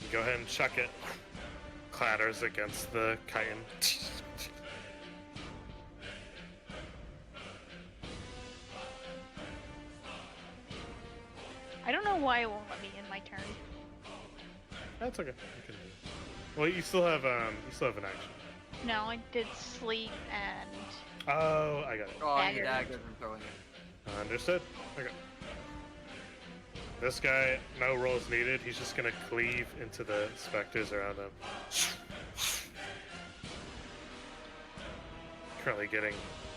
You go ahead and chuck it. Clatters against the chitin. I don't know why it won't let me in my turn. That's okay. You can do it. Well, you still have an action. No, I did sleep and Oh, I got it. Drawing the Dagger. daggers and throwing it. Understood. Okay. This guy, no rolls needed. He's just gonna cleave into the specters around him. Currently getting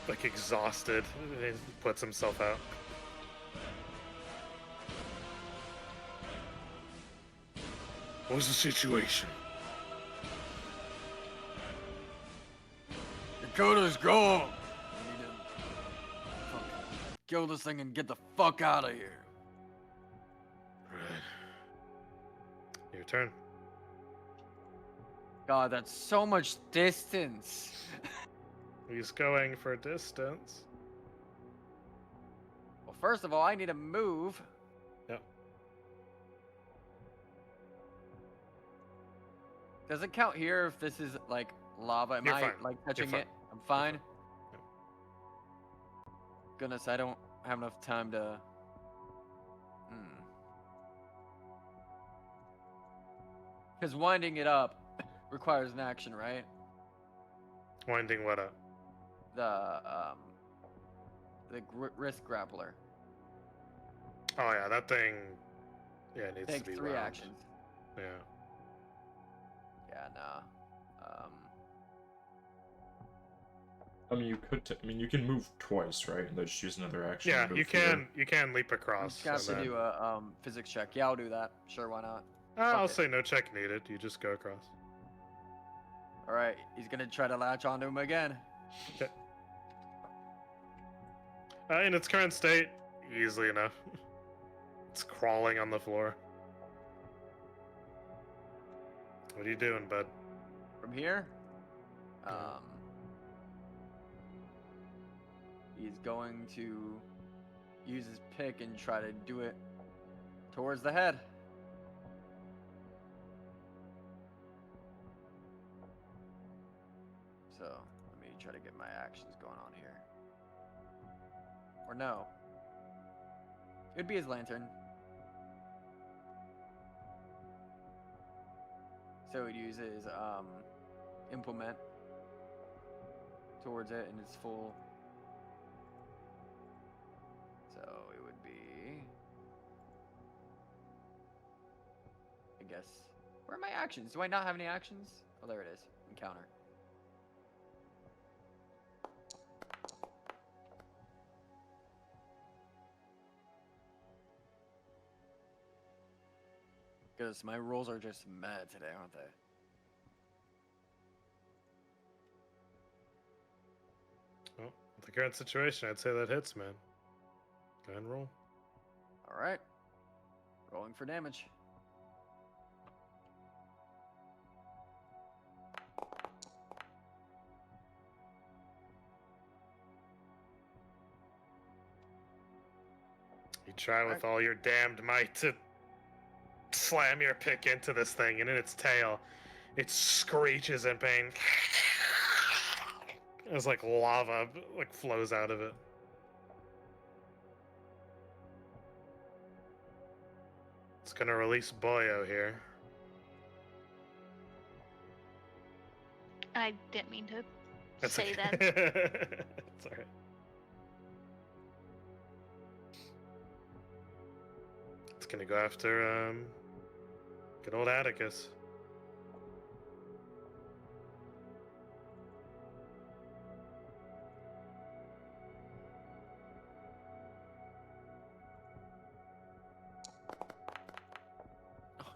like exhausted. He puts himself out. What's the situation? Dakota's gone. We need to fucking kill this thing and get the fuck out of here. Right. Your turn. God, that's so much distance. He's going for distance. Well, first of all, I need to move. Yep. Does it count here if this is like lava? Am You're I fine. like touching fine. it? I'm fine. Yep. Goodness, I don't have enough time to. Because winding it up requires an action, right? Winding what up? The wrist grappler Oh yeah, that thing. Yeah, it needs takes to be 3 wound. actions. Yeah. Yeah, nah. I mean, you could. I mean, you can move twice, right? And then just use another action. Yeah, to move you here. can. You can leap I'm across. just gonna have and to then- do a physics check. Yeah, I'll do that. Sure, why not? I'll it. say no check needed. You just go across. All right, he's gonna try to latch onto him again. Okay. In its current state, easily enough. It's crawling on the floor. What are you doing, bud? From here, Yeah. he's going to use his pick and try to do it towards the head. So let me try to get my actions going on here. Or no. It'd be his lantern. So he'd use his implement towards it in its full. So it would be, I guess. Where are my actions? Do I not have any actions? Oh, there it is. Encounter. Because my rolls are just mad today, aren't they? Well, with the current situation, I'd say that hits, man. Go ahead and roll. Alright. Rolling for damage. You try with all your damned might to slam your pick into this thing, and in its tail, it screeches in pain. It's like lava like flows out of it. It's gonna release Boyo here. I didn't mean to That's say okay. that. It's alright. It's gonna go after good old Atticus.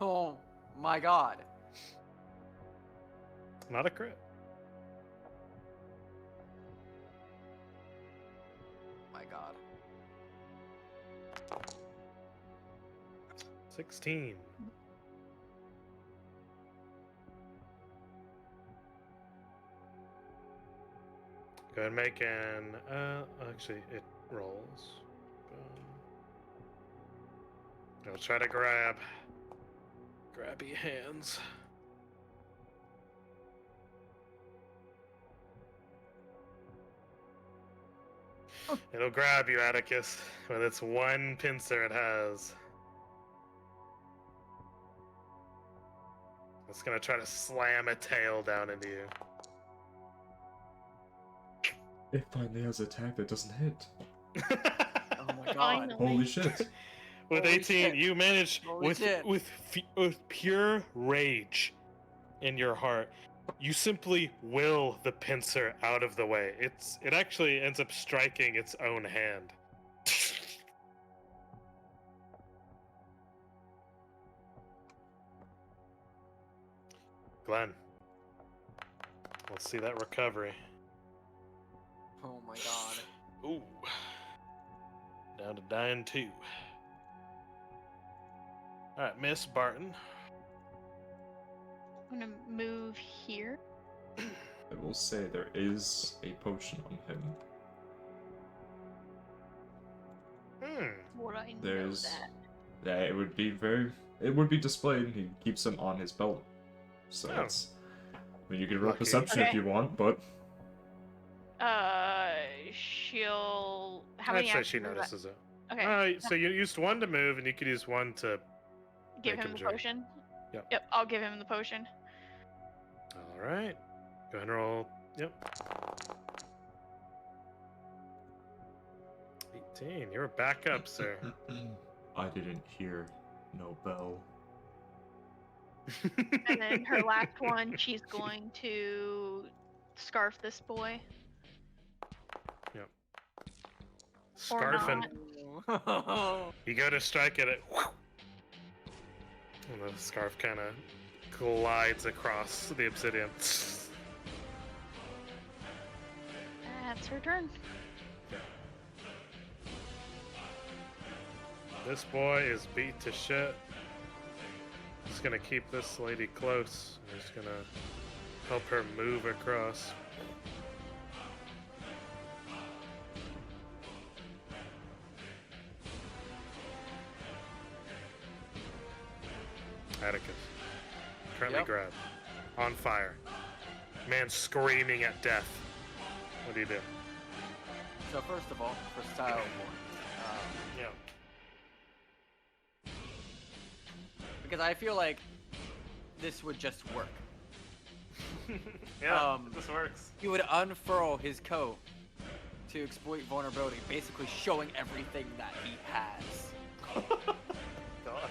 Oh my god. Not a crit. My god. 16. Go ahead and make an. Actually, it rolls. I'll try to grab. Grabby hands. It'll grab you, Atticus, with its one pincer it has. It's gonna try to slam a tail down into you. It finally has attack that doesn't hit. Oh my god. Finally. Holy shit. With Holy 18, shit. you manage Holy shit. with pure rage in your heart. You simply will the pincer out of the way. It actually ends up striking its own hand. Glenn, let's see that recovery. Oh my god. Ooh, down to dying 2. All right, Miss Barton. I'm gonna move here. I will say there is a potion on him. Would I There's know that? yeah, it would be displayed. He keeps them on his belt. So Oh. it's I mean you can roll Lucky. perception if Okay. you want, but She'll. How I'd many say she actions? notices it. Okay. So you used 1 to move, and you could use 1 to Give make him the drink. potion. Yep. Yep. I'll give him the potion. All right. Go ahead and roll. Yep. 18. You're back up, sir. I didn't hear no bell. And then her last one, she's going to scarf this boy. Scarfing. not. You go to strike at it, and the scarf kind of glides across the obsidian. That's her turn. This boy is beat to shit. Just gonna keep this lady close. I'm just gonna help her move across. Atticus. Currently Yep. grabbed. On fire. Man screaming at death. What do you do? So first of all, for style points, Yeah. because I feel like this would just work. Yeah, this works. He would unfurl his coat to exploit vulnerability, basically showing everything that he has. God.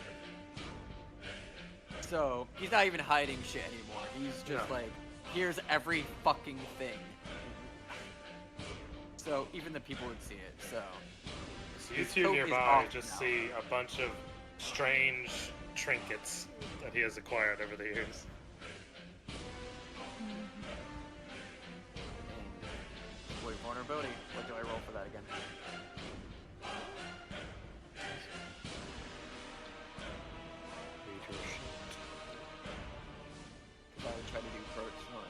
So he's not even hiding shit anymore. He's just Yeah. like, here's every fucking thing. So even the people would see it. So So you his two coat is nearby off just now. see a bunch of strange trinkets that he has acquired over the years. And exploit vulnerability. What do I roll for that again? I would try to do perks, not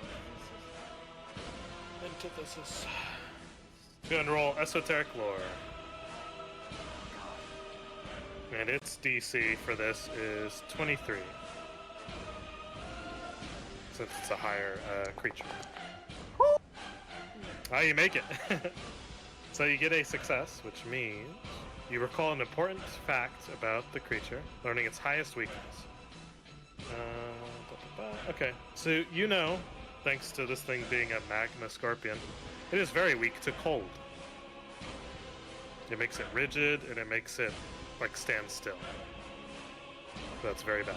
antithesis. Antithesis. Go ahead and roll esoteric lore. And its DC for this is 23. Since it's a higher creature. Ah, you make it. So you get a success, which means you recall an important fact about the creature, learning its highest weakness. Okay, so you know, thanks to this thing being a magma scorpion, it is very weak to cold. It makes it rigid, and it makes it, like, stand still. That's very bad.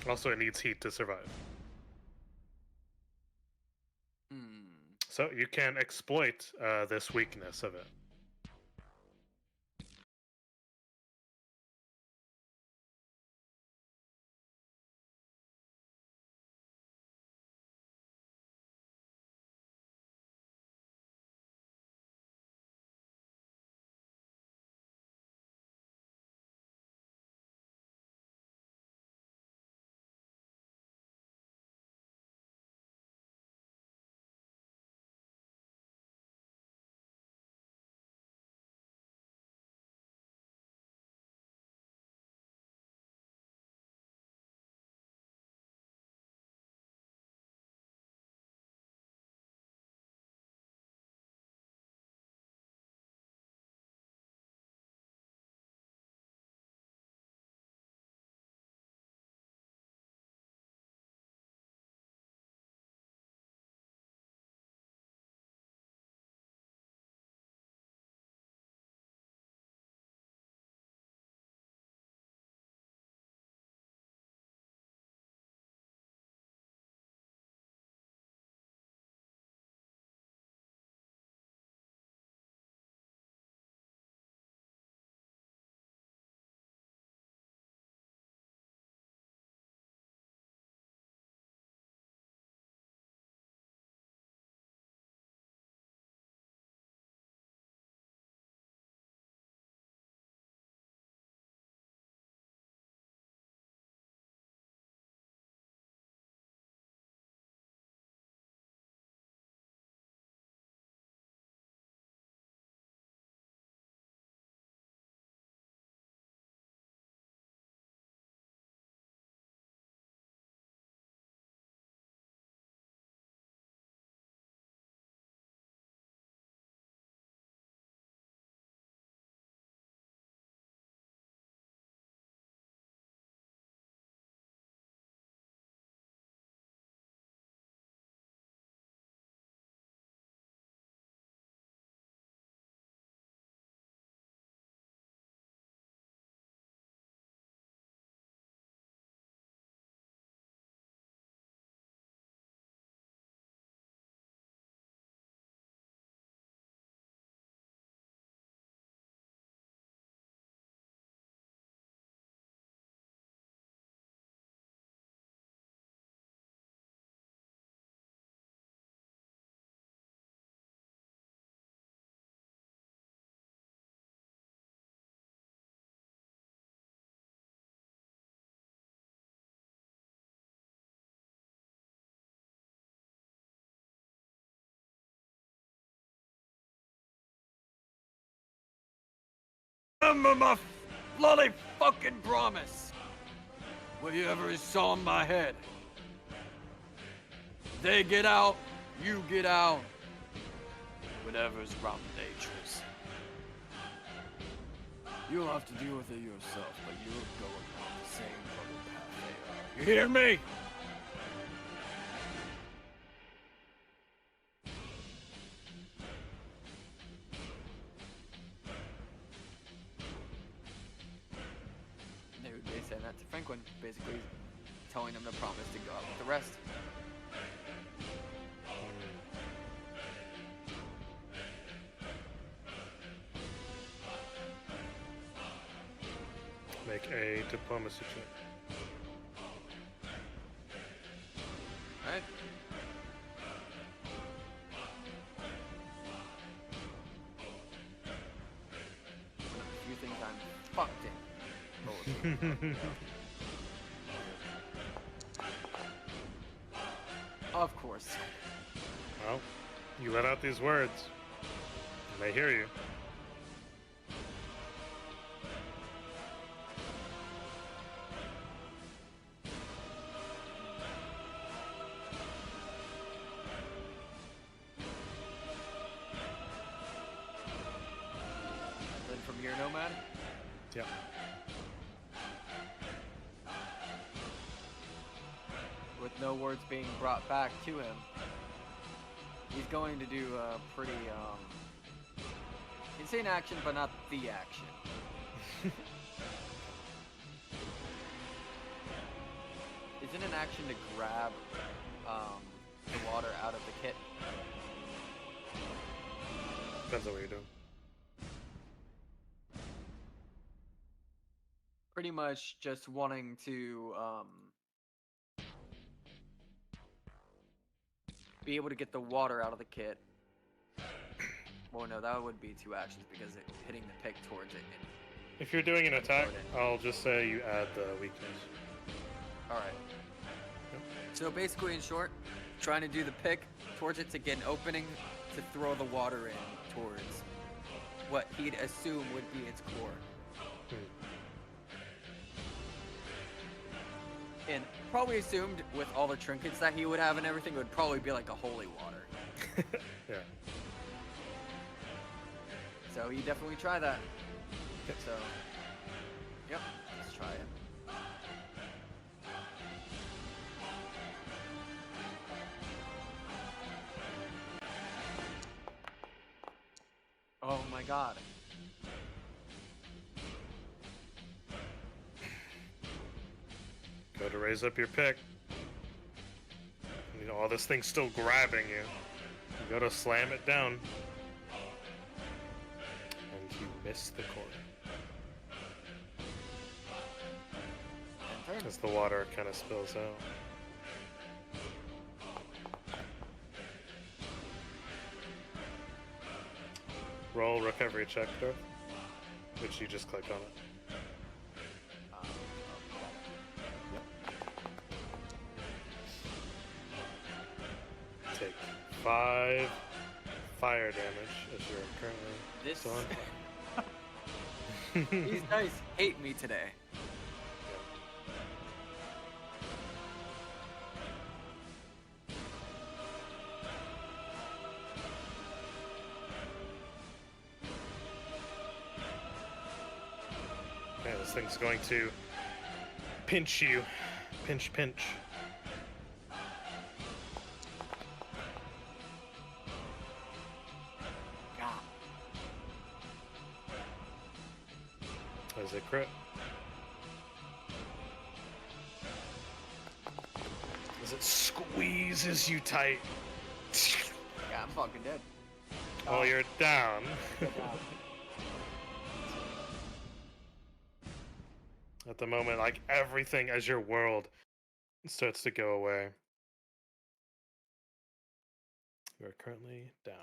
Also, it needs heat to survive. So you can exploit this weakness of it. remember my bloody fucking promise. Whatever is on my head. They get out, you get out. Whatever's wrong, dangerous. You'll have to deal with it yourself, but you're going on the same fucking path they are. You hear me? They would be saying that to Franklin, basically telling him to promise to go out with the rest. Make a diplomacy check. Alright. A few things I'm fucked in. Of course. Well, you let out these words, and they hear you. Then from your nomad. Yeah. With no words being brought back to him, he's going to do a pretty insane action, but not the action. Is it an action to grab the water out of the kit? Depends on what you're doing. Pretty much just wanting to be able to get the water out of the kit. Well, no, that would be 2 actions because it hitting the pick towards it. And, If you're doing an attack, I'll just say you add the weakness. all right. So basically, in short, trying to do the pick towards it to get an opening to throw the water in towards what he'd assume would be its core. And probably assumed with all the trinkets that he would have and everything, it would probably be like a holy water. Yeah. So he definitely try that. So, yep, let's try it. Oh my god. Go to raise up your pick. You know, all this thing's still grabbing you. You go to slam it down. And you miss the cord. And turn. As the water kind of spills out. Roll recovery check, Darth. Which you just click on it. Take 5 fire damage as you're currently This. still on fire. These dice hate me today. Yeah, this thing's going to pinch you. Pinch, pinch. God. As a crit. As it squeezes you tight. Yeah, I'm fucking dead. Oh, you're down. At the moment, like everything as your world starts to go away. You are currently down.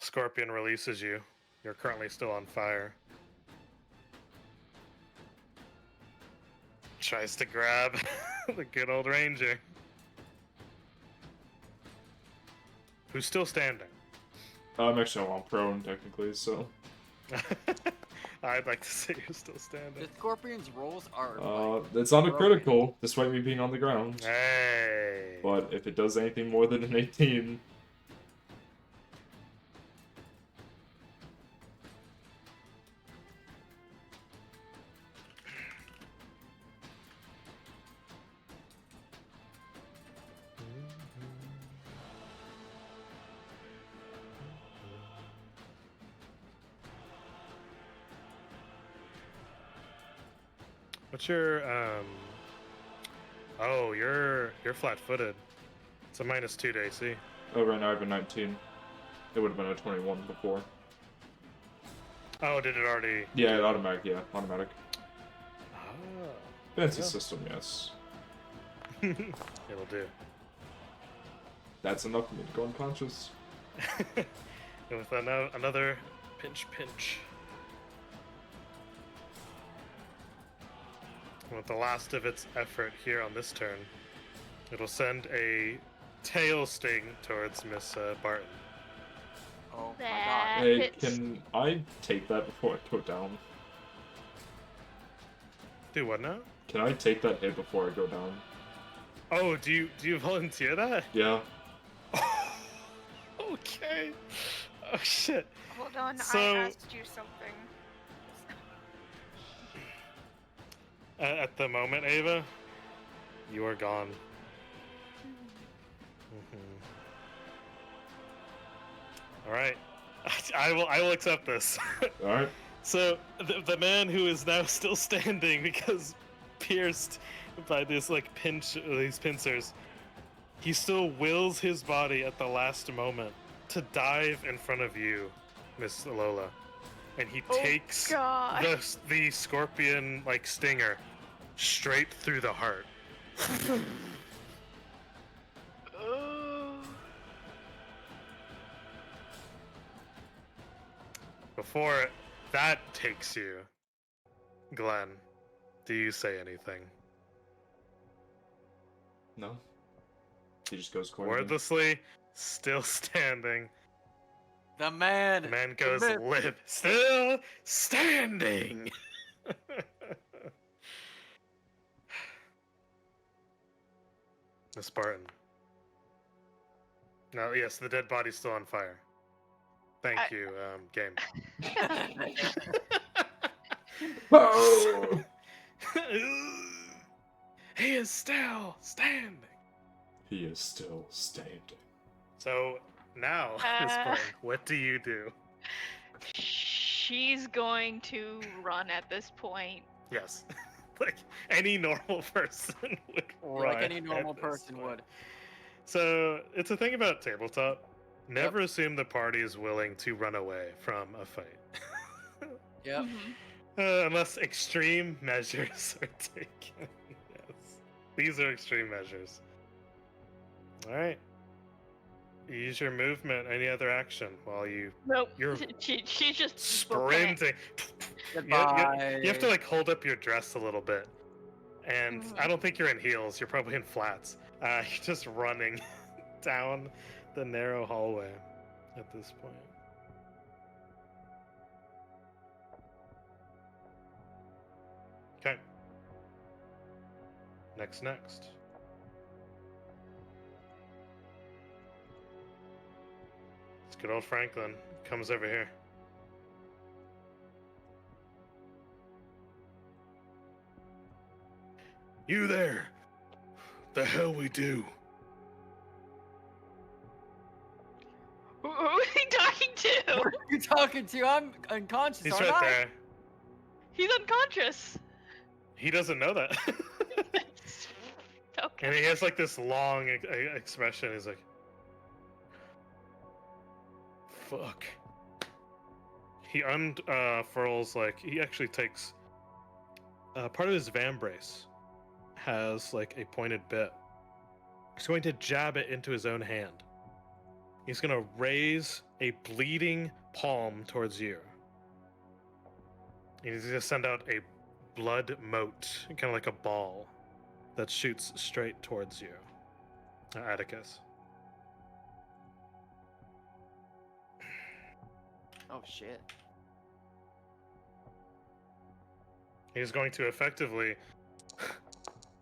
Scorpion releases you. You're currently still on fire. Tries to grab the good old ranger. Who's still standing. I'm actually on prone, technically, so... I'd like to say you're still The standing. scorpion's rolls are It's not a broken. critical, despite me being on the ground. Hey. But if it does anything more than an 18... What's your Oh, you're flat-footed. It's a -2 to AC. Oh, right now I have a 19. It would have been a 21 before. Oh, did it already? Yeah, automatic, automatic. Oh. Fancy Yeah. system, yes. It'll do. That's enough for me to go unconscious. And with another pinch. With the last of its effort here on this turn, it'll send a tail sting towards Miss Barton. Oh my That god. Hey, hits. can I take that before I go down? Do what now? Can I take that hit before I go down? Oh, do you volunteer that? Yeah. Okay. Oh shit. Hold on, I So- asked you something. At the moment, Ava, you are gone. All right. I will accept this. Alright. So the man who is now still standing because pierced by this these pincers, he still wills his body at the last moment to dive in front of you, Miss Lola, and he takes God. the scorpion stinger straight through the heart. Oh. Before that takes you, Glenn, do you say anything? No. He just goes quietly. Wordlessly, still standing. The man. The man goes myth. limp. Still standing! The Spartan. No, yes, the dead body's still on fire. Thank you, game. Oh! He is still standing. He is still standing. So now, Miss Spartan, what do you do? She's going to run at this point. Yes. Like any normal person would run. Like any normal at this person point. would. So it's a thing about tabletop. Never assume the party is willing to run away from a fight. Yep. Mhm. Unless extreme measures are taken. Yes. These are extreme measures. Alright. Use your movement, any other action while you Nope. You're She's just booking it. sprinting. Goodbye. You have to hold up your dress a little bit. And Mhm. I don't think you're in heels, you're probably in flats. You're just running down the narrow hallway at this point. Okay. Next. It's good old Franklin. Comes over here. You there! The hell we do? Who is he talking to? What are you talking to? I'm unconscious. He's aren't right I? there. He's unconscious. He doesn't know that. Okay. And he has this long expression. He's like, fuck. He unfurls, he actually takes part of his van brace has a pointed bit. He's going to jab it into his own hand. He's going to raise a bleeding palm towards you. And he's going to send out a blood mote, kind of like a ball, that shoots straight towards you, Oh shit. He's going to effectively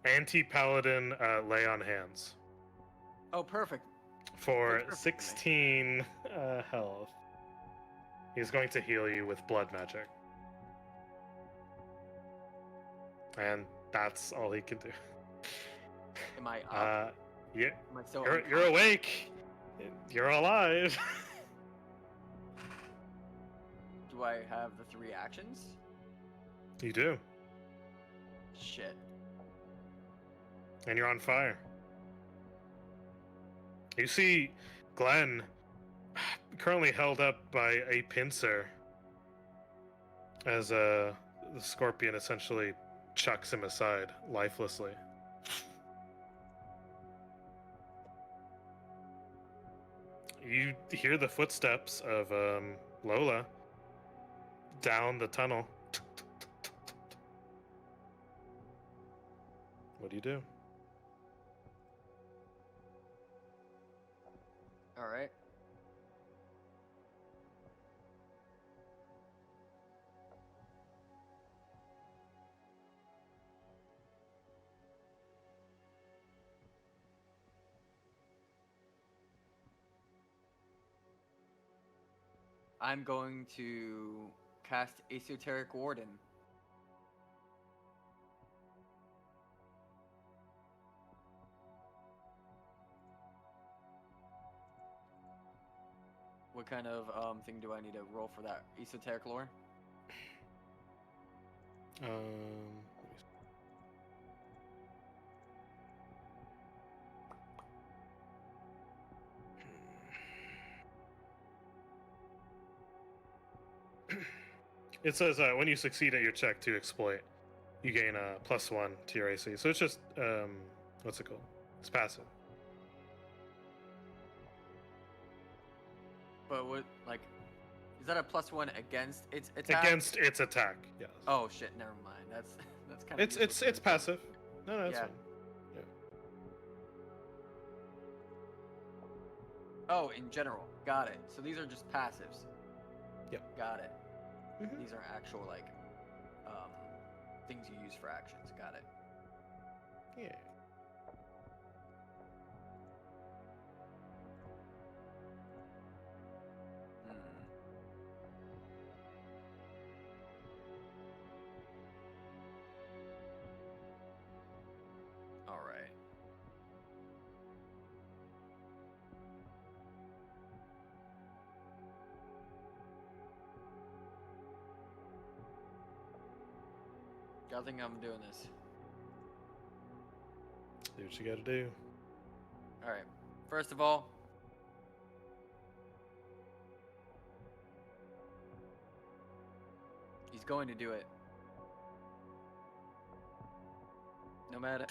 anti-paladin lay on hands Oh, perfect. for Fits perfect for me. 16 health. He's going to heal you with blood magic. And that's all he can do. Am I up? Yeah, Am I still you're unconscious? awake. You're alive. Do I have the 3 actions? You do. Shit. And you're on fire. You see Glenn currently held up by a pincer as the scorpion essentially chucks him aside lifelessly. You hear the footsteps of Lola down the tunnel. What do you do? All right. I'm going to cast Esoteric Warden. What kind of thing do I need to roll for that? Esoteric lore? Let me see. It says when you succeed at your check to exploit, you gain a +1 to your AC. So it's just what's it called? It's passive. But what, like, is that a +1 against its attack? Against its attack, yes. Oh shit, never mind. That's kind of. It's passive. No, it's Yeah. fine. Yeah. Oh, in general. Got it. So these are just passives. Yep. Got it. Mhm. These are actual, like, things you use for actions. Got it. Yeah. Hmm. All right. I think I'm doing this. Do what you gotta do. All right. First of all, he's going to do it. No matter.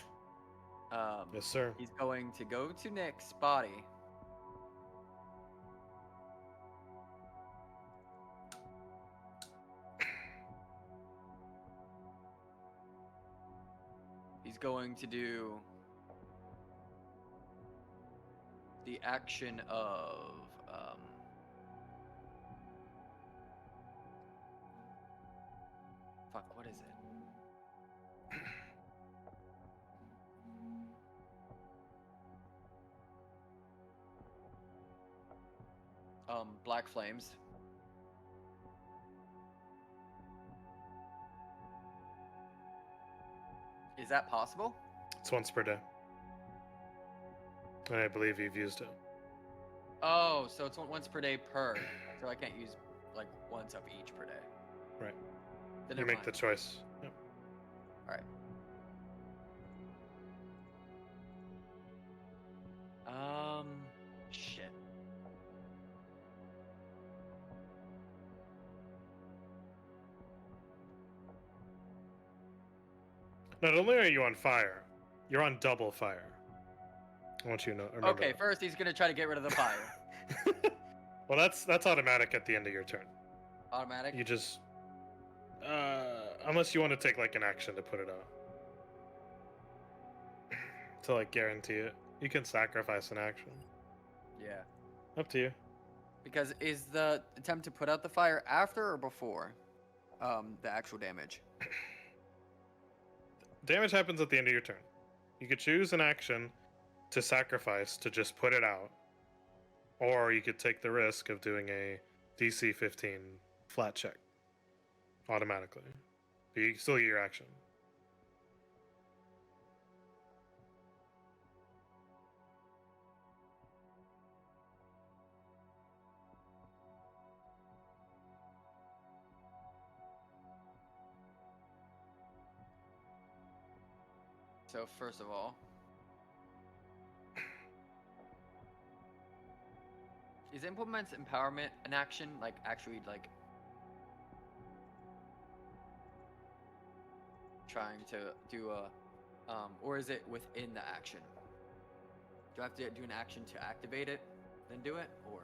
Yes, sir. He's going to go to Nick's body. He's going to do the action of fuck, what is it? Black flames. Is that possible? It's once per day. And I believe you've used it. Oh, so it's once per day per. So I can't use like once of each per day. Right. Then You never make the mind. choice. Yep. All right. Shit. Not only are you on fire, you're on double fire. I want you to know. Remember Okay, that. first he's gonna try to get rid of the fire. Well, that's automatic at the end of your turn. Automatic. You just unless you want to take like an action to put it out. To like guarantee it. You can sacrifice an action. Yeah. Up to you. Because is the attempt to put out the fire after or before the actual damage? Damage happens at the end of your turn. You could choose an action to sacrifice to just put it out, or you could take the risk of doing a DC 15 flat check automatically. But you still get your action. So first of all, is implements empowerment an action? Like actually like trying to do a or is it within the action? Do I have to do an action to activate it, then do it, or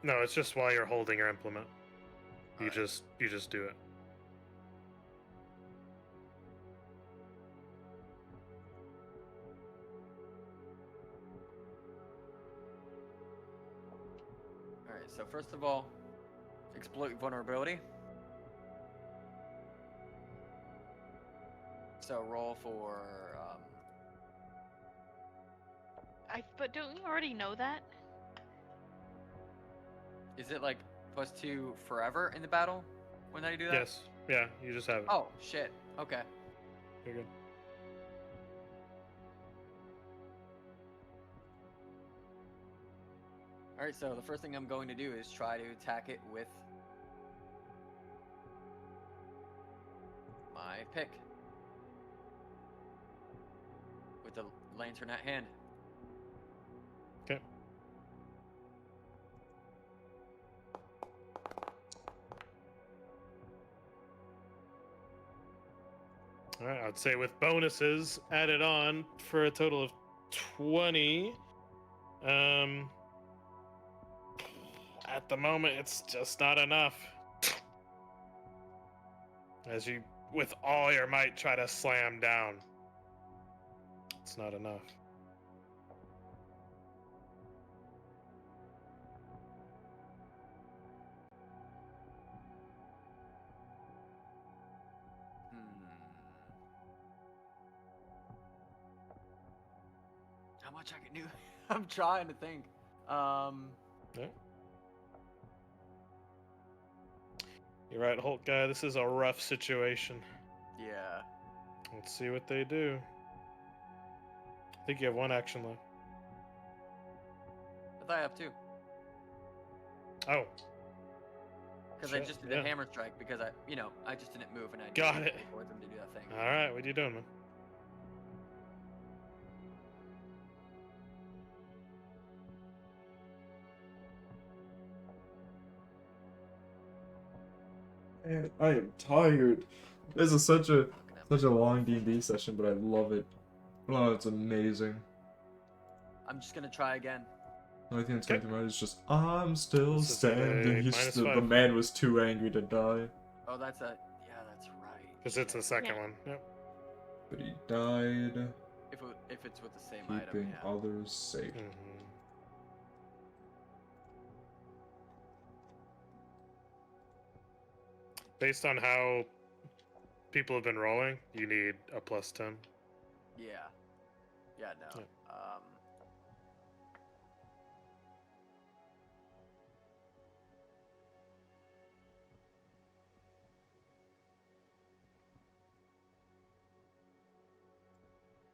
No, it's just while you're holding your implement. You Alright. just do it. Alright, so first of all, exploit vulnerability. So roll for But don't you already know that? is it like +2 forever in the battle when I do that? Yes. Yeah, you just have it. Oh shit. Okay. You're good. Alright, so the first thing I'm going to do is try to attack it with my pick. With the lantern at hand. Okay. All right, I'd say with bonuses added on for a total of 20. At the moment, it's just not enough. As you, with all your might, try to slam down, it's not enough. How much I can do? I'm trying to think. Yeah. You're right, Hulk guy. This is a rough situation. Yeah. Let's see what they do. I think you have one action left. I thought I have 2. Oh, Because I shit, just did yeah. a hammer strike because I just didn't move and I Got didn't it. wait for them to do that thing. all right. What are you doing, man? Man, I am tired. This is such a long D&D session, but I love it. Oh, it's amazing. I'm just gonna try again. The only thing that's going through my mind is just, I'm still This is standing. a He's the -5. man was too angry to die, Oh, that's right. Because it's the Shit. second Yeah. one. Yep. but he died, If it's with the same item, keeping yeah. others safe. Mm-hmm. Based on how people have been rolling, you need a +10. Yeah. Yeah, no. Yeah.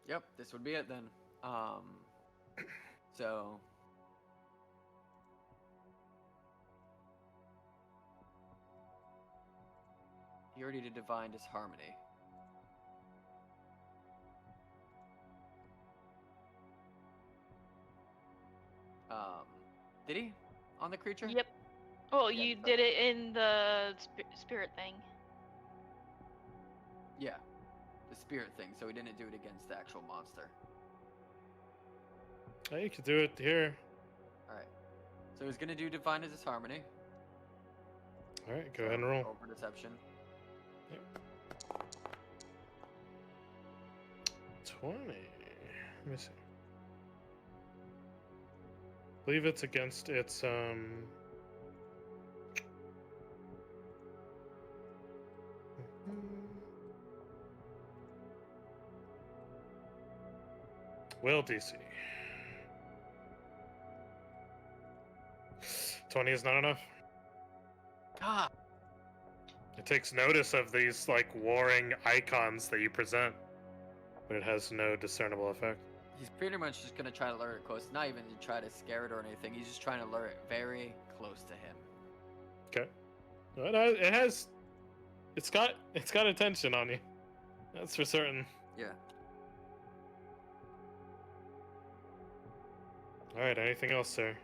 Yep, this would be it then. So he already did Divine Disharmony. Did he? On the creature? Yep. Well, Yeah, you so- did it in the spirit thing. Yeah. The spirit thing, so he didn't do it against the actual monster. Oh, you could do it here. Alright. So he's gonna do Divine Disharmony. All right, go ahead and roll. Roll for deception. 20. Let me see. believe it's against its will DC. 20 is not enough. God. It takes notice of these like warring icons that you present, but it has no discernible effect. He's pretty much just gonna try to lure it close. Not even to try to scare it or anything. He's just trying to lure it very close to him. Okay. It's got attention on you. That's for certain. Yeah. All right. Anything else, sir?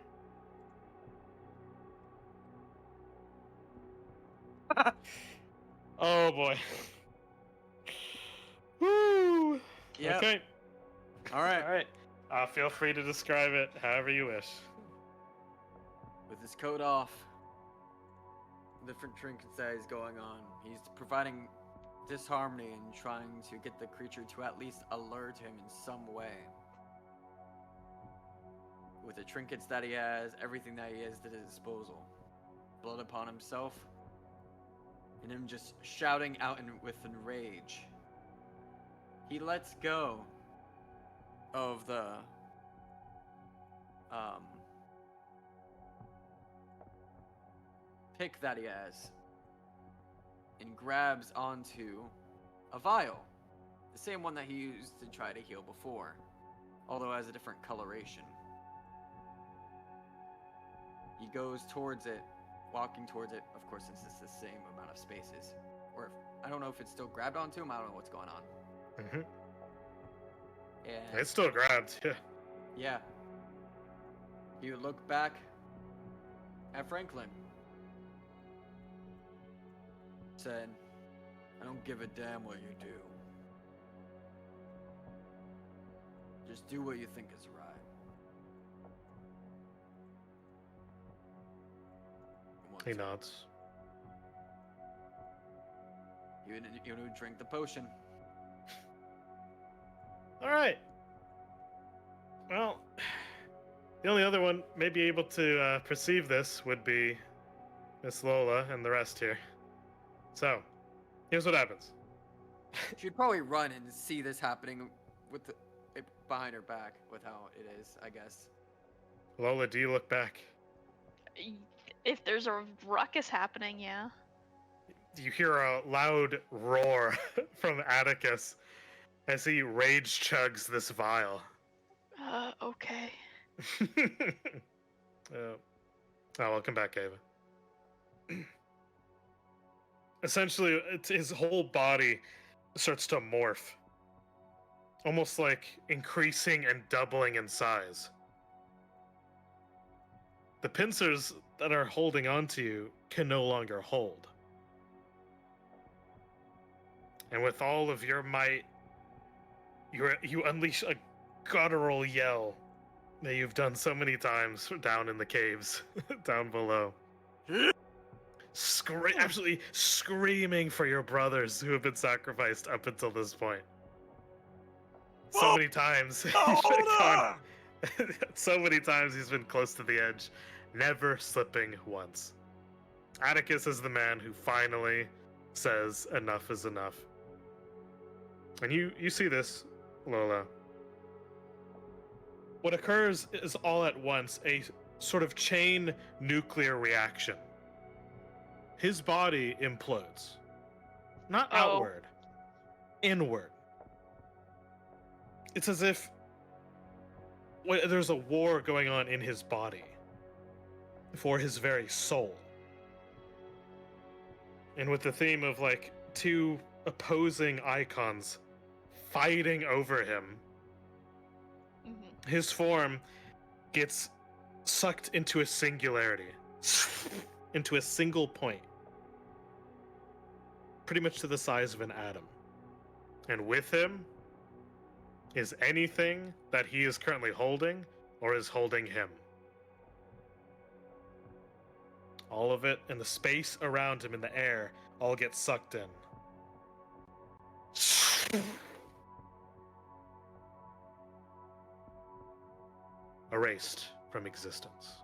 Oh boy. Woo. Yep. Okay. All right. All right. Feel free to describe it however you wish. With his coat off, different trinkets that he's going on, he's providing disharmony and trying to get the creature to at least alert him in some way. With the trinkets that he has, everything that he has at his disposal. Blood upon himself, and him just shouting out with enrage. He lets go of the pick that he has and grabs onto a vial, the same one that he used to try to heal before, although it has a different coloration. He goes towards it, walking towards it, of course, since it's the same amount of spaces. Or I don't know if it's still grabbed onto him, I don't know what's going on. Mm-hmm. And It's still grabbed. Yeah. yeah. He would look back at Franklin. Said, I don't give a damn what you do. Just do what you think is right. He nods. You would drink the potion. All right. Well, the only other one may be able to perceive this would be Miss Lola and the rest here. So, here's what happens. She'd probably run and see this happening with it behind her back with how it is, I guess. Lola, do you look back? If there's a ruckus happening, yeah. You hear a loud roar from Atticus as he rage chugs this vial. Okay. Welcome back, Ava. Essentially, his whole body starts to morph, almost like increasing and doubling in size. The pincers that are holding onto you can no longer hold. And with all of your might, you unleash a guttural yell that you've done so many times down in the caves, down below. Absolutely screaming for your brothers who have been sacrificed up until this point. So many times. So many times he's been close to the edge, never slipping once. Atticus is the man who finally says enough is enough. And you see this, Lola. What occurs is all at once a sort of chain nuclear reaction. His body implodes. Not outward, inward. It's as if there's a war going on in his body for his very soul. And with the theme of like two opposing icons fighting over him, his form gets sucked into a singularity, into a single point, pretty much to the size of an atom. And with him is anything that he is currently holding or is holding him. All of it and the space around him in the air all gets sucked in. Erased from existence.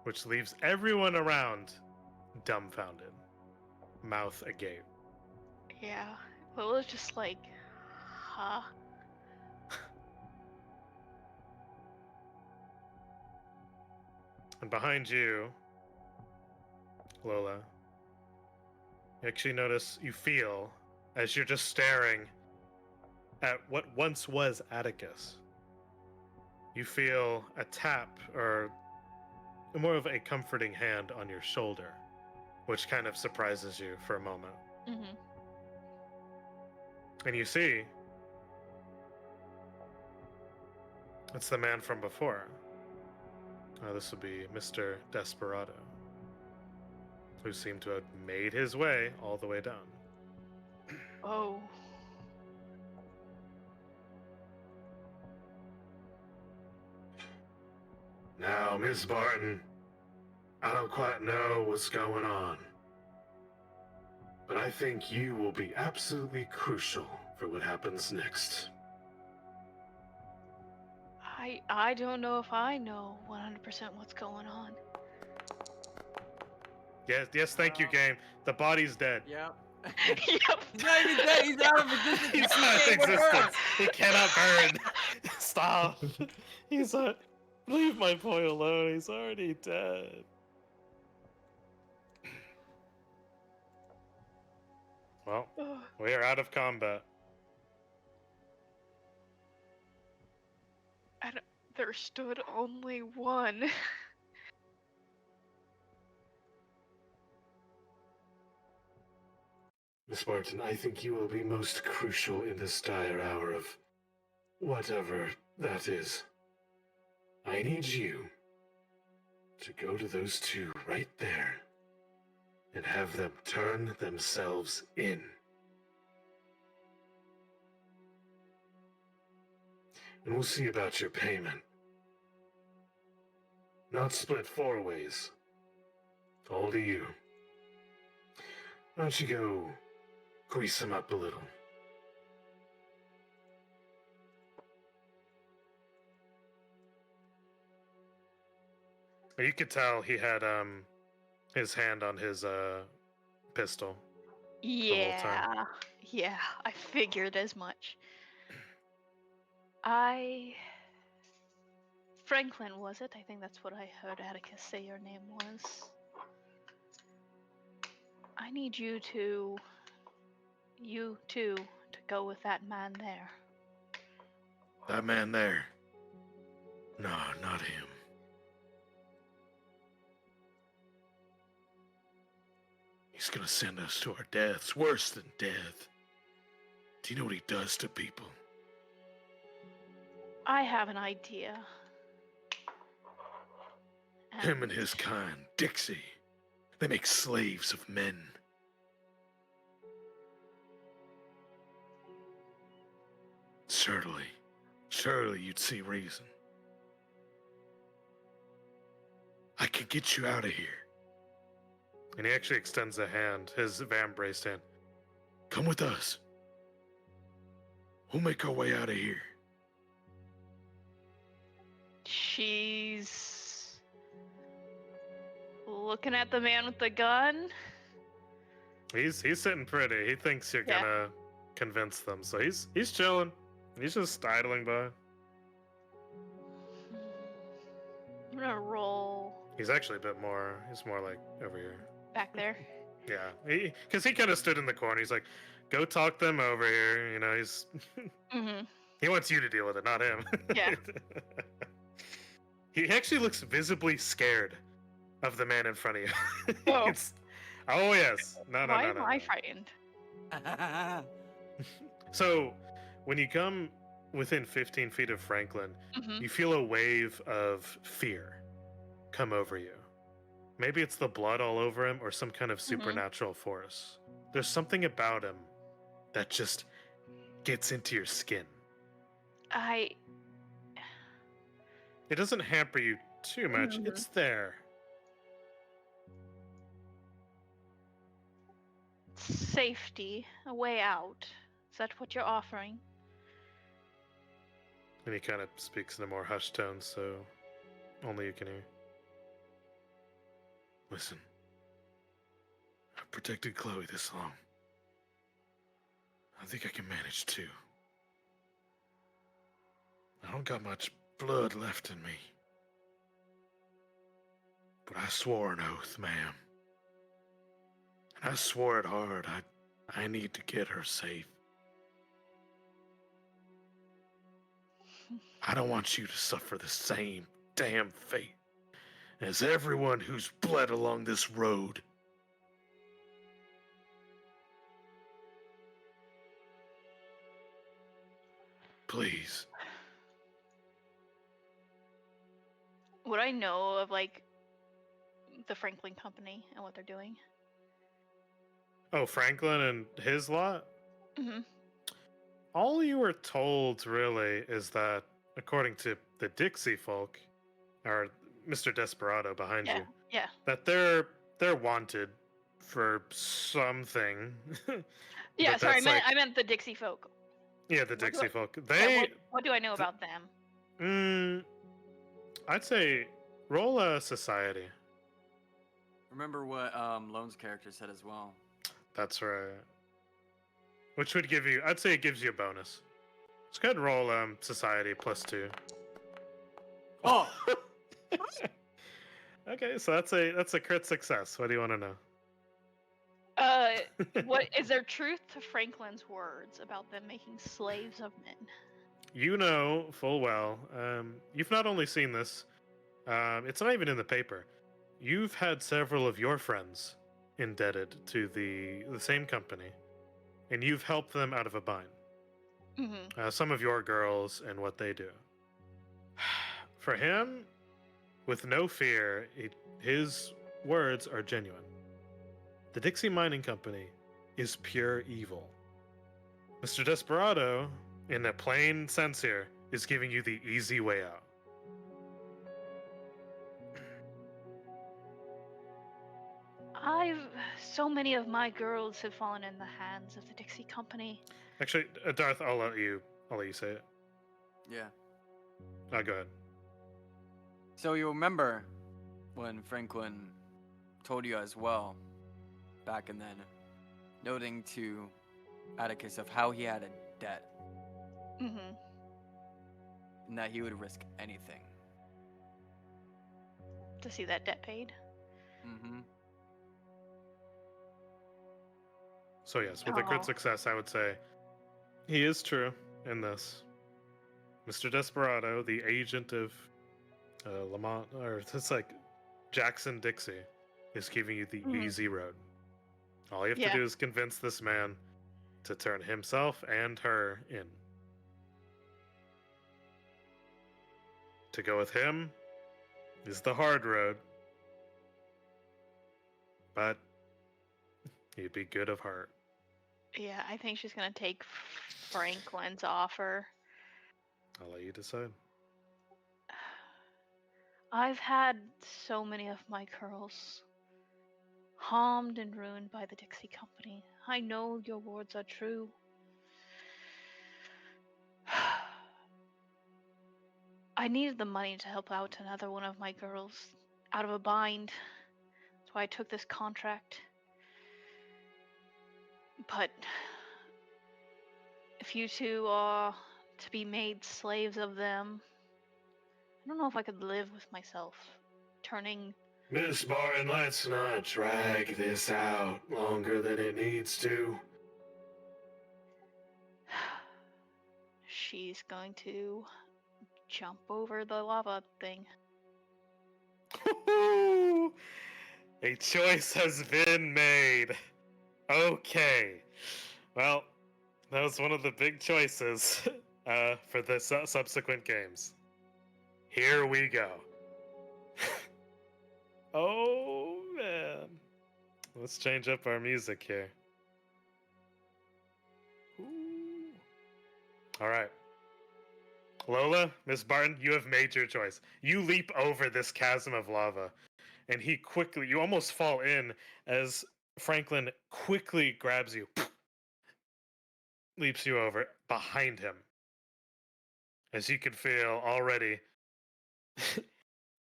Which leaves everyone around dumbfounded, mouth agape. Yeah. Well, it was just like, huh? And behind you, Lola, you actually notice, you feel, as you're just staring at what once was Atticus, you feel a tap or more of a comforting hand on your shoulder, which kind of surprises you for a moment. Mm-hmm. And you see, it's the man from before. This would be Mr. Desperado, who seemed to have made his way all the way down. Oh. Now, Miss Barton, I don't quite know what's going on, but I think you will be absolutely crucial for what happens next. I don't know if I know 100% what's going on. Yes, thank you, game. The body's dead. Yep. Yep. He's not even dead. He's out of existence. He's He not in can't burn. existence. He cannot burn. Stop. He's not. Leave my boy alone. He's already dead. Well, we are out of combat. There stood only one. Miss Barton, I think you will be most crucial in this dire hour of whatever that is. I need you to go to those two right there and have them turn themselves in. And we'll see about your payment. Not split 4 ways. All to you. Why don't you go grease them up a little? You could tell he had his hand on his pistol. whole time. Yeah, I figured as much. Franklin, was it? I think that's what I heard Atticus say your name was. I need you two, to go with that man there. That man there. No, not him. He's gonna send us to our deaths, worse than death. Do you know what he does to people? I have an idea. Him and his kind, Dixie. They make slaves of men. Surely you'd see reason. I can get you out of here. And he actually extends a hand, his van-braced hand. Come with us. We'll make our way out of here. She's looking at the man with the gun. He's sitting pretty. He thinks you're Yeah. gonna convince them, so he's chilling. He's just idling by. I'm gonna roll He's actually a bit more. He's more like over here. back there. Yeah, because he kind of stood in the corner. He's like, "Go talk them over here." You know, he's Mm-hmm. he wants you to deal with it, not him. Yeah. He actually looks visibly scared of the man in front of you. Oh. Oh yes, no. Why am I frightened? So, when you come within 15 feet of Franklin, Mm-hmm. you feel a wave of fear come over you. Maybe it's the blood all over him or some kind of supernatural force. There's something about him that just gets into your skin. It doesn't hamper you too much. Mhm. It's there. Safety, a way out. Is that what you're offering? And he kind of speaks in a more hushed tone, so only you can hear. Listen, I've protected Chloe this long. I think I can manage too. I don't got much blood left in me. But I swore an oath, ma'am. And I swore it hard. I need to get her safe. I don't want you to suffer the same damn fate as everyone who's bled along this road. Please. Would I know of like the Franklin Company and what they're doing? Oh, Franklin and his lot? Hmm. All you were told, really, is that, according to the Dixie folk, or Mr. Desperado behind Yeah, you, yeah. that they're wanted for something. Yeah, But sorry, that's like, I meant the Dixie folk. yeah, the What do Dixie I- folk. Yeah, They, what do I know th- about them? I'd say roll a society. Remember what Lone's character said as well. That's right. Which would give you, I'd say it gives you a bonus. Let's go ahead and roll society +2. Oh! Okay, so that's a crit success. What do you want to know? What is there truth to Franklin's words about them making slaves of men? You know full well. You've not only seen this. It's not even in the paper. You've had several of your friends indebted to the same company, and you've helped them out of a bind. Mm-hmm. Some of your girls and what they do. For him, with no fear, his words are genuine. The Dixie Mining Company is pure evil. Mr. Desperado, in a plain sense here, is giving you the easy way out. So many of my girls have fallen in the hands of the Dixie Company. Actually, Darth, I'll let you say it. Yeah. Oh, go ahead. So you remember when Franklin told you as well, back and then, noting to Atticus of how he had a debt Mm-hmm. and that he would risk anything. To see that debt paid. Mm-hmm. So yes, with a crit Oh. success, I would say he is true in this. Mr. Desperado, the agent of Lamont, or it's like Jackson Dixie, is giving you the Mhm. easy road. All you have Yeah. to do is convince this man to turn himself and her in. To go with him is the hard road, but he'd be good of heart. Yeah, I think she's gonna take Franklin's offer. I'll let you decide. I've had so many of my girls harmed and ruined by the Dixie Company. I know your words are true. I needed the money to help out another one of my girls out of a bind. That's why I took this contract. But if you two are to be made slaves of them, I don't know if I could live with myself turning. Miss Barton, let's not drag this out longer than it needs to. She's going to jump over the lava thing. A choice has been made. Okay. Well, that was one of the big choices for the subsequent games. Here we go. Oh, man. Let's change up our music here. Ooh. All right. Lola, Miss Barton, you have made your choice. You leap over this chasm of lava, and you almost fall in as Franklin quickly grabs you, leaps you over behind him. as you can feel already.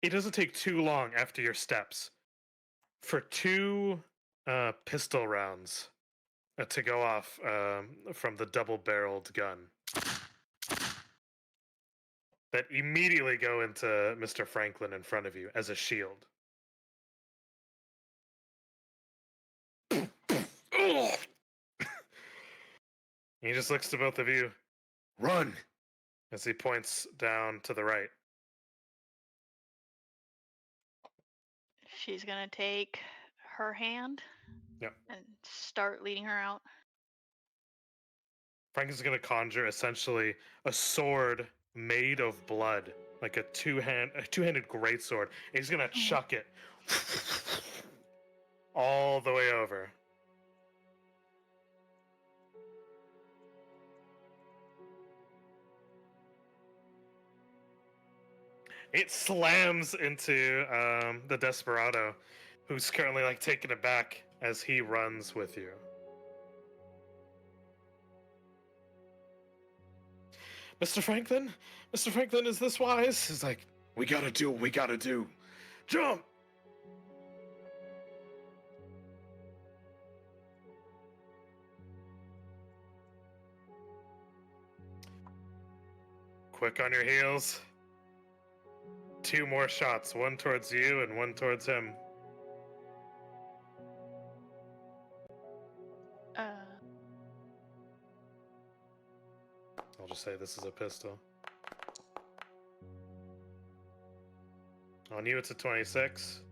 It doesn't take too long after your steps for two pistol rounds to go off from the double-barreled gun that immediately go into Mr. Franklin in front of you as a shield. He just looks to both of you. Run! As he points down to the right. She's gonna take her hand Yep. and start leading her out. Frank is going to conjure essentially a sword made of blood, like a two-handed greatsword. And he's going to chuck it all the way over. It slams into the desperado, who's currently like taken aback as he runs with you. Mr. Franklin? Mr. Franklin, is this wise? He's like, we gotta do what we gotta do. Jump! Quick on your heels. 2 more shots, one towards you and one towards him. I'll just say this is a pistol. On you, it's a 26.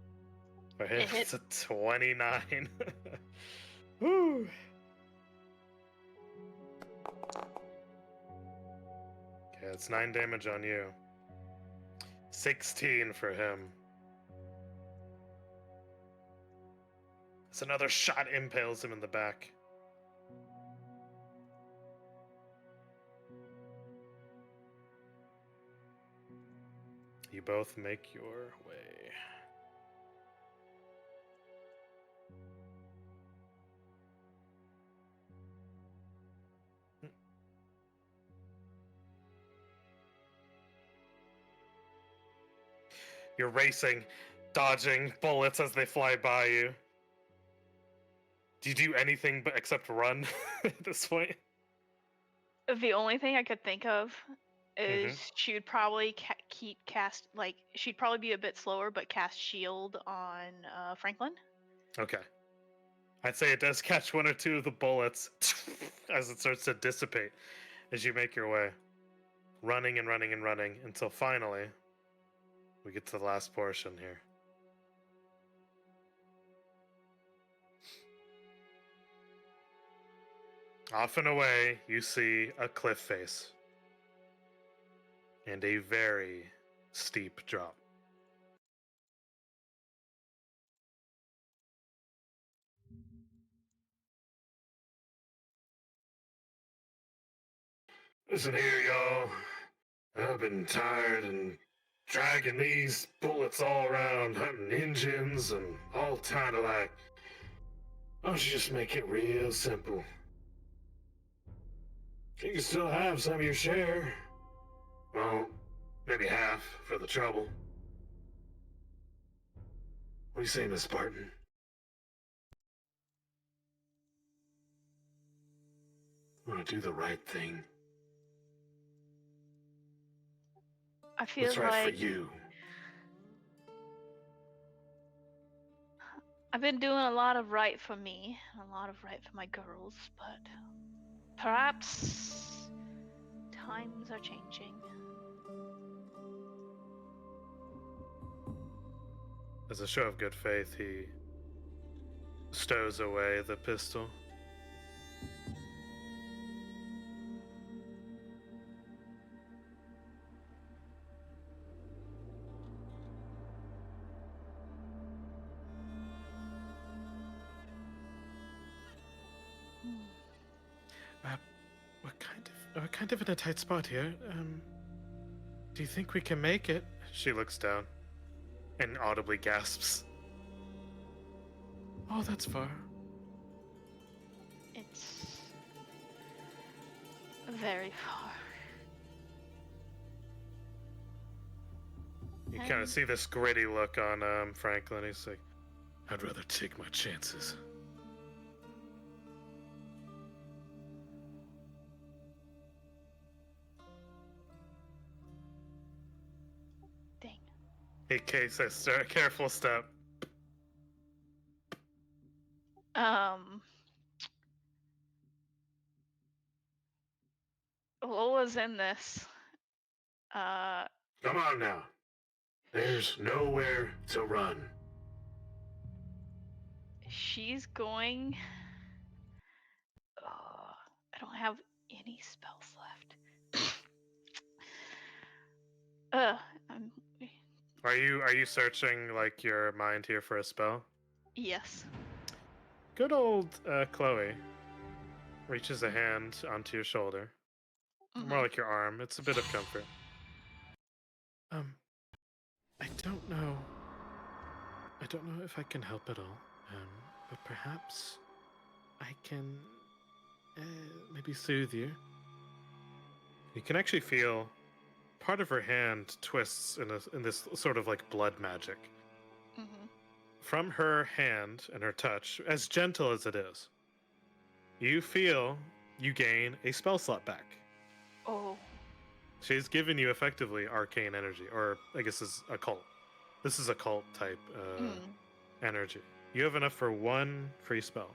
For him, It hit. it's a 29. Woo! Okay, it's 9 damage on you. 16 for him. It's another shot impales him in the back. You both make your way. You're racing, dodging bullets as they fly by you. Do you do anything but except run at this point? The only thing I could think of is she would probably she'd probably be a bit slower, but cast shield on Franklin. Okay. I'd say it does catch 1 or 2 of the bullets as it starts to dissipate as you make your way. Running and running and running until finally we get to the last portion here. Off and away, you see a cliff face and a very steep drop. Listen here, y'all. I've been tired and dragging these bullets all around, hunting engines and all kind of like. Why don't you just make it real simple? You can still have some of your share. Well, maybe half for the trouble. What do you say, Miss Spartan? Want to do the right thing? I feel What's right like for you? I've been doing a lot of right for me, and a lot of right for my girls, but perhaps times are changing. As a show of good faith, he stows away the pistol. We're kind of in a tight spot here. Do you think we can make it? She looks down and audibly gasps. Oh, that's far. It's very far. kind of see this gritty look on Franklin. He's like, I'd rather take my chances. Dang. Okay, says, careful step. Lola's in this. Come on now. There's nowhere to run. She's going. I don't have any spells left. I'm. Are you searching like your mind here for a spell? Yes. Good old Chloe reaches a hand onto your shoulder, more like your arm. It's a bit of comfort. I don't know. I don't know if I can help at all. But perhaps I can maybe soothe you. You can actually feel part of her hand twists in this sort of like blood magic. From her hand and her touch, as gentle as it is, you feel you gain a spell slot back. Oh. She's given you effectively arcane energy, or I guess is occult. This is occult type energy. You have enough for one free spell.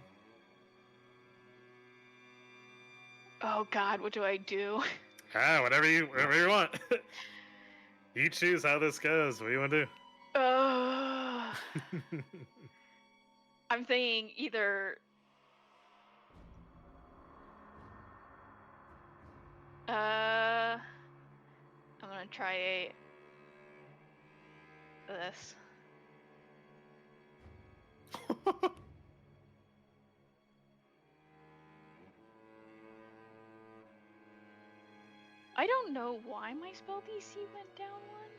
Oh God, what do I do? Whatever you want. You choose how this goes. What do you want to do? I'm thinking either. I'm gonna try this. I don't know why my spell DC went down one.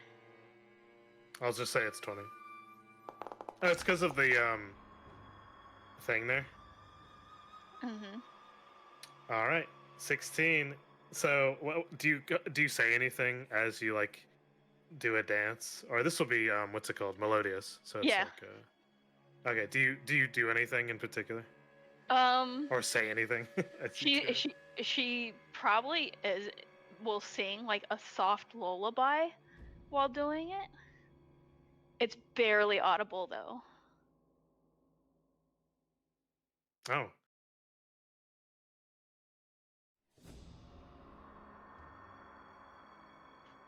I'll just say it's 20. Oh, it's because of the thing there. All right, 16. So, what do you say anything as you like do a dance, or this will be what's it called, melodious? So it's Yeah. like okay. Do you do anything in particular, or say anything? She probably will sing like a soft lullaby while doing it. It's barely audible though. Oh.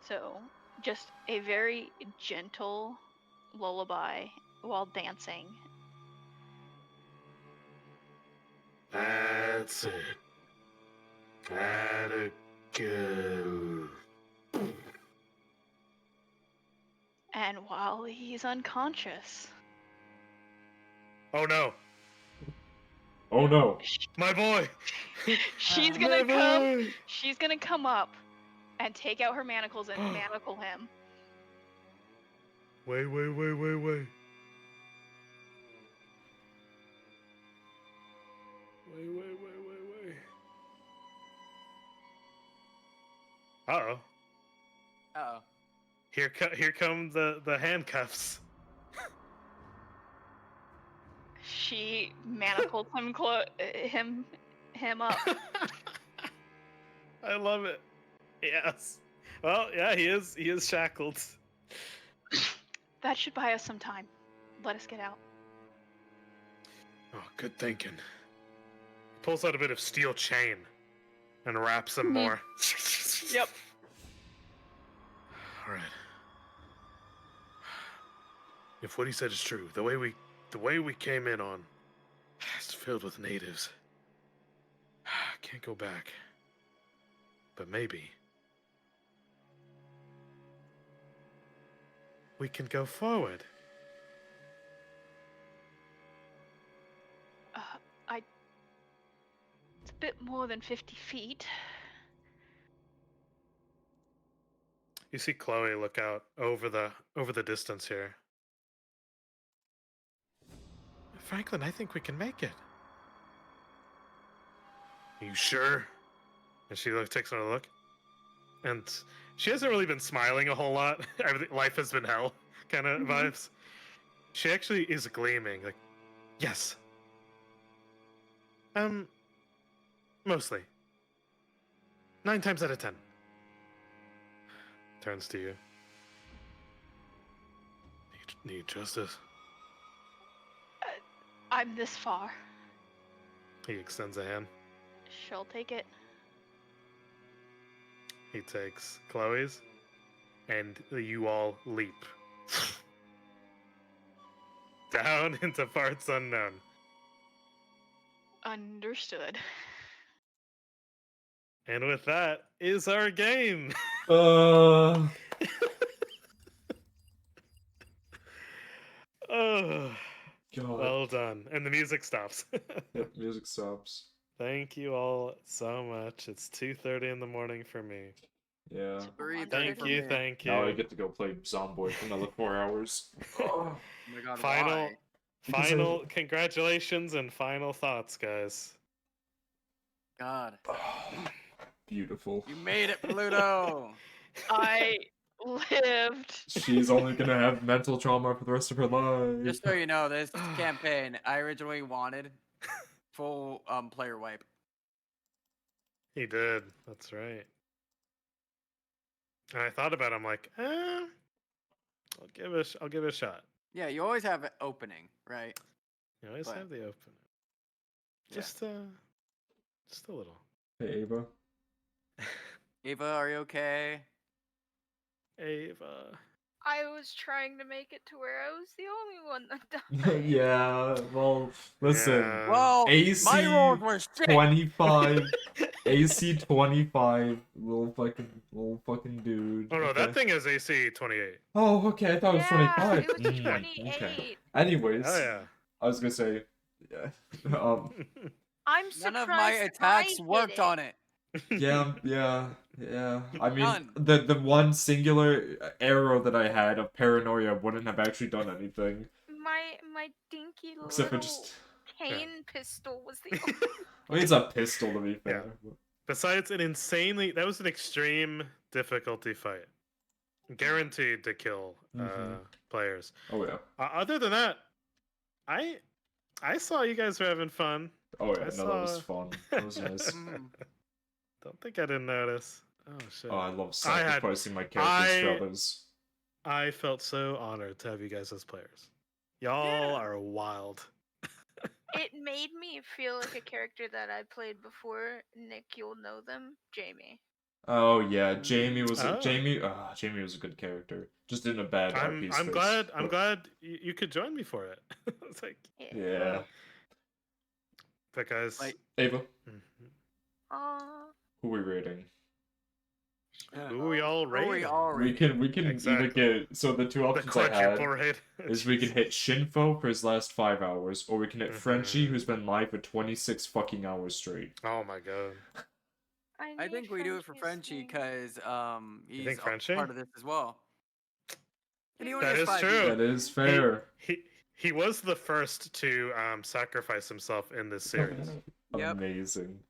So, just a very gentle lullaby while dancing. That's it. Gotta go. And while he's unconscious, Oh no. Oh no. My boy. she's gonna come. She's gonna come up and take out her manacles and manacle him. Wait. Wait. Uh-oh. Uh-oh. Here come the handcuffs. She manacled him up. I love it. Yes. Well, yeah, he is shackled. That should buy us some time. Let us get out. Oh, good thinking. He pulls out a bit of steel chain and wraps him more. Yep. All right. If what he said is true, the way we came in on, it's filled with natives. Can't go back. But maybe we can go forward. It's a bit more than 50 feet. You see Chloe look out over the distance here. Franklin, I think we can make it. Are you sure? And she takes another look. and she hasn't really been smiling a whole lot. Life has been hell kind of vibes. She actually is gleaming, like, yes. Mostly. 9 times out of 10. Turns to you. Need justice. I'm this far. He extends a hand. She'll take it. He takes Chloe's, and you all leap down into parts unknown. Understood. And with that is our game. Uh, Oh, God. well done. And the music stops. Yep, music stops. Thank you all so much. It's 2:30 in the morning for me. Yeah. It's 3:30 Thank for you, me. thank Now I you. get to go play Zomboid for another 4 hours. Oh, Oh my god, Final, why? Because final congratulations and final thoughts, guys. God. beautiful. You made it, Pluto! I lived. She's only gonna have mental trauma for the rest of her life. Just so you know, this campaign, I originally wanted full player wipe. He did. That's right. And I thought about it, I'm like, I'll give it a shot. Yeah, you always have an opening, right? You always But- have the open. Yeah. Just a little. Hey, Ava. Ava, are you okay? Ava. I was trying to make it to where I was the only one that died. Yeah, well, listen. Yeah. Well, AC my rolls were shit. 25. AC 25. Little fucking dude. Oh no, okay. that thing is AC 28. Oh, okay. I thought it was 25. it was Mm, 28. Okay. Anyways, Oh yeah. I was gonna say, yeah. I'm surprised None of my attacks I worked hit on it. yeah. I mean, None. the one singular arrow that I had of paranoia wouldn't have actually done anything. My dinky Except for little just. cane pistol was the only. I mean, it's a pistol to be fair. Besides that was an extreme difficulty fight. Guaranteed to kill Mhm. players. Oh yeah. Other than that, I saw you guys were having fun. Oh yeah. I No, that was saw- fun. That was nice. Mm. Don't think I didn't notice. Oh shit. Oh, I love I had- sacrificing my characters for I- others. I felt so honored to have you guys as players. Y'all are wild. It made me feel like a character that I played before. Nick, you'll know them. Jamie. Oh yeah, Jamie was Oh. Jamie was a good character. Just in a bad RP I'm space. glad but- you could join me for it. It's like, Yeah. but guys, Like- Ava, Mhm. who are we rating? Who are we all Who are we rating? all We rating? can Exactly. either get so the two The options I quadruple had raid. is we can hit Shinfo for his last 5 hours, or we can hit Frenchie Mhm. who's been live for 26 fucking hours straight. Oh my god. I think we do it for Frenchie because he's think a Frenchie? part of this as well. And he only That has is 5 true. viewers. That is fair. He was the first to sacrifice himself in this series. Yep. Amazing.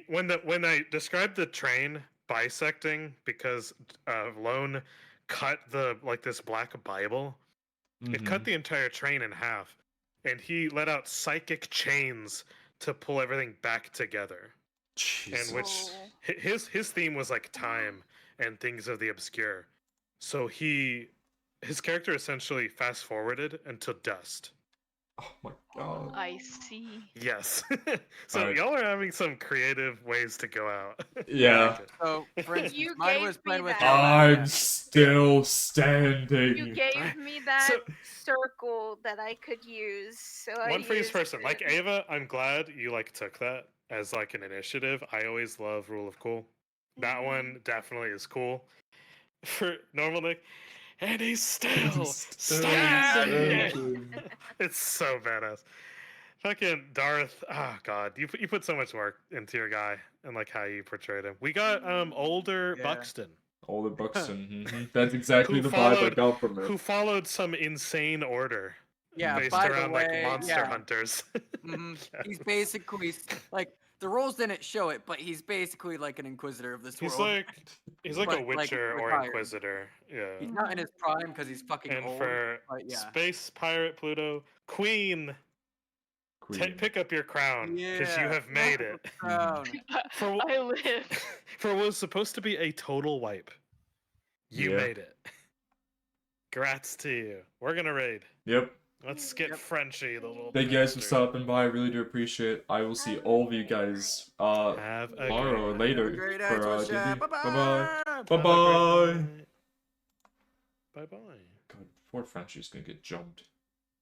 When I described the train bisecting because Lone cut this black Bible, it cut Mhm. the entire train in half, and he let out psychic chains to pull everything back together. Jesus. And which his theme was like time and things of the obscure. So his character essentially fast forwarded until dust. Oh my god. I see. Yes. So Alright. y'all are having some creative ways to go out. I Yeah. like it. So, for instance, You mine gave was me playing with that. I'm still standing. You gave me that So- circle that I could use. So I One for each used person. it. Like Ava, I'm glad you took that as like an initiative. I always love rule of cool. That Mhm. one definitely is cool. For normal Nick, and he's still standing. It's so badass. Fucking Darth. Oh god, you put so much work into your guy and like how you portrayed him. We got older Yeah. Buxton Older Buxton. That's exactly Who the vibe I followed- got from it. who followed some insane order Yeah, based by the around way, like monster yeah. hunters. Mhm. Yeah. He's basically like The roles didn't show it, but he's basically like an inquisitor of this He's world. he's like a But, like, Witcher or retired. Inquisitor. Yeah. He's not in his prime because he's fucking And old. for But yeah. Space Pirate Pluto, Queen, Queen. pick up your crown because you Yeah, have made pick up it. the crown. For I live. for what was supposed to be a total wipe, you Yeah. made it. Grats to you. We're gonna raid. Yep. Let's get Yep. Frenchy, the little. Thank you guys for bastard. stopping by. I really do appreciate it. I will see all of you guys Have a tomorrow or good later Have a great for night, DD. Bye Bye bye. bye. Bye Have a great bye. night. Bye bye. God, poor Frenchie's gonna get jumped.